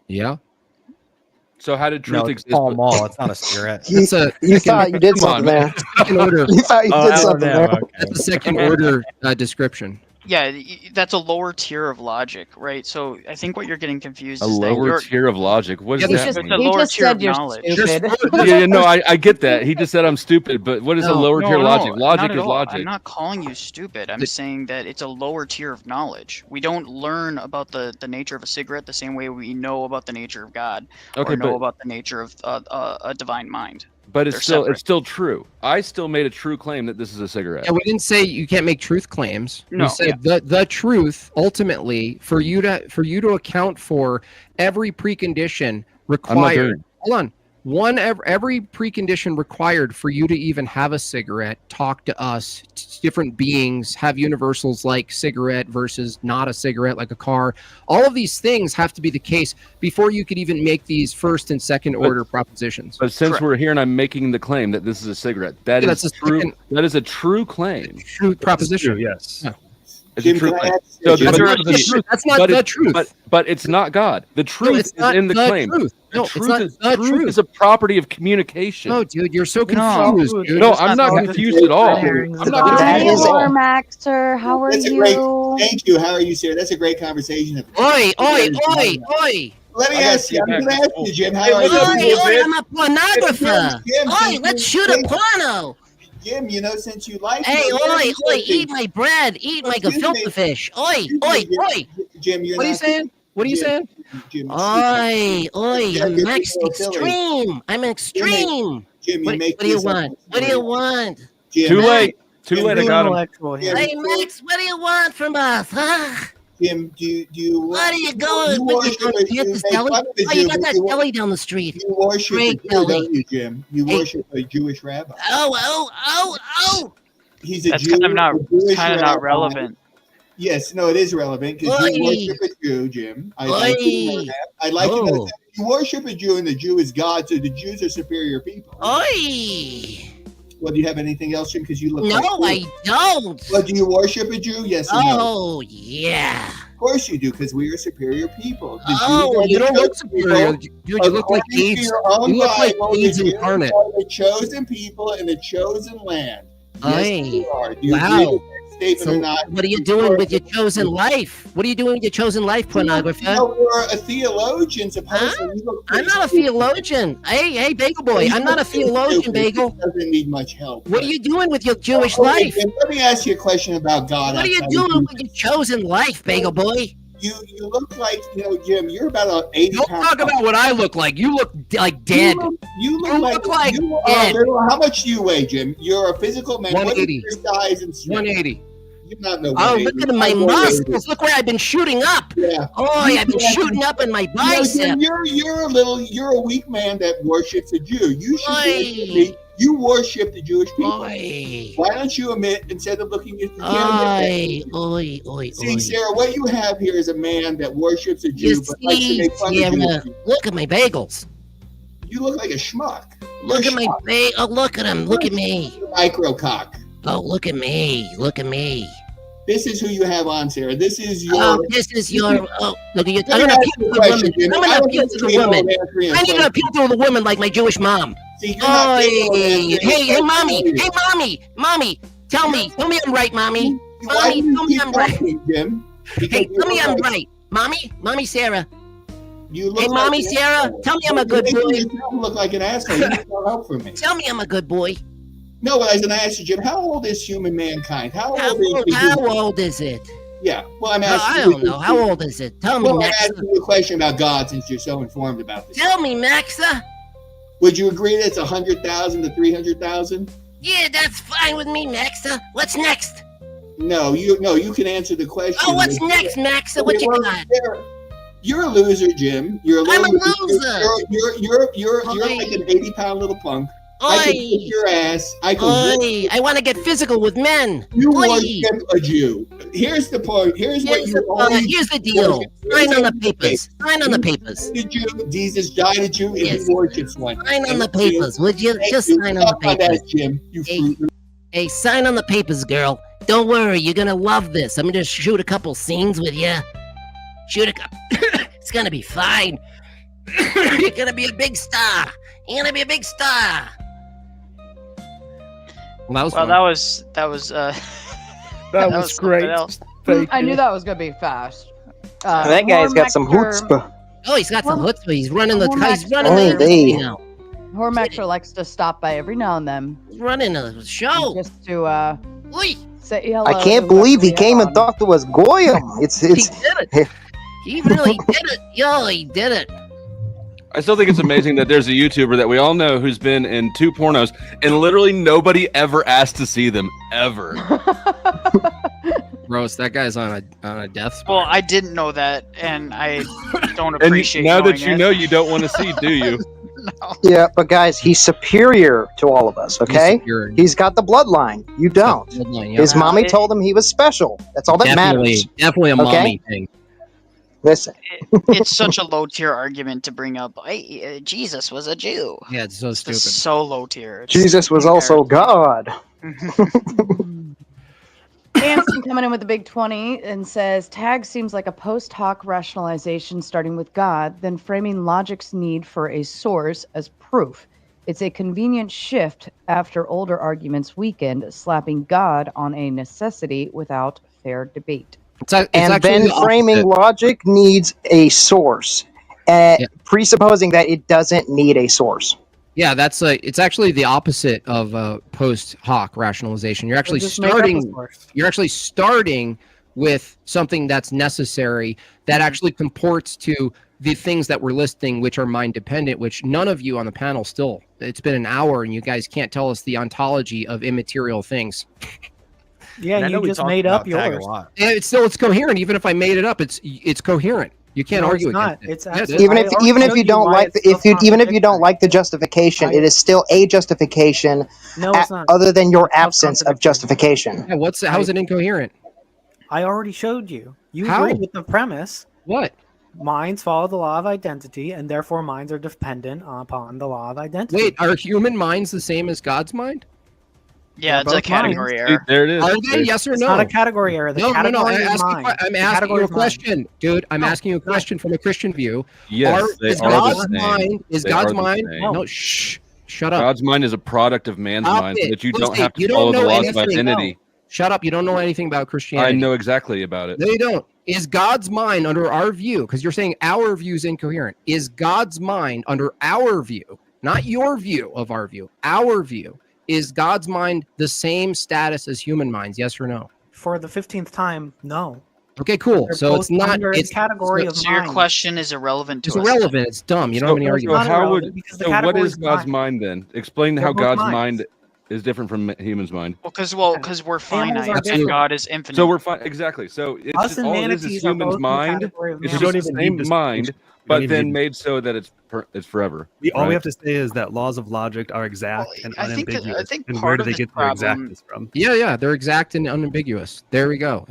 Yeah. So how did truth No, exist? Pall Mall. It's not a cigarette. you Second- thought you did Come on, something there. Second order. You thought you did Oh, something no, there. okay. That's a second order description. Yeah, that's a lower tier of logic, right? So I think what you're getting confused A is that lower you're, tier of logic. What does Yeah, that but mean? it's a He lower just tier said of you're knowledge. stupid. Yeah, no, I get that. He just said I'm stupid, but what is a lower tier logic? not Logic at is all. logic. I'm not calling you stupid. I'm saying that it's a lower tier of knowledge. We don't learn about the nature of a cigarette the same way we know about the nature of God Okay, or know but- about the nature of a divine mind. But it's still true. I still made a true claim that this is a cigarette. Yeah, we didn't say you can't make truth claims. No, we said the truth ultimately for you to account for every precondition required. Hold on. Every precondition required for you to even have a cigarette, talk to us, different beings, have universals like cigarette versus not a cigarette like a car. All of these things have to be the case before you could even make these first and second order propositions. But since we're here and I'm making the claim that this is a cigarette, that is true. That is a true claim. True proposition. True, yes. Yeah. Jim, that's not the truth. But it's not God. The truth is in the claim. Truth. No, Truth is a property of communication. No, dude, you're so confused. Dude. No, I'm not confused at all. I'm not confused at all. Maxter, how are you? Thank you. How are you, sir? That's a great conversation. Oi. Let me ask you. I'm going to ask you, Jim. How are you? Oi, I'm a pornographer. Oi, let's shoot a porno. Jim, since you like oi, eat my bread. Eat like a filter fish. Oi. Jim, what are you saying? What are you saying? Oi, I'm extreme. I'm extreme. Jim, what do you want? What do you want? Too late. I got him. Hey, Max, what do you want from us, huh? Jim, do you? What are you going? What are you going to get this deli? Oh, you got that deli down the street. You worship Great a Jew, deli. don't you, Jim? You worship a Jewish rabbi. Oh. He's a That's Jew. kind of Jewish not rabbi. relevant. Yes, no, it is relevant because you worship a Jew, Jim. I'd like to know that. You worship a Jew, and the Jew is God, so the Jews are superior people. Oi. Well, do you have anything else, Jim? Because you look. No, I don't. Well, do you worship a Jew? Yes or no? Oh, yeah. Of course you do, because we are superior people. You don't look superior. Dude, you look like AIDS. You look like AIDS incarnate. The chosen people in the chosen land. Yes, you are. Do you wow. agree with that statement or not? What are you doing with your chosen life? What are you doing with your chosen life, pornographer? You're a theologian, supposedly. I'm not a theologian. Hey, Bagel Boy, I'm not a theologian, Bagel. Doesn't need much help. What are you doing with your Jewish life? Let me ask you a question about God. What are you doing with your chosen life, Bagel Boy? You look like, Jim, you're about an 80 Don't talk about what I look like. You look like dead. You look like dead. How much do you weigh, Jim? You're a physical man. 180. What is your size and strength? 180. You're not no Oh, look at my muscles. Look where I've been shooting up. Yeah. Oh, I've been shooting up in my bicep. You're a weak man that worships a Jew. You should worship me. You worship the Jewish people. Why don't you admit, instead of looking at the camera? See, Sarah, what you have here is a man that worships a Jew, but likes to make fun of Jews. Look at my bagels. You look like a schmuck. Look at my bagel. Oh, look at him. Look at me. Micro cock. Oh, look at me. Look at me. This is who you have on, Sarah. This is your. Oh, this is your. Oh, look at you. I'm gonna appeal to the woman. I'm gonna appeal to the woman. I need to appeal to the woman like my Jewish mom. See, hey, mommy. Tell me I'm right, mommy. Mommy, tell me I'm right. Hey, tell me I'm right, mommy, Sarah. Hey, mommy, Sarah, tell me I'm a good boy. You look like an asshole. You need no help from me. Tell me I'm a good boy. No, as an asked you, Jim, how old is human mankind? How old is it? Yeah, well, I'm asking. I don't know. How old is it? Tell me, I'm Maxa. asking you a question about God since you're so informed about this. Tell me, Maxa. Would you agree that it's 100,000 to 300,000? Yeah, that's fine with me, Maxa. What's next? No, you can answer the question. Oh, what's next, Maxa? What you got? You're a loser, Jim. I'm a loser. You're like an 80-pound little punk. I can kick your ass. I want to get physical with men. You worship a Jew. Here's the point. Here's the deal. Sign on the papers. Sign on the papers. Jesus died a Jew and he worships one. Sign on the papers, would you? Just sign on the papers. Jim. Hey, sign on the papers, girl. Don't worry, you're gonna love this. I'm gonna shoot a couple scenes with you. It's gonna be fine. You're gonna be a big star. You're gonna be a big star. Well, that was that was great. I knew that was gonna be fast. That guy's got some chutzpah. Oh, he's got some chutzpah. He's running the industry now. Hormaxer likes to stop by every now and then. He's running a show. Just to say hello. I can't believe he came and talked to us Goyim. It's He did it. He really did it. Yo, he did it. I still think it's amazing that there's a YouTuber that we all know who's been in 2 pornos, and literally nobody ever asked to see them ever. Gross. That guy's on a death spiral. Well, I didn't know that, and I don't And appreciate. now that knowing you it. know, you don't want to see, do you? Yeah, but guys, he's superior to all of us, okay? superior. He's got the bloodline. You don't. Bloodline, yeah. His mommy told him he was special. That's all that matters. Definitely a Okay? mommy thing. Listen. It's such a low tier argument to bring up. Jesus was a Jew. Yeah, it's so stupid. It's so low tier. It's Jesus was also God. Anson coming in with the big 20 and says, Tag seems like a post hoc rationalization starting with God, then framing logic's need for a source as proof. It's a convenient shift after older arguments weakened, slapping God on a necessity without fair debate. And then framing logic needs a source, presupposing that it doesn't need a source. Yeah, it's actually the opposite of post hoc rationalization. You're actually just make up a starting. source. You're actually starting with something that's necessary that actually comports to the things that we're listing, which are mind dependent. Which none of you on the panel still. It's been an hour, and you guys can't tell us the ontology of immaterial things. Yeah, you just made up yours. Yeah, it's coherent. Even if I made it up, it's coherent. You can't No, argue it's not. against it. It's Yeah, it is. Even if you don't like the justification, it is still a justification. No, it's not. Other than your absence of justification. Yeah, how is it incoherent? I already showed you. You How? agree with the premise. What? Minds follow the law of identity, and therefore minds are dependent upon the law of identity. Wait, are human minds the same as God's mind? Yeah, it's a both category minds. error. There it is. Are they? Yes or It's no? not a category error. The No. category is I'm mind. asking The you category a is mind. question, dude. I'm asking you a question from a Christian view. Yes, they is are the God's same. mind? Is They God's are the mind? same. No, shh. Shut up. God's mind is a product of man's Stop mind, it. so that you Lucy, don't have to you don't follow the know laws of anything. identity. Shut up. You don't know anything about Christianity. I know exactly about it. No, you don't. Is God's mind under our view? Because you're saying our view is incoherent. Is God's mind under our view, not your view of our view, our view? Is God's mind the same status as human minds? Yes or no? For the 15th time, no. Okay, cool. They're So it's both not. under a It's category of So your mind. question is irrelevant to It's us. irrelevant. It's dumb. You don't have any So argument. how irrelevant would? because the So what category is is God's mind. mind then? Explain They're how both God's minds. mind is different from human's mind. Because we're are finite and different. God is infinite. So we're fine. Exactly. So it's Us just, and all it is manatees are both human's in the mind. category of It's man. just don't the even need same this mind, distinction. You but don't even then need made so that it's forever. All we right? have to say is that laws of logic are exact and I think unambiguous. and and part where do of they this get their problem- exactness from? Yeah, they're exact and unambiguous. There we go.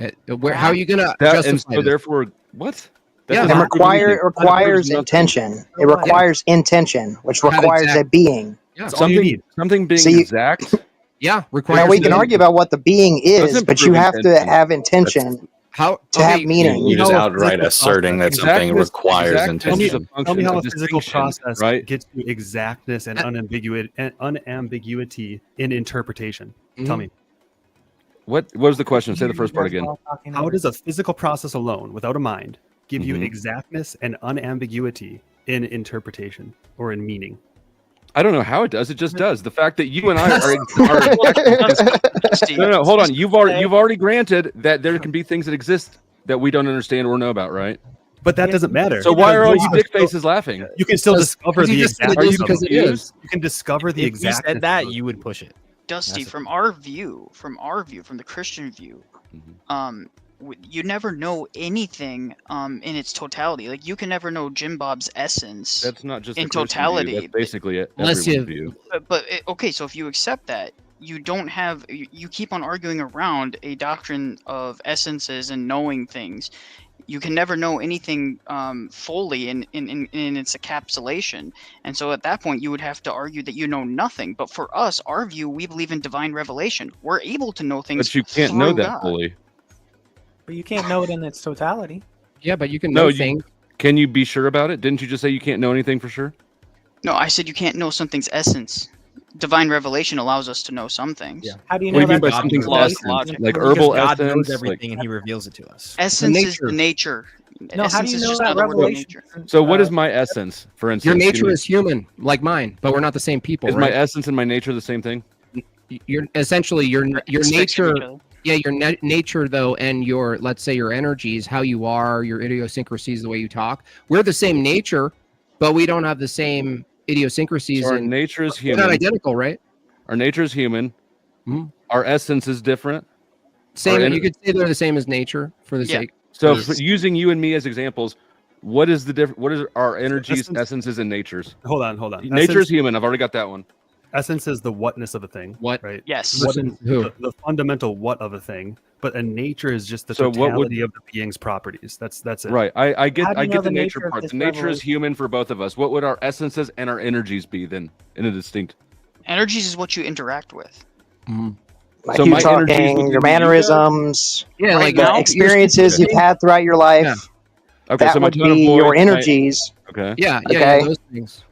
How are you gonna That, justify and so this? therefore, what? That Yeah, doesn't It prove anything. requires That proves nothing. intention. It requires intention, which Have requires exact- a being. Yeah, That's all you need. Something being So you- exact. yeah. Now Requires. we can argue about what the being is, Doesn't but prove you have to intention. have intention How to have meaning. You're just know, a outright physical asserting that process- something Exactness- requires exactness is a intention. function Tell me how of a physical distinction, process right? gets to exactness and unambiguity in interpretation. Tell me. What was the question? Say the first part again. How does a physical process alone, without a mind, give you Mhm. exactness and unambiguity in interpretation or in meaning? I don't know how it does. It just does. The fact that you and I are no, hold on. You've already granted that there can be things that exist that we don't understand or know about, right? But that doesn't matter. So why are all you Because dick faces laughing? You can still discover the exact. Are you confused? You can discover the If you exact. said that, you would push it. Dusty, That's from our view, from the Christian view, you never know anything in its totality. Like you can never know Jim Bob's essence. That's not just in the Christian totality. view. That's basically it. Unless Everyone's you- view. Okay, so if you accept that, you don't have you keep on arguing around a doctrine of essences and knowing things. You can never know anything fully in its encapsulation, and so at that point you would have to argue that you know nothing. But for us, our view, we believe in divine revelation. We're able to know things. But you can't know through that God. fully. But you can't know it in its totality. Yeah, but you can No, know you, things. can you be sure about it? Didn't you just say you can't know anything for sure? No, I said you can't know something's essence. Divine revelation allows us to know some things. Yeah. How do you What know do you mean that? by something's Lost essence? logic. Like Because herbal God knows essence? everything Like, and He reveals it to us. Essence is nature. the nature. No, how do Essence you is know just that another word for revelation? nature. so what is my essence, for instance? Your Give nature me- is human, like mine, but we're not the same people. Is right? my essence and my nature the same thing? You're essentially your It's fixing nature. each other. Yeah, your nature though, and let's say your energies, how you are, your idiosyncrasies, the way you talk. We're the same nature, but we don't have the same idiosyncrasies. So our and nature is we're human. not identical, right? Our nature is human. Our essence is different. Same. You could say they're the same as nature for the sake. So using you and me as examples, what is the difference? What is our energies, essences, and natures? Hold on. Nature is human. I've already got that one. Essence is the whatness of a thing. What? Right? Yes. The fundamental what of a thing. But a nature is just the totality of the being's properties. That's it. Right. I get know the the nature nature of part. this The nature is revelation? human for both of us. What would our essences and our energies be then in a distinct? Energies is what you interact with. Like you talking, your mannerisms, the experiences you've had throughout your life. Yeah. Okay, that so my would tone of be your voice, energies. Okay. Yeah, Okay. those things.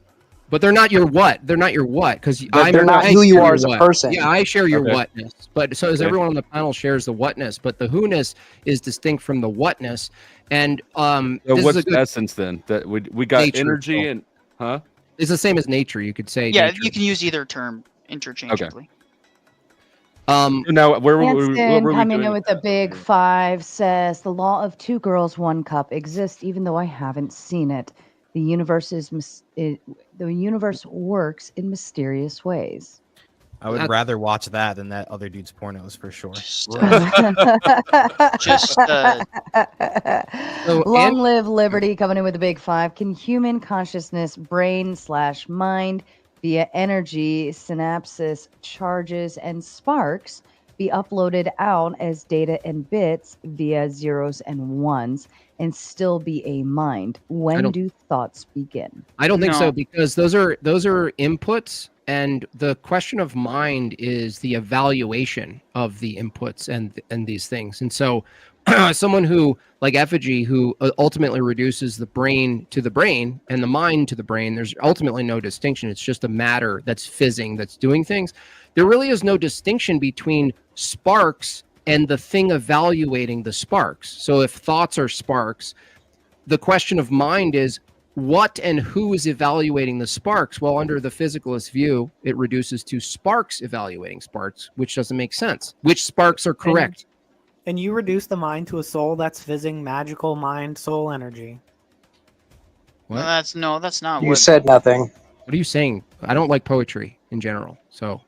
But they're not your what. They're not your what because They're not who you are as a person. Yeah, I share your Okay. whatness. But so as Okay. everyone on the panel shares the whatness, but the who-ness is distinct from the whatness. And So this what's is a good essence then? That we got Nature, energy so. and It's the same as nature. You could say. Yeah, nature. you can use either term interchangeably. Now where Hanson were we coming doing in with a big 5 says the law of 2 girls, 1 cup exists even though I haven't seen it. The universe the universe works in mysterious ways. I would rather watch that than that other dude's pornos for sure. Long live liberty coming in with a big 5. Can human consciousness, brain/mind, via energy, synapses, charges, and sparks be uploaded out as data and bits via zeros and ones and still be a mind? When do thoughts begin? I don't think so because those are inputs, and the question of mind is the evaluation of the inputs and these things. And so someone who like Effigy, who ultimately reduces the brain to the brain and the mind to the brain, there's ultimately no distinction. It's just a matter that's fizzing, that's doing things. There really is no distinction between sparks and the thing evaluating the sparks. So if thoughts are sparks, the question of mind is what and who is evaluating the sparks? Well, under the physicalist view, it reduces to sparks evaluating sparks, which doesn't make sense. Which sparks are correct? And you reduce the mind to a soul that's fizzing magical mind soul energy. What? That's not You what said nothing. What are you saying? I don't like poetry in general, so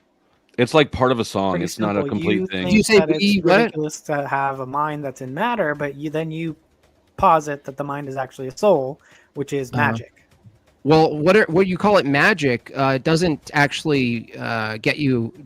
it's like part of a song. Pretty It's not a simple. complete You thing. think You say that it's we what? ridiculous to have a mind that's in matter, but you posit that the mind is actually a soul, which is magic. Well, what you call it magic doesn't actually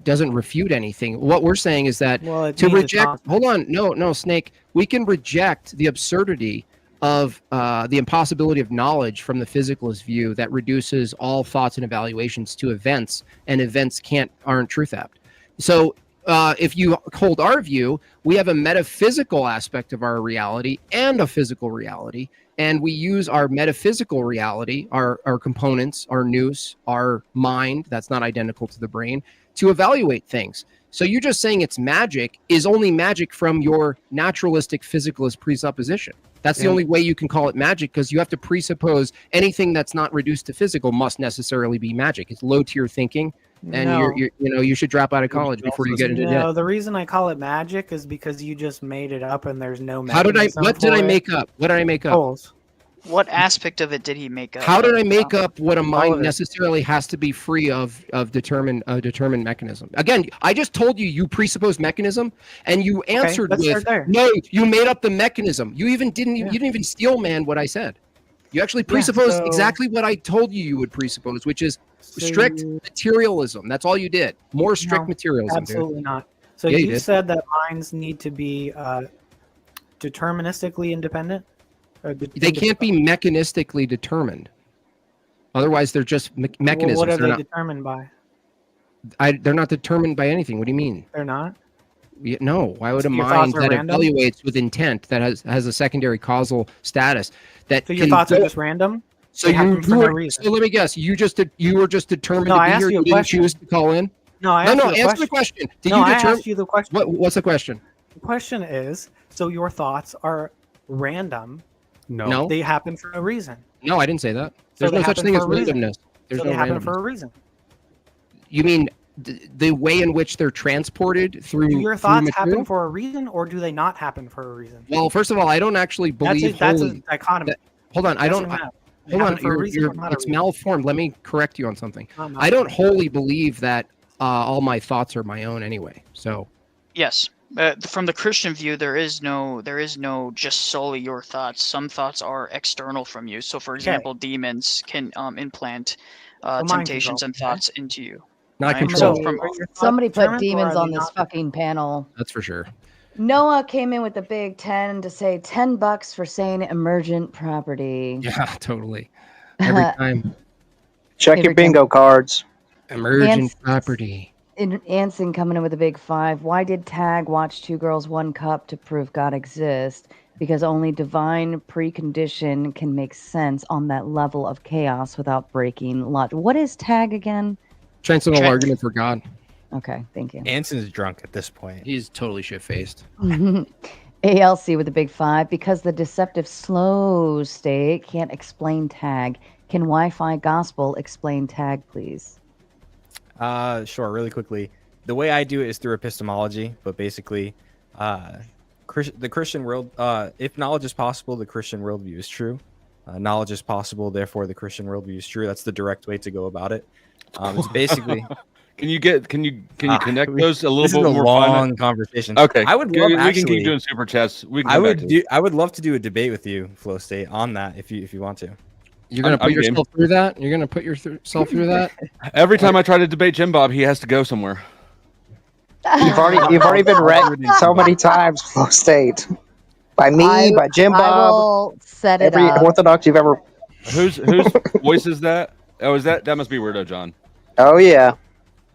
doesn't refute anything. What we're saying is that to reject. Hold on, no, Snake. We can reject the absurdity of the impossibility of knowledge from the physicalist view that reduces all thoughts and evaluations to events, and events aren't truth apt. So if you hold our view, we have a metaphysical aspect of our reality and a physical reality. And we use our metaphysical reality, our components, our nous, our mind, that's not identical to the brain, to evaluate things. So you're just saying it's magic is only magic from your naturalistic physicalist presupposition. That's the only way you can call it magic, because you have to presuppose anything that's not reduced to physical must necessarily be magic. It's low tier thinking, and you should drop out of college before you get into debt. No, the reason I call it magic is because you just made it up, and there's no. What did I make up? What did I make up? Holes. What aspect of it did he make up? How did I make up what a mind necessarily has to be free of determined mechanism? Again, I just told you presuppose mechanism, and you answered with no. You made up the mechanism. You didn't even steel man what I said. You actually presupposed exactly what I told you would presuppose, which is strict materialism. That's all you did. More strict materialism. Absolutely dude. not. So Yeah, you said that minds need to be deterministically independent. They can't be mechanistically determined. Otherwise, they're just mechanisms. Well, what are they're they not, determined by? they're not determined by anything. What do you mean? They're not? No. Why would a Your mind thoughts are that random? evaluates with intent, that has a secondary causal status, that So your thoughts are just random? So They happen for no reason. So let me guess. You were just determined No, to I be asked here. you a You didn't question. choose to call in. No, I asked you the answer the question. Did No, you I determine? asked you the question. What's the question? The question is, so your thoughts are random. No. They happen for a reason. No, I didn't say that. So There's they no such happen thing as for a reason. randomness. There's So no they happen randomness. for a reason. You mean the way in which they're transported through? Do your through thoughts material? happen for a reason, or do they not happen for a reason? Well, first of all, I don't actually believe. That's a wholly- dichotomy. Hold on, Yes or no? Hold on, it's malformed. Let me correct you on something. I don't wholly believe that all my thoughts are my own anyway. So Yes. From the Christian view, there is no just solely your thoughts. Some thoughts are external from you. So, for example, demons can implant temptations and thoughts into you. Not right? control. Somebody put demons on this fucking panel. That's for sure. Noah came in with a big 10 to say $10 for saying emergent property. Yeah, totally. Every time. Check your bingo cards. Emergent property. Anson coming in with a big 5. Why did Tag watch Two Girls, One Cup to prove God exists? Because only divine precondition can make sense on that level of chaos without breaking logic. What is Tag again? Transcendental argument for God. Okay, thank you. Anson's drunk at this point. He's totally shit-faced. ALC with a big 5. Because the deceptive slow state can't explain Tag. Can Wi-Fi gospel explain Tag, please? Sure, really quickly. The way I do it is through epistemology, but basically, the Christian world, if knowledge is possible, the Christian worldview is true. Knowledge is possible, therefore the Christian worldview is true. That's the direct way to go about it. It's basically. Can you connect those a little this bit is a more? long conversation. Okay, I would love we actually. can keep doing super chats. We can I come would back to it. I would love to do a debate with you, Flow State, on that if you want to. You're gonna put yourself through that. You're gonna put yourself through that. Every time I try to debate Jim Bob, he has to go somewhere. You've already been wrecked so many times, Flow State. By me, by Jim I Bob, will set it every up. Orthodox you've ever. Whose voice is that? Oh, that must be Weirdo John. Oh yeah.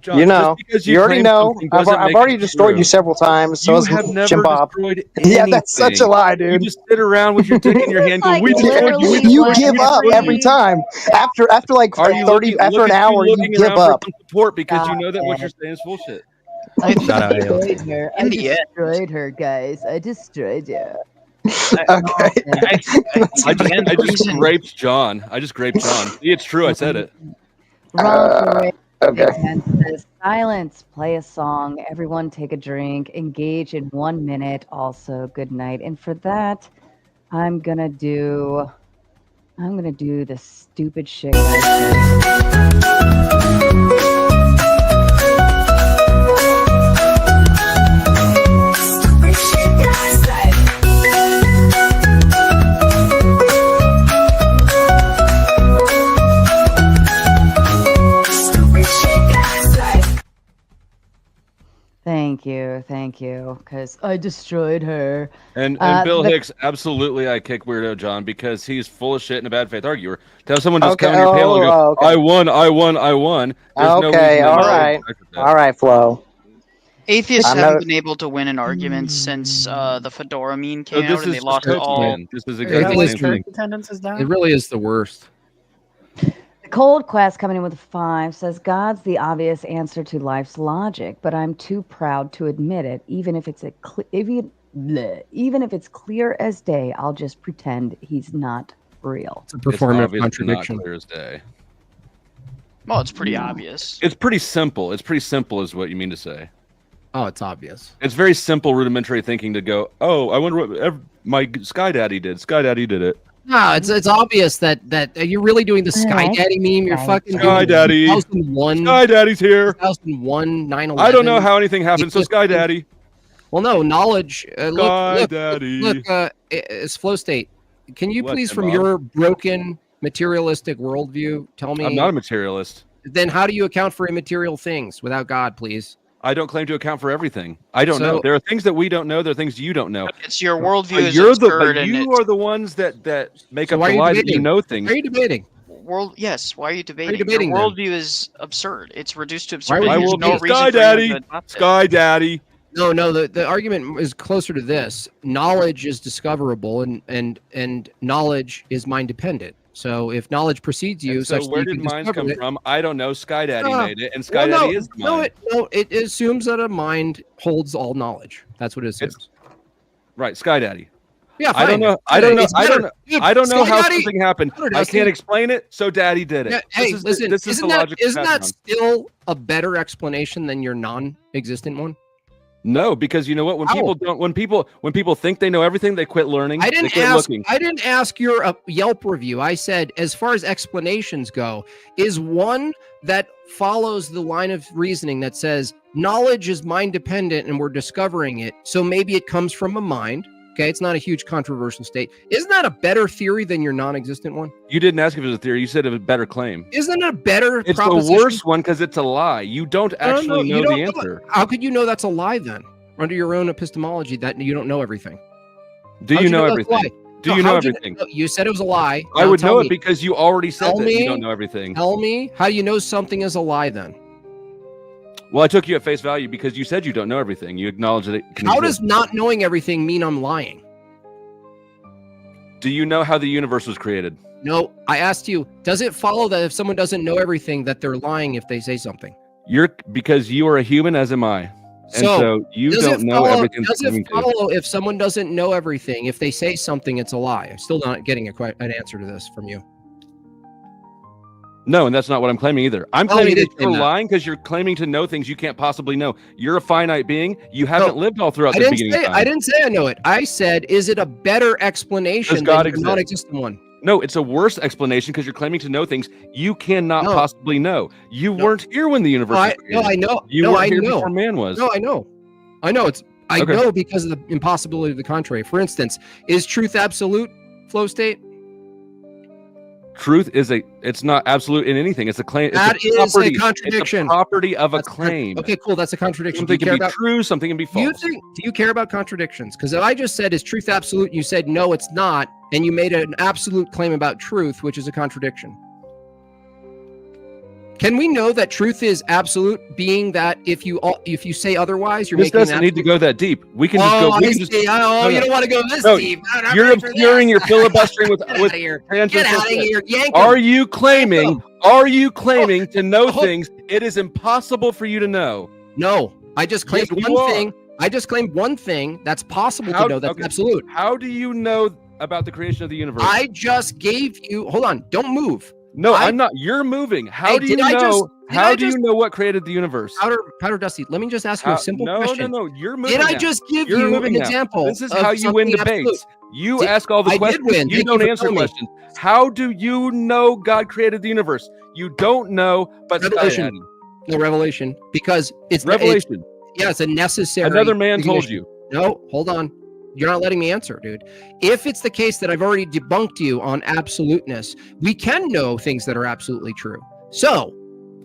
John, You know, just because you already claim know. something I've doesn't make already it destroyed true. you several times. So You has have never Jim Bob. destroyed Yeah, that's such a anything. lie, dude. You just sit around with your dick in your hand going, "We destroyed you." we You destroyed give up every time. After like Are you 30 looking, after look an at hour, you you looking give around for up. some support because you know that what you're saying is bullshit. I Shout out, destroyed her. I In the end. destroyed her, guys. I destroyed you. Okay. I just graped John. See, it's true. I said it. Wrong for okay. Says, silence, play a song, everyone take a drink, engage in 1 minute, also good night. And for that, I'm gonna do the stupid shit Thank you, because I destroyed her. And Bill Hicks, absolutely, I kick Weirdo John because he's full of shit and a bad faith arguer. Tell someone just come on your panel and go, okay. I won. There's no Okay, reason all right, Flo. Atheists haven't been able to win an argument since the Fedora meme came out, and they lost all. This is exactly the same thing. Attendance is down. It really is the worst. The Cold Quest coming in with a 5 says God's the obvious answer to life's logic, but I'm too proud to admit it. Even if it's clear as day, I'll just pretend he's not real. It's a performative contradiction. Not clear as day. Well, it's pretty obvious. It's pretty simple. It's pretty simple, is what you mean to say. Oh, it's obvious. It's very simple, rudimentary thinking to go, oh, I wonder what my Sky Daddy did. Sky Daddy did it. No, it's obvious that you're really doing the Sky Daddy meme. You're fucking Sky Daddy. 2001. Sky Daddy's here. 2001, 9/11. I don't know how anything happened, so Sky Daddy. Well, no, knowledge. Sky Daddy. Look, it's Flow State. Can you What, please, Tim from Bob? your broken materialistic worldview, tell me? I'm not a materialist. Then how do you account for immaterial things without God, please? I don't claim to account for everything. I don't know. There are things that we don't know. There are things you don't know. It's your worldview is You're absurd, and you are the ones that make So up why the are you lie that you debating? know things. Why are you debating? Yes, why are you debating? debating Your then? worldview is absurd. It's reduced to Why absurdity. would There's you no be- reason Sky for Daddy. you to adopt it. Sky Daddy. No, the argument is closer to this. Knowledge is discoverable, and knowledge is mind dependent. So if knowledge precedes you, So such where that you did can minds discover come it, from? I don't know. Sky Daddy Ah, made it, and Sky well, Daddy is the mind. it assumes that a mind holds all knowledge. That's what it assumes. Right, Sky Daddy. Yeah, I don't fine. know. I don't know. It's I don't better. know. Dude, I don't know Sky how Daddy- something happened. Better, I Dusty. can't explain it. So Daddy did it. Yeah, hey, listen, this is the isn't that logic of isn't that background. still a better explanation than your non-existent one? No, because you know what? When people think they know everything, they quit learning. I They didn't quit ask. looking. I didn't ask your Yelp review. I said, as far as explanations go, is one that follows the line of reasoning that says knowledge is mind dependent and we're discovering it. So maybe it comes from a mind. Okay, it's not a huge controversial state. Isn't that a better theory than your non-existent one? You didn't ask if it was a theory. You said it was a better claim. Isn't it a better It's proposition? the worst one because it's a lie. You don't actually know the answer. How could you know that's a lie then? Under your own epistemology, that you don't know everything. Do you know everything? Do you know everything? You said it was a lie. I Now would tell know me. it because you already said Tell that me. you don't know everything. Tell me, how do you know something is a lie then? Well, I took you at face value because you said you don't know everything. You acknowledge that it can How exist. does not knowing everything mean I'm lying? Do you know how the universe was created? No, I asked you, does it follow that if someone doesn't know everything that they're lying if they say something? Because you are a human, as am I. And so you does don't it know follow- everything. Does it follow if someone doesn't know everything, if they say something, it's a lie? I'm still not getting an answer to this from you. No, and that's not what I'm claiming either. I'm Oh, claiming you that did you're claim that. lying because you're claiming to know things you can't possibly know. You're a finite being. You haven't lived all throughout I the didn't beginning say of time. I didn't say I know it. I said, is it a better explanation Does God than the exist? non-existent one? No, it's a worse explanation because you're claiming to know things you cannot No. possibly know. You weren't here when the universe was No, created. I know. You no, weren't I here know. before man was. No, I know. I know. I Okay. know because of the impossibility of the contrary. For instance, is truth absolute, flow state? Truth is it's not absolute in anything. It's a claim. That it's is a property. contradiction. It's a property of a claim. Okay, cool. That's a contradiction. Something Do you can care be true, something can be false. Do you care about contradictions? Because if I just said, is truth absolute? And you said, no, it's not. And you made an absolute claim about truth, which is a contradiction. Can we know that truth is absolute, being that if you say otherwise, you're This making doesn't need to go that deep. We can just go. Oh, We I can just, see. Oh, you don't want to go this No, deep. You're obscuring your filibustering with Get out of here. tangential Get out of shit. here. Yank 'em. Are you claiming to know things it is impossible for you to know? No, I just claimed Yes, you one are. thing. I just claimed one thing that's possible to know. That's okay. absolute. How do you know about the creation of the universe? I just gave you. Hold on. Don't move. No, I'm not. You're moving. How Hey, do you did I know? just- did I How do just- you know what created the universe? Powder Dusty, let me just ask you a simple question. No. You're moving. Did I now. just give You're you moving an now. example? This is of how you win something debates. absolute? You Did- ask all the I did questions. win. You Thank don't for answer telling me. questions. How do you know God created the universe? You don't know, but Revelation. No, revelation. Because it's Revelation. It's a necessary. Another man told condition. you. No, hold on. You're not letting me answer, dude. If it's the case that I've already debunked you on absoluteness, we can know things that are absolutely true. So,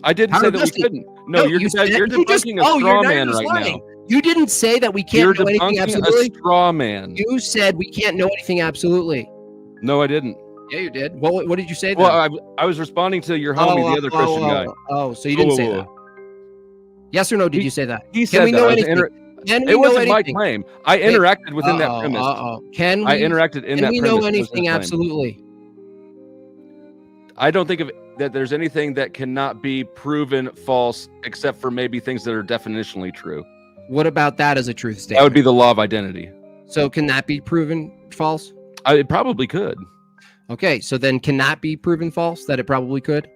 I didn't say that we couldn't. No, you're debunking a straw man right now. You didn't say that we You're can't know anything debunking absolutely. a straw man. You said we can't know anything absolutely. No, I didn't. Yeah, you did. What did you say then? Well, I was responding to your homie, the other Christian guy. Oh, so you didn't say that. Yes or no? Did you say that? He Can said we that. know I was anything? Can we It know wasn't my anything? claim. I interacted within that premise. Can we? I interacted in can that we premise. know It was anything his claim. absolutely? I don't think that there's anything that cannot be proven false except for maybe things that are definitionally true. What about that as a truth statement? That would be the law of identity. So can that be proven false? It probably could. Okay, so then can that be proven false? That it probably could.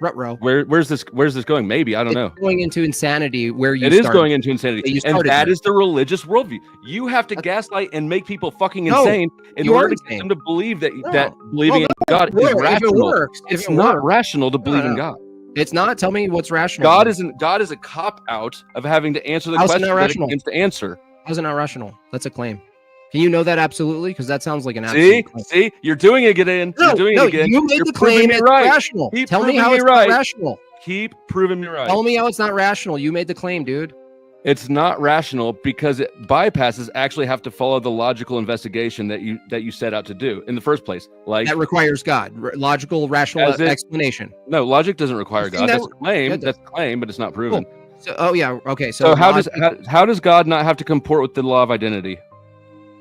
Ruh-roh. Where's this going? Maybe, I don't know. Going into insanity where you It is started. going into insanity. You And started that there. is the religious worldview. You have to gaslight and make people fucking No, insane in you are order to get insane. them to believe that No. that believing Well, in God no, is if it rational. works, if It's it not works. rational to believe in No. God. It's not. Tell me what's rational. God is a cop out of having to answer the How's it question not that it rational? begins to answer. How's it not rational? That's a claim. Can you know that absolutely? Because that sounds like an See, absolute claim. see, you're doing it again. No, You're doing no, it again. you made You're the proving claim me it's right. rational. Keep Tell me proving how me it's right. not rational. Keep proving me right. Tell me how it's not rational. You made the claim, dude. It's not rational because it bypasses actually have to follow the logical investigation that you set out to do in the first place. Like That requires God. Logical, rational As in- explanation. no, logic doesn't require You God. think That's a that- claim. yeah, That's a claim, but it's not proven. Cool. So, oh yeah, okay. So how logic- does God not have to comport with the law of identity?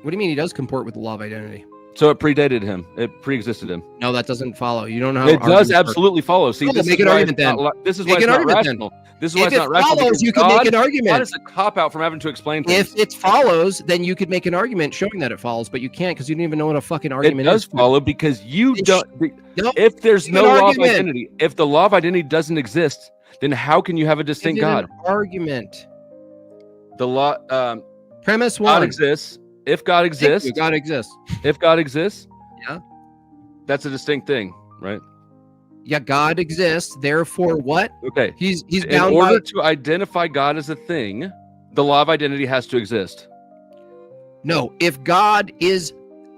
What do you mean he does comport with the law of identity? So it predated him. It pre-existed him. No, that doesn't follow. You don't know how It does arguments work. absolutely follow. See, Cool, this make is an why argument it's not then. li- This is Make why it's an not argument then. rational. This is why If it's it not rational. follows, because you can make God- an argument. God is a cop out from having to explain things. If it follows, then you could make an argument showing that it follows, but you can't because you didn't even know what a fucking It argument does is. follow because you It's- don't. No, If there's give no an law of argument. identity, if the law of identity doesn't exist, then how can you have a distinct Give it God? an argument. The law. Premise God one exists. If God exists, God exists. If God exists, yeah, that's a distinct thing, right? Yeah, God exists. Therefore, what? Okay, He's in bound order by... to identify God as a thing, the law of identity has to exist. No, if God is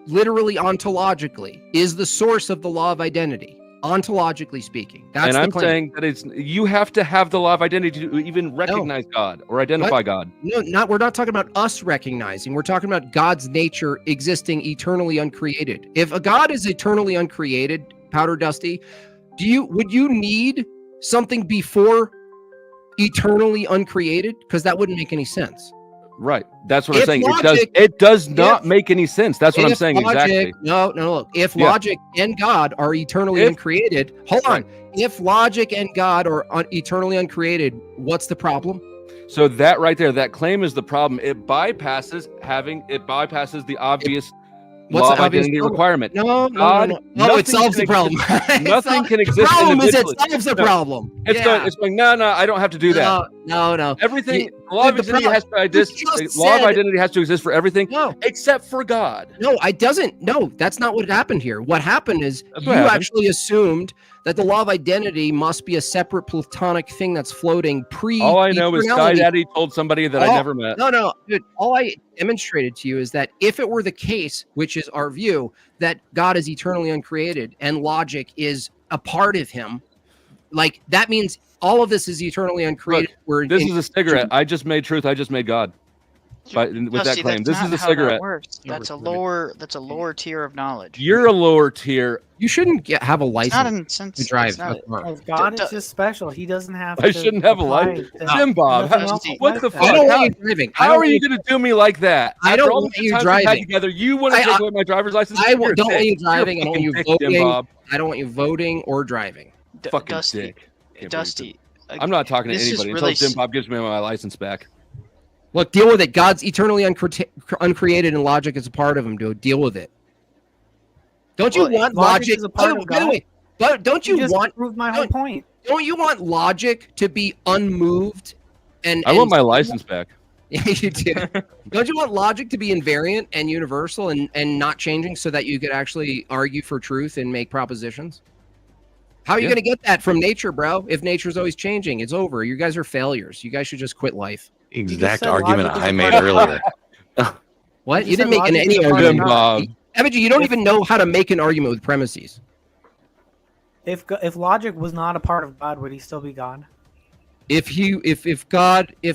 literally ontologically is the source of the law of identity, ontologically speaking, that's And the I'm claim. saying that you have to have the law of identity to even recognize God or identify God. No, we're not talking about us recognizing. We're talking about God's nature existing eternally uncreated. If a God is eternally uncreated, Powder Dusty, would you need something before eternally uncreated? Because that wouldn't make any sense. Right. That's what I'm If saying. logic- It does not make any sense. That's what I'm If saying logic- exactly. No, look. If Yeah. logic and God are eternally uncreated, hold on. If logic and God are eternally uncreated, what's the problem? So that right there, that claim is the problem. It bypasses the obvious What's law the of obvious identity problem? requirement. No. God, No, it nothing solves can the problem. exist- Nothing can The exist problem is it individually. solves the No, problem. It's going, no, I don't have to do that. No. Everything, the law of identity has to exist. The law of identity has to exist for everything except for God. No, it doesn't. No, that's not what happened here. What happened is That's you what happened. actually assumed that the law of identity must be a separate platonic thing that's floating pre. All I know is Sky eternality. Daddy told somebody that I never met. No, dude. All I demonstrated to you is that if it were the case, which is our view, that God is eternally uncreated and logic is a part of him, like that means all of this is eternally uncreated. This is a cigarette. I just made truth. I just made God. With that Dusty, claim, that's this is not a how cigarette. That works. That's a lower tier of knowledge. You're a lower tier. You shouldn't have a It's license not in sense to drive it's not- a car. Well, God is just special. He doesn't have I to. shouldn't have a license. Jim Bob, what the fuck? I don't want you driving. How are you going to do me like that? I don't After all want the you times we've had driving. together, you want to take away my driver's license? I You're a don't want dick. you driving. I You're a don't want you fucking dick, Jim voting. Bob. I don't want you voting or driving. Fucking Dusty, dick. Can't Dusty. I'm not talking to this is anybody really until Jim Bob gives me my license back. Look, deal with it. God's eternally uncreated, and logic is a part of him. Dude, deal with it. Don't you want logic? is a part of By the God. way, but don't you just want? proved my whole point. Don't you want logic to be unmoved? I want my license back. Yeah, you do. Don't you want logic to be invariant and universal and not changing so that you could actually argue for truth and make propositions? How are you going to get that from nature, bro? If nature's always changing, it's over. You guys are failures. You guys should just quit life. Exact argument I made earlier. What? You said didn't make logic any is part of argument. God. Evgie, you don't even know how to make an argument with premises. If logic was not a part of God, would he still be God? If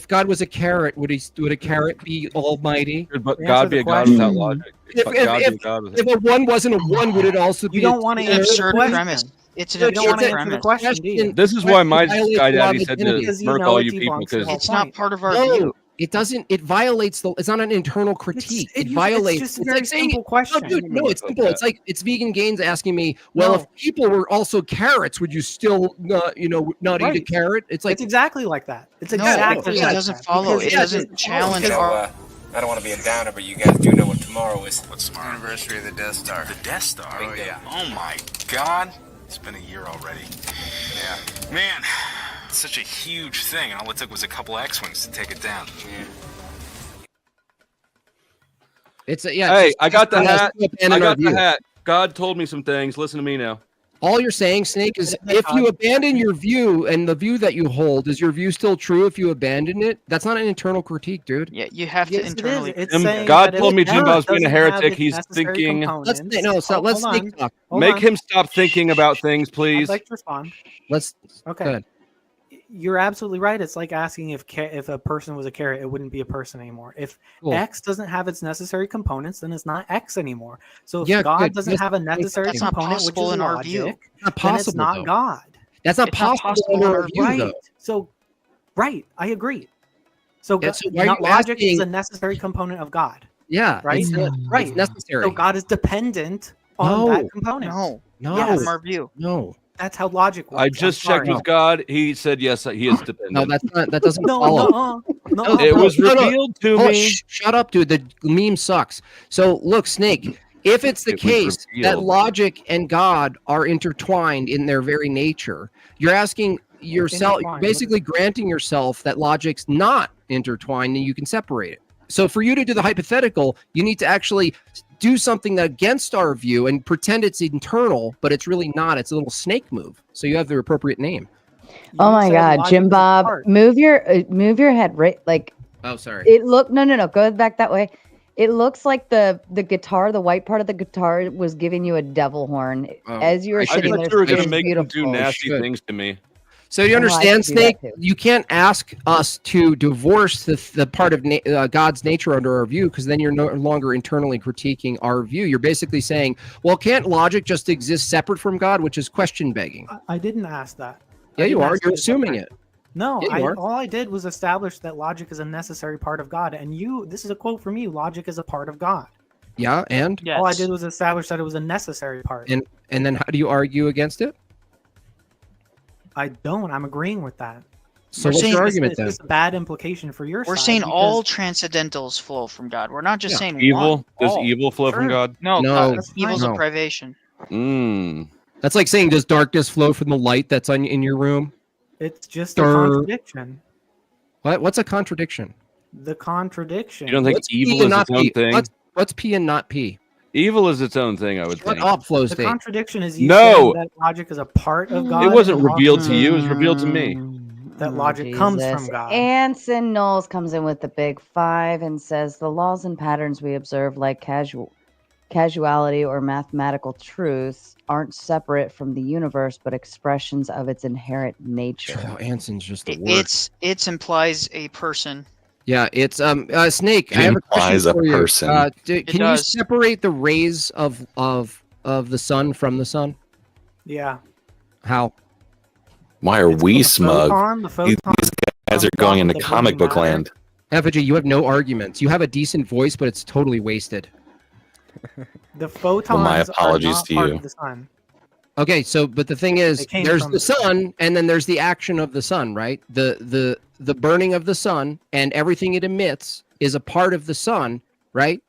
God was a carrot, would a carrot be almighty? But God be a God without logic. If a one wasn't a one, would it also be? You don't want to It's an answer the absurd question. premise. It's an You don't want absurd to answer the premise. question, do you? This is why my Violates Sky the law Daddy of said identity. to Because you murk know all it you people debunks the because whole It's not point. part of our No, view. it doesn't. It violates the. It's not an internal critique. It It's violates. just a It's very like saying, simple question. No, dude, no, it's simple. It's like it's vegan gains asking me, well, if people were also carrots, would you still not eat a Right. carrot? It's like It's exactly like that. It's No, exactly because like it doesn't that. follow. Because It doesn't challenge our. I don't want to be a downer, but you guys do know what tomorrow is. What's tomorrow? Anniversary of the Death Star. The Death Star? Oh, yeah. Oh, my God. It's been a year already. Yeah. Man, it's such a huge thing. All it took was a couple X-Wings to take it down. it's a, yeah. Hey, I got the just- hat. abandon I our got the view. hat. God told me some things. Listen to me now. All you're saying, Snake, is if you abandon your view and the view that you hold, is your view still true if you abandon it? That's not an internal critique, dude. Yeah, you have to Yes, it is. internally. It's Jim, saying God that told if me it Jim Bob's being a doesn't have heretic. its He's necessary thinking. Let's components- no. So let's hold Snake on. talk. Hold Make on. him stop thinking about things, I'd please. like to respond. Let's. Okay. Go ahead. You're absolutely right. It's like asking if a person was a carrot, it wouldn't be a person anymore. If Cool. X doesn't have its necessary components, then it's not X anymore. So if Yeah, God good. doesn't have a necessary That's not component, which possible is in our logic, view. Not then possible. it's not though. God. That's not It's not possible possible in in our our view, Right. though. So, right. I agree. So, Yeah, so why are you logic is asking- a necessary component of God. Yeah, Right. It's, Right. It's necessary. So God is dependent on No. that component. No, no, not from our view. no. That's how logic works. I just checked with God. He said yes. He is dependent. No, that's not. That doesn't No, follow. no, It was revealed to Hold on, me. shut up, dude. The meme sucks. So look, Snake. If it's the It was case that revealed. logic and God are intertwined in their very nature, you're asking yourself, Intertwined, basically granting yourself that logic's not intertwined, and you can separate it. So for you to do the hypothetical, you need to actually do something against our view and pretend it's internal, but it's really not. It's a little snake move. So you have the appropriate name. Oh my God, Jim Bob, move your head right, like. Oh, sorry. It no, go back that way. It looks like the guitar, the white part of the guitar, was giving you a devil horn as you were sitting there. I thought you were going to make beautiful. them do nasty things to me. So you understand, Snake? You can't ask us to divorce the part of God's nature under our view, because then you're no longer internally critiquing our view. You're basically saying, well, can't logic just exist separate from God, which is question begging? I didn't ask that. Yeah, you are. You're assuming it. No, Yeah, all I did was establish that logic is a necessary part of God. And this is a quote from you, logic is a part of God. Yeah, and? All I did was establish that it was a necessary part. And then how do you argue against it? I don't. I'm agreeing with that. So what's your argument then? It's a bad implication for your We're side. saying because all transcendentals flow from God. We're not just saying evil. one. Does evil flow from God? No, evil's a privation. That's like saying, does darkness flow from the light that's in your room? It's just a contradiction. What's a contradiction? The contradiction. You don't think evil is its own thing? What's P and not P? Evil is its own thing, I would think. Flow the state. contradiction is you saying that logic is a part of God. It wasn't revealed to you. It was revealed to me. That logic comes from God. Anson Knowles comes in with the big 5 and says the laws and patterns we observe, like casuality or mathematical truths, aren't separate from the universe, but expressions of its inherent nature. Oh, Anson's just the worst. It implies a person. Yeah, it's Snake. It I have a implies question for a you. person. Can you separate the rays of the sun from the sun? Yeah. How? Why are we smug? These guys are going into the comic book matter. land. Effigy, you have no arguments. You have a decent voice, but it's totally wasted. The photons my are apologies not to part you. of the sun. Okay, so but the thing is, They came there's from the the sun. sun, and then there's the action of the sun, right? The burning of the sun and everything it emits is a part of the sun, right?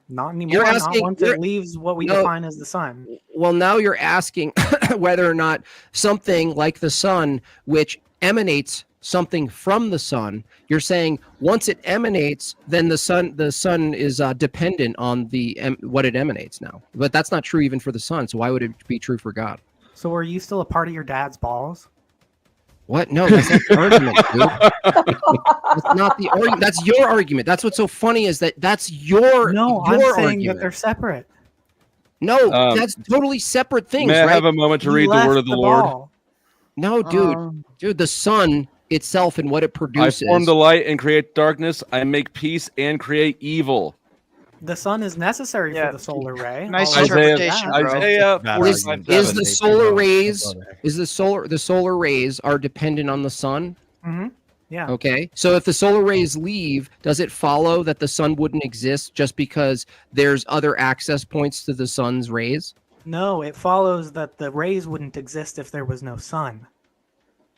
Not anymore. You're Not asking- once you're- it leaves what we No. define as the sun. Well, now you're asking whether or not something like the sun, which emanates something from the sun, you're saying once it emanates, then the sun is dependent on what it emanates now. But that's not true even for the sun. So why would it be true for God? So are you still a part of your dad's balls? What? No, that's not the argument, dude. That's not the argument. That's your argument. That's what's so funny is that's your No, your I'm saying argument. that they're separate. No, that's totally separate things, May I right? have a moment to You read the left word of the the Lord? ball. No, dude, the sun itself and what it I produces. form the light and create darkness. I make peace and create evil. The sun is necessary for the solar ray. Nice I'll agree with interpretation, that. bro. Isaiah Bad 45:7. argument. Is the solar rays the solar rays are dependent on the sun? Mhm. Yeah. Okay. So if the solar rays leave, does it follow that the sun wouldn't exist just because there's other access points to the sun's rays? No, it follows that the rays wouldn't exist if there was no sun.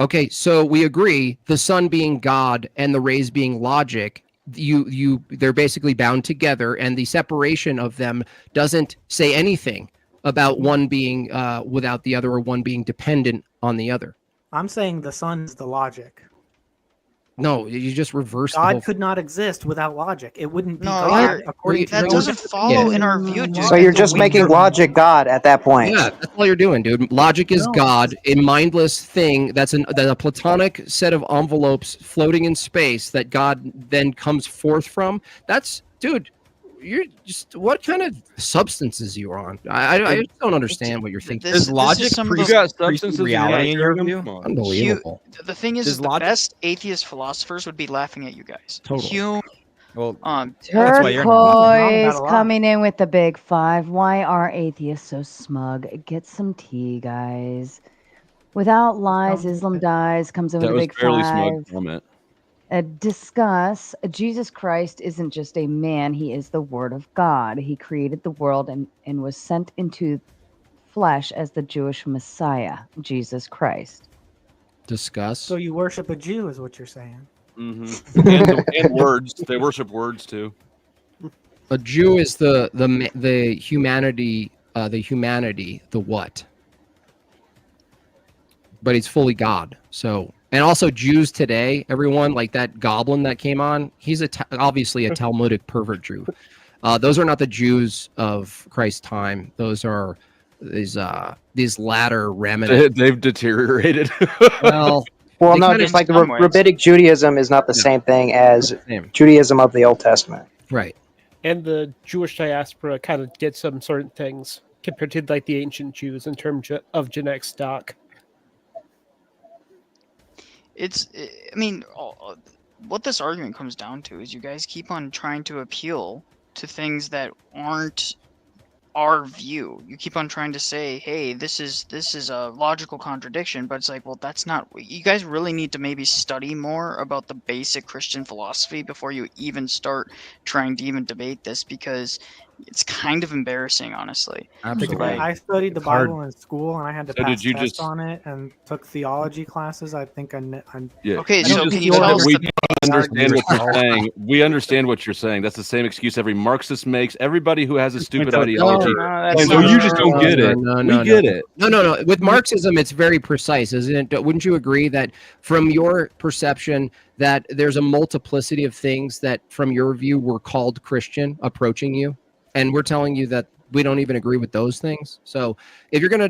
Okay, so we agree the sun being God and the rays being logic, they're basically bound together, and the separation of them doesn't say anything about one being without the other or one being dependent on the other. I'm saying the sun is the logic. No, you just reversed the whole God could not exist without logic. It wouldn't be No, God according to that your doesn't follow Yeah. in our view, dude. So you're just making logic God at that point. Yeah, that's all you're doing, dude. Logic is No. God, a mindless thing that's a platonic set of envelopes floating in space that God then comes forth from. That's, dude, you're just, what kind of substances you're on? I just don't understand what you're thinking. Does logic you got substances in reality in your your view? view? Unbelievable. The thing is, Does the logic- best atheist philosophers would be laughing at you guys. Totally. Hume, Well, Turquoise why you're not coming in with the big 5. Why are atheists so smug? Get some tea, guys. Without lies, Islam dies. Comes in with That a was big fairly 5. smug comment. Discuss. Jesus Christ isn't just a man, he is the Word of God. He created the world and was sent into flesh as the Jewish Messiah, Jesus Christ. Discuss. So you worship a Jew, is what you're saying. And words. They worship words too. A Jew is the humanity, the what? But he's fully God. So And also Jews today, everyone, like that goblin that came on, he's obviously a Talmudic pervert Jew. Those are not the Jews of Christ's time. Those are these latter remnants. They've deteriorated. Well, no, just like the rabbinic Judaism is not the same thing as Judaism of the Old Testament. Right. And the Jewish diaspora kind of gets some certain things compared to like the ancient Jews in terms of genetic stock. I mean, what this argument comes down to is you guys keep on trying to appeal to things that aren't our view. You keep on trying to say, hey, this is a logical contradiction, but it's like, well, that's not. You guys really need to maybe study more about the basic Christian philosophy before you even start trying to even debate this, because it's kind of embarrassing, honestly. Absolutely. I studied the Bible in school, and I had to pass did you tests just- on it, and took theology classes. I think I'm Yeah. Okay, You so just can you said tell that us we the understand what you're saying? We understand what you're saying. That's the same excuse every Marxist makes. Everybody who has a stupid ideology. that's So not you just don't true. get it. No, We get it. No. With Marxism, it's very precise, isn't it? Wouldn't you agree that from your perception that there's a multiplicity of things that from your view were called Christian approaching you? And we're telling you that we don't even agree with those things. So if you're gonna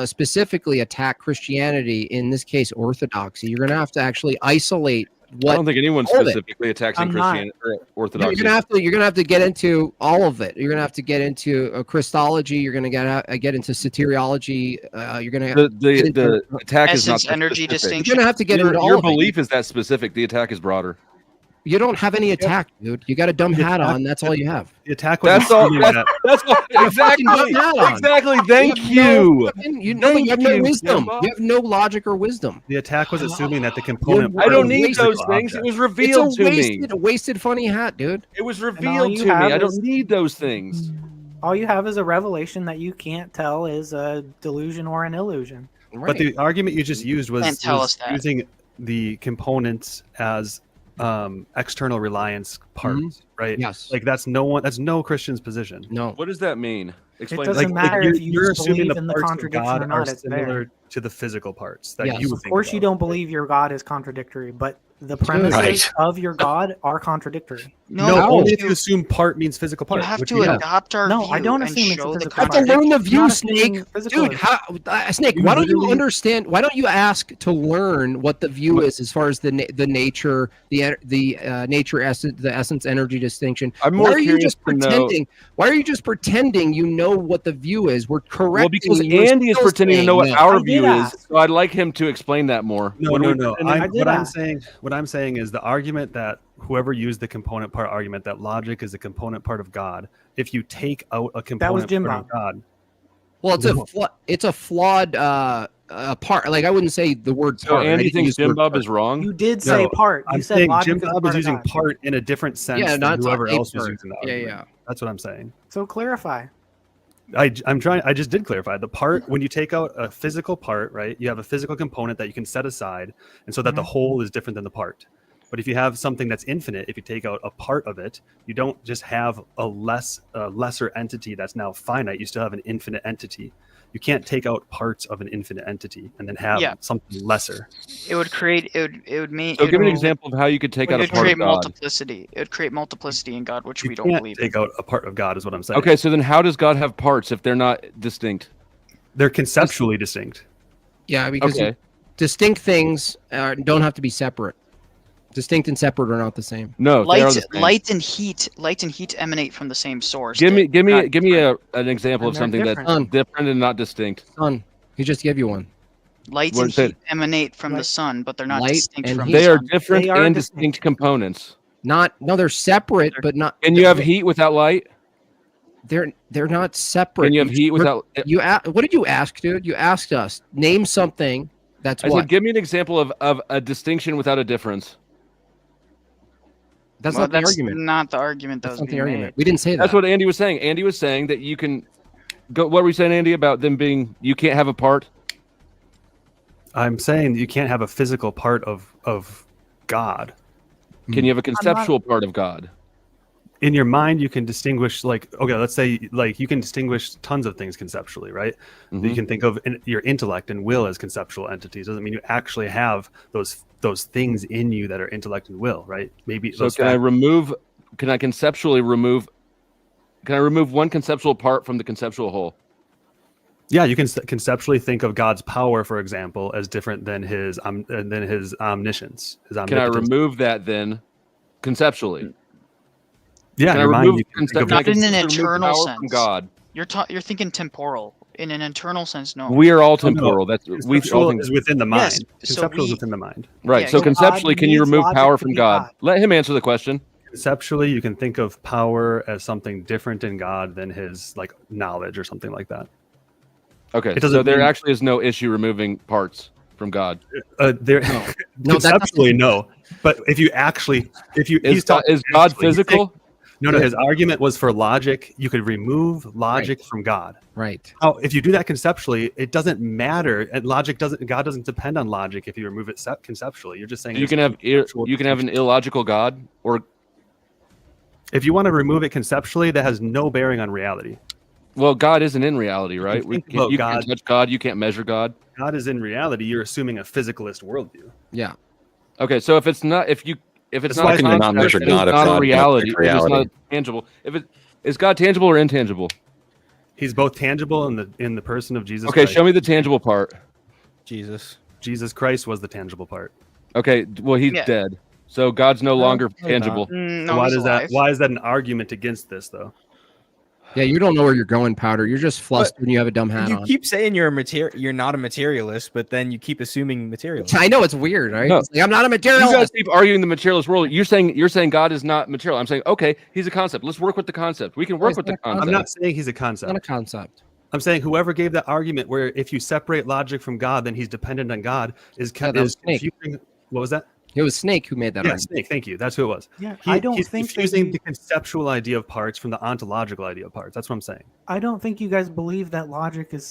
specifically attack Christianity, in this case Orthodoxy, you're gonna have to actually isolate what. I don't think anyone all of it. specifically attacks I'm Christianity or Orthodoxy. You're gonna have to get into all of it. You're gonna have to get into Christology. You're gonna get into soteriology. You're gonna the attack is not essence energy specific. distinction. You're gonna have to get into all Your of it. belief is that specific. The attack is broader. You don't have any attack, dude. You got a dumb hat on. That's all you have. The attack was That's all. assuming that That's all. Exactly. dumb hat on. Exactly. Thank you. You have no wisdom. Jimbo. You have no logic or wisdom. the attack was assuming that the component. I part don't was need physical those things. It object. was revealed to me. A wasted funny hat, dude. It was all revealed you to me. have I don't is- need those things. all you have is a revelation that you can't tell is a delusion or an illusion. But the argument you just used was, Can't tell us that. using the components as external reliance parts, right? Yes. Like that's no Christian's position. No. What does that mean? Explain. doesn't Like, matter you're, if you you're assuming believe the in the parts of contradiction God or not, are it's similar there. to the physical parts that Yes. you would Of think course, you about. don't believe your God is contradictory, but the premises Right. of your God are contradictory. No, only if you assume part means physical part. You have which to we have. adopt our No, view I don't and assume it's a show the physical I have to part. learn the I'm view, not assuming Snake. physical Dude, is- Snake, You why don't you literally- understand? Why don't you ask to learn what the view is as far as the nature, the nature essence, the essence energy distinction? I'm Why more are you curious just to know. pretending? Why are you just pretending you know what the view is? We're correct. Well, because Andy is pretending to know what our view is, so I'd like him to explain that more. No, What no, are we no. pretending- What I'm saying is the argument that whoever used the component part argument that logic is a component part of God. If you take out a component Jim part of Bob. God, Well, it's a flawed part. Like I wouldn't say the word So part. I Andy didn't thinks use the Jim word Bob part. is wrong. You did say part. You I'm said saying logic Jim is a Bob part is of using God. part in a different sense Yeah, than not whoever a else was part. using the Yeah, argument. yeah. That's what I'm saying. So clarify. I'm trying. I just did clarify the part when you take out a physical part, right? You have a physical component that you can set aside, and so that the whole is different than the part. But if you have something that's infinite, if you take out a part of it, you don't just have a lesser entity that's now finite. You still have an infinite entity. You can't take out parts of an infinite entity and then have something lesser. It would create. It would mean. So give me an example of how you could take out a It would part create of God. multiplicity. It would create multiplicity in God, which we don't Can't believe. take out a part of God is what I'm saying. Okay, so then how does God have parts if they're not distinct? They're conceptually distinct. Yeah, because Okay. distinct things don't have to be separate. Distinct and separate are not the same. No, they are the same. Light and heat emanate from the same source. Give me They're not an example And of they're something that's different. different and not distinct. Sun. He just gave you one. Light What and is it? heat emanate from the sun, but they're not Light distinct and from heat. the They sun. are different and distinct components. No, they're separate, but not. Can you have heat without light? They're not separate. Can you have heat without? What did you ask, dude? You asked us name something. That's I what. said, give me an example of a distinction without a difference. That's Well, not the argument. Not the argument that That's was not the being argument. made. We didn't say that. That's what Andy was saying. Andy was saying that you can go. What were you saying, Andy, about them being? You can't have a part. I'm saying you can't have a physical part of God. Can you have a conceptual part of God? in your mind, you can distinguish, like, okay, let's say, like, you can distinguish tons of things conceptually, right? You can think of your intellect and will as conceptual entities. Doesn't mean you actually have those things in you that are intellect and will, right? Maybe. So can I conceptually remove one conceptual part from the conceptual whole? Yeah, you can conceptually think of God's power, for example, as different than his omniscience. His Can I remove that then, conceptually? Yeah, can I your mind, remove you can think of Not in an remove eternal power sense. from God? You're thinking temporal. In an internal sense, no. We are all Oh, temporal. no. That's Conceptual is within the mind. Yes, Conceptual is within the mind. Right. Yeah, so conceptually, can you needs remove logic power to from be God? God. Let him answer the question. Conceptually, you can think of power as something different in God than his like knowledge or something like that. Okay. It doesn't So there mean- actually is no issue removing parts from God. There, conceptually, no. But if you actually, Is God physical? No, his argument was for logic. You could remove logic from God. Right. How if you do that conceptually, it doesn't matter. And God doesn't depend on logic if you remove it conceptually. You're just saying You can have an illogical God, or if you want to remove it conceptually, that has no bearing on reality. Well, God isn't in reality, right? You about can't touch God. You can't measure God. God is in reality. You're assuming a physicalist worldview. Yeah. Okay, so if it's not a why can you not measure God if not God a can reality, affect if it's not reality? tangible, is God tangible or intangible? He's both tangible in the person of Jesus Okay, Christ. show me the tangible part. Jesus Christ was the tangible part. Okay, well he's dead, so God's no longer tangible. So why is that an argument against this though? Yeah, you don't know where you're going, Powder. You're just flustered when you have a dumb hat You on. keep saying you're not a materialist, but then you keep assuming materialist. I know it's weird, right? No. It's like, I'm not a You materialist. guys keep arguing the materialist world. You're saying God is not material. I'm saying okay, he's a concept. Let's work with the concept. We can work with the concept. I'm not saying he's a concept. Not a concept. I'm saying whoever gave that argument where if you separate logic from God, then he's dependent on God is Yeah, that was Snake. confusing. What was that? It was Snake who made that Yeah, argument. Snake. Thank you. That's who it was. Yeah, I don't he's think that confusing the conceptual idea of parts from the ontological idea of parts. That's what I'm saying. I don't think you guys believe that logic is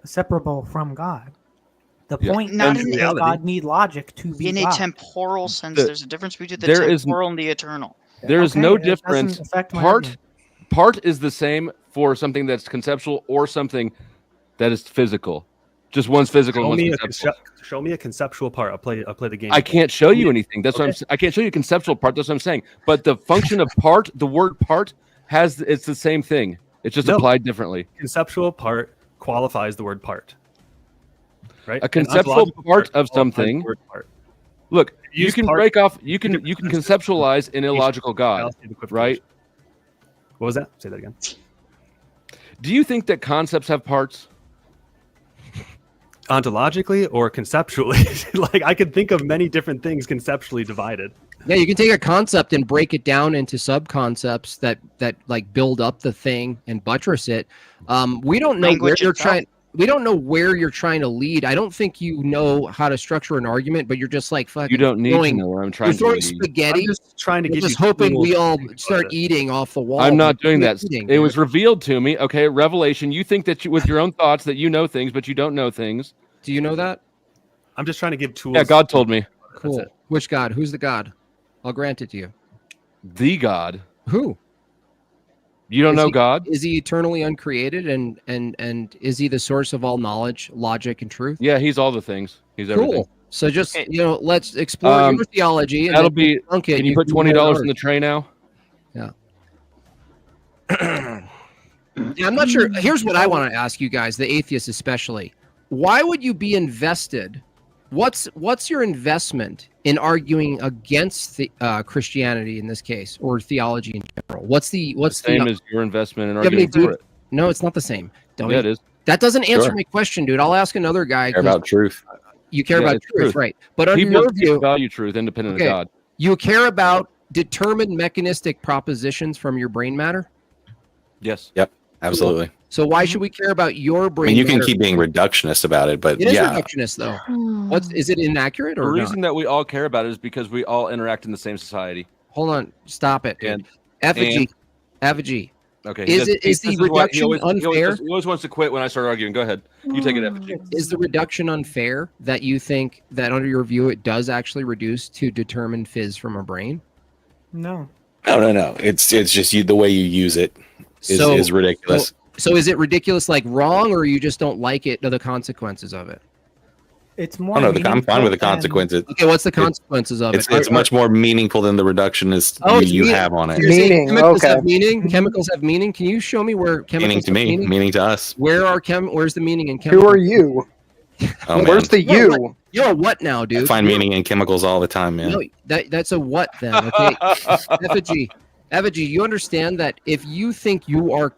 separable from God. The point Not is in does God need logic to be in God? a temporal sense. There's a difference between the there is- temporal and the eternal. There is Okay, no it doesn't difference. affect my argument. Part is the same for something that's conceptual or something that is physical. Just one's physical and one's conceptual. Show me a conceptual part. I'll play the game. I can't show you anything. That's what I can't show you a conceptual part. That's what I'm saying. But the function of part, the word part, it's the same thing. It's just applied differently. Conceptual part qualifies the word part. Right? A conceptual part of something. Look, you can break off. You can conceptualize an illogical God, right? What was that? Say that again. Do you think that concepts have parts? Ontologically or conceptually? Like I could think of many different things conceptually divided. Yeah, you can take a concept and break it down into sub-concepts that like build up the thing and buttress it. We don't know where you're trying. We don't know where you're trying to lead. I don't think you know how to structure an argument, but you're just like fucking. You don't need to know where I'm trying You're throwing to lead. spaghetti. I'm just trying to You're give just you hoping tools we all to think start about it. eating off the wall. I'm not doing that. Eating, It was revealed to me. Okay, revelation. You think that with your own thoughts that you know things, but you don't know things. Do you know that? I'm just trying to give tools. Yeah, God told me. Cool. Which God? Who's the God? I'll grant it to you. The God. Who? You don't know God? Is he eternally uncreated and is he the source of all knowledge, logic, and truth? Yeah, he's all the things. He's everything. Cool. So just let's explore your theology. And That'll then be. dunk it, Can you put $20 in the ours. tray now? Yeah. Yeah, I'm not sure. Here's what I want to ask you guys, the atheists especially. Why would you be invested? What's your investment in arguing against the Christianity in this case, or theology in general? What's the Same as your investment in Do you have any arguing for it. No, it's not the same. Dummy. Yeah, it is. That doesn't answer Sure. my question, dude. I'll ask another guy. Care 'cause about truth. You care Yeah, about it's truth, right? But under People your view, value truth independent okay, of God. you care about determined mechanistic propositions from your brain matter. Yes. Yep. Absolutely. So why should we care about your I brain? mean, you can matter? keep being reductionist about it, but It is yeah. reductionist, though. Is it inaccurate The or reason not? that we all care about it is because we all interact in the same society. Hold on, stop it. Dude. And Effigy, effigy. Okay. Is the this is why reduction he always unfair? he always wants to quit when I start arguing. Go ahead. You take it, effigy. Is the reduction unfair that you think that under your view it does actually reduce to determine fizz from a brain? No. No. It's just the way you use it is ridiculous. So is it ridiculous, like wrong, or you just don't like it, the consequences of it? It's more. Oh no, I'm fine with the consequences. Okay, what's the consequences of it? It's much more meaningful than the reductionist you have on it. Meaning, chemicals have meaning. Chemicals have meaning. Can you show me where chemicals Meaning to me, meaning to us. Where's the meaning in chemicals? Who are you? Oh, Where's the you? You're a what now, dude? I find meaning in chemicals all the time, man. No, that's a what then? Okay, Effigy, you understand that if you think you are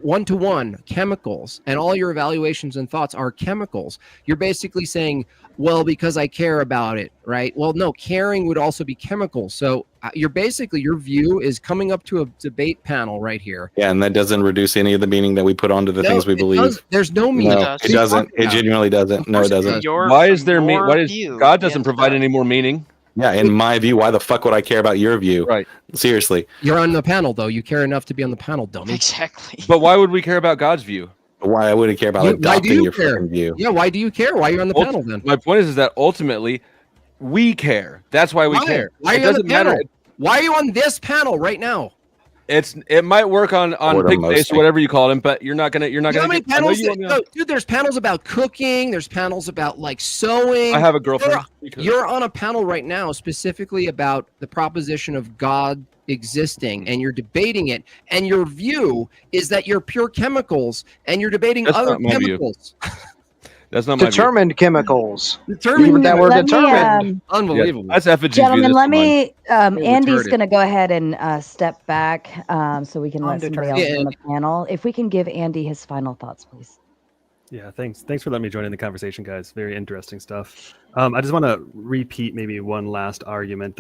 one-to-one chemicals and all your evaluations and thoughts are chemicals, you're basically saying, well, because I care about it, right? Well, no, caring would also be chemicals. So your view is coming up to a debate panel right here. Yeah, and that doesn't reduce any of the meaning that we put onto the things we believe. There's no meaning. No, it doesn't. It genuinely doesn't. No, it doesn't. Why is there Why does God doesn't provide any more meaning? Yeah, in my view, why the fuck would I care about your view? Right. Seriously. You're on the panel, though. You care enough to be on the panel, dummy. Exactly. But why would we care about God's view? Why I wouldn't care about adopting your fucking view? Yeah, why do you care? Why are you on the panel then? My point is that ultimately we care. That's why we care. Why are you on the panel? Why are you on this panel right now? It might work on Pig Face or whatever you call him, but you're not gonna. How many panels? Dude, there's panels about cooking. There's panels about like sewing. I have a girlfriend. You're on a panel right now specifically about the proposition of God existing, and you're debating it. And your view is that you're pure chemicals, and you're debating other chemicals. That's not my determined chemicals. Determined. That word determined. Unbelievable. Yeah, that's Effigy's Gentlemen, view. let me. Andy's retarded. going to go ahead and step back so we can let somebody else on the panel. If we can give Andy his final thoughts, please. Yeah, thanks for letting me join in the conversation, guys. Very interesting stuff. I just want to repeat maybe one last argument.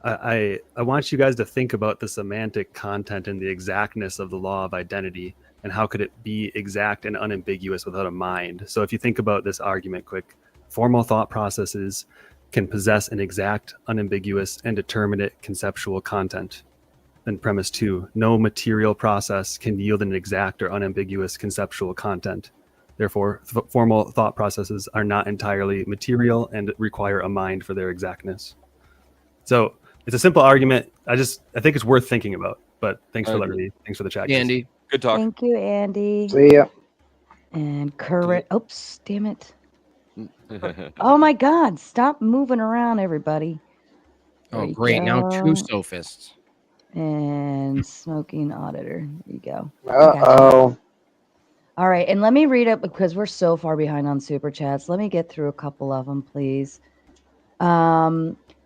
I want you guys to think about the semantic content and the exactness of the law of identity. And how could it be exact and unambiguous without a mind? So if you think about this argument quick, formal thought processes can possess an exact, unambiguous, and determinate conceptual content. Then premise 2, no material process can yield an exact or unambiguous conceptual content. Therefore, formal thought processes are not entirely material and require a mind for their exactness. So it's a simple argument. I think it's worth thinking about. But thanks for letting me. Thanks for the chat, guys. Andy. Good talk. Thank you, Andy. See ya. And current. Oops, damn it. Oh my God! Stop moving around, everybody. Oh, great! Now 2 sophists. And smoking auditor. There you go. Uh-oh. All right, and let me read it because we're so far behind on super chats. Let me get through a couple of them, please.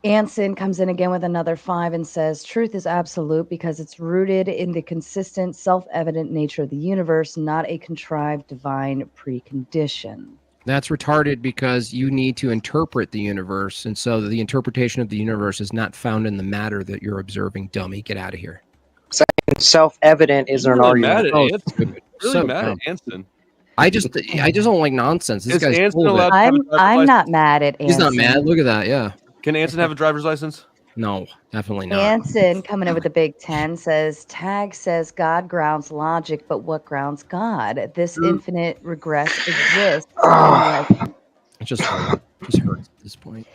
Anson comes in again with another 5 and says, truth is absolute because it's rooted in the consistent, self-evident nature of the universe, not a contrived divine precondition. That's retarded because you need to interpret the universe. And so the interpretation of the universe is not found in the matter that you're observing, dummy. Get out of here. Self-evident isn't an argument. Really mad at Anson. I just don't like nonsense. This guy's Anson full of it. allowed to have a driver's I'm license? not mad at Anson. He's not mad. Look at that. Yeah. Can Anson have a driver's license? No, definitely not. Anson coming in with the Big 10 says, Tag says God grounds logic, but what grounds God? This infinite regress exists. It just hurts at this point.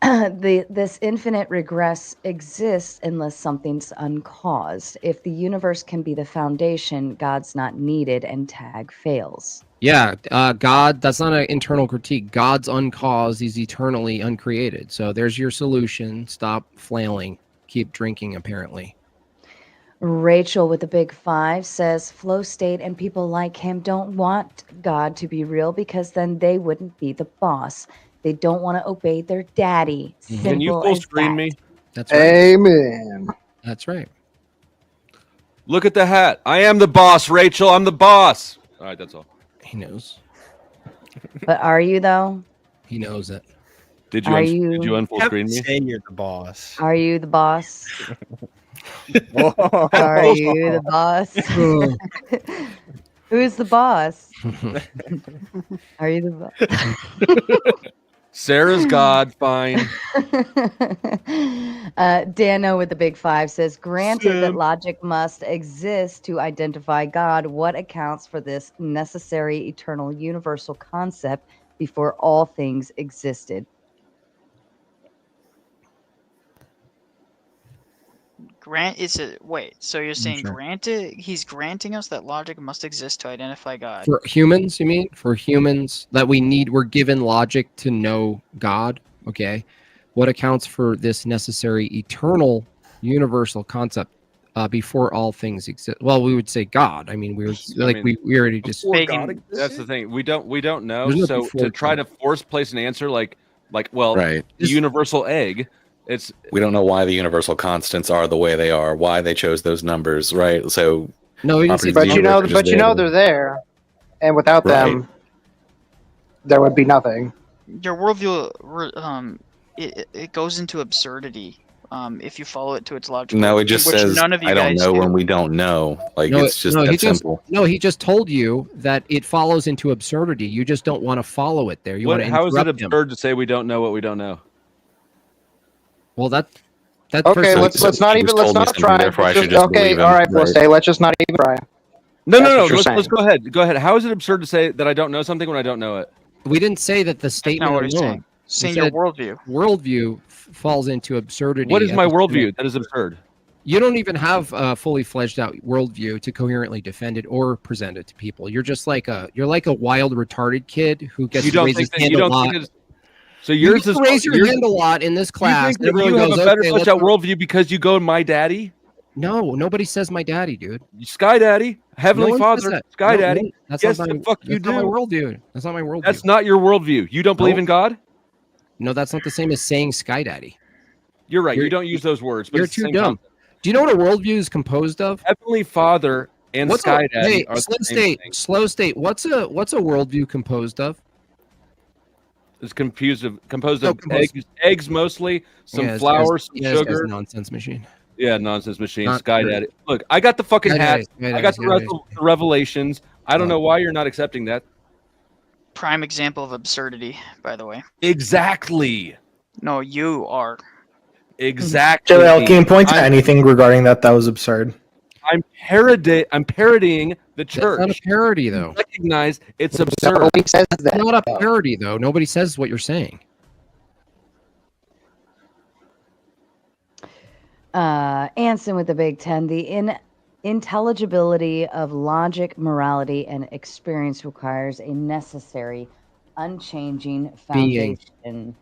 This infinite regress exists unless something's uncaused. If the universe can be the foundation, God's not needed and Tag fails. Yeah, God, that's not an internal critique. God's uncaused, he's eternally uncreated. So there's your solution. Stop flailing. Keep drinking, apparently. Rachel with the Big 5 says flow state and people like him don't want God to be real because then they wouldn't be the boss. They don't want to obey their daddy. Can you full screen me? That's right. Amen. That's right. Look at the hat. I am the boss, Rachel. I'm the boss. All right, that's all. He knows. But are you though? He knows it. Did you unfull screen me? Say you're the boss. Are you the boss? Are you the boss? Who's the boss? Are you the boss? Sarah's God, fine. Dano with the Big 5 says, granted that logic must exist to identify God, what accounts for this necessary eternal universal concept before all things existed? So you're saying he's granting us that logic must exist to identify God. For humans, you mean? For humans that we're given logic to know God, okay? What accounts for this necessary eternal universal concept before all things exist? Well, we would say God. I mean, we already just That's the thing. We don't know. There's no So before to try to force place an answer like the universal egg, we don't know why the universal constants are the way they are, why they chose those numbers, right? So but you know they're there, and without them, there would be nothing. Your worldview, it goes into absurdity if you follow it to its logical. No, it just which says none of you I don't guys know do. when we don't know. Like it's just that simple. He just told you that it follows into absurdity. You just don't want to follow it there. You want to How is it interrupt him. absurd to say we don't know what we don't know? Well, that Okay, let's not try. Okay, all right, we'll say let's just not even try. No. That's what Let's go ahead. Go ahead. How is it absurd to say that I don't know something when I don't know it? We didn't say that the statement what he's alone. saying. Saying your worldview. Worldview falls into absurdity. What is my worldview? That is absurd. You don't even have a fully fledged out worldview to coherently defend it or present it to people. You're just like a wild retarded kid who gets to raise his hand a lot. So yours is raise your hand a lot in this class. You think that you have a better fleshed out worldview because you go my daddy? No, nobody says my daddy, dude. Sky Daddy, Heavenly Father, Sky Daddy. That's Yes, not the fuck you do. That's not my worldview. That's not my worldview. That's not your worldview. You don't believe in God? No, that's not the same as saying Sky Daddy. You're right. You don't use those words. But You're it's the too same dumb. concept. Do you know what a worldview is composed of? Heavenly Father and Sky Daddy are the same thing. Slow state. What's a worldview composed of? It's composed of eggs mostly, some flour, some sugar. Nonsense machine. Yeah, nonsense machine. Not Sky true. Daddy. Look, I got the fucking Sky hat. Daddy, I got the revelations. I don't know why you're not accepting that. Prime example of absurdity, by the way. Exactly. No, you are. Exactly. JL, can you point to anything regarding that was absurd? I'm parodying the church. That's not a parody, though. Recognize it's absurd. It's not a parody, though. Nobody says what you're saying. Anson with the Big Ten. The intelligibility of logic, morality, and experience requires a necessary, unchanging foundation.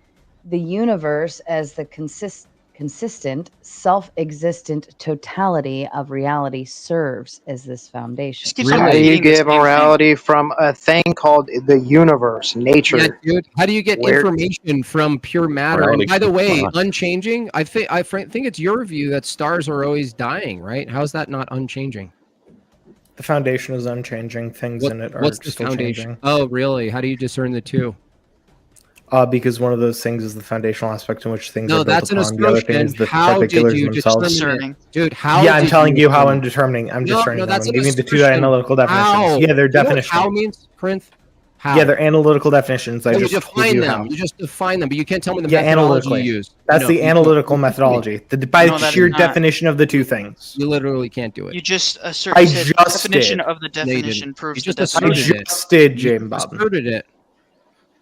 The universe as the consistent, self-existent totality of reality serves as this foundation. How do you get morality from a thing called the universe, nature? Yeah, dude. How do you get information from pure matter? And by the way, unchanging. I think it's your view that stars are always dying, right? How is that not unchanging? The foundation is unchanging. Things in it are still changing. Oh, really? How do you discern the two? Because one of those things is the foundational aspect in which things are built that's an upon. The other thing is the particulars themselves. Dude, how? Yeah, I'm telling you how I'm determining. I'm discerning them. I'm giving you the two analytical definitions. How? Yeah, they're definitions. How means, Corinth? How? Yeah, they're analytical definitions. You define them. You just define them, but you can't tell me the methodology analytically. you use. That's the analytical methodology. By sheer definition of the two things. You literally can't do it. You just asserted the definition did. of the definition proves the I definition. just did, James Bob. Asserted it.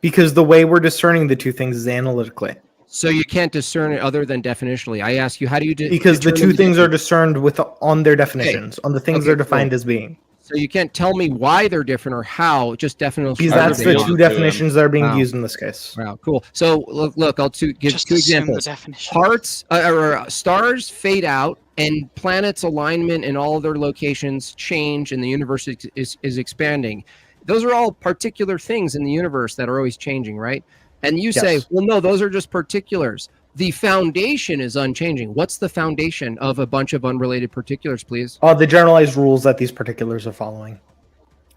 Because the way we're discerning the two things is analytically. So you can't discern it other than definitionally. I ask you, how do you because the two things are discerned on their definitions, on the things they're defined as being. So you can't tell me why they're different or how, just definitionally. Because that's the two definitions that are being used in this case. Wow, cool. So look, I'll give two examples. Parts or stars fade out, and planets' alignment and all of their locations change, and the universe is expanding. Those are all particular things in the universe that are always changing, right? And you say, well, no, those are just particulars. The foundation is unchanging. What's the foundation of a bunch of unrelated particulars, please? The generalized rules that these particulars are following.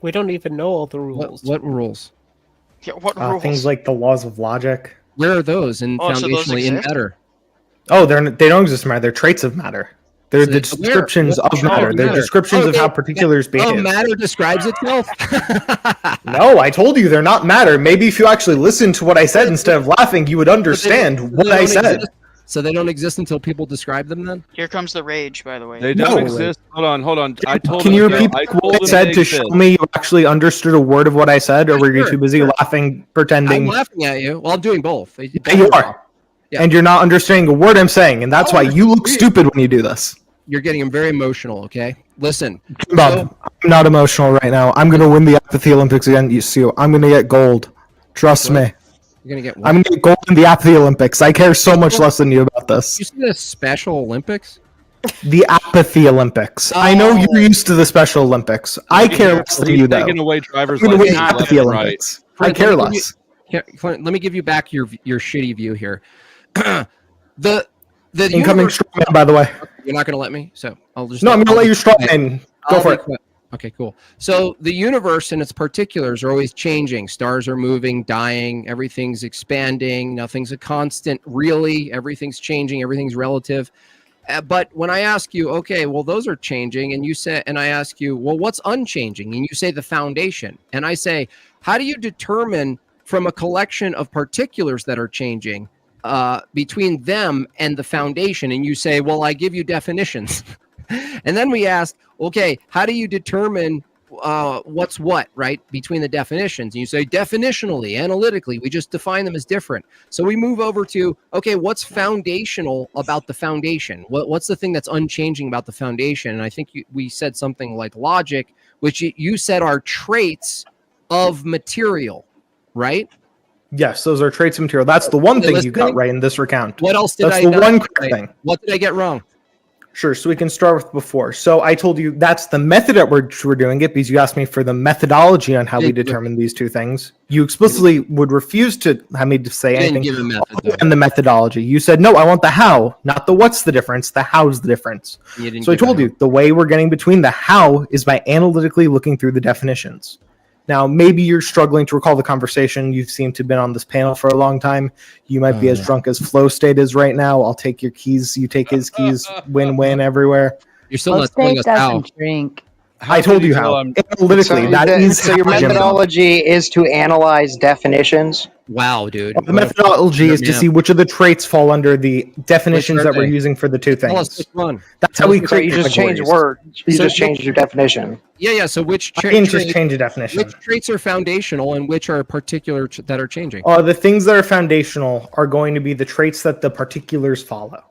We don't even know all the rules. What rules? Yeah, what rules? Things like the laws of logic. Where are those in foundationally in matter? Oh, they don't exist in matter. They're traits of matter. They're the descriptions of matter. They're descriptions of how particulars behave. Oh, matter describes itself? No, I told you they're not matter. Maybe if you actually listened to what I said instead of laughing, you would understand what I said. So they don't exist until people describe them then? Here comes the rage, by the way. They don't exist. Hold on. Can you repeat what I said to show me you actually understood a word of what I said, or were you too busy laughing, pretending? I'm laughing at you. Well, I'm doing both. You are. Yeah. And you're not understanding a word I'm saying, and that's why you look stupid when you do this. You're getting very emotional. Okay, listen, Bob, I'm not emotional right now. I'm gonna win the apathy Olympics against you. I'm gonna get gold. Trust me. You're gonna get what? I'm gonna get gold in the apathy Olympics. I care so much less than you about this. You see the Special Olympics? The apathy Olympics. I know you're used to the Special Olympics. I care less than you, though. Taking away driver's I'm gonna win the license apathy left and right. Olympics. I care less. Clint, let me give you back your shitty view here. the Incoming strawman, by the way. You're not going to let me, so I'll just. No, I'm gonna let you strawman. Go for it. Okay, cool. So the universe and its particulars are always changing. Stars are moving, dying. Everything's expanding. Nothing's a constant, really. Everything's changing. Everything's relative. But when I ask you, okay, well, those are changing, and you say, and I ask you, well, what's unchanging? And you say the foundation. And I say, how do you determine from a collection of particulars that are changing between them and the foundation? And you say, well, I give you definitions. And then we ask, okay, how do you determine what's what, right, between the definitions? And you say definitionally, analytically, we just define them as different. So we move over to, okay, what's foundational about the foundation? What's the thing that's unchanging about the foundation? And I think we said something like logic, which you said are traits of material, right? Yes, those are traits of material. That's the one thing you got right in this recount. What else did That's I the one correct thing. What did I get wrong? Sure, so we can start with before. So I told you that's the method at which we're doing it because you asked me for the methodology on how we determine these two things. You explicitly would refuse to have me to say anything and the methodology. You said, no, I want the how, not the what's the difference, the how's the difference. So I told you the way we're getting between the how is by analytically looking through the definitions. Now, maybe you're struggling to recall the conversation. You seem to have been on this panel for a long time. You might be as drunk as Flow State is right now. I'll take your keys. You take his keys. Win-win everywhere. You're still not telling us how. Drink. I told you how. Analytically, so your methodology is to analyze definitions. Wow, dude. The methodology is to see which of the traits fall under the definitions that we're using for the two things. Tell us which one. That's how we create. You just change words. You just change your definition. Yeah. So which I can just change a definition. Which traits are foundational and which are particular that are changing? The things that are foundational are going to be the traits that the particulars follow.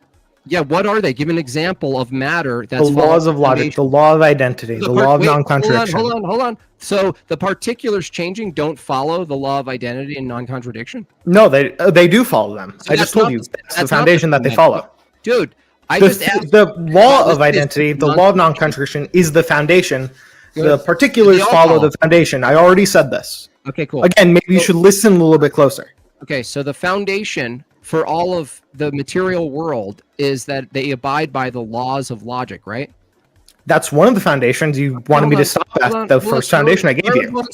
Yeah, what are they? Give an example of matter that's the laws of logic, the law of identity, the law of non-contradiction. Hold on. So the particulars changing don't follow the law of identity and non-contradiction? No, they do follow them. So I just told you that's the foundation that they follow. Dude, the law of identity, the law of non-contradiction is the foundation. The particulars follow the foundation. I already said this. Okay, cool. Again, maybe you should listen a little bit closer. Okay, so the foundation for all of the material world is that they abide by the laws of logic, right? That's one of the foundations. You wanted me to stop at the first foundation I gave you.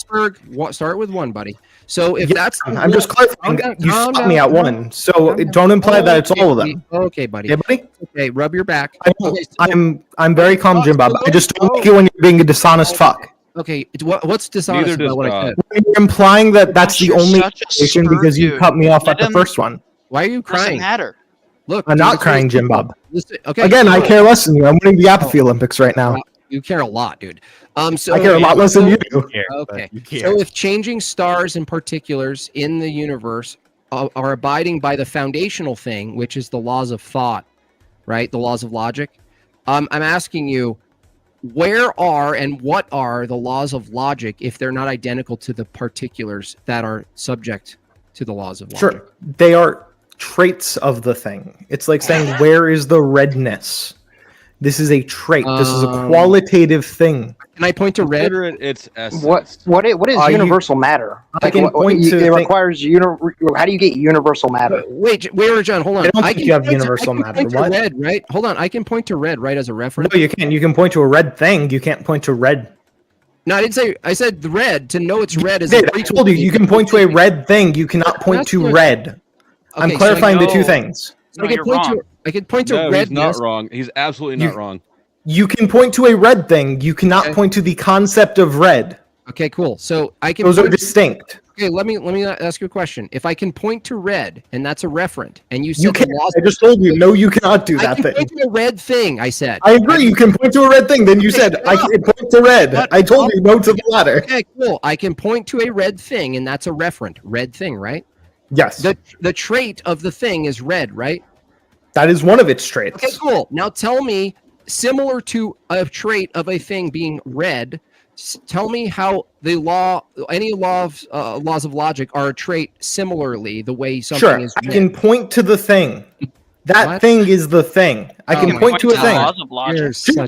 Start with one, buddy. So if that's... I'm just clarifying. You stopped me at one, so don't imply that it's all of them. Okay, buddy. Yeah, buddy? Okay, rub your back. I'm very calm, Jim Bob. I just don't like it when you're being a dishonest fuck. Okay, what's dishonest about what I said? You're implying that that's the only foundation because you cut me off at the first one. Why are you crying? Doesn't matter. Look, I'm not crying, Jim Bob. Okay. Again, I care less than you. I'm winning the apathy Olympics right now. You care a lot, dude. So I care a lot less than you do. Okay. So if changing stars and particulars in the universe are abiding by the foundational thing, which is the laws of thought, right? The laws of logic. I'm asking you, where are and what are the laws of logic if they're not identical to the particulars that are subject to the laws of logic? Sure. They are traits of the thing. It's like saying, where is the redness? This is a trait. This is a qualitative thing. Can I point to red? It's essence. What is universal matter? I can point to it requires how do you get universal matter? Wait, John, hold on. I don't think you have universal matter. What? Red, right? Hold on. I can point to red, right, as a reference. No, you can't. You can point to a red thing. You can't point to red. No, I didn't say. I said the red. To know it's red is. I told you. You can point to a red thing. You cannot point to red. I'm clarifying the two things. I can point to red. He's not wrong. He's absolutely not wrong. You can point to a red thing. You cannot point to the concept of red. Okay, cool. So I can. Those are distinct. Okay, let me ask you a question. If I can point to red, and that's a referent, and you said you can't. I just told you, no, you cannot do that thing. I can point to a red thing. I said. I agree. You can point to a red thing. Then you said I can point to red. I told you no to the latter. Okay, cool. I can point to a red thing, and that's a referent. Red thing, right? Yes. The trait of the thing is red, right? That is one of its traits. Okay, cool. Now tell me similar to a trait of a thing being red, tell me how any laws of logic are a trait similarly the way something is red. I can point to the thing. That thing is the thing. I can point to a thing.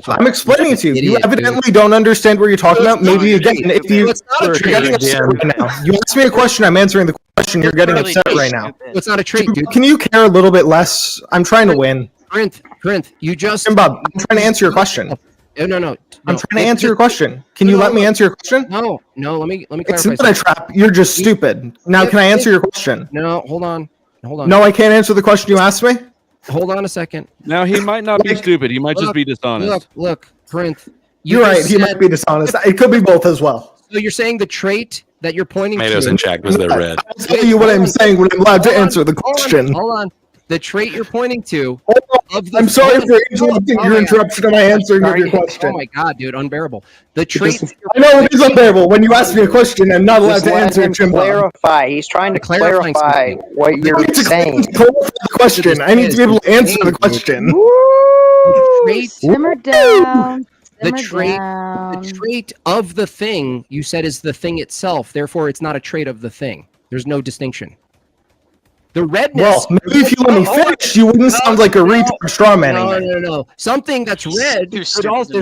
I'm explaining it to you. You evidently don't understand what you're talking about. Maybe again, if you're getting upset right now. You ask me a question, I'm answering the question. You're getting upset right now. It's not a trait, dude. Can you care a little bit less? I'm trying to win. Corinth, you just... Bob, I'm trying to answer your question. No. I'm trying to answer your question. Can you let me answer your question? No. Let me clarify. It's not a trap. You're just stupid. Now, can I answer your question? No, hold on. No, I can't answer the question you asked me. Hold on a second. Now, he might not be stupid. He might just be dishonest. Look, Corinth. You're right. He might be dishonest. It could be both as well. So you're saying the trait that you're pointing Tomatoes to... and Jack was their red. I'll tell you what I'm saying when I'm allowed to answer the question. Hold on. The trait you're pointing to... I'm sorry for interrupting your interruption of my answering of your question. Oh my god, dude, unbearable. The trait... I know it is unbearable. When you ask me a question, I'm not allowed to answer it, Jim. Clarify. He's trying to clarify what you're saying. Clarify the question. I need to be able to answer the question. Simmer down. The trait of the thing you said is the thing itself. Therefore, it's not a trait of the thing. There's no distinction. The redness. Well, maybe if you let me finish, you wouldn't sound like a retard strawmanning me. No. Something that's red. There's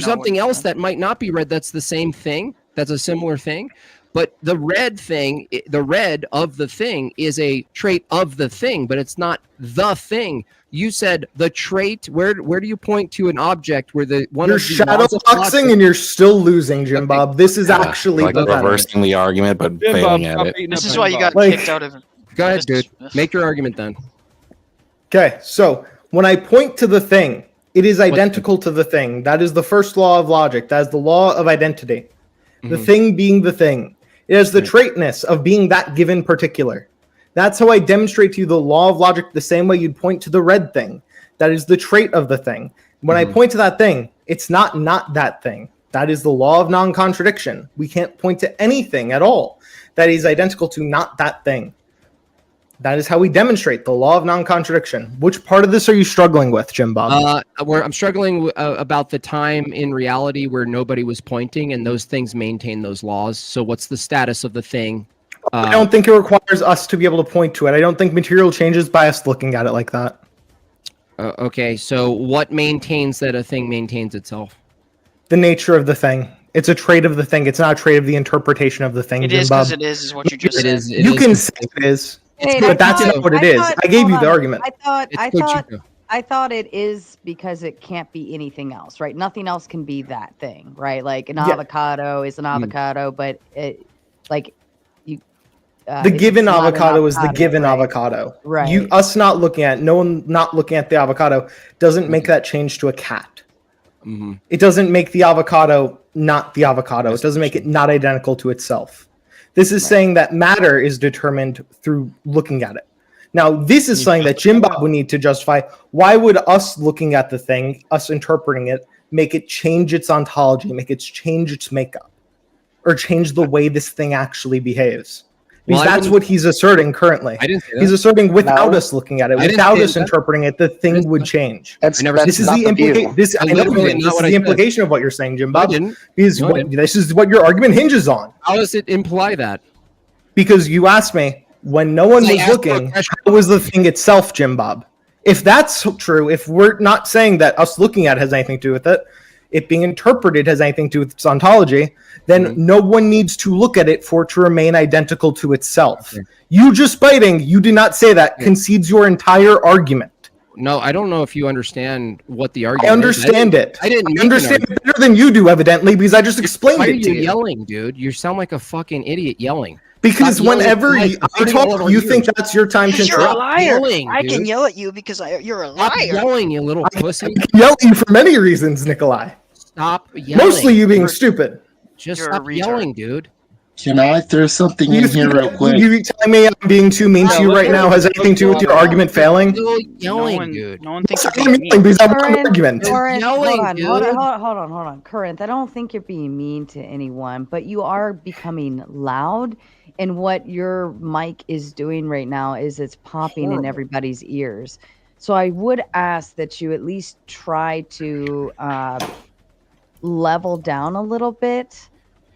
something else that might not be red. That's the same thing. That's a similar thing. But the red thing, the red of the thing, is a trait of the thing, but it's not the thing. You said the trait. Where do you point to an object where the one? You're shadow boxing and you're still losing, Jim Bob. This is actually like reversing the argument, but failing at it. This is why you got kicked out of it. Go ahead, dude. Make your argument then. Okay, so when I point to the thing, it is identical to the thing. That is the first law of logic. That is the law of identity. The thing being the thing. It has the traitness of being that given particular. That's how I demonstrate to you the law of logic the same way you'd point to the red thing. That is the trait of the thing. When I point to that thing, it's not that thing. That is the law of non-contradiction. We can't point to anything at all that is identical to not that thing. That is how we demonstrate the law of non-contradiction. Which part of this are you struggling with, Jim Bob? I'm struggling about the time in reality where nobody was pointing and those things maintain those laws. So what's the status of the thing? I don't think it requires us to be able to point to it. I don't think material changes by us looking at it like that. Okay, so what maintains that a thing maintains itself? The nature of the thing. It's a trait of the thing. It's not a trait of the interpretation of the thing, Jim Bob. It is what you just said. You can say it is. But that's not what it is. I gave you the argument. I thought it is because it can't be anything else, right? Nothing else can be that thing, right? Like an avocado is an avocado, but it, like you. The given avocado is the given avocado. Right. Us not looking at, no one not looking at the avocado doesn't make that change to a cat. It doesn't make the avocado not the avocado. It doesn't make it not identical to itself. This is saying that matter is determined through looking at it. Now, this is something that Jim Bob would need to justify. Why would us looking at the thing, us interpreting it, make it change its ontology, make it change its makeup, or change the way this thing actually behaves? Because that's what he's asserting currently. He's asserting without us looking at it, without us interpreting it, the thing would change. This is the implication of what you're saying, Jim Bob. This is what your argument hinges on. How does it imply that? Because you asked me, when no one was looking, how was the thing itself, Jim Bob? If that's true, if we're not saying that us looking at it has anything to do with it, it being interpreted has anything to do with its ontology, then no one needs to look at it for it to remain identical to itself. You just biting, you did not say that, concedes your entire argument. No, I don't know if you understand what the argument is. I understand it. I didn't understand it better than you do, evidently, because I just explained it to you. Why are you yelling, dude? You sound like a fucking idiot yelling. Because whenever I talk, you think that's your time to You're a liar. Yelling, I can yell at you because you're a liar. Stop yelling, you little pussy. I can yell at you for many reasons, Nikolai. Stop yelling. Mostly you being stupid. Just stop yelling, dude. Can I throw something in here real quick? You telling me I'm being too mean to you right now has anything to do with your argument failing? Yelling, dude. No one thinks you're being mean because I'm an argument. Hold on. Corinth, I don't think you're being mean to anyone, but you are becoming loud. And what your mic is doing right now is it's popping in everybody's ears. So I would ask that you at least try to level down a little bit.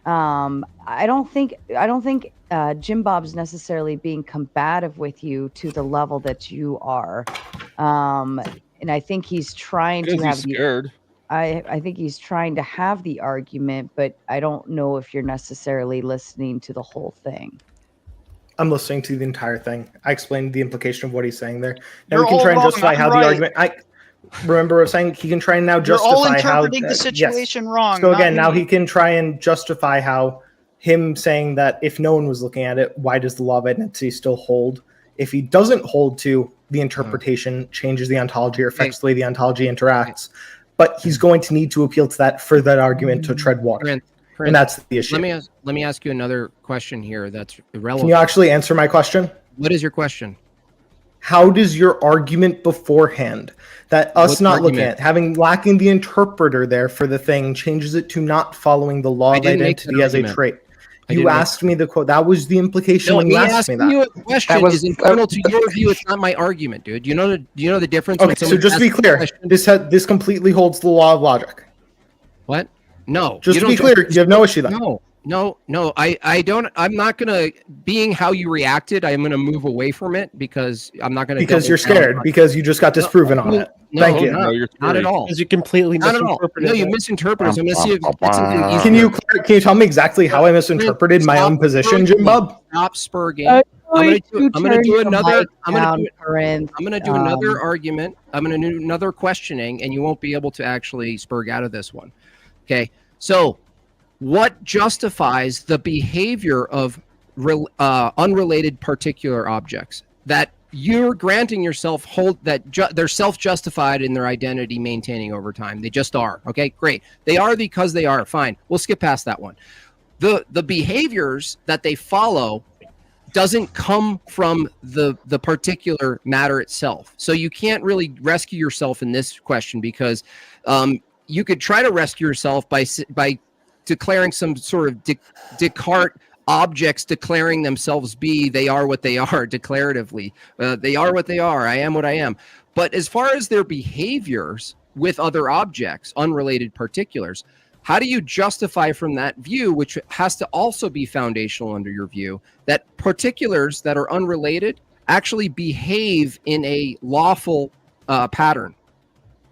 I don't think Jim Bob's necessarily being combative with you to the level that you are, and I think he's trying to have scared. I think he's trying to have the argument, but I don't know if you're necessarily listening to the whole thing. I'm listening to the entire thing. I explained the implication of what he's saying there. Now You're we can all try and wrong, justify I'm how right. the argument. I remember I was saying he can try and now You're all justify how. interpreting the situation wrong. So not again, now me. he can try and justify how him saying that if no one was looking at it, why does the law of identity still hold? If he doesn't hold to the interpretation, changes the ontology or affects the way the ontology interacts. But he's going to need to appeal to that for that argument to tread water. And that's the issue. Let me ask you another question here that's irrelevant. Can you actually answer my question? What is your question? How does your argument beforehand that us What not looking argument? at lacking the interpreter there for the thing changes it to not following the law I of didn't make that identity as a argument. trait? I You didn't make asked me the quote. That was the implication No, when me you asked me asking that. you a question is internal to your view. It's not my argument, dude. Do you know the difference? when Okay, so someone just to be asks a clear, question- this completely holds the law of logic. What? No. Just you to be don't- clear, you have no issue then. No. I don't. I'm not gonna. Being how you reacted, I'm gonna move away from it because I'm not gonna. Because double you're down scared, on- because you just got disproven on it. Thank you. Not at all. Because you completely Not at all. misinterpreted No, you it. misinterpreted. So I'm gonna see if it's something easier. Can you tell me exactly how I misinterpreted my own position, Jim Bob? Stop spurging. I'm gonna do another. I'm gonna do another Um, argument. I'm gonna do another questioning, and you won't be able to actually spurg out of this one. Okay. So, what justifies the behavior of unrelated particular objects that you're granting yourself they're self-justified in their identity maintaining over time? They just are. Okay, great. They are because they are. Fine. We'll skip past that one. The behaviors that they follow doesn't come from the particular matter itself. So you can't really rescue yourself in this question because you could try to rescue yourself by declaring some sort of Descartes objects declaring themselves be, they are what they are declaratively. They are what they are. I am what I am. But as far as their behaviors with other objects, unrelated particulars, how do you justify from that view, which has to also be foundational under your view, that particulars that are unrelated actually behave in a lawful pattern?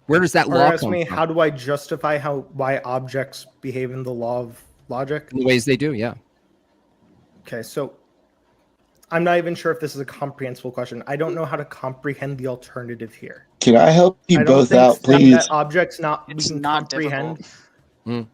Where does that law Ask come me, from? how do I justify why objects behave in the law of logic? In the ways they do, yeah. Okay, so I'm not even sure if this is a comprehensible question. I don't know how to comprehend the alternative here. Can I help you I don't both think out, that please? objects not It's we can not comprehend. difficult.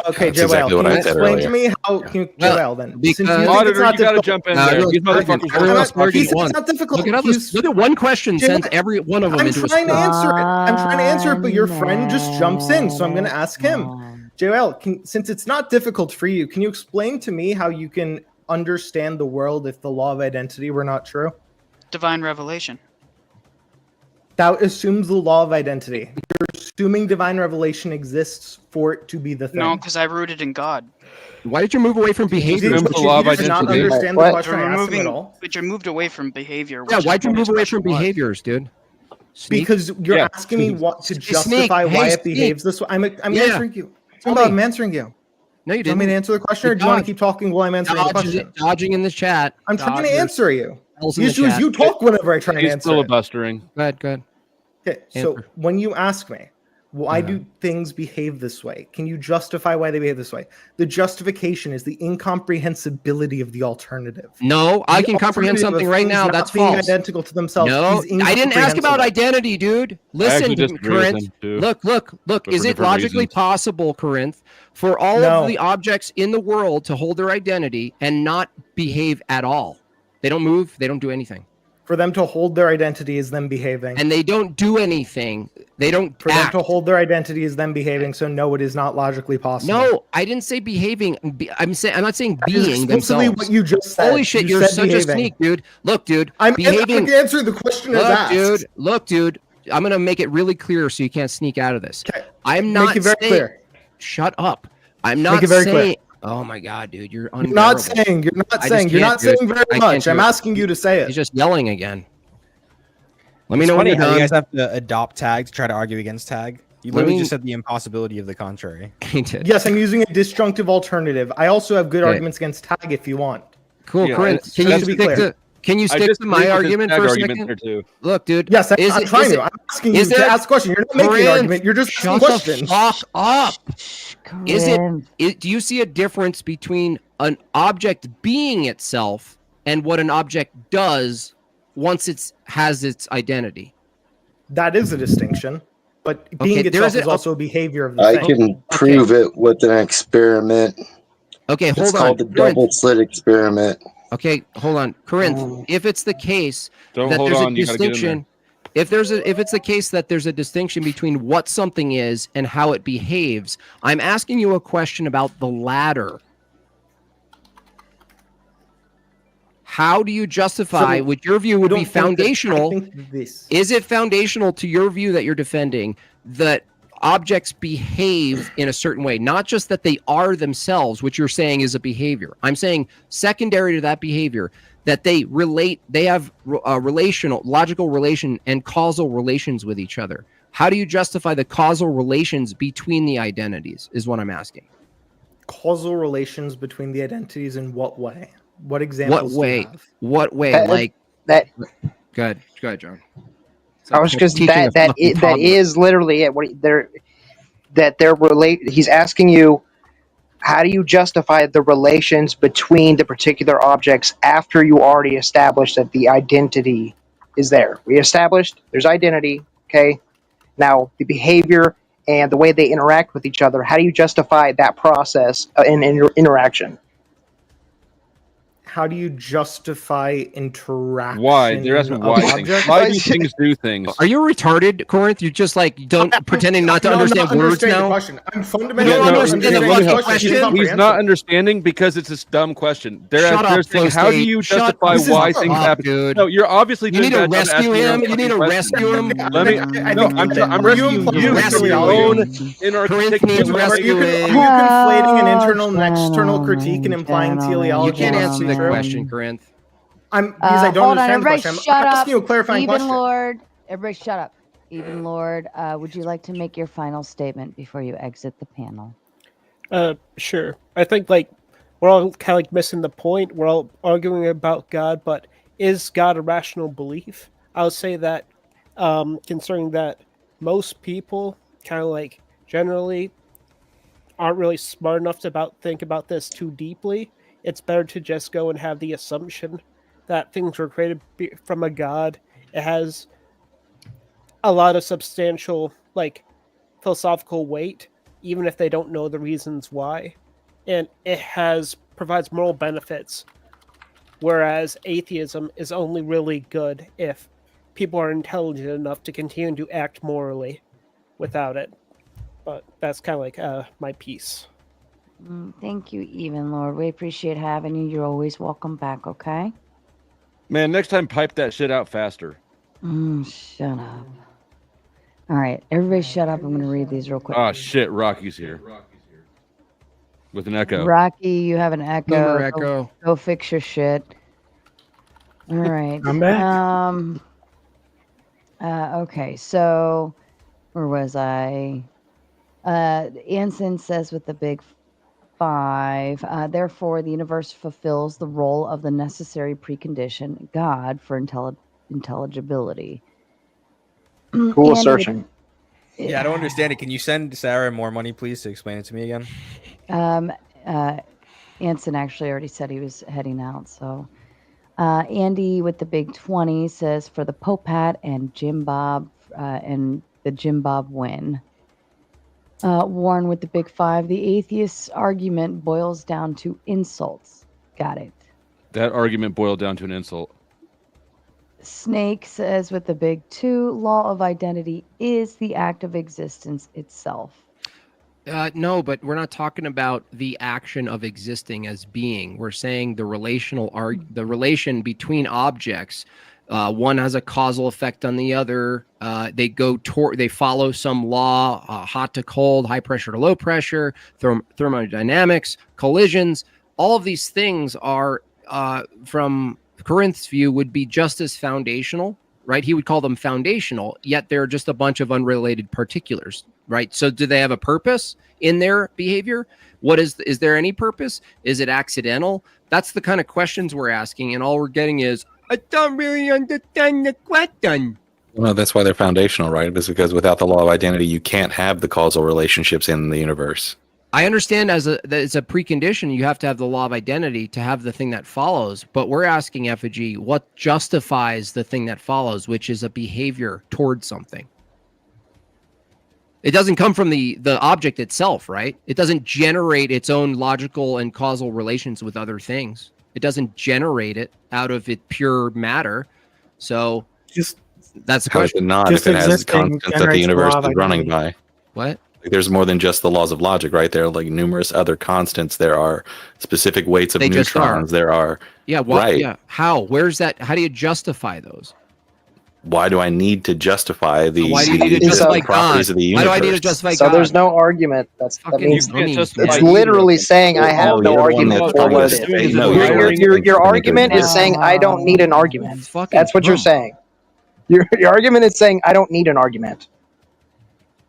Okay, That's Joel, exactly what can you I said explain to earlier. me how? Can you, Joel, then, because- since you think Auditor, it's not you gotta difficult, jump in there. These motherfuckers he said it's not difficult. Look at one question Jim, sends every one of them I'm into a trying to spin. answer it. I'm trying to answer it, but your friend just jumps in, so I'm going to ask him. Joel, since it's not difficult for you, can you explain to me how you can understand the world if the law of identity were not true? Divine revelation. That assumes the law of identity. You're assuming divine revelation exists for it to be the thing. No, because I rooted in God. Why did you move away from behavior? Did you not understand the question I asked him at all? But you moved away from behavior. Yeah, which why'd you is what move his away from question was. behaviors, dude? Sneak? Because you're asking me what to justify why it behaves this way. I'm answering you. I'm answering you. No, you Do you want me didn't. to answer the question, or do you want to keep talking while I'm answering the question? Dodging in the chat. I'm trying to answer you. L's The in the issue is chat. you talk whenever I try and He's answer. it. filibustering. Go ahead. Okay, so Answer. when you ask me, why do things behave this way? Can you justify why they behave this way? The justification is the incomprehensibility of the alternative. No, I The can comprehend alternative of something right things now. not That's being false. identical to themselves. No, is I didn't ask about incomprehensible. identity, dude. Listen, actually disagree with Corinth. him, too. Look. But Is for it different logically reasons. possible, Corinth, for all No. of the objects in the world to hold their identity and not behave at all? They don't move. They don't do anything. For them to hold their identity is them behaving. And they don't do anything. They don't For act. them to hold their identity is them behaving. So no, it is not logically possible. No, I didn't say behaving. I'm not saying That is being explicitly themselves. what you just said. Holy shit, You you're said such behaving. a sneak, dude. Look, dude. I'm behaving. answering the question as asked. Look, dude. I'm gonna make it really clear so you can't sneak out of this. Okay. I'm not Make it very saying. clear. Shut up. I'm not Make it very saying. clear. Oh my god, dude, you're You're not unbearable. saying. You're not I saying. just You're can't not do it. saying very I can't much. do I'm it. asking you to say it. He's just yelling again. Let me know when you're how you done. guys have to adopt tag to try to argue against tag. You literally just said the impossibility of the contrary. Yes, I'm using a disjunctive alternative. I also have good Okay. arguments against tag if you want. Cool, Corinth. Can you stick to my argument for a second? Look, dude. Yes, I'm trying to. I'm asking you to ask a question. You're not making an argument. You're just asking questions. Shut the fuck up. Do you see a difference between an object being itself and what an object does once it has its identity? That is a distinction. But being itself is also a behavior of the I thing. can prove it with an experiment. Okay, hold It's on. called the double slit experiment. Okay, hold on. Corinth, if it's the case Don't that hold there's on, a you gotta get in distinction, if it's the case that there's a distinction between what something is and how it behaves, I'm asking you a question about the latter. How do you justify, which your view would be foundational? Is it foundational to your view that you're defending that objects behave in a certain way, not just that they are themselves, which you're saying is a behavior? I'm saying secondary to that behavior, that they have relational, logical relation and causal relations with each other. How do you justify the causal relations between the identities is what I'm asking. Causal relations between the identities in what way? What examples do you have? What way? Like that. Go ahead, John. I was just that is literally it. They're relate. He's asking you, how do you justify the relations between the particular objects after you already established that the identity is there? We established there's identity. Okay, now the behavior and the way they interact with each other. How do you justify that process in interaction? How do you justify interaction? Why? They're asking why things. Why do things do things? Are you retarded, Corinth? You just don't pretending not to understand words now. I'm fundamentally He's not understanding because it's a dumb question. They're saying, how do you justify why things happen? Dude. No, you're obviously. You need to rescue him. You need to rescue him. Let me. No, I'm rescuing you from your own inarticulate. Are you conflating an internal and external critique and implying teleology? You can't answer the question, Corinth. Because I don't understand the everybody question. shut I'm up. asking you a clarifying Even question. Lord, everybody shut up. Even Lord, would you like to make your final statement before you exit the panel? Sure. I think we're all kind of missing the point. We're all arguing about God, but is God a rational belief? I would say that concerning that most people kind of generally aren't really smart enough to think about this too deeply. It's better to just go and have the assumption that things were created from a God. It has a lot of substantial philosophical weight, even if they don't know the reasons why, and it provides moral benefits. Whereas atheism is only really good if people are intelligent enough to continue to act morally without it. But that's kind of my piece. Thank you, Even Lord. We appreciate having you. You're always welcome back, okay? Man, next time pipe that shit out faster. Shut up. All right, everybody shut up. I'm going to read these real quick. Oh, shit. Rocky's here. With an echo. Rocky, you have an echo. Boomer echo. Go fix your shit. All right. I'm back. Okay, so where was I? Anson says with the big 5, therefore the universe fulfills the role of the necessary precondition, God, for intelligibility. Cool assertion. Yeah, I don't understand it. Can you send Sarah more money, please, to explain it to me again? Anson actually already said he was heading out, so Andy with the big 20 says for the Popat and Jim Bob and the Jim Bob win. Warren with the big 5, the atheist's argument boils down to insults. Got it. That argument boiled down to an insult. Snake says with the big 2, law of identity is the act of existence itself. No, but we're not talking about the action of existing as being. We're saying the the relation between objects. One has a causal effect on the other. They follow some law, hot to cold, high pressure to low pressure, thermodynamics, collisions. All of these things are, from Corinth's view, would be just as foundational right? He would call them foundational, yet they're just a bunch of unrelated particulars, right? So do they have a purpose in their behavior? Is there any purpose? Is it accidental? That's the kind of questions we're asking, and all we're getting is, I don't really understand the question. Well, that's why they're foundational, right? It's because without the law of identity, you can't have the causal relationships in the universe. I understand that it's a precondition. You have to have the law of identity to have the thing that follows. But we're asking Effigy, what justifies the thing that follows, which is a behavior towards something. It doesn't come from the object itself, right? It doesn't generate its own logical and causal relations with other things. It doesn't generate it out of it pure matter. So that's the How question. is it not if it has constants that the universe is running by? What? Like, there's more than just the laws of logic, right? There are like numerous other constants. There are specific weights of neutrons. There are right. Yeah. How? Where's that? How do you justify those? Why do I need to justify the Why do you need to justify properties of the universe? Why do I need to justify So God? there's no argument. That means justify it's either. literally saying I have no argument for what it is. Your argument is saying I don't need an argument. That's what you're saying. Your argument is saying I don't need an argument.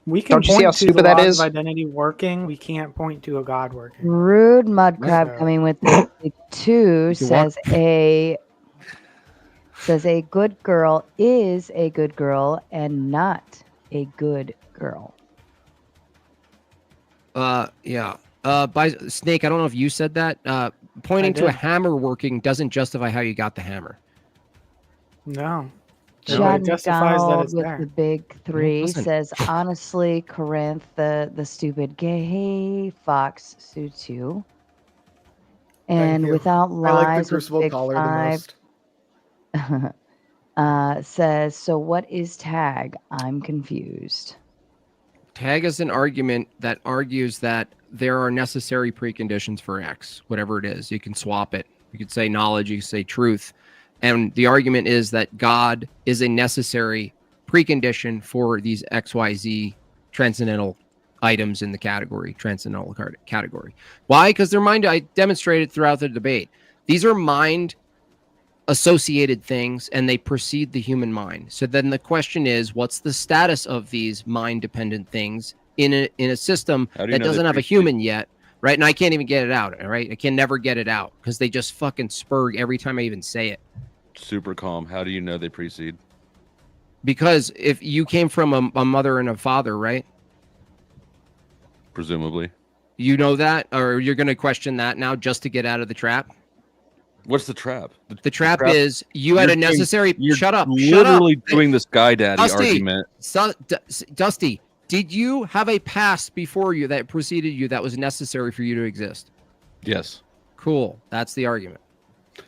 We can Don't you see how point to stupid the that laws is? of identity working. We can't point to a God working. Rude Mudcrab coming with the big 2 says a good girl is a good girl and not a good girl. Yeah. By Snake, I don't know if you said that. Pointing to a hammer working doesn't justify how you got the hammer. No. John It justifies that McDonald it's with there. the big 3 Listen. says, honestly, Corinth, the stupid gay fox suit you. And you. without I like the lies with Crucible big collar the 5 says, so what is tag? I'm confused. Tag is an argument that argues that there are necessary preconditions for X, whatever it is. You can swap it. You could say knowledge, you could say truth. And the argument is that God is a necessary precondition for these XYZ transcendental items in the category, transcendental category. Why? Because they're mind. I demonstrated throughout the debate. These are mind associated things and they precede the human mind. So then the question is, what's the status of these mind dependent things in a system that doesn't have a human yet? Right. And I can't even get it out. All right. I can never get it out because they just fucking spurg every time I even say it. Super calm. How do you know they precede? Because if you came from a mother and a father, right? Presumably. You know that, or you're going to question that now just to get out of the trap? What's the trap? The trap is you had a necessary. Shut up. Literally doing the Sky Daddy argument. Dusty, did you have a past before you that preceded you that was necessary for you to exist? Yes. Cool. That's the argument.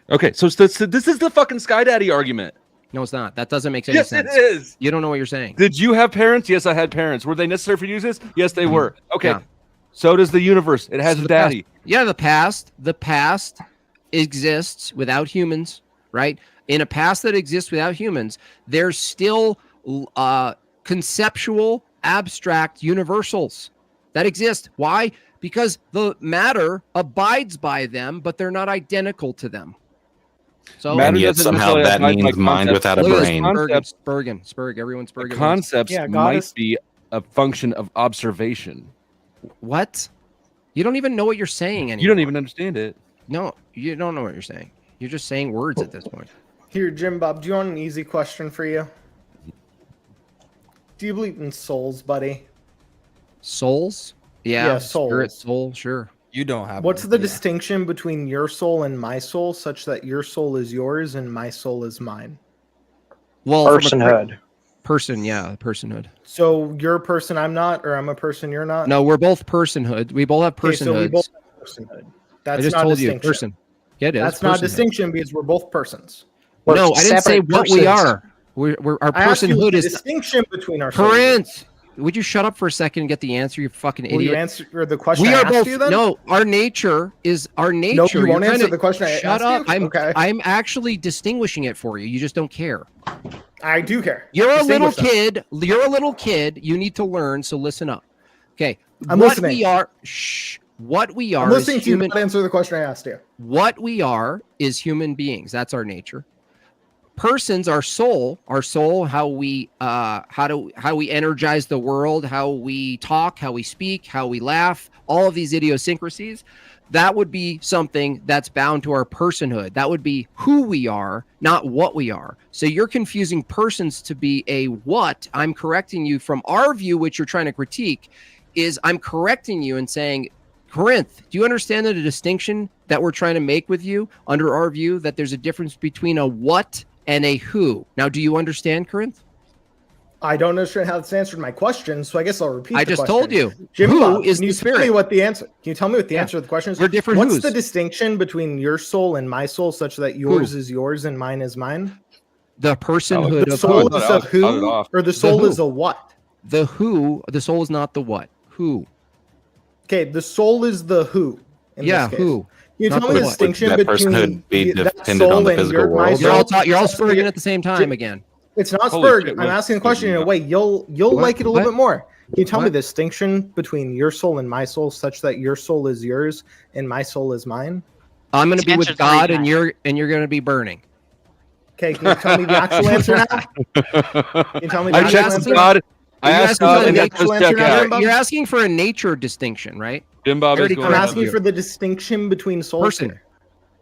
Okay, so this is the fucking Sky Daddy argument. No, it's not. That doesn't make any sense. Yes, it is. You don't know what you're saying. Did you have parents? Yes, I had parents. Were they necessary for you to exist? Yes, they were. Okay. Yeah. So does the universe. It has a daddy. Yeah, the past exists without humans, right? In a past that exists without humans, there's still conceptual, abstract universals that exist. Why? Because the matter abides by them, but they're not identical to them. So, and yet somehow that means mind without a brain. Spurgeon, everyone's Spurgeon. Concepts might be a function of observation. What? You don't even know what you're saying anymore. You don't even understand it. No, you don't know what you're saying. You're just saying words at this point. Here, Jim Bob, do you want an easy question for you? Do you believe in souls, buddy? Souls? Yeah, souls. Spirit, soul, sure. You don't have. What's the distinction between your soul and my soul, such that your soul is yours and my soul is mine? Well, personhood. Personhood. So you're a person, I'm not, or I'm a person, you're not? No, we're both personhood. We both have personhood. So we both have personhood. That's I just not told distinction. you, person. Yeah, it is. That's not a distinction because we're both persons. No, I didn't say what we are. We're our I asked you personhood the is distinction between our souls. Corinth. Would you shut up for a second and get the answer, you fucking idiot? Will you answer the question We I are asked both. you then? No, our nature is our nature. No, you won't You're answer kinda- the question I Shut asked up. you? I'm actually distinguishing it for you. You just don't care. I do care. You're a little Distinguish them. kid. You're a little kid. You need to learn. So listen up. Okay. I'm what listening. we are. Shh. What we are. I'm listening is to you human. not answer the question I asked you. What we are is human beings. That's our nature. persons, our soul, how we energize the world, how we talk, how we speak, how we laugh, all of these idiosyncrasies, that would be something that's bound to our personhood. That would be who we are, not what we are. So you're confusing persons to be a what. I'm correcting you from our view, which you're trying to critique, is I'm correcting you and saying, Corinth, do you understand the distinction that we're trying to make with you under our view, that there's a difference between a what and a who? Now, do you understand, Corinth? I don't understand how it's answered my question, so I guess I'll repeat I the just question. told you. Jim Who Bob, is can you the tell me spirit? what the answer? Can you tell me what the answer to the question is? We're different What's who's. the distinction between your soul and my soul, such that yours is yours and mine is mine? The personhood The of soul who. is a who, or the soul is a what? The who. The soul is not the what. Who. Okay, the soul is the who. In Yeah, this case. who. Can you Not tell me the the what. distinction Would that between personhood be that dependent on soul the and physical my world? soul? You're all spurring at the same time again. It's not Holy spurred. shit, I'm what- asking the question in a way you'll What? like it a little What? bit more. Can you tell me What? the distinction between your soul and my soul, such that your soul is yours and my soul is mine? I'm going to be Answer with three God, and times. you're going to be burning. Okay, can you tell me the actual answer now? Can you tell me the I actual checked answer? God. I You're asked asking God, for and the that does actual answer check now, out. Jim Bob? You're asking for a nature distinction, right? Jim Bob I already is going I'm corrected asking you. for the distinction between souls. Person. Here.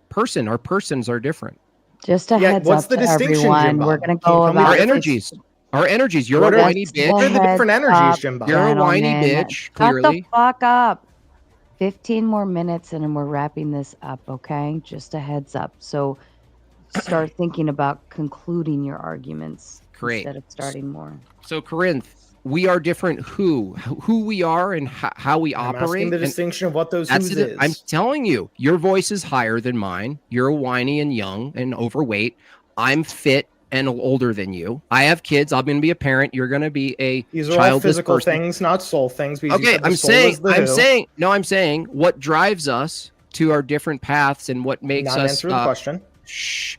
Person. Our persons are different. Just a Yeah, heads what's up the to distinction, everyone. Jim We're Bob? going to Can you go tell me about Our the this. energies. Our energies. You're What a are- whiny Just bitch. What are the heads different energies, up, Jim Bob? You're a whiny gentlemen. bitch, Shut clearly. the fuck up. 15 more minutes and then we're wrapping this up, okay? Just a heads up. So start thinking about concluding your arguments Great. instead of starting more. So, Corinth, we are different who we are and how we I'm operate. asking the and distinction of what those that's who's it. is. I'm telling you, your voice is higher than mine. You're whiny and young and overweight. I'm fit and older than you. I have kids. I'm going to be a parent. You're going to be a These are all childless physical person. things, not soul things. Because you Okay, said the I'm soul is saying, the who. I'm saying what drives us to our different paths and what makes Not an us. answer to the question. Shh.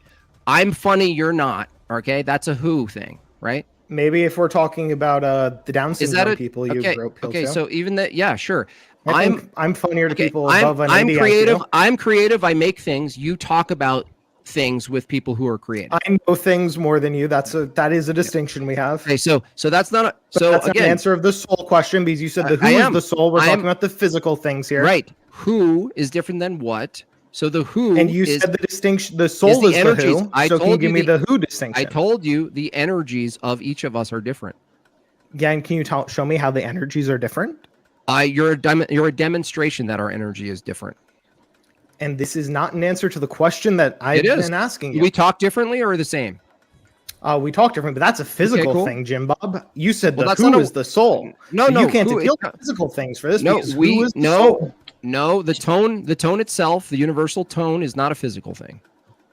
I'm funny. You're not. Okay, that's a who thing, right? Maybe if we're talking about the Down Is that syndrome a people, you okay? wrote Okay, to. so even that, yeah, sure. I think I'm funnier to okay, people above an 80 creative. IQ. I'm creative. I make things. You talk about things with people who are creative. I know things more than you. That is a distinction we have. Okay, so that's not a But so that's again. an answer of the soul question because you said the who I is am. the soul. We're I talking am- about the physical things here. Right. Who is different than what? So the who And you is, said the distinction, the soul is the energies. who. I So can you told give me the who distinction? I told you the energies of each of us are different. Yeah, and can you show me how the energies are different? You're a demonstration that our energy is different. And this is not an answer to the question that I've It is. been asking Do you. we talk differently or the same? We talk different, but that's a physical cool. thing, Jim Bob. You said Well, the that's who not a- is the soul. No, So no, you can't who deal is- with physical things for this. No, because who is the no, soul? no. The tone itself, the universal tone, is not a physical thing.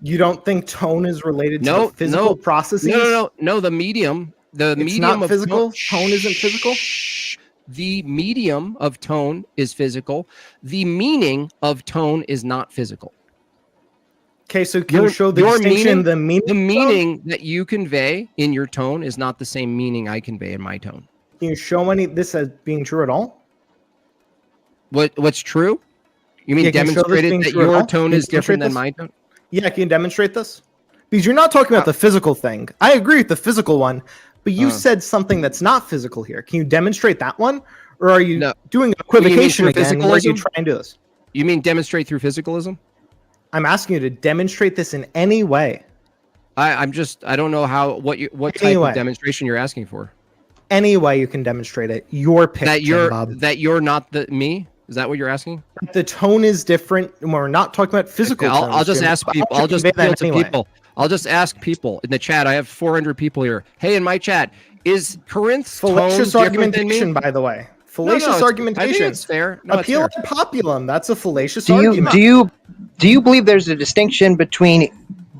You don't think tone is related to No, the physical no. processes? No. The medium, It's medium not of physical. Tone isn't physical. The medium of tone is physical. The meaning of tone is not physical. Okay, so can you show the distinction? The meaning that you convey in your tone is not the same meaning I convey in my tone. Can you show any this as being true at all? What's true? You mean Yeah, can you show this demonstrated being that true at your all? tone Can you is different than demonstrate my tone? Yeah, can you demonstrate this? Because you're not talking about the physical thing. I agree with the physical one, but you said something that's not physical here. Can you demonstrate that one? Or are you doing equivocation through again? Where you physicalism? try and do this? You mean demonstrate through physicalism? I'm asking you to demonstrate this in any way. I don't know what type Anyway. of demonstration you're asking for. Any way you can demonstrate it. Your pick, That Jim Bob. you're not me? Is that what you're asking? The tone is different. And we're not talking about physical Okay, I'll tones, just Jim. ask But people. I'll I'll just convey that appeal to anyway. people. I'll just ask people in the chat. I have 400 people here. Hey, in my chat, is Corinth's Fallacious tone different than argumentation, me? by the way. No, Fallacious it's- argumentation. I think it's fair. No, it's Appeal fair. ad populum. That's a fallacious Do argument. you believe there's a distinction between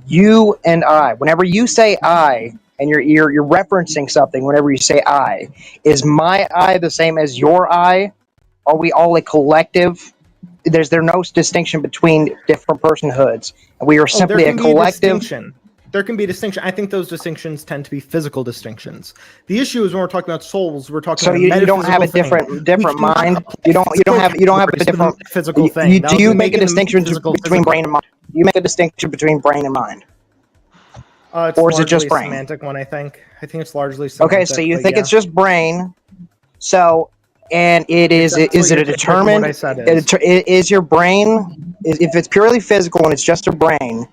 you and I? Whenever you say I and you're referencing something, whenever you say I, is my I the same as your I? Are we all a collective? There's no distinction between different personhoods, and we are simply there a can be collective. distinction. There can be a distinction. I think those distinctions tend to be physical distinctions. The issue is when we're talking about souls, we're talking So about you don't have a metaphysical thing. different We cannot mind. apply You don't have a categories to the different physical thing. That Do would you be make a making the distinction metaphysical between physical. brain and mind? You make a distinction between brain and mind. It's or is it just largely a brain? semantic one, I think. I think it's largely semantic. Okay, so you but think yeah. it's just brain. So, and is it a determined? What I said is. Is your brain? If it's purely physical and it's just a brain,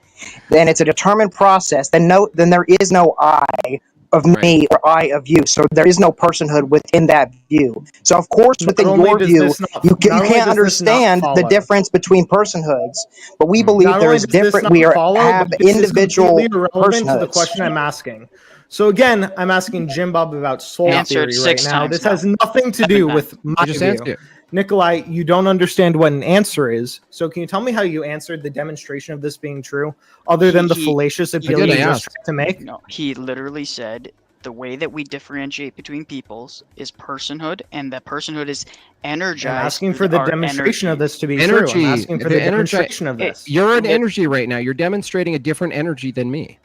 then it's a determined process. Then there is no I of me or I of you. So there is no personhood within that view. So of course, within your view, you can't understand the difference between personhoods. But we believe Not there only is does this different. not We follow, have but this is individual completely irrelevant to the personhoods. question I'm asking. So again, I'm asking Jim Bob about soul Answered theory right 6 now. times This now. has nothing to do with my I just answered view. it. Nikolai, you don't understand what an answer is. So can you tell me how you answered the demonstration of this being true, other than the fallacious appeal you just tried to make? No, he literally said the way that we differentiate between peoples is personhood, and that personhood is energized. I'm asking through for the our demonstration of energy. this to be true. I'm asking for the demonstration of this. You're an energy right now. You're demonstrating a different energy than me.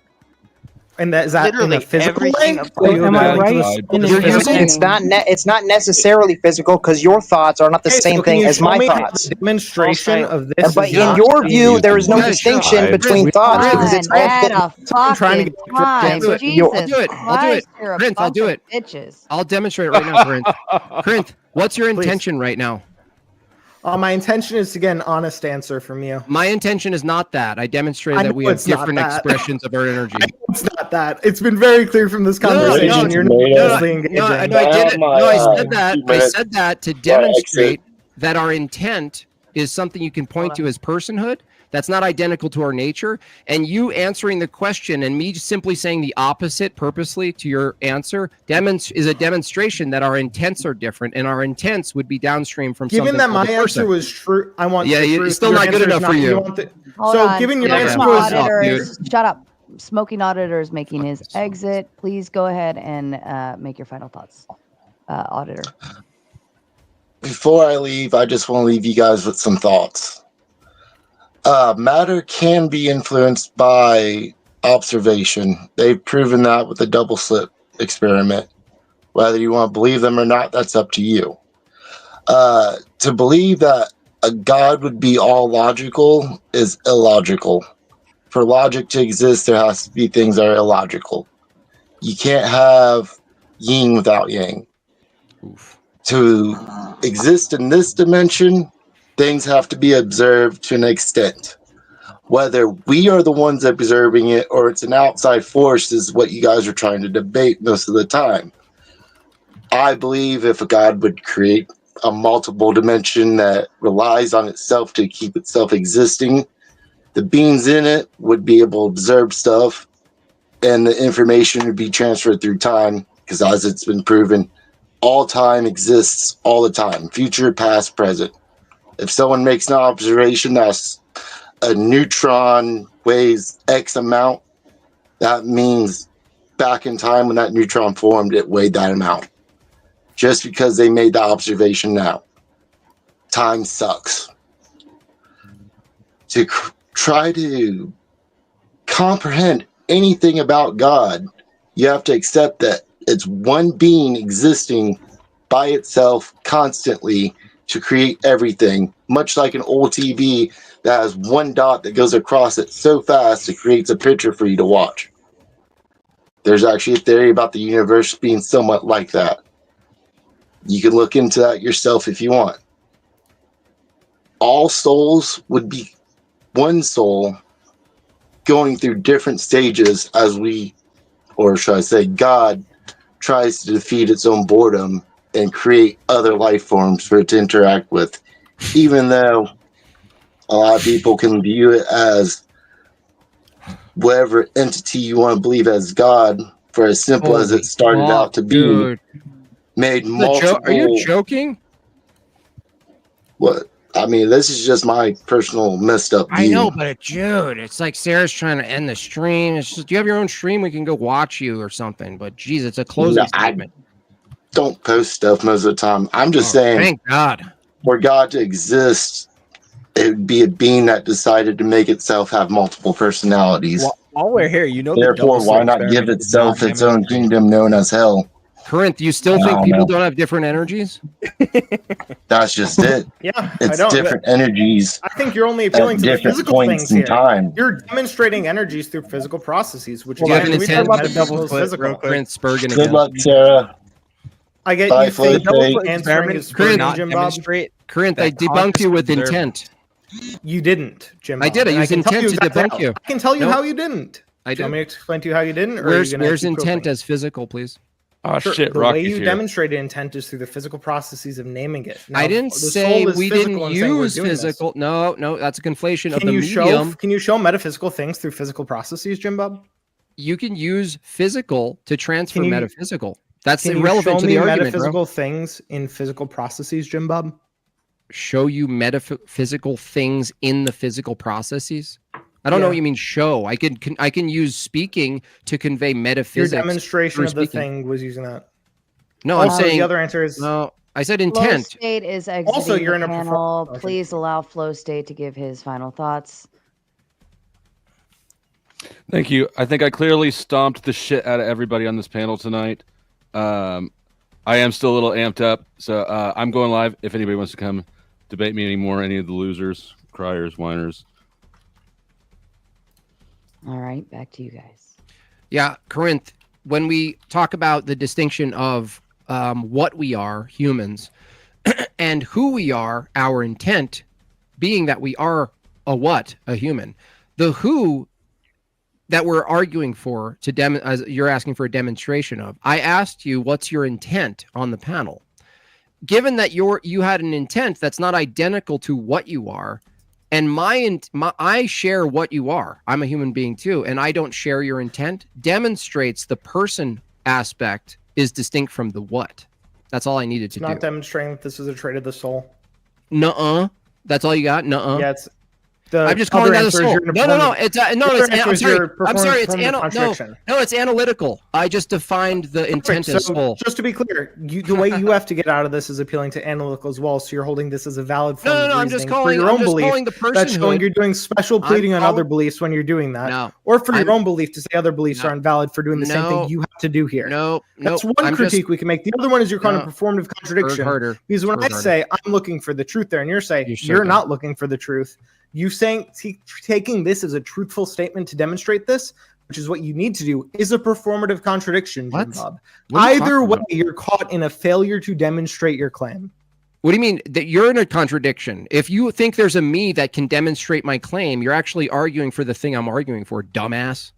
And is that in a Literally physical everything way? of- Are you Am I appealing to right the in physical? It's not necessarily physical because your thoughts are not the Okay, same so can thing you as show my me how thoughts. the demonstration of this But is in not your true? view, there is no Guys, distinction shut up. between thoughts because it's all At a I'm trying to fucking get direct time. answer. I'll Jesus do it. I'll do it. Christ, you're a Prince, I'll bunch do of it. bitches. I'll demonstrate it right now, Prince. Prince, what's your intention right now? My intention is to get an honest answer from you. My intention is not that. I demonstrated I that we know have it's not different that. expressions of our energy. It's not that. It's been very clear from this conversation. You're not mostly engaging. No, I did it. No, I said that. I said that to demonstrate that our intent is something you can point to as personhood. That's not identical to our nature. And you answering the question and me simply saying the opposite purposely to your answer is a demonstration that our intents are different, and our intents would be downstream from Given something that called my a person. answer was true, I want Yeah, the it's truth. still Your not good answer is enough for you. want the- Hold so on. given your Smoking answer was auditor is, shut up. Smoking auditor is making his exit. Please go ahead and make your final thoughts, auditor. Before I leave, I just want to leave you guys with some thoughts. Matter can be influenced by observation. They've proven that with the double slit experiment. Whether you want to believe them or not, that's up to you. To believe that a God would be all logical is illogical. For logic to exist, there has to be things that are illogical. You can't have yin without yang. To exist in this dimension, things have to be observed to an extent. Whether we are the ones observing it or it's an outside force is what you guys are trying to debate most of the time. I believe if a God would create a multiple dimension that relies on itself to keep itself existing, the beings in it would be able to observe stuff and the information would be transferred through time because as it's been proven, all time exists all the time, future, past, present. If someone makes an observation that's a neutron weighs X amount, that means back in time when that neutron formed, it weighed that amount. Just because they made the observation now. Time sucks. To try to comprehend anything about God, you have to accept that it's one being existing by itself constantly to create everything, much like an old TV that has one dot that goes across it so fast it creates a picture for you to watch. There's actually a theory about the universe being somewhat like that. You can look into that yourself if you want. All souls would be one soul going through different stages as we, or should I say, God tries to defeat its own boredom and create other life forms for it to interact with, even though a lot of people can view it as whatever entity you want to believe as God, for as simple as it started out to be, dude. made multiple... Are you joking? What? I mean, this is just my personal messed up view. I know, but dude, it's like Sarah's trying to end the stream. It's just, do you have your own stream? We can go watch you or something. But geez, it's a closing statement. I don't post stuff most of the time. I'm just saying, thank God. For God to exist, it would be a being that decided to make itself have multiple personalities. While we're here, you know, Therefore, why not give itself its own kingdom known as hell? Corinth, you still think people don't have different energies? That's just it. Yeah, It's I don't. different energies. I think you're only appealing at to the different physical points things in here. time. You're demonstrating energies through physical processes, which Do you have an we intent? talk about metaphysical is physical. Corinth Spurgeon Good again. luck, Sarah. I get Bye, you think Felipe. answering is Corinth, not Jim Bob. Corinth, I debunked you with intent. You didn't, Jim Bob. I did. I and used can tell intent you to exactly debunk how. you. I can tell you Nope. how you didn't. I Do you want did. me to explain to you how you didn't? Or Where's are you gonna where's keep intent pooping? as physical, please? Oh Sure, shit, the way Rocky's you here. demonstrated intent is through the physical processes of naming it. Now, I didn't the say soul is we physical didn't and saying we're use doing this. physical. No, that's a conflation of Can the you medium. can you show metaphysical things through physical processes, Jim Bob? You can use physical to transfer Can you- metaphysical. That's Can you irrelevant show to me the argument, metaphysical bro. things in physical processes, Jim Bob? Show you metaphysical things in the physical processes. I don't know Yeah. what you mean show. I can use speaking to convey Your metaphysics. demonstration through of the speaking. thing was using that. No, I'm Also, saying the other answer is no. I said Flow intent. State is exiting Also, you're in the a panel. performance Please allow Flow State to give his final thoughts. Thank you. I think I clearly stomped the shit out of everybody on this panel tonight. I am still a little amped up, so I'm going live. If anybody wants to come debate me anymore, any of the losers, criers, whiners. All right, back to you guys. Yeah, Corinth, when we talk about the distinction of what we are, humans, and who we are, our intent being that we are a human. The who that we're arguing for as you're asking for a demonstration of. I asked you, what's your intent on the panel? Given that you had an intent that's not identical to what you are, and I share what you are. I'm a human being too, and I don't share your intent. Demonstrates the person aspect is distinct from the what. That's all I needed to not do. demonstrating that this is a trait of the soul. Nuh-uh. That's all you got? Nuh-uh. Yeah, it's I'm just calling that a soul. No. It's it's analytical. I just defined the intent as soul. Just to be clear, the way you have to get out of this is appealing to analytical as well. So you're holding this as a valid form of I'm just reasoning calling for your own belief. calling the That's showing personhood. you're doing special pleading on other beliefs when you're doing that, No, or for your I'm- own belief to say other beliefs aren't valid for doing the same No. thing you have to do here. No, That's one I'm critique just- we can make. The other one is your kind of No. performative contradiction. harder. Because when Word I harder. say I'm looking for the truth there, and you're saying You're so you're dumb. not looking for the truth, you saying taking this as a truthful statement to demonstrate this, which is what you need to do, is a performative contradiction, Jim Bob. What are you Either talking way, about? you're caught in a failure to demonstrate your claim. What do you mean that you're in a contradiction? If you think there's a me that can demonstrate my claim, you're actually arguing for the thing I'm arguing for, dumbass.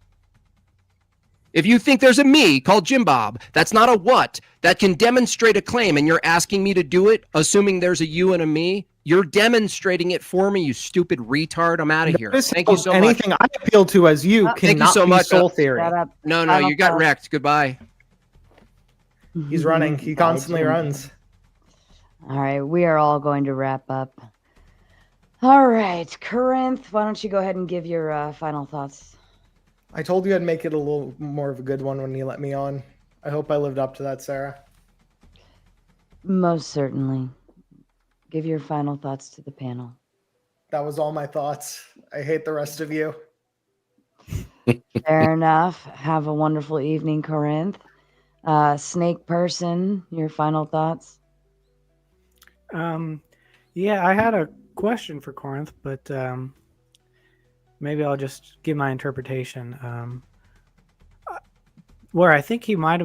If you think there's a me called Jim Bob, that's not a what, that can demonstrate a claim, and you're asking me to do it, assuming there's a you and a me, you're demonstrating it for me, you stupid retard. I'm out of here. Thank you so much. Anything I appeal to as you Thank you cannot so be much. soul theory. No, Final you got thoughts. wrecked. Goodbye. He's running. He constantly runs. All right, we are all going to wrap up. All right, Corinth, why don't you go ahead and give your final thoughts? I told you I'd make it a little more of a good one when you let me on. I hope I lived up to that, Sarah. Most certainly. Give your final thoughts to the panel. That was all my thoughts. I hate the rest of you. Fair enough. Have a wonderful evening, Corinth. Snake person, your final thoughts? Yeah, I had a question for Corinth, but maybe I'll just give my interpretation. Where I think he might have